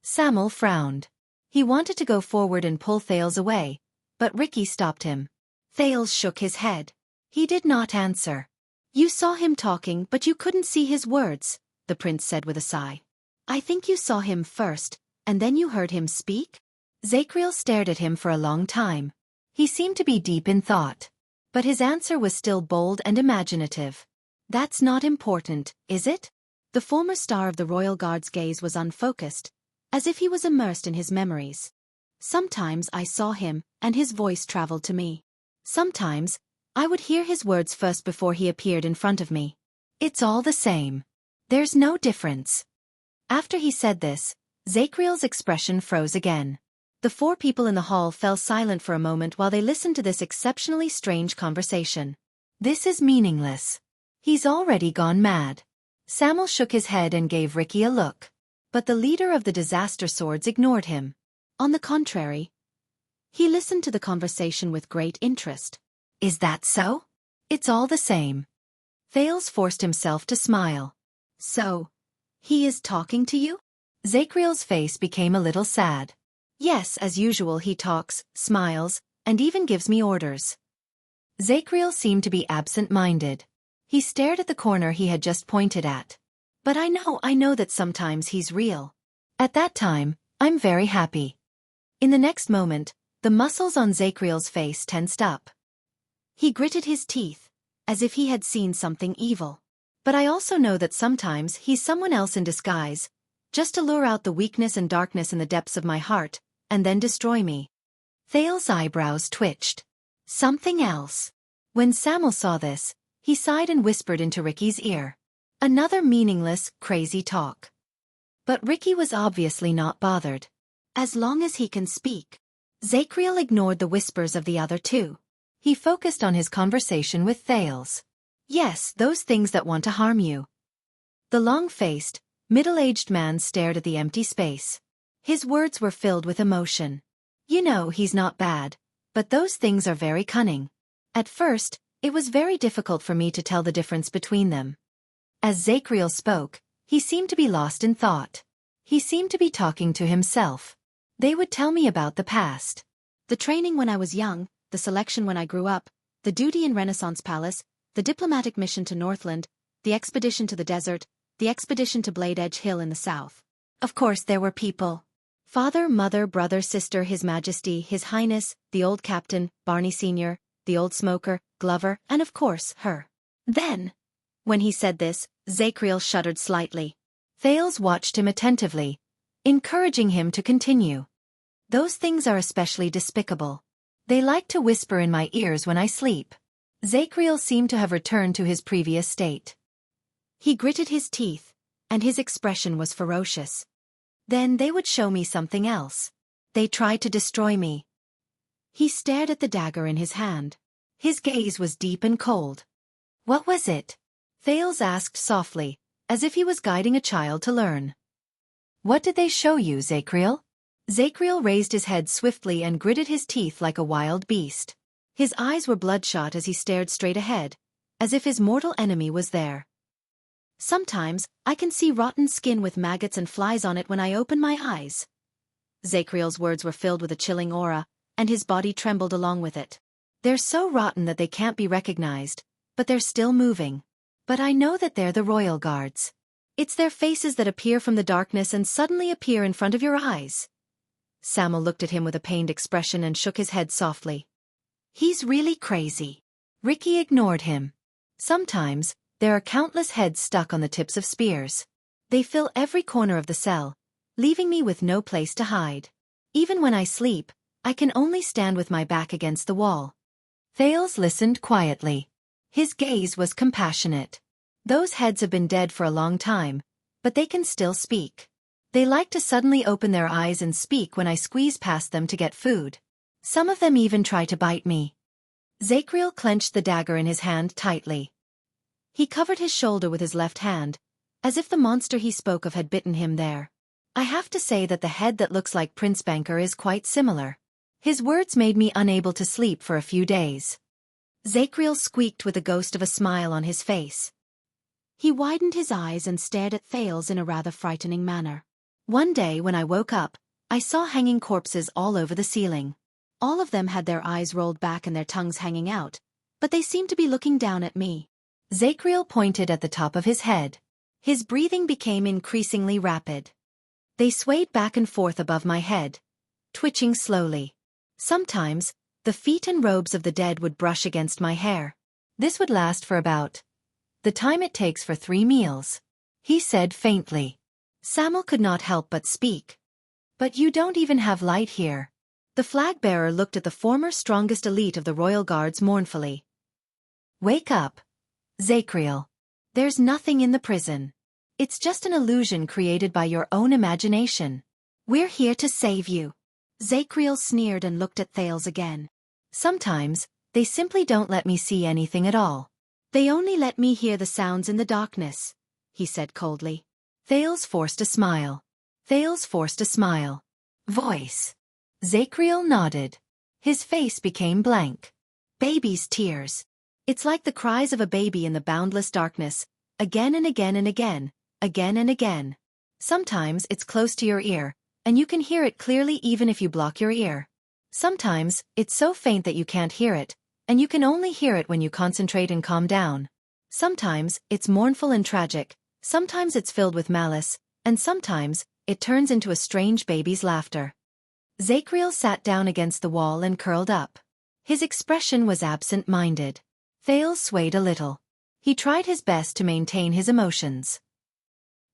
Samuel frowned. He wanted to go forward and pull Thales away, But Ricky stopped him. Thales shook his head. He did not answer. You saw him talking but you couldn't see his words, the prince said with a sigh. I think you saw him first, and then you heard him speak? Zacriel stared at him for a long time. He seemed to be deep in thought. But his answer was still bold and imaginative. That's not important, is it? The former star of the royal guard's gaze was unfocused, as if he was immersed in his memories. Sometimes I saw him, and his voice traveled to me. Sometimes, I would hear his words first before he appeared in front of me. It's all the same. There's no difference. After he said this, Zacriel's expression froze again. The four people in the hall fell silent for a moment while they listened to this exceptionally strange conversation. This is meaningless. He's already gone mad. Samuel shook his head and gave Ricky a look. But the leader of the disaster swords ignored him. On the contrary, he listened to the conversation with great interest. Is that so? It's all the same. Thales forced himself to smile. So, he is talking to you? Zacriel's face became a little sad. Yes, as usual he talks, smiles, and even gives me orders. Zacriel seemed to be absent-minded. He stared at the corner he had just pointed at. But I know that sometimes he's real. At that time, I'm very happy. In the next moment, the muscles on Zacriel's face tensed up. He gritted his teeth, as if he had seen something evil. But I also know that sometimes he's someone else in disguise, just to lure out the weakness and darkness in the depths of my heart, and then destroy me. Thales' eyebrows twitched. Something else. When Samuel saw this, he sighed and whispered into Ricky's ear. Another meaningless, crazy talk. But Ricky was obviously not bothered. As long as he can speak. Zacriel ignored the whispers of the other two. He focused on his conversation with Thales. Yes, those things that want to harm you. The long-faced, middle-aged man stared at the empty space. His words were filled with emotion. You know he's not bad, but those things are very cunning. At first, it was very difficult for me to tell the difference between them. As Zacriel spoke, he seemed to be lost in thought. He seemed to be talking to himself. They would tell me about the past. The training when I was young, the selection when I grew up, the duty in Renaissance Palace, the diplomatic mission to Northland, the expedition to the desert, the expedition to Blade Edge Hill in the south. Of course there were people. Father, mother, brother, sister, His Majesty, His Highness, the old captain, Barney Sr., the old smoker, Glover, and of course, her. Then, when he said this, Zacriel shuddered slightly. Thales watched him attentively, encouraging him to continue. Those things are especially despicable. They like to whisper in my ears when I sleep. Zacriel seemed to have returned to his previous state. He gritted his teeth, and his expression was ferocious. Then they would show me something else. They tried to destroy me. He stared at the dagger in his hand. His gaze was deep and cold. What was it? Thales asked softly, as if he was guiding a child to learn. What did they show you, Zacriel? Zacriel raised his head swiftly and gritted his teeth like a wild beast. His eyes were bloodshot as he stared straight ahead, as if his mortal enemy was there. Sometimes, I can see rotten skin with maggots and flies on it when I open my eyes. Zacriel's words were filled with a chilling aura, and his body trembled along with it. They're so rotten that they can't be recognized, but they're still moving. But I know that they're the royal guards. It's their faces that appear from the darkness and suddenly appear in front of your eyes. Samuel looked at him with a pained expression and shook his head softly. He's really crazy. Ricky ignored him. Sometimes, there are countless heads stuck on the tips of spears. They fill every corner of the cell, leaving me with no place to hide. Even when I sleep, I can only stand with my back against the wall. Thales listened quietly. His gaze was compassionate. Those heads have been dead for a long time, but they can still speak. They like to suddenly open their eyes and speak when I squeeze past them to get food. Some of them even try to bite me. Zacriel clenched the dagger in his hand tightly. He covered his shoulder with his left hand, as if the monster he spoke of had bitten him there. I have to say that the head that looks like Prince Banker is quite similar. His words made me unable to sleep for a few days. Zacriel squeaked with a ghost of a smile on his face. He widened his eyes and stared at Thales in a rather frightening manner. One day when I woke up, I saw hanging corpses all over the ceiling. All of them had their eyes rolled back and their tongues hanging out, but they seemed to be looking down at me. Zacriel pointed at the top of his head. His breathing became increasingly rapid. They swayed back and forth above my head, twitching slowly. Sometimes, the feet and robes of the dead would brush against my hair. This would last for about the time it takes for 3 meals, he said faintly. Samuel could not help but speak. But you don't even have light here. The flag-bearer looked at the former strongest elite of the royal guards mournfully. Wake up, Zacriel. There's nothing in the prison. It's just an illusion created by your own imagination. We're here to save you. Zacriel sneered and looked at Thales again. Sometimes, they simply don't let me see anything at all. They only let me hear the sounds in the darkness, he said coldly. Thales forced a smile. Voice. Zacriel nodded. His face became blank. Baby's tears. It's like the cries of a baby in the boundless darkness, again and again and again, again and again. Sometimes it's close to your ear, and you can hear it clearly even if you block your ear. Sometimes, it's so faint that you can't hear it, and you can only hear it when you concentrate and calm down. Sometimes, it's mournful and tragic, sometimes it's filled with malice, and sometimes, it turns into a strange baby's laughter. Zacriel sat down against the wall and curled up. His expression was absent-minded. Thales swayed a little. He tried his best to maintain his emotions.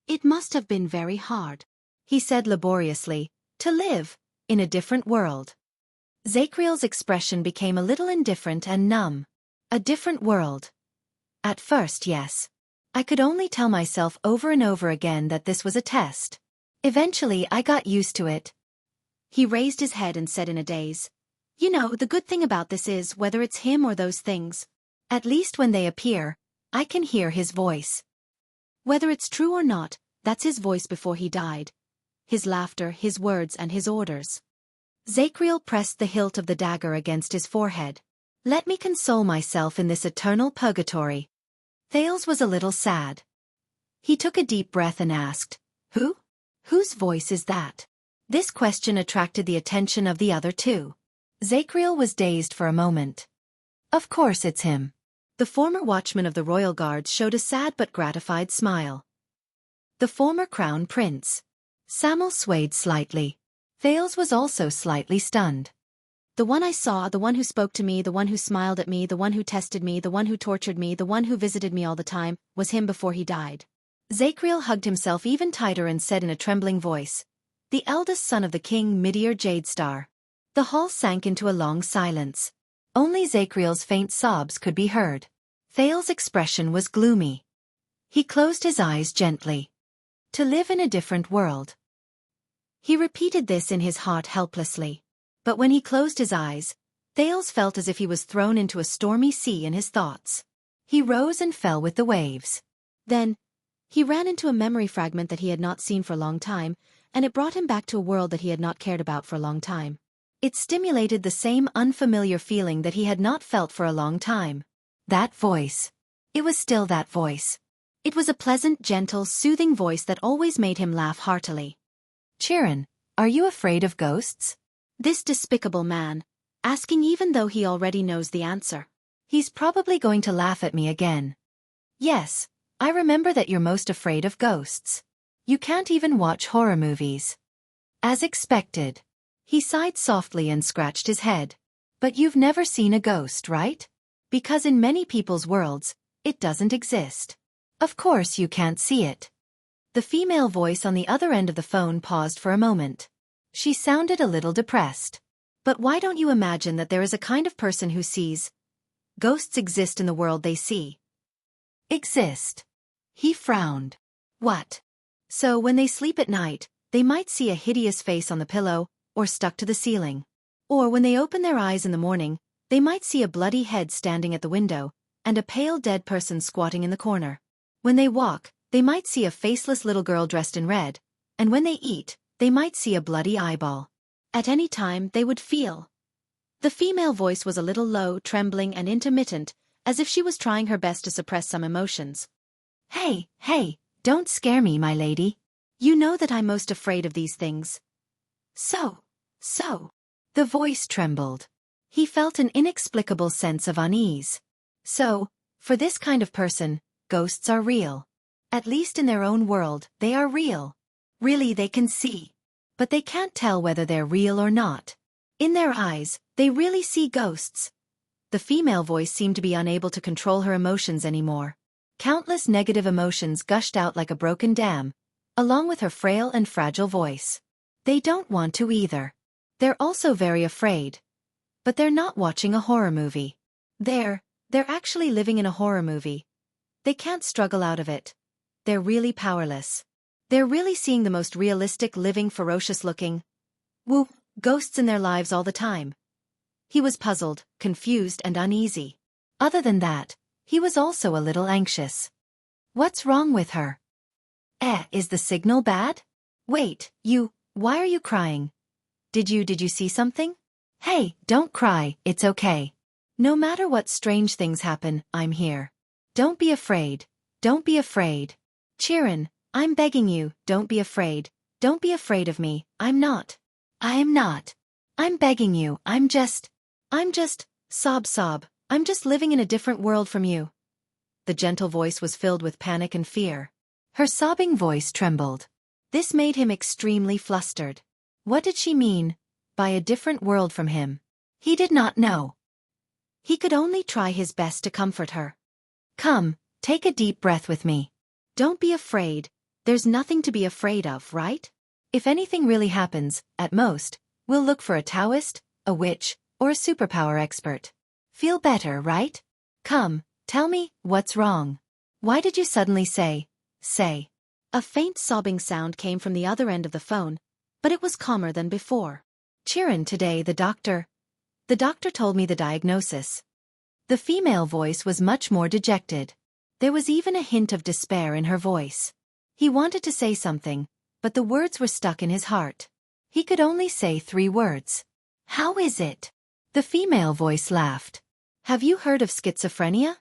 It must have been very hard, he said laboriously, to live in a different world. Zacriel's expression became a little indifferent and numb. A different world. At first, yes. I could only tell myself over and over again that this was a test. Eventually, I got used to it. He raised his head and said in a daze, "You know, the good thing about this is, whether it's him or those things, at least when they appear, I can hear his voice. Whether it's true or not, that's his voice before he died. His laughter, his words, and his orders." Zacriel pressed the hilt of the dagger against his forehead. "Let me console myself in this eternal purgatory." Thales was a little sad. He took a deep breath and asked, "Who? Whose voice is that?" This question attracted the attention of the other two. Zacriel was dazed for a moment. "Of course it's him." The former watchman of the royal guards showed a sad but gratified smile. "The former crown prince." Samuel swayed slightly. Thales was also slightly stunned. "The one I saw, the one who spoke to me, the one who smiled at me, the one who tested me, the one who tortured me, the one who visited me all the time, was him before he died." Zacriel hugged himself even tighter and said in a trembling voice, "The eldest son of the king Midir Jadestar." The hall sank into a long silence. Only Zacriel's faint sobs could be heard. Thales' expression was gloomy. He closed his eyes gently. To live in a different world. He repeated this in his heart helplessly. But when he closed his eyes, Thales felt as if he was thrown into a stormy sea in his thoughts. He rose and fell with the waves. Then, he ran into a memory fragment that he had not seen for a long time, and it brought him back to a world that he had not cared about for a long time. It stimulated the same unfamiliar feeling that he had not felt for a long time. That voice. It was still that voice. It was a pleasant, gentle, soothing voice that always made him laugh heartily. "Chiron, are you afraid of ghosts?" This despicable man, asking even though he already knows the answer. He's probably going to laugh at me again. "Yes, I remember that you're most afraid of ghosts. You can't even watch horror movies." As expected. He sighed softly and scratched his head. "But you've never seen a ghost, right? Because in many people's worlds, it doesn't exist. Of course you can't see it." The female voice on the other end of the phone paused for a moment. She sounded a little depressed. "But why don't you imagine that there is a kind of person who sees? Ghosts exist in the world they see." "Exist?" He frowned. "What?" "So when they sleep at night, they might see a hideous face on the pillow, or stuck to the ceiling. Or when they open their eyes in the morning, they might see a bloody head standing at the window, and a pale dead person squatting in the corner. When they walk, they might see a faceless little girl dressed in red, and when they eat, they might see a bloody eyeball. At any time, they would feel." The female voice was a little low, trembling and intermittent, as if she was trying her best to suppress some emotions. Hey, don't scare me, my lady. You know that I'm most afraid of these things." So. The voice trembled. He felt an inexplicable sense of unease. So, for this kind of person, ghosts are real. At least in their own world, they are real. Really, they can see. But they can't tell whether they're real or not. In their eyes, they really see ghosts. The female voice seemed to be unable to control her emotions anymore. Countless negative emotions gushed out like a broken dam, along with her frail and fragile voice. They don't want to either. They're also very afraid. But they're not watching a horror movie. They're actually living in a horror movie. They can't struggle out of it. They're really powerless. They're really seeing the most realistic, living, ferocious-looking ghosts in their lives all the time. He was puzzled, confused, and uneasy. Other than that, he was also a little anxious. What's wrong with her? Is the signal bad? Wait, why are you crying? Did you see something? Hey, don't cry, it's okay. No matter what strange things happen, I'm here. Don't be afraid. Don't be afraid. Chirin, I'm begging you, don't be afraid. Don't be afraid of me, I'm not. I am not. I'm begging you, I'm just, sob. I'm just living in a different world from you. The gentle voice was filled with panic and fear. Her sobbing voice trembled. This made him extremely flustered. What did she mean by a different world from him? He did not know. He could only try his best to comfort her. Come, take a deep breath with me. Don't be afraid. There's nothing to be afraid of, right? If anything really happens, at most, we'll look for a Taoist, a witch, or a superpower expert. Feel better, right? Come, tell me, what's wrong? Why did you suddenly say? A faint sobbing sound came from the other end of the phone, but it was calmer than before. Chirin, today the doctor told me the diagnosis. The female voice was much more dejected. There was even a hint of despair in her voice. He wanted to say something, but the words were stuck in his heart. He could only say 3 words. How is it? The female voice laughed. Have you heard of schizophrenia?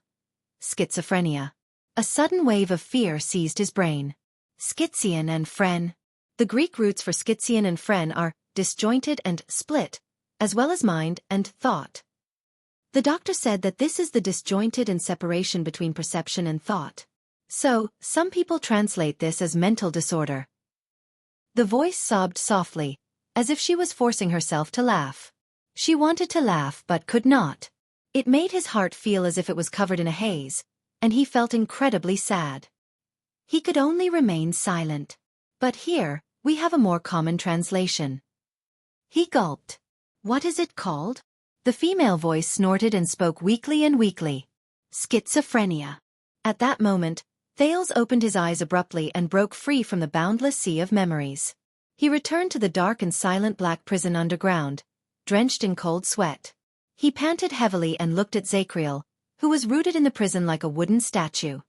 Schizophrenia. A sudden wave of fear seized his brain. Schizion and phren. The Greek roots for schizion and phren are disjointed and split, as well as mind and thought. The doctor said that this is the disjointed and separation between perception and thought. So, some people translate this as mental disorder. The voice sobbed softly, as if she was forcing herself to laugh. She wanted to laugh but could not. It made his heart feel as if it was covered in a haze, and he felt incredibly sad. He could only remain silent. But here, we have a more common translation. He gulped. What is it called? The female voice snorted and spoke weakly. Schizophrenia. At that moment, Thales opened his eyes abruptly and broke free from the boundless sea of memories. He returned to the dark and silent black prison underground, drenched in cold sweat. He panted heavily and looked at Zacriel, who was rooted in the prison like a wooden statue.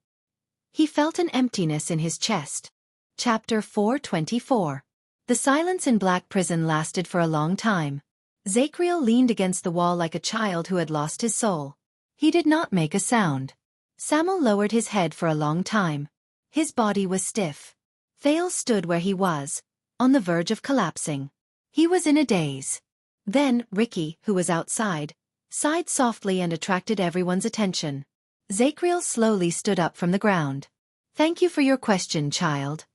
He felt an emptiness in his chest. Chapter 424. The silence in Black Prison lasted for a long time. Zacriel leaned against the wall like a child who had lost his soul. He did not make a sound. Samuel lowered his head for a long time. His body was stiff. Thales stood where he was, on the verge of collapsing. He was in a daze. Then, Ricky, who was outside, sighed softly and attracted everyone's attention. Zacriel slowly stood up from the ground. Thank you for your question, child.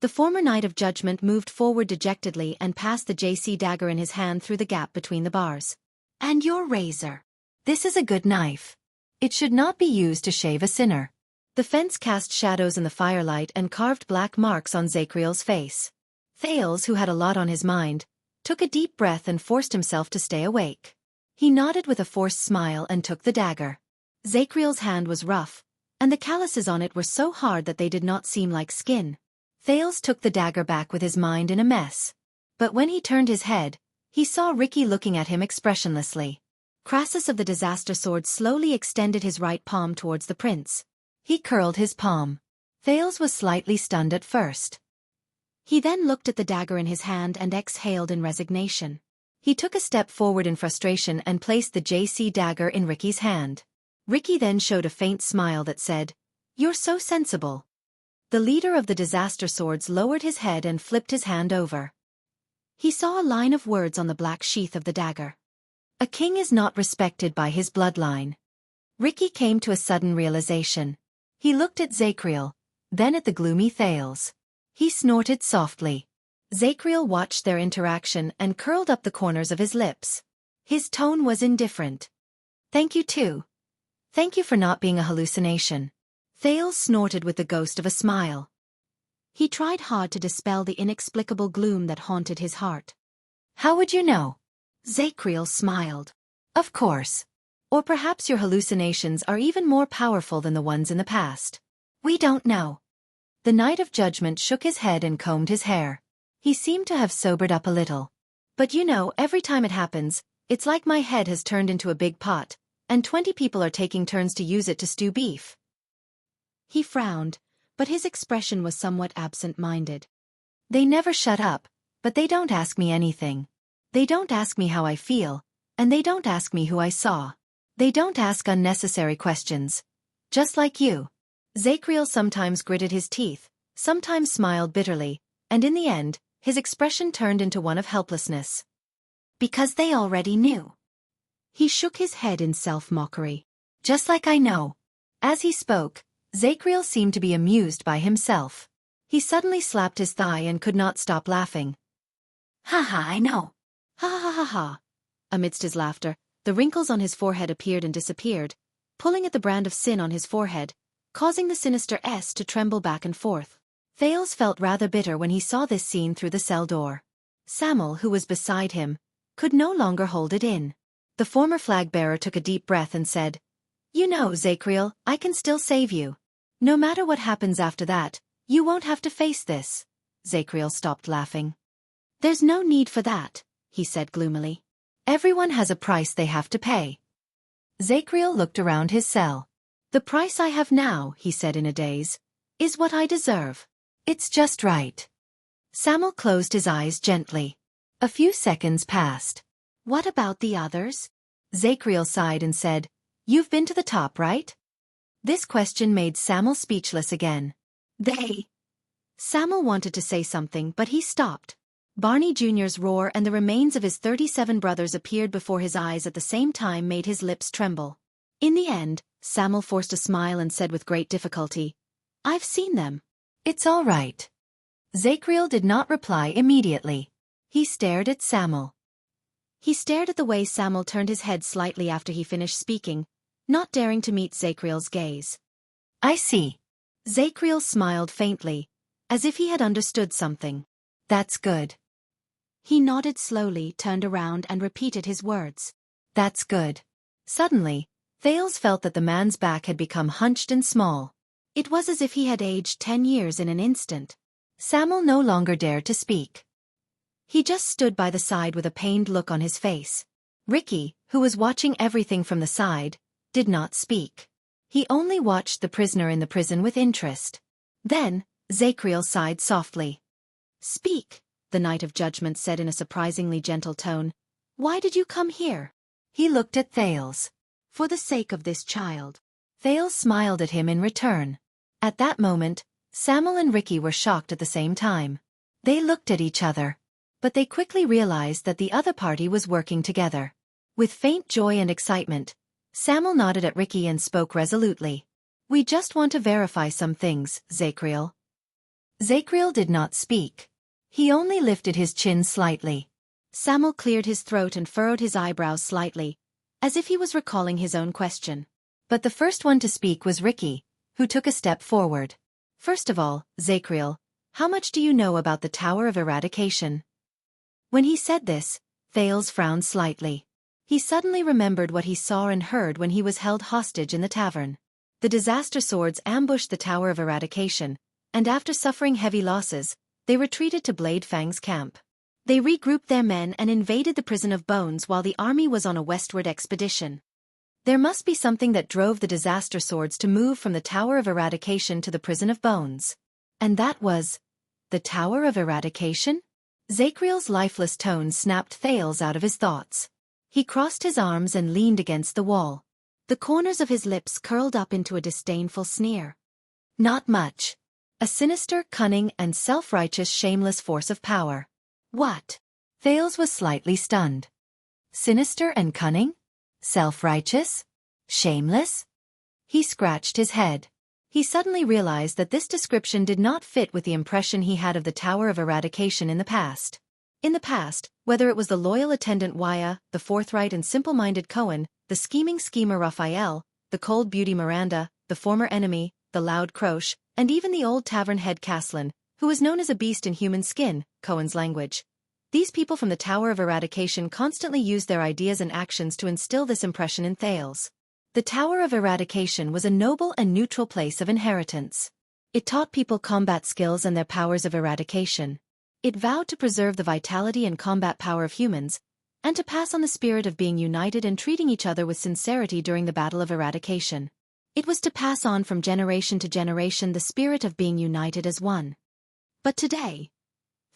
The former Knight of Judgment moved forward dejectedly and passed the JC dagger in his hand through the gap between the bars. And your razor. This is a good knife. It should not be used to shave a sinner. The fence cast shadows in the firelight and carved black marks on Zacriel's face. Thales, who had a lot on his mind, took a deep breath and forced himself to stay awake. He nodded with a forced smile and took the dagger. Zacriel's hand was rough, and the calluses on it were so hard that they did not seem like skin. Thales took the dagger back with his mind in a mess. But when he turned his head, he saw Ricky looking at him expressionlessly. Crassus of the Disaster Sword slowly extended his right palm towards the prince. He curled his palm. Thales was slightly stunned at first. He then looked at the dagger in his hand and exhaled in resignation. He took a step forward in frustration and placed the JC dagger in Ricky's hand. Ricky then showed a faint smile that said, "You're so sensible." The leader of the Disaster Swords lowered his head and flipped his hand over. He saw a line of words on the black sheath of the dagger. A king is not respected by his bloodline. Ricky came to a sudden realization. He looked at Zacriel, then at the gloomy Thales. He snorted softly. Zacriel watched their interaction and curled up the corners of his lips. His tone was indifferent. "Thank you too. Thank you for not being a hallucination." Thales snorted with the ghost of a smile. He tried hard to dispel the inexplicable gloom that haunted his heart. "How would you know?" Zacriel smiled. "Of course. Or perhaps your hallucinations are even more powerful than the ones in the past. We don't know." The Knight of Judgment shook his head and combed his hair. He seemed to have sobered up a little. "But you know, every time it happens, it's like my head has turned into a big pot, and 20 people are taking turns to use it to stew beef." He frowned, but his expression was somewhat absent-minded. "They never shut up, but they don't ask me anything. They don't ask me how I feel, and they don't ask me who I saw. They don't ask unnecessary questions. Just like you." Zacriel sometimes gritted his teeth, sometimes smiled bitterly, and in the end, his expression turned into one of helplessness. "Because they already knew." He shook his head in self-mockery. "Just like I know." As he spoke, Zacriel seemed to be amused by himself. He suddenly slapped his thigh and could not stop laughing. "Ha ha, I know." "Ha ha ha ha." Amidst his laughter, the wrinkles on his forehead appeared and disappeared, pulling at the brand of sin on his forehead, causing the sinister S to tremble back and forth. Thales felt rather bitter when he saw this scene through the cell door. Samuel, who was beside him, could no longer hold it in. The former flag-bearer took a deep breath and said, "You know, Zacriel, I can still save you. No matter what happens after that, you won't have to face this." Zacriel stopped laughing. "There's no need for that," he said gloomily. "Everyone has a price they have to pay." Zacriel looked around his cell. "The price I have now," he said in a daze, "is what I deserve. It's just right." Samuel closed his eyes gently. A few seconds passed. "What about the others?" Zacriel sighed and said, "You've been to the top, right?" This question made Samuel speechless again. "They..." Samuel wanted to say something, but he stopped. Barney Jr.'s roar and the remains of his 37 brothers appeared before his eyes at the same time made his lips tremble. In the end, Samuel forced a smile and said with great difficulty, "I've seen them. It's all right." Zacriel did not reply immediately. He stared at Samuel. He stared at the way Samuel turned his head slightly after he finished speaking, not daring to meet Zacriel's gaze. "I see." Zacriel smiled faintly, as if he had understood something. "That's good." He nodded slowly, turned around and repeated his words. "That's good." Suddenly, Thales felt that the man's back had become hunched and small. It was as if he had aged 10 years in an instant. Samuel no longer dared to speak. He just stood by the side with a pained look on his face. Ricky, who was watching everything from the side, did not speak. He only watched the prisoner in the prison with interest. Then, Zacriel sighed softly. "Speak," the Knight of Judgment said in a surprisingly gentle tone. "Why did you come here?" He looked at Thales. "For the sake of this child." Thales smiled at him in return. At that moment, Samuel and Ricky were shocked at the same time. They looked at each other. But they quickly realized that the other party was working together. With faint joy and excitement, Samuel nodded at Ricky and spoke resolutely. "We just want to verify some things, Zacriel." Zacriel did not speak. He only lifted his chin slightly. Samuel cleared his throat and furrowed his eyebrows slightly, as if he was recalling his own question. But the first one to speak was Ricky, who took a step forward. "First of all, Zacriel, how much do you know about the Tower of Eradication?" When he said this, Thales frowned slightly. He suddenly remembered what he saw and heard when he was held hostage in the tavern. The disaster swords ambushed the Tower of Eradication, and after suffering heavy losses, they retreated to Blade Fang's camp. They regrouped their men and invaded the Prison of Bones while the army was on a westward expedition. There must be something that drove the disaster swords to move from the Tower of Eradication to the Prison of Bones. And that was the Tower of Eradication? Zacriel's lifeless tone snapped Thales out of his thoughts. He crossed his arms and leaned against the wall. The corners of his lips curled up into a disdainful sneer. "Not much. A sinister, cunning, and self-righteous shameless force of power." "What?" Thales was slightly stunned. Sinister and cunning? Self-righteous? Shameless? He scratched his head. He suddenly realized that this description did not fit with the impression he had of the Tower of Eradication in the past. In the past, whether it was the loyal attendant Wuxia, the forthright and simple-minded Cohen, the scheming schemer Raphael, the cold beauty Miranda, the former enemy, the loud Croche, and even the old tavern head Caslin, who was known as a beast in human skin, Cohen's language. These people from the Tower of Eradication constantly used their ideas and actions to instill this impression in Thales. The Tower of Eradication was a noble and neutral place of inheritance. It taught people combat skills and their powers of eradication. It vowed to preserve the vitality and combat power of humans, and to pass on the spirit of being united and treating each other with sincerity during the Battle of Eradication. It was to pass on from generation to generation the spirit of being united as one. But today,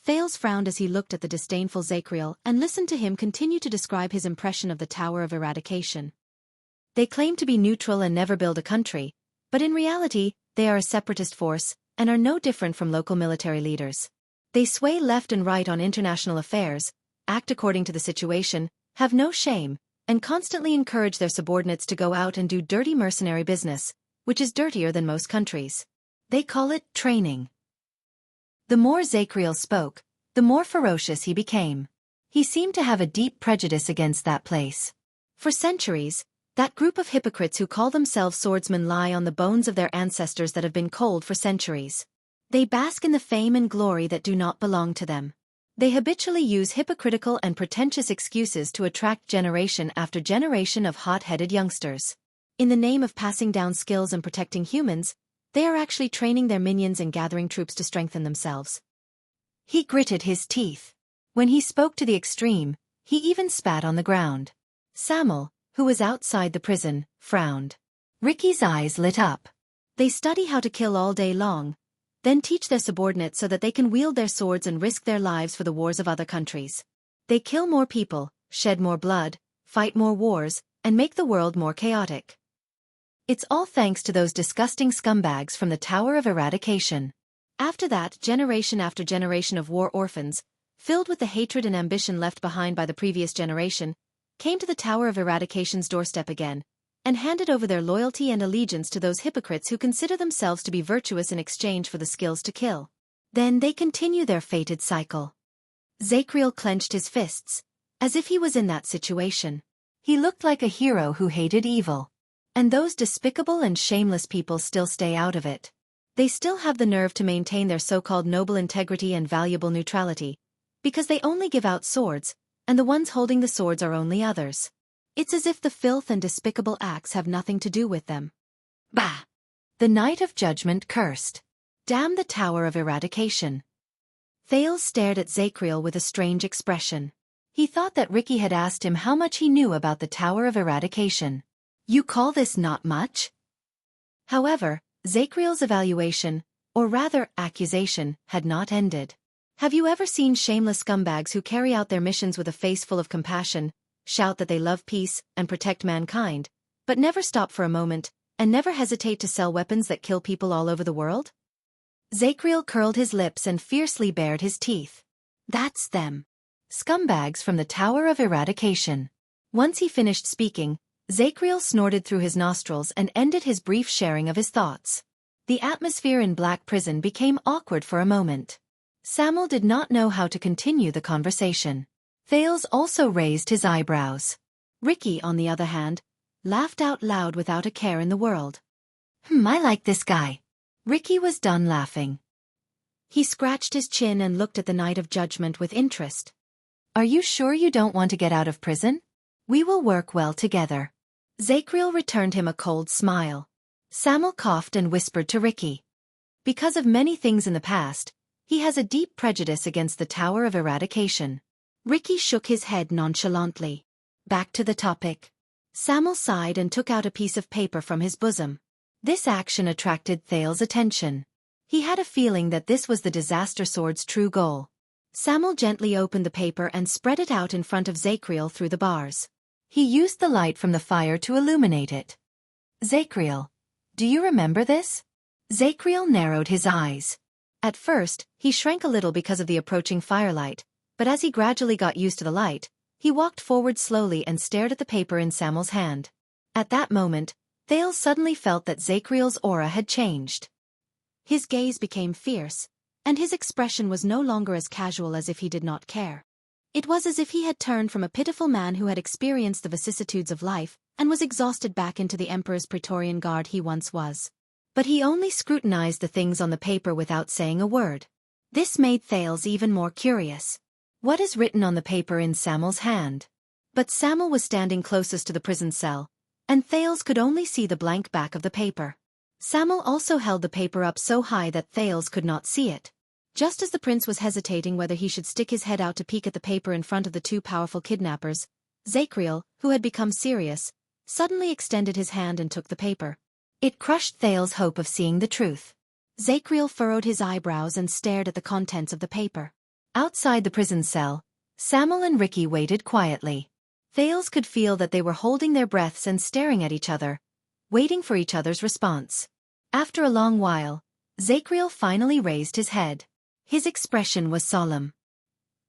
Thales frowned as he looked at the disdainful Zacriel and listened to him continue to describe his impression of the Tower of Eradication. They claim to be neutral and never build a country, but in reality, they are a separatist force and are no different from local military leaders. They sway left and right on international affairs, act according to the situation, have no shame, and constantly encourage their subordinates to go out and do dirty mercenary business, which is dirtier than most countries. They call it training. The more Zacriel spoke, the more ferocious he became. He seemed to have a deep prejudice against that place. For centuries, that group of hypocrites who call themselves swordsmen lie on the bones of their ancestors that have been cold for centuries. They bask in the fame and glory that do not belong to them. They habitually use hypocritical and pretentious excuses to attract generation after generation of hot-headed youngsters. In the name of passing down skills and protecting humans, they are actually training their minions and gathering troops to strengthen themselves. He gritted his teeth. When he spoke to the extreme, he even spat on the ground. Samuel, who was outside the prison, frowned. Ricky's eyes lit up. They study how to kill all day long, then teach their subordinates so that they can wield their swords and risk their lives for the wars of other countries. They kill more people, shed more blood, fight more wars, and make the world more chaotic. It's all thanks to those disgusting scumbags from the Tower of Eradication. After that, generation after generation of war orphans, filled with the hatred and ambition left behind by the previous generation, came to the Tower of Eradication's doorstep again, and handed over their loyalty and allegiance to those hypocrites who consider themselves to be virtuous in exchange for the skills to kill. Then they continue their fated cycle. Zacriel clenched his fists, as if he was in that situation. He looked like a hero who hated evil. And those despicable and shameless people still stay out of it. They still have the nerve to maintain their so-called noble integrity and valuable neutrality, because they only give out swords, and the ones holding the swords are only others. It's as if the filth and despicable acts have nothing to do with them. Bah! The Night of Judgment cursed. Damn the Tower of Eradication. Thales stared at Zacriel with a strange expression. He thought that Ricky had asked him how much he knew about the Tower of Eradication. You call this not much? However, Zacriel's evaluation, or rather accusation, had not ended. Have you ever seen shameless scumbags who carry out their missions with a face full of compassion, shout that they love peace and protect mankind, but never stop for a moment, and never hesitate to sell weapons that kill people all over the world? Zacriel curled his lips and fiercely bared his teeth. That's them. Scumbags from the Tower of Eradication. Once he finished speaking, Zacriel snorted through his nostrils and ended his brief sharing of his thoughts. The atmosphere in Black Prison became awkward for a moment. Samuel did not know how to continue the conversation. Thales also raised his eyebrows. Ricky, on the other hand, laughed out loud without a care in the world. I like this guy. Ricky was done laughing. He scratched his chin and looked at the Night of Judgment with interest. Are you sure you don't want to get out of prison? We will work well together. Zacriel returned him a cold smile. Samuel coughed and whispered to Ricky. Because of many things in the past, he has a deep prejudice against the Tower of Eradication. Ricky shook his head nonchalantly. Back to the topic. Samuel sighed and took out a piece of paper from his bosom. This action attracted Thales' attention. He had a feeling that this was the disaster sword's true goal. Samuel gently opened the paper and spread it out in front of Zacriel through the bars. He used the light from the fire to illuminate it. Zacriel, do you remember this? Zacriel narrowed his eyes. At first, he shrank a little because of the approaching firelight, But as he gradually got used to the light, he walked forward slowly and stared at the paper in Samuel's hand. At that moment, Thales suddenly felt that Zacriel's aura had changed. His gaze became fierce, and his expression was no longer as casual as if he did not care. It was as if he had turned from a pitiful man who had experienced the vicissitudes of life and was exhausted back into the Emperor's Praetorian Guard he once was. But he only scrutinized the things on the paper without saying a word. This made Thales even more curious. What is written on the paper in Samuel's hand? But Samuel was standing closest to the prison cell, and Thales could only see the blank back of the paper. Samuel also held the paper up so high that Thales could not see it. Just as the prince was hesitating whether he should stick his head out to peek at the paper in front of the two powerful kidnappers, Zacriel, who had become serious, suddenly extended his hand and took the paper. It crushed Thales' hope of seeing the truth. Zacriel furrowed his eyebrows and stared at the contents of the paper. Outside the prison cell, Samuel and Ricky waited quietly. Thales could feel that they were holding their breaths and staring at each other, waiting for each other's response. After a long while, Zacriel finally raised his head. His expression was solemn.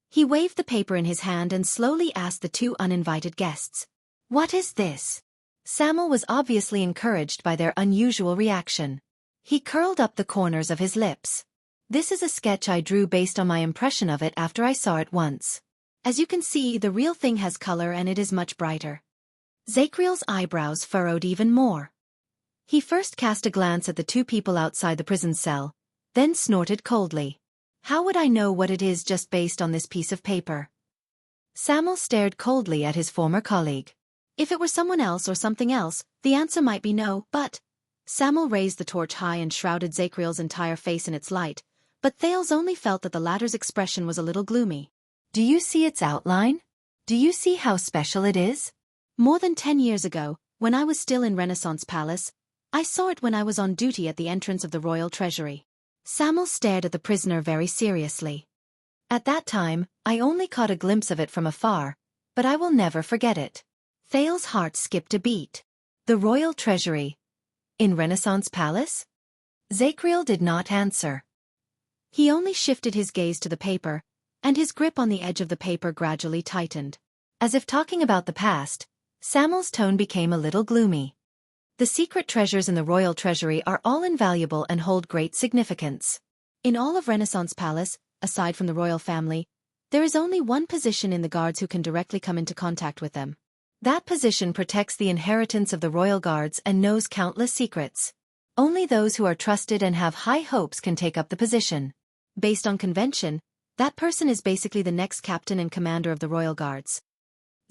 He waved the paper in his hand and slowly asked the two uninvited guests, "What is this?" Samuel was obviously encouraged by their unusual reaction. He curled up the corners of his lips. "This is a sketch I drew based on my impression of it after I saw it once. As you can see, the real thing has color and it is much brighter." Zacriel's eyebrows furrowed even more. He first cast a glance at the two people outside the prison cell, then snorted coldly. "How would I know what it is just based on this piece of paper?" Samuel stared coldly at his former colleague. If it were someone else or something else, the answer might be no, but... Samuel raised the torch high and shrouded Zacriel's entire face in its light, but Thales only felt that the latter's expression was a little gloomy. "Do you see its outline? Do you see how special it is?" "More than 10 years ago, when I was still in Renaissance Palace, I saw it when I was on duty at the entrance of the royal treasury." Samuel stared at the prisoner very seriously. "At that time, I only caught a glimpse of it from afar, but I will never forget it." Thales' heart skipped a beat. The royal treasury. In Renaissance Palace? Zacriel did not answer. He only shifted his gaze to the paper, and his grip on the edge of the paper gradually tightened. As if talking about the past, Samuel's tone became a little gloomy. "The secret treasures in the royal treasury are all invaluable and hold great significance. In all of Renaissance Palace, aside from the royal family, there is only one position in the guards who can directly come into contact with them. That position protects the inheritance of the royal guards and knows countless secrets. Only those who are trusted and have high hopes can take up the position. Based on convention, that person is basically the next captain and commander of the royal guards."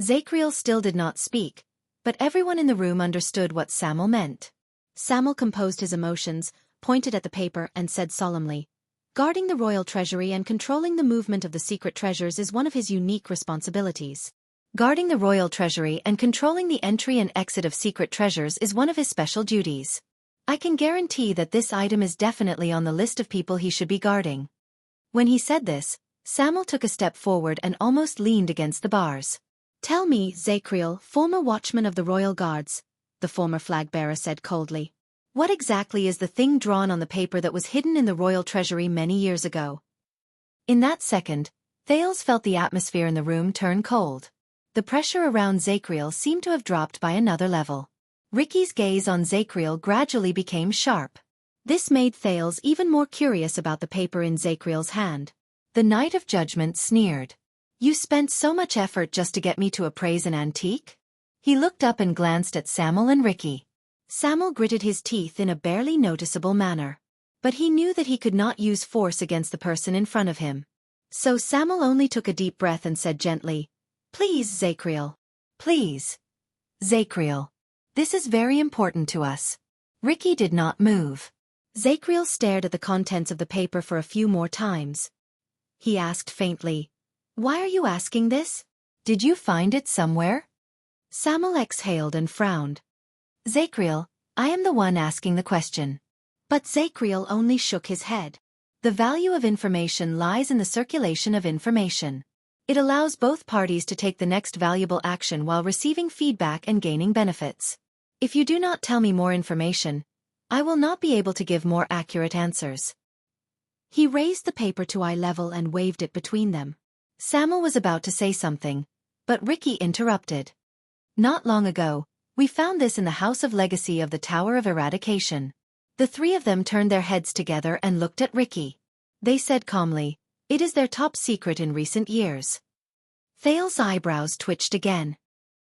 Zacriel still did not speak, but everyone in the room understood what Samuel meant. Samuel composed his emotions, pointed at the paper and said solemnly, "Guarding the royal treasury and controlling the movement of the secret treasures is one of his unique responsibilities." Guarding the royal treasury and controlling the entry and exit of secret treasures is one of his special duties. I can guarantee that this item is definitely on the list of people he should be guarding. When he said this, Samuel took a step forward and almost leaned against the bars. "Tell me, Zacriel, former watchman of the royal guards," the former flag-bearer said coldly, "what exactly is the thing drawn on the paper that was hidden in the royal treasury many years ago?" In that second, Thales felt the atmosphere in the room turn cold. The pressure around Zacriel seemed to have dropped by another level. Ricky's gaze on Zacriel gradually became sharp. This made Thales even more curious about the paper in Zacriel's hand. The Knight of Judgment sneered. "You spent so much effort just to get me to appraise an antique?" He looked up and glanced at Samuel and Ricky. Samuel gritted his teeth in a barely noticeable manner. But he knew that he could not use force against the person in front of him. So Samuel only took a deep breath and said gently, "Please, Zacriel. Please. Zacriel. This is very important to us." Ricky did not move. Zacriel stared at the contents of the paper for a few more times. He asked faintly, "Why are you asking this? Did you find it somewhere?" Samuel exhaled and frowned. "Zacriel, I am the one asking the question." But Zacriel only shook his head. The value of information lies in the circulation of information. It allows both parties to take the next valuable action while receiving feedback and gaining benefits. If you do not tell me more information, I will not be able to give more accurate answers. He raised the paper to eye level and waved it between them. Samuel was about to say something, but Ricky interrupted. Not long ago, we found this in the House of Legacy of the Tower of Eradication. The three of them turned their heads together and looked at Ricky. They said calmly, "It is their top secret in recent years." Thale's eyebrows twitched again.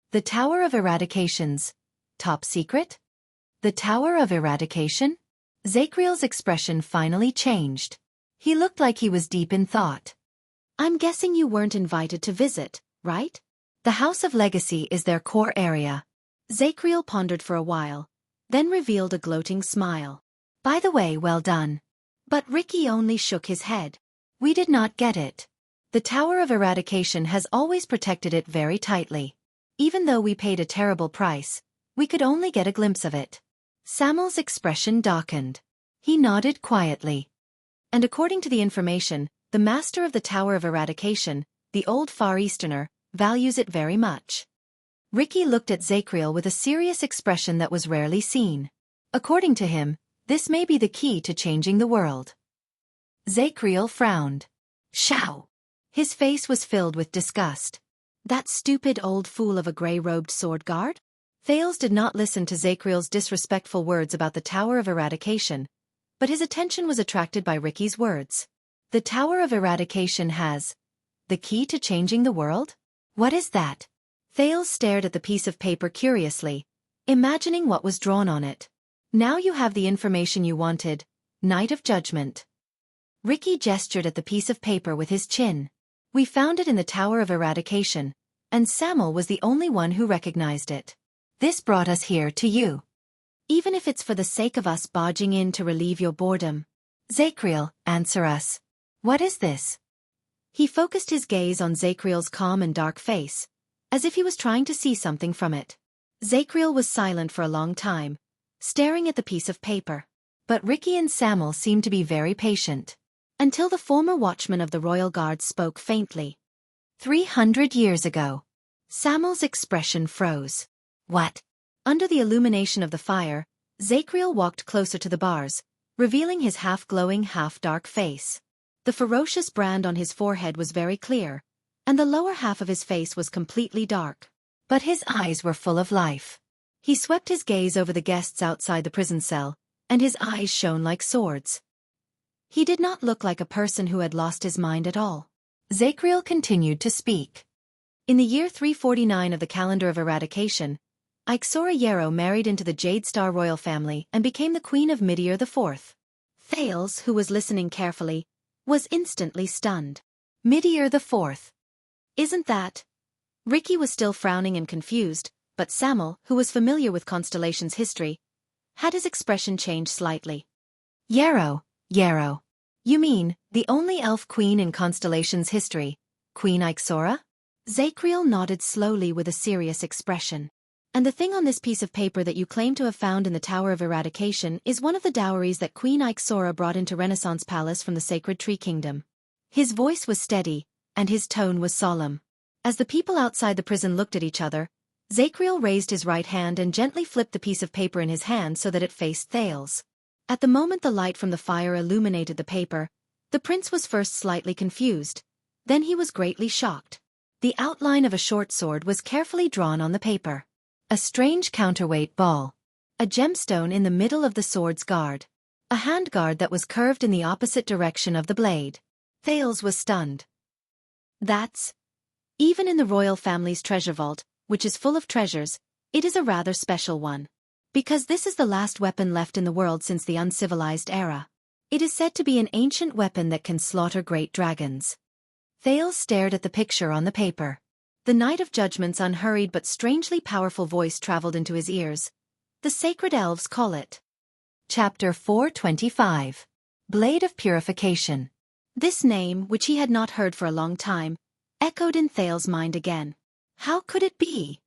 The Tower of Eradication's top secret? The Tower of Eradication? Zachriel's expression finally changed. He looked like he was deep in thought. I'm guessing you weren't invited to visit, right? The House of Legacy is their core area. Zachriel pondered for a while, then revealed a gloating smile. By the way, well done. But Ricky only shook his head. We did not get it. The Tower of Eradication has always protected it very tightly. Even though we paid a terrible price, we could only get a glimpse of it. Samuel's expression darkened. He nodded quietly. And according to the information, the master of the Tower of Eradication, the old Far Easterner, values it very much. Ricky looked at Zachriel with a serious expression that was rarely seen. According to him, this may be the key to changing the world. Zachriel frowned. Xiao! His face was filled with disgust. That stupid old fool of a grey-robed sword guard? Thales did not listen to Zachriel's disrespectful words about the Tower of Eradication, but his attention was attracted by Ricky's words. The Tower of Eradication has the key to changing the world? What is that? Thales stared at the piece of paper curiously, imagining what was drawn on it. Now you have the information you wanted, Night of Judgment. Ricky gestured at the piece of paper with his chin. We found it in the Tower of Eradication, and Samuel was the only one who recognized it. This brought us here to you. Even if it's for the sake of us barging in to relieve your boredom. Zachriel, answer us. What is this? He focused his gaze on Zachriel's calm and dark face, as if he was trying to see something from it. Zachriel was silent for a long time, staring at the piece of paper. But Ricky and Samuel seemed to be very patient. Until the former watchman of the Royal Guard spoke faintly. 300 years ago. Samuel's expression froze. What? Under the illumination of the fire, Zachriel walked closer to the bars, revealing his half-glowing, half-dark face. The ferocious brand on his forehead was very clear, and the lower half of his face was completely dark. But his eyes were full of life. He swept his gaze over the guests outside the prison cell, and his eyes shone like swords. He did not look like a person who had lost his mind at all. Zachriel continued to speak. In the year 349 of the calendar of eradication, Ixora Yarrow married into the Jade Star royal family and became the queen of Midir IV. Thales, who was listening carefully, was instantly stunned. Midir IV. Isn't that? Ricky was still frowning and confused, but Samuel, who was familiar with Constellation's history, had his expression change slightly. Yarrow. You mean, the only elf queen in Constellation's history, Queen Ixora? Zachriel nodded slowly with a serious expression. And the thing on this piece of paper that you claim to have found in the Tower of Eradication is one of the dowries that Queen Ixora brought into Renaissance Palace from the Sacred Tree Kingdom. His voice was steady, and his tone was solemn. As the people outside the prison looked at each other, Zachriel raised his right hand and gently flipped the piece of paper in his hand so that it faced Thales. At the moment the light from the fire illuminated the paper, the prince was first slightly confused, then he was greatly shocked. The outline of a short sword was carefully drawn on the paper. A strange counterweight ball. A gemstone in the middle of the sword's guard. A handguard that was curved in the opposite direction of the blade. Thales was stunned. That's... Even in the royal family's treasure vault, which is full of treasures, it is a rather special one. Because this is the last weapon left in the world since the uncivilized era. It is said to be an ancient weapon that can slaughter great dragons. Thales stared at the picture on the paper. The Night of Judgment's unhurried but strangely powerful voice traveled into his ears. The sacred elves call it. Chapter 425. Blade of Purification. This name, which he had not heard for a long time, echoed in Thales' mind again. How could it be?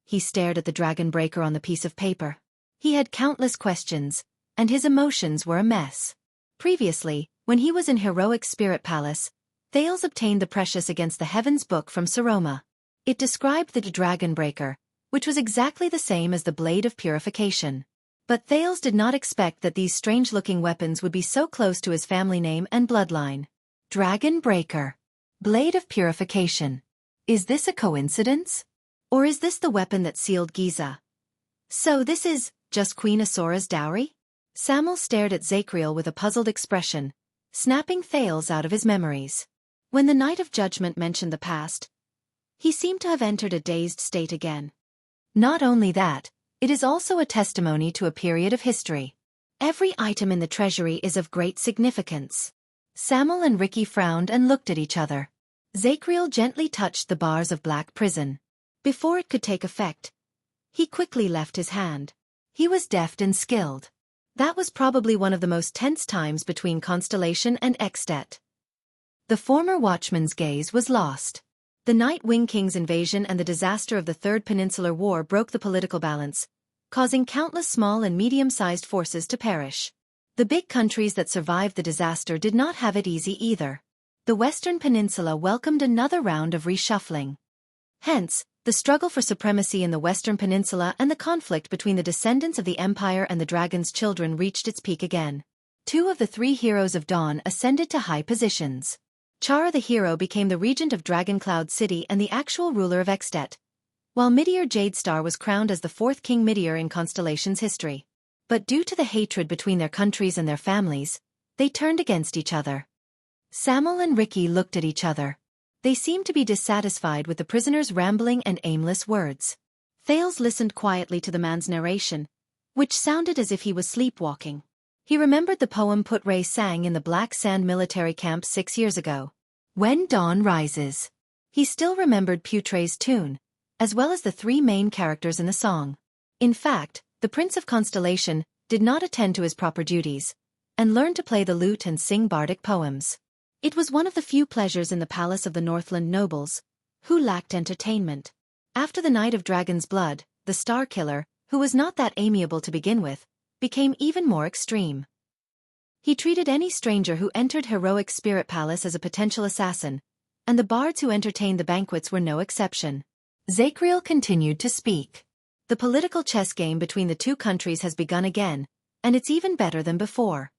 He stared at the dragon breaker on the piece of paper. He had countless questions, and his emotions were a mess. Previously, when he was in Heroic Spirit Palace, Thales obtained the precious against the Heavens book from Saroma. It described the dragon breaker, which was exactly the same as the Blade of Purification. But Thales did not expect that these strange-looking weapons would be so close to his family name and bloodline. Dragon breaker. Blade of Purification. Is this a coincidence? Or is this the weapon that sealed Giza? So this is just Queen Asora's dowry? Samuel stared at Zacriel with a puzzled expression, snapping Thales out of his memories. When the Night of Judgment mentioned the past, he seemed to have entered a dazed state again. Not only that, it is also a testimony to a period of history. Every item in the treasury is of great significance. Samuel and Ricky frowned and looked at each other. Zacriel gently touched the bars of black prison. Before it could take effect, he quickly left his hand. He was deft and skilled. That was probably one of the most tense times between Constellation and Extet. The former watchman's gaze was lost. The Night Wing King's invasion and the disaster of the Third Peninsular War broke the political balance, causing countless small and medium-sized forces to perish. The big countries that survived the disaster did not have it easy either. The Western Peninsula welcomed another round of reshuffling. Hence, the struggle for supremacy in the Western Peninsula and the conflict between the descendants of the Empire and the Dragon's children reached its peak again. 2 of the 3 heroes of Dawn ascended to high positions. Chara the hero became the regent of Dragoncloud City and the actual ruler of Extet, while Meteor Jadestar was crowned as the 4th King Meteor in Constellation's history. But due to the hatred between their countries and their families, they turned against each other. Samuel and Ricky looked at each other. They seemed to be dissatisfied with the prisoner's rambling and aimless words. Thales listened quietly to the man's narration, which sounded as if he was sleepwalking. He remembered the poem Put-Ray sang in the Black Sand military camp 6 years ago. When Dawn Rises. He still remembered Putray's tune, as well as the 3 main characters in the song. In fact, the Prince of Constellation did not attend to his proper duties, and learned to play the lute and sing bardic poems. It was one of the few pleasures in the palace of the Northland nobles, who lacked entertainment. After the Night of Dragon's Blood, the Star Killer, who was not that amiable to begin with, became even more extreme. He treated any stranger who entered Heroic Spirit Palace as a potential assassin, and the bards who entertained the banquets were no exception. Zacriel continued to speak. The political chess game between the 2 countries has begun again, and it's even better than before.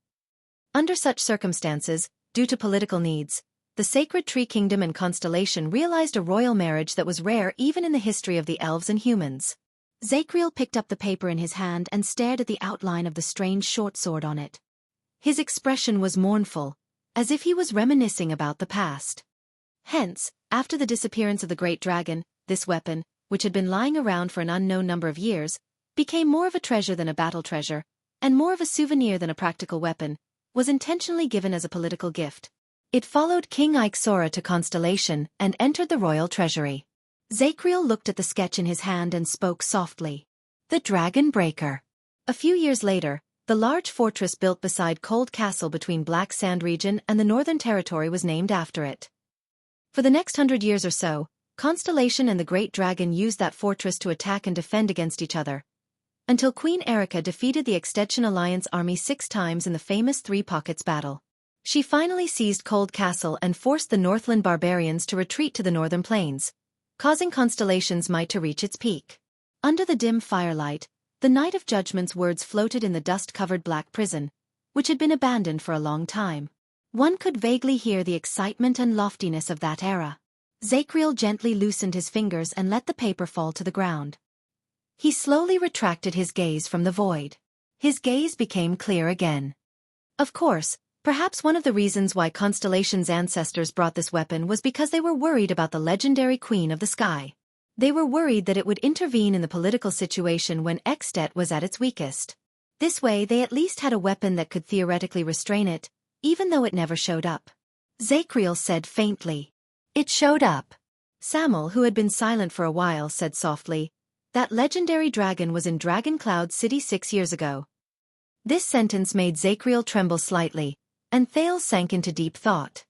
Under such circumstances, due to political needs, the Sacred Tree Kingdom and Constellation realized a royal marriage that was rare even in the history of the elves and humans. Zacriel picked up the paper in his hand and stared at the outline of the strange short sword on it. His expression was mournful, as if he was reminiscing about the past. Hence, after the disappearance of the Great Dragon, this weapon, which had been lying around for an unknown number of years, became more of a treasure than a battle treasure, and more of a souvenir than a practical weapon, was intentionally given as a political gift. It followed King Ixora to Constellation and entered the royal treasury. Zacriel looked at the sketch in his hand and spoke softly. The Dragon Breaker. A few years later, the large fortress built beside Cold Castle between Black Sand region and the Northern Territory was named after it. For the next 100 years or so, Constellation and the Great Dragon used that fortress to attack and defend against each other, until Queen Erica defeated the Extension Alliance army 6 times in the famous Three Pockets battle. She finally seized Cold Castle and forced the Northland barbarians to retreat to the northern plains, causing Constellation's might to reach its peak. Under the dim firelight, the Night of Judgment's words floated in the dust-covered black prison, which had been abandoned for a long time. One could vaguely hear the excitement and loftiness of that era. Zacriel gently loosened his fingers and let the paper fall to the ground. He slowly retracted his gaze from the void. His gaze became clear again. Of course, perhaps one of the reasons why Constellation's ancestors brought this weapon was because they were worried about the legendary Queen of the Sky. They were worried that it would intervene in the political situation when Extet was at its weakest. This way they at least had a weapon that could theoretically restrain it, even though it never showed up. Zacriel said faintly. It showed up. Samuel, who had been silent for a while, said softly, that legendary dragon was in Dragoncloud City 6 years ago. This sentence made Zacriel tremble slightly, and Thales sank into deep thought.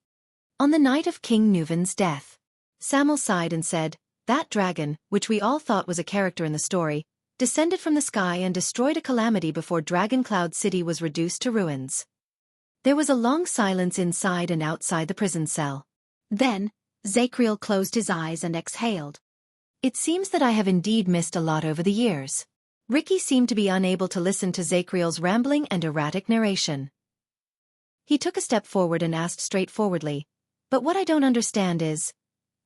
On the night of King Nuvan's death, Samuel sighed and said, that dragon, which we all thought was a character in the story, descended from the sky and destroyed a calamity before Dragoncloud City was reduced to ruins. There was a long silence inside and outside the prison cell. Then, Zacriel closed his eyes and exhaled. It seems that I have indeed missed a lot over the years. Ricky seemed to be unable to listen to Zacriel's rambling and erratic narration. He took a step forward and asked straightforwardly, But what I don't understand is,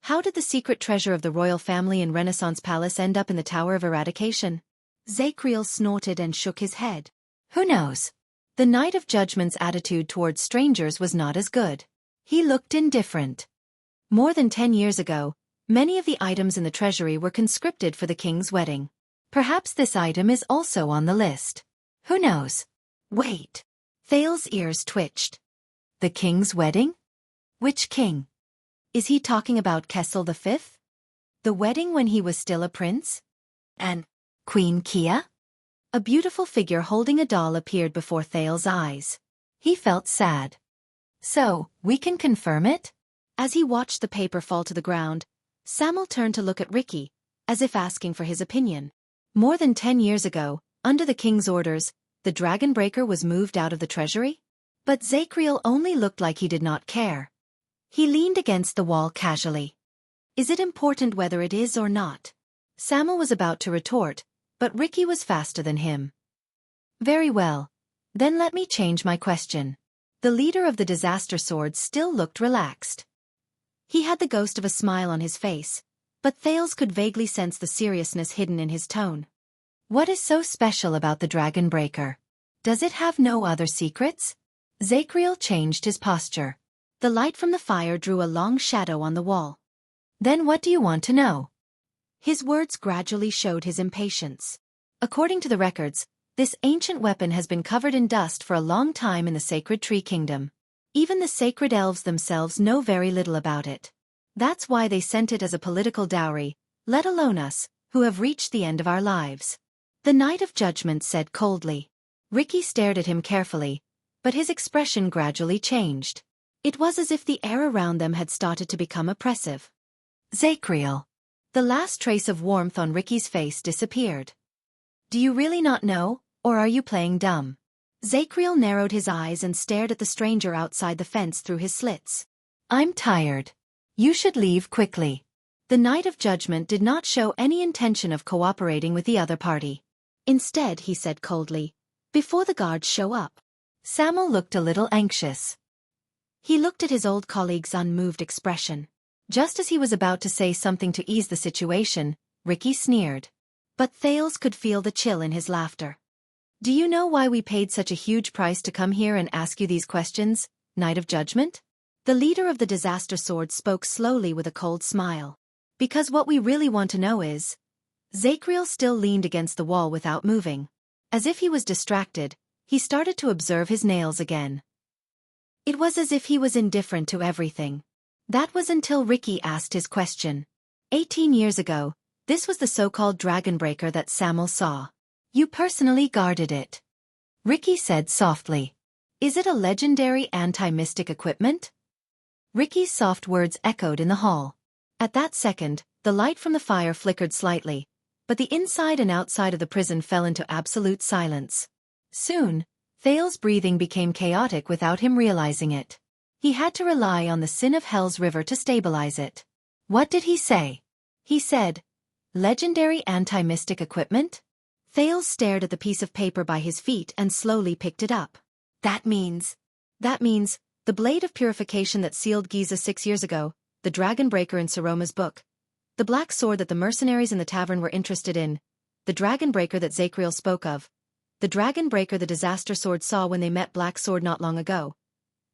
how did the secret treasure of the royal family in Renaissance Palace end up in the Tower of Eradication? Zacriel snorted and shook his head. Who knows? The Knight of Judgment's attitude towards strangers was not as good. He looked indifferent. More than 10 years ago, many of the items in the treasury were conscripted for the king's wedding. Perhaps this item is also on the list. Who knows? Wait. Thales's ears twitched. The king's wedding? Which king? Is he talking about Kessel V? The wedding when he was still a prince? And Queen Kia? A beautiful figure holding a doll appeared before Thales's eyes. He felt sad. So, we can confirm it? As he watched the paper fall to the ground, Samuel turned to look at Ricky, as if asking for his opinion. More than 10 years ago, under the king's orders, the dragon breaker was moved out of the treasury? But Zacriel only looked like he did not care. He leaned against the wall casually. Is it important whether it is or not? Samuel was about to retort, but Ricky was faster than him. Very well. Then let me change my question. The leader of the disaster swords still looked relaxed. He had the ghost of a smile on his face, but Thales could vaguely sense the seriousness hidden in his tone. What is so special about the dragon breaker? Does it have no other secrets? Zacriel changed his posture. The light from the fire drew a long shadow on the wall. Then what do you want to know? His words gradually showed his impatience. According to the records, this ancient weapon has been covered in dust for a long time in the Sacred Tree Kingdom. Even the sacred elves themselves know very little about it. That's why they sent it as a political dowry, let alone us, who have reached the end of our lives. The Knight of Judgment said coldly. Ricky stared at him carefully, but his expression gradually changed. It was as if the air around them had started to become oppressive. Zacriel. The last trace of warmth on Ricky's face disappeared. Do you really not know, or are you playing dumb? Zacriel narrowed his eyes and stared at the stranger outside the fence through his slits. I'm tired. You should leave quickly. The Knight of Judgment did not show any intention of cooperating with the other party. Instead, he said coldly, before the guards show up. Samuel looked a little anxious. He looked at his old colleague's unmoved expression. Just as he was about to say something to ease the situation, Ricky sneered. But Thales could feel the chill in his laughter. Do you know why we paid such a huge price to come here and ask you these questions, Knight of Judgment? The leader of the disaster sword spoke slowly with a cold smile. Because what we really want to know is... Zacriel still leaned against the wall without moving. As if he was distracted, he started to observe his nails again. It was as if he was indifferent to everything. That was until Ricky asked his question. 18 years ago, this was the so-called dragon breaker that Samuel saw. You personally guarded it. Ricky said softly. Is it a legendary anti-mystic equipment? Ricky's soft words echoed in the hall. At that second, the light from the fire flickered slightly, but the inside and outside of the prison fell into absolute silence. Soon, Thales's breathing became chaotic without him realizing it. He had to rely on the Sin of Hell's river to stabilize it. What did he say? He said, legendary anti-mystic equipment? Thales stared at the piece of paper by his feet and slowly picked it up. That means, the blade of purification that sealed Giza 6 years ago, the dragon breaker in Saroma's book, the black sword that the mercenaries in the tavern were interested in, the dragon breaker that Zacriel spoke of, the dragon breaker the disaster sword saw when they met Black Sword not long ago.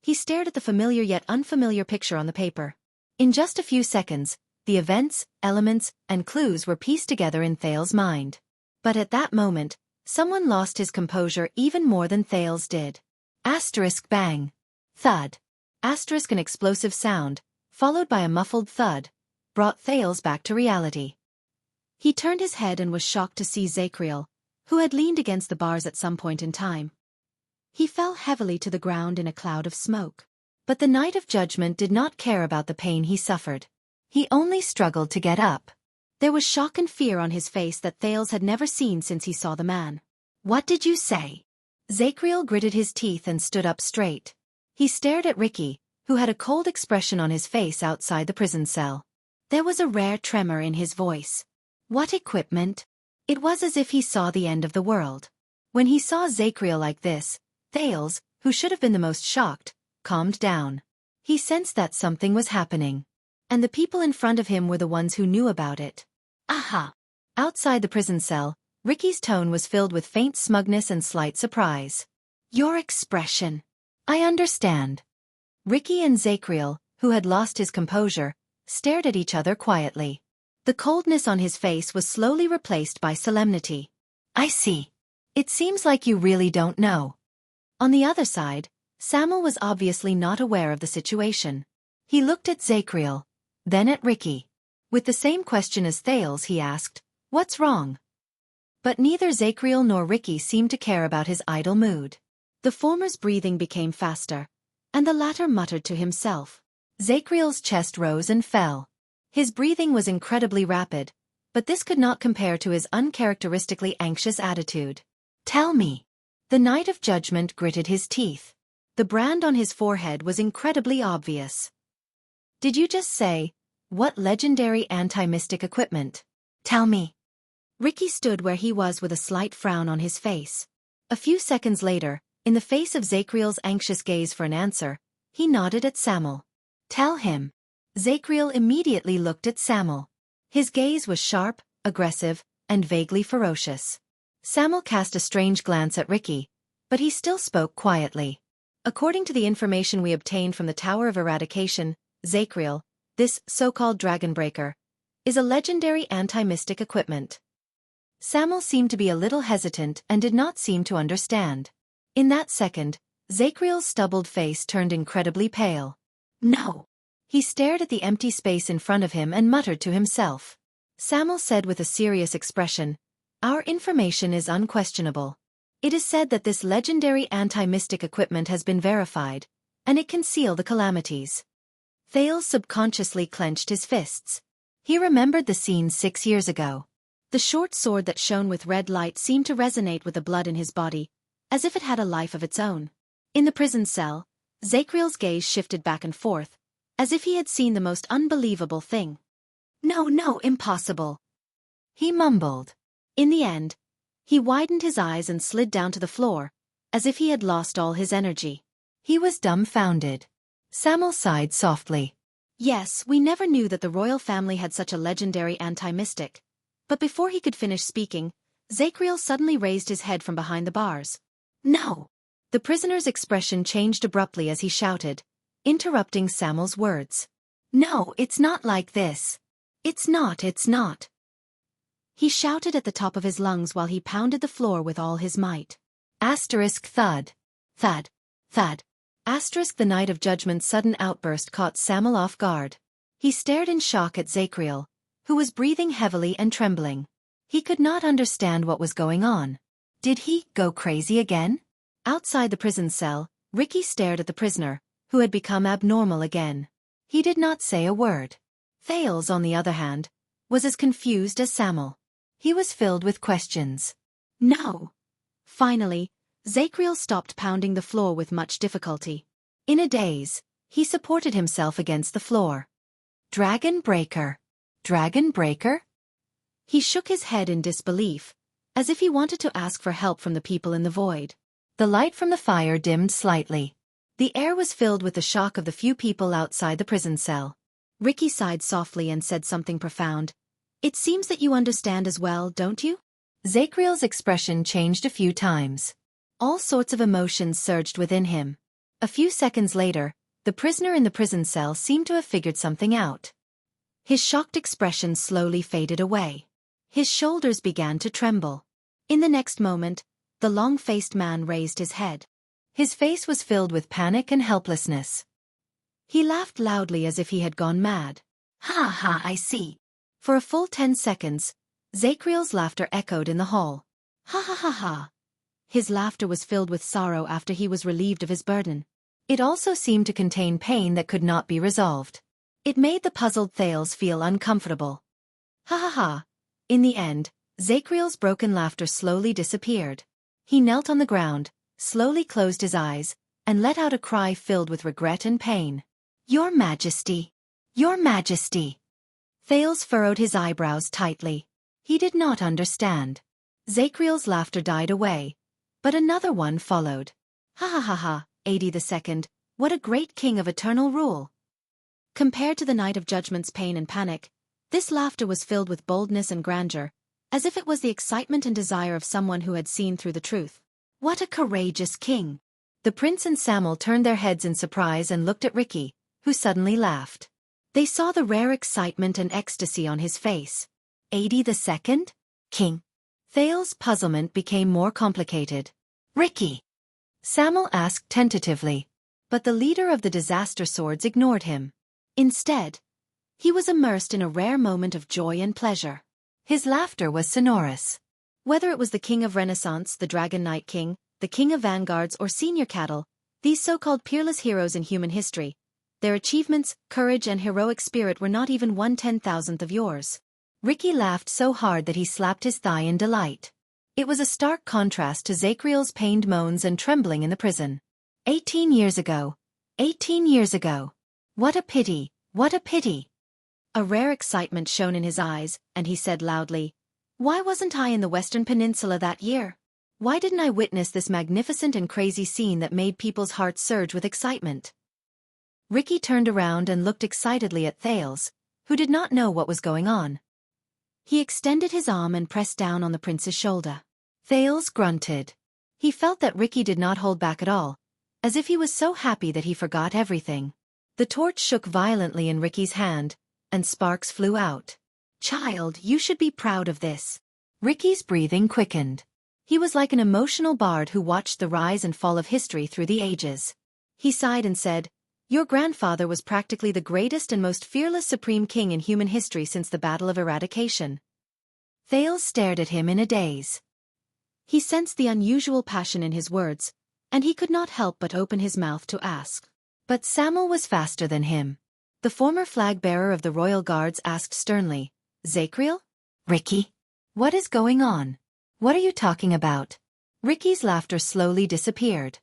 He stared at the familiar yet unfamiliar picture on the paper. In just a few seconds, the events, elements, and clues were pieced together in Thales's mind. But at that moment, someone lost his composure even more than Thales did. Asterisk bang. Thud. Asterisk an explosive sound, followed by a muffled thud, brought Thales back to reality. He turned his head and was shocked to see Zacriel, who had leaned against the bars at some point in time. He fell heavily to the ground in a cloud of smoke. But the Knight of Judgment did not care about the pain he suffered. He only struggled to get up. There was shock and fear on his face that Thales had never seen since he saw the man. What did you say? Zacriel gritted his teeth and stood up straight. He stared at Ricky, who had a cold expression on his face outside the prison cell. There was a rare tremor in his voice. What equipment? It was as if he saw the end of the world. When he saw Zacriel like this, Thales, who should have been the most shocked, calmed down. He sensed that something was happening. And the people in front of him were the ones who knew about it. Aha! Outside the prison cell, Ricky's tone was filled with faint smugness and slight surprise. Your expression. I understand. Ricky and Zacriel, who had lost his composure, stared at each other quietly. The coldness on his face was slowly replaced by solemnity. I see. It seems like you really don't know. On the other side, Samuel was obviously not aware of the situation. He looked at Zacriel, then at Ricky. With the same question as Thales, he asked, "What's wrong?" But neither Zacriel nor Ricky seemed to care about his idle mood. The former's breathing became faster, and the latter muttered to himself. Zacriel's chest rose and fell. His breathing was incredibly rapid, but this could not compare to his uncharacteristically anxious attitude. Tell me. The Knight of Judgment gritted his teeth. The brand on his forehead was incredibly obvious. Did you just say, what legendary anti-mystic equipment? Tell me. Ricky stood where he was with a slight frown on his face. A few seconds later, in the face of Zacriel's anxious gaze for an answer, he nodded at Samuel. Tell him. Zacriel immediately looked at Samuel. His gaze was sharp, aggressive, and vaguely ferocious. Samuel cast a strange glance at Ricky, but he still spoke quietly. According to the information we obtained from the Tower of Eradication, Zacriel, this so-called Dragon Breaker, is a legendary anti-mystic equipment. Samuel seemed to be a little hesitant and did not seem to understand. In that second, Zacriel's stubbled face turned incredibly pale. No. He stared at the empty space in front of him and muttered to himself. Samuel said with a serious expression, Our information is unquestionable. It is said that this legendary anti-mystic equipment has been verified, and it can seal the calamities. Thales subconsciously clenched his fists. He remembered the scene 6 years ago. The short sword that shone with red light seemed to resonate with the blood in his body, as if it had a life of its own. In the prison cell, Zacriel's gaze shifted back and forth, as if he had seen the most unbelievable thing. No, impossible. He mumbled. In the end, he widened his eyes and slid down to the floor, as if he had lost all his energy. He was dumbfounded. Samuel sighed softly. Yes, we never knew that the royal family had such a legendary anti-mystic. But before he could finish speaking, Zacriel suddenly raised his head from behind the bars. No! The prisoner's expression changed abruptly as he shouted, interrupting Samuel's words. No, it's not like this. It's not. He shouted at the top of his lungs while he pounded the floor with all his might. Asterisk thud. Thud. Thud. Asterisk the Knight of Judgment's sudden outburst caught Samuel off guard. He stared in shock at Zacriel, who was breathing heavily and trembling. He could not understand what was going on. Did he go crazy again? Outside the prison cell, Ricky stared at the prisoner, who had become abnormal again. He did not say a word. Thales, on the other hand, was as confused as Samuel. He was filled with questions. No. Finally, Zacriel stopped pounding the floor with much difficulty. In a daze, he supported himself against the floor. Dragon Breaker. Dragon Breaker? He shook his head in disbelief, as if he wanted to ask for help from the people in the void. The light from the fire dimmed slightly. The air was filled with the shock of the few people outside the prison cell. Ricky sighed softly and said something profound. It seems that you understand as well, don't you? Zacriel's expression changed a few times. All sorts of emotions surged within him. A few seconds later, the prisoner in the prison cell seemed to have figured something out. His shocked expression slowly faded away. His shoulders began to tremble. In the next moment, the long-faced man raised his head. His face was filled with panic and helplessness. He laughed loudly as if he had gone mad. Ha, I see. For a full 10 seconds, Zacriel's laughter echoed in the hall. Ha. His laughter was filled with sorrow after he was relieved of his burden. It also seemed to contain pain that could not be resolved. It made the puzzled Thales feel uncomfortable. Ha. In the end, Zacriel's broken laughter slowly disappeared. He knelt on the ground, slowly closed his eyes, and let out a cry filled with regret and pain. Your Majesty! Your Majesty! Thales furrowed his eyebrows tightly. He did not understand. Zacriel's laughter died away, but another one followed. Ha. 80 the second, What a great king of eternal rule! Compared to the night of judgment's pain and panic, this laughter was filled with boldness and grandeur, as if it was the excitement and desire of someone who had seen through the truth. What a courageous king! The prince and Samuel turned their heads in surprise and looked at Ricky, who suddenly laughed. They saw the rare excitement and ecstasy on his face. 82nd? King? Thales's puzzlement became more complicated. Ricky? Samuel asked tentatively. But the leader of the disaster swords ignored him. Instead, he was immersed in a rare moment of joy and pleasure. His laughter was sonorous. Whether it was the king of Renaissance, the Dragon Knight King, the king of vanguards, or senior cattle, these so-called peerless heroes in human history, their achievements, courage, and heroic spirit were not even 1/10,000th of yours. Ricky laughed so hard that he slapped his thigh in delight. It was a stark contrast to Zachriel's pained moans and trembling in the prison. 18 years ago. 18 years ago. What a pity, what a pity. A rare excitement shone in his eyes, and he said loudly, "Why wasn't I in the Western Peninsula that year? Why didn't I witness this magnificent and crazy scene that made people's hearts surge with excitement?" Ricky turned around and looked excitedly at Thales, who did not know what was going on. He extended his arm and pressed down on the prince's shoulder. Thales grunted. He felt that Ricky did not hold back at all, as if he was so happy that he forgot everything. The torch shook violently in Ricky's hand, and sparks flew out. "Child, you should be proud of this." Ricky's breathing quickened. He was like an emotional bard who watched the rise and fall of history through the ages. He sighed and said, "Your grandfather was practically the greatest and most fearless supreme king in human history since the Battle of Eradication." Thales stared at him in a daze. He sensed the unusual passion in his words, and he could not help but open his mouth to ask. But Samuel was faster than him. The former flag-bearer of the royal guards asked sternly, "Zachriel? Ricky? What is going on? What are you talking about?" Ricky's laughter slowly disappeared.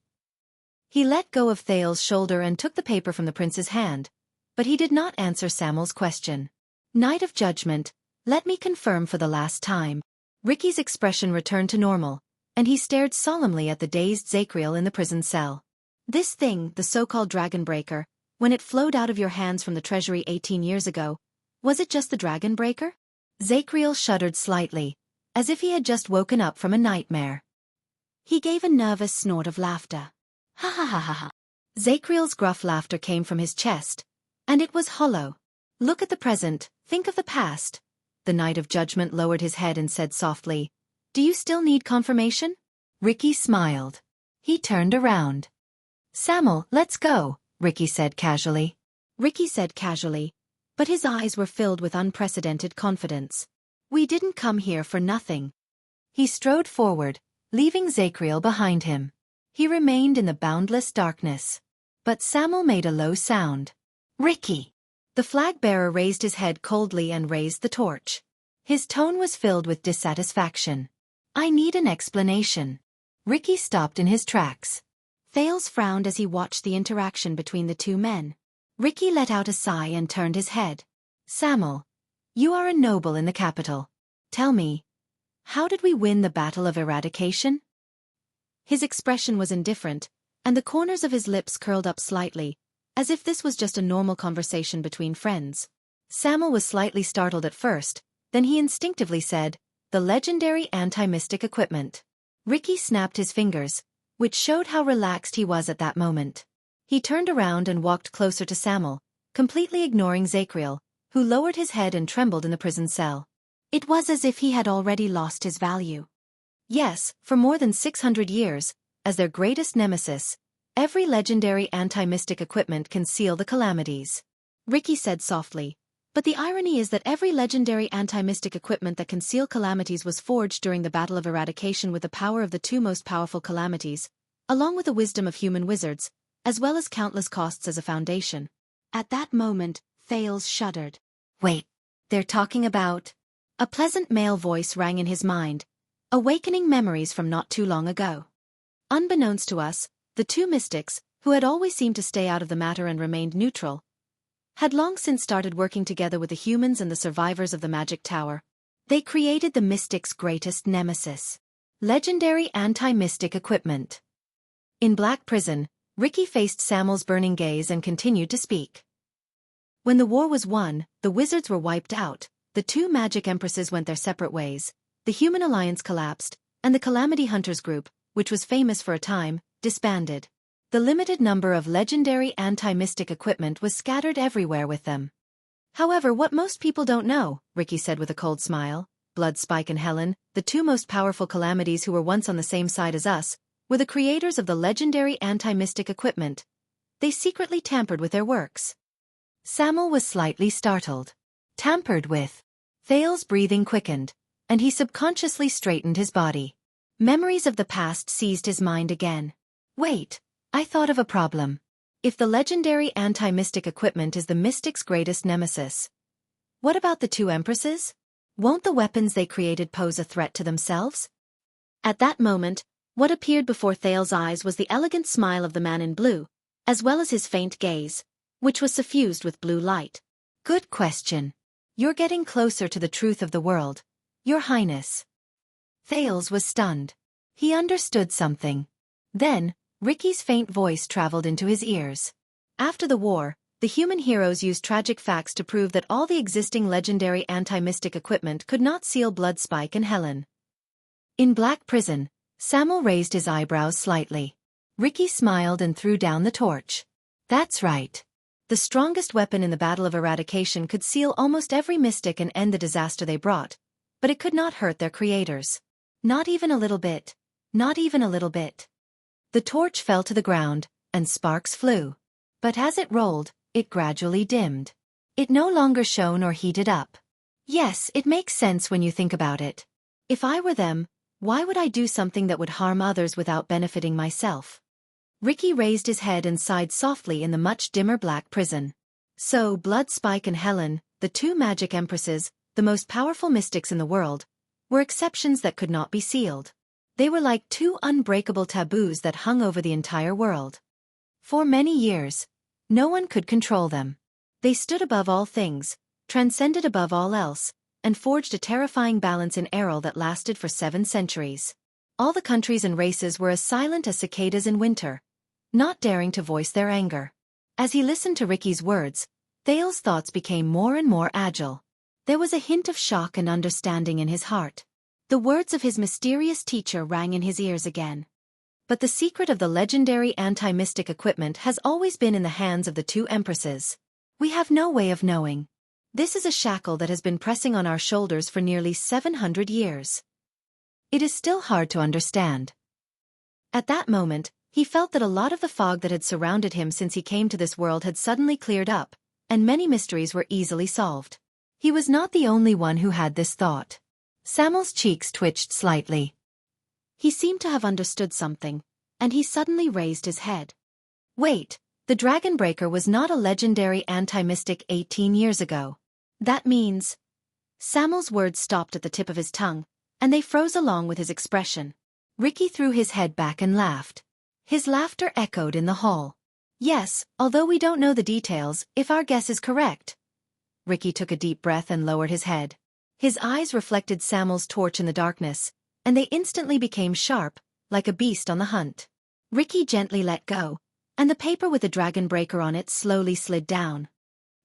He let go of Thales's shoulder and took the paper from the prince's hand, but he did not answer Samuel's question. "Night of judgment, let me confirm for the last time." Ricky's expression returned to normal, and he stared solemnly at the dazed Zachriel in the prison cell. "This thing, the so-called Dragon Breaker, when it flowed out of your hands from the treasury 18 years ago, was it just the Dragon Breaker?" Zachriel shuddered slightly, as if he had just woken up from a nightmare. He gave a nervous snort of laughter. Ha ha ha ha ha. Zachriel's gruff laughter came from his chest, and it was hollow. "Look at the present, think of the past." The Knight of Judgment lowered his head and said softly, "Do you still need confirmation?" Ricky smiled. He turned around. "Samuel, let's go," Ricky said casually. But his eyes were filled with unprecedented confidence. "We didn't come here for nothing." He strode forward, leaving Zachriel behind him. He remained in the boundless darkness. But Samuel made a low sound. "Ricky!" The flag-bearer raised his head coldly and raised the torch. His tone was filled with dissatisfaction. "I need an explanation." Ricky stopped in his tracks. Thales frowned as he watched the interaction between the two men. Ricky let out a sigh and turned his head. "Samuel, you are a noble in the capital. Tell me, how did we win the Battle of Eradication?" His expression was indifferent, and the corners of his lips curled up slightly, as if this was just a normal conversation between friends. Samuel was slightly startled at first, then he instinctively said, "The legendary anti-mystic equipment." Ricky snapped his fingers, which showed how relaxed he was at that moment. He turned around and walked closer to Samuel, completely ignoring Zachriel, who lowered his head and trembled in the prison cell. It was as if he had already lost his value. Yes, for more than 600 years, as their greatest nemesis, every legendary anti-mystic equipment can seal the calamities. Ricky said softly, "But the irony is that every legendary anti-mystic equipment that can seal calamities was forged during the Battle of Eradication with the power of the two most powerful calamities, along with the wisdom of human wizards, as well as countless costs as a foundation." At that moment, Thales shuddered. "Wait, they're talking about—" A pleasant male voice rang in his mind, awakening memories from not too long ago. Unbeknownst to us, the two mystics, who had always seemed to stay out of the matter and remained neutral, had long since started working together with the humans and the survivors of the Magic Tower. They created the mystics' greatest nemesis. Legendary anti-mystic equipment. In Black Prison, Ricky faced Samuel's burning gaze and continued to speak. When the war was won, the wizards were wiped out, the two magic empresses went their separate ways, the human alliance collapsed, and the Calamity Hunters group, which was famous for a time, disbanded. The limited number of legendary anti-mystic equipment was scattered everywhere with them. However, what most people don't know, Ricky said with a cold smile, Blood Spike and Helen, the two most powerful calamities who were once on the same side as us, were the creators of the legendary anti-mystic equipment. They secretly tampered with their works. Samuel was slightly startled. Tampered with. Thales's breathing quickened, and he subconsciously straightened his body. Memories of the past seized his mind again. Wait, I thought of a problem. If the legendary anti-mystic equipment is the mystic's greatest nemesis, what about the two empresses? Won't the weapons they created pose a threat to themselves? At that moment, what appeared before Thales's eyes was the elegant smile of the man in blue, as well as his faint gaze, which was suffused with blue light. Good question. You're getting closer to the truth of the world, Your Highness. Thales was stunned. He understood something. Then, Ricky's faint voice traveled into his ears. After the war, the human heroes used tragic facts to prove that all the existing legendary anti-mystic equipment could not seal Blood Spike and Helen. In Black Prison, Samuel raised his eyebrows slightly. Ricky smiled and threw down the torch. That's right. The strongest weapon in the Battle of Eradication could seal almost every mystic and end the disaster they brought, but it could not hurt their creators. Not even a little bit. Not even a little bit. The torch fell to the ground, and sparks flew. But as it rolled, it gradually dimmed. It no longer shone or heated up. Yes, it makes sense when you think about it. If I were them, why would I do something that would harm others without benefiting myself? Ricky raised his head and sighed softly in the much dimmer Black Prison. So, Blood Spike and Helen, the two magic empresses, the most powerful mystics in the world, were exceptions that could not be sealed. They were like two unbreakable taboos that hung over the entire world. For many years, no one could control them. They stood above all things, transcended above all else, and forged a terrifying balance in Errol that lasted for 7 centuries. All the countries and races were as silent as cicadas in winter, not daring to voice their anger. As he listened to Ricky's words, Thales's thoughts became more and more agile. There was a hint of shock and understanding in his heart. The words of his mysterious teacher rang in his ears again. But the secret of the legendary anti-mystic equipment has always been in the hands of the two empresses. We have no way of knowing. This is a shackle that has been pressing on our shoulders for nearly 700 years. It is still hard to understand. At that moment, he felt that a lot of the fog that had surrounded him since he came to this world had suddenly cleared up, and many mysteries were easily solved. He was not the only one who had this thought. Samuel's cheeks twitched slightly. He seemed to have understood something, and he suddenly raised his head. Wait, the Dragon Breaker was not a legendary anti-mystic 18 years ago. That means... Samuel's words stopped at the tip of his tongue, and they froze along with his expression. Ricky threw his head back and laughed. His laughter echoed in the hall. Yes, although we don't know the details, if our guess is correct. Ricky took a deep breath and lowered his head. His eyes reflected Samuel's torch in the darkness, and they instantly became sharp, like a beast on the hunt. Ricky gently let go, and the paper with the Dragon Breaker on it slowly slid down.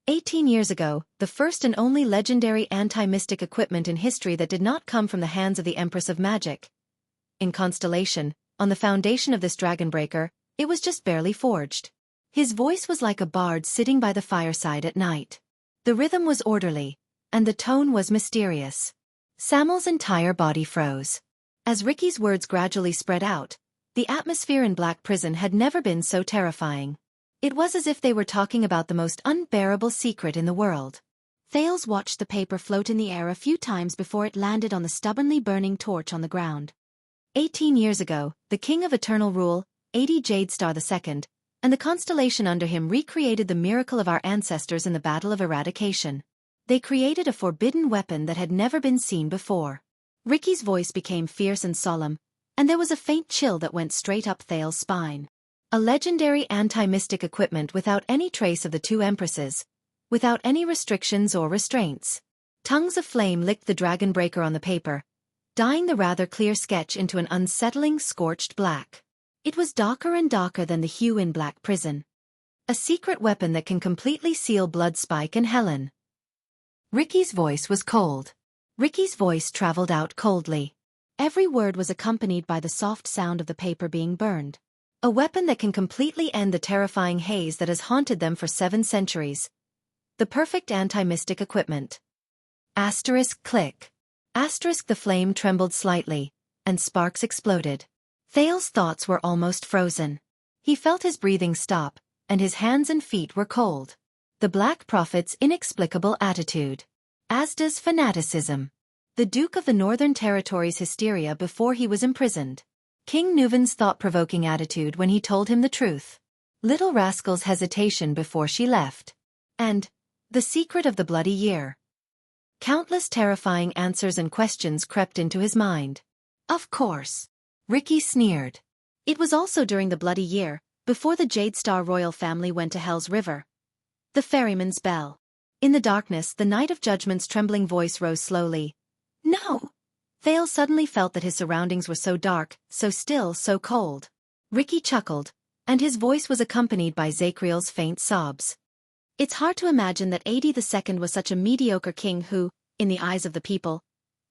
18 years ago, the first and only legendary anti-mystic equipment in history that did not come from the hands of the Empress of Magic. In Constellation, on the foundation of this Dragon Breaker, it was just barely forged. His voice was like a bard sitting by the fireside at night. The rhythm was orderly, and the tone was mysterious. Samuel's entire body froze. As Ricky's words gradually spread out, the atmosphere in Black Prison had never been so terrifying. It was as if they were talking about the most unbearable secret in the world. Thales watched the paper float in the air a few times before it landed on the stubbornly burning torch on the ground. 18 years ago, the King of Eternal Rule, 80 Jadestar II, and the constellation under him recreated the miracle of our ancestors in the Battle of Eradication. They created a forbidden weapon that had never been seen before. Ricky's voice became fierce and solemn, and there was a faint chill that went straight up Thales's spine. A legendary anti-mystic equipment without any trace of the two empresses, without any restrictions or restraints. Tongues of flame licked the Dragon Breaker on the paper, dyeing the rather clear sketch into an unsettling scorched black. It was darker and darker than the hue in Black Prison. A secret weapon that can completely seal Blood Spike and Helen. Ricky's voice was cold. Ricky's voice traveled out coldly. Every word was accompanied by the soft sound of the paper being burned. A weapon that can completely end the terrifying haze that has haunted them for 7 centuries. The perfect anti-mystic equipment. Asterisk click. Asterisk the flame trembled slightly, and sparks exploded. Thales's thoughts were almost frozen. He felt his breathing stop, and his hands and feet were cold. The Black Prophet's inexplicable attitude. Asda's fanaticism. The Duke of the Northern Territory's hysteria before he was imprisoned. King Nuven's thought-provoking attitude when he told him the truth. Little Rascal's hesitation before she left. And the secret of the bloody year. Countless terrifying answers and questions crept into his mind. Of course. Ricky sneered. It was also during the bloody year, before the Jade Star royal family went to Hell's River. The ferryman's bell. In the darkness, the Knight of Judgment's trembling voice rose slowly. No! Thale suddenly felt that his surroundings were so dark, so still, so cold. Ricky chuckled, and his voice was accompanied by Zachriel's faint sobs. It's hard to imagine that Adi II was such a mediocre king who, in the eyes of the people,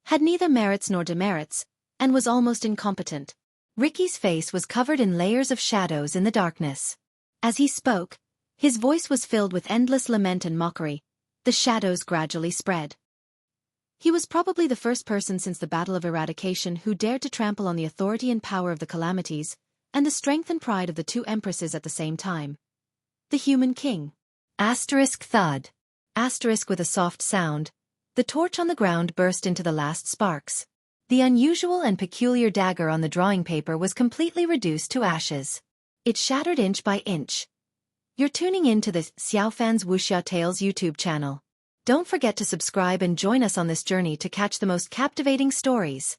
had neither merits nor demerits, and was almost incompetent. Ricky's face was covered in layers of shadows in the darkness. As he spoke, his voice was filled with endless lament and mockery. The shadows gradually spread. He was probably the first person since the Battle of Eradication who dared to trample on the authority and power of the Calamities, and the strength and pride of the 2 empresses at the same time. The human king. Asterisk thud. Asterisk with a soft sound. The torch on the ground burst into the last sparks. The unusual and peculiar dagger on the drawing paper was completely reduced to ashes. It shattered inch by inch. You're tuning in to the Xiaofan's Wuxia Tales YouTube channel. Don't forget to subscribe and join us on this journey to catch the most captivating stories.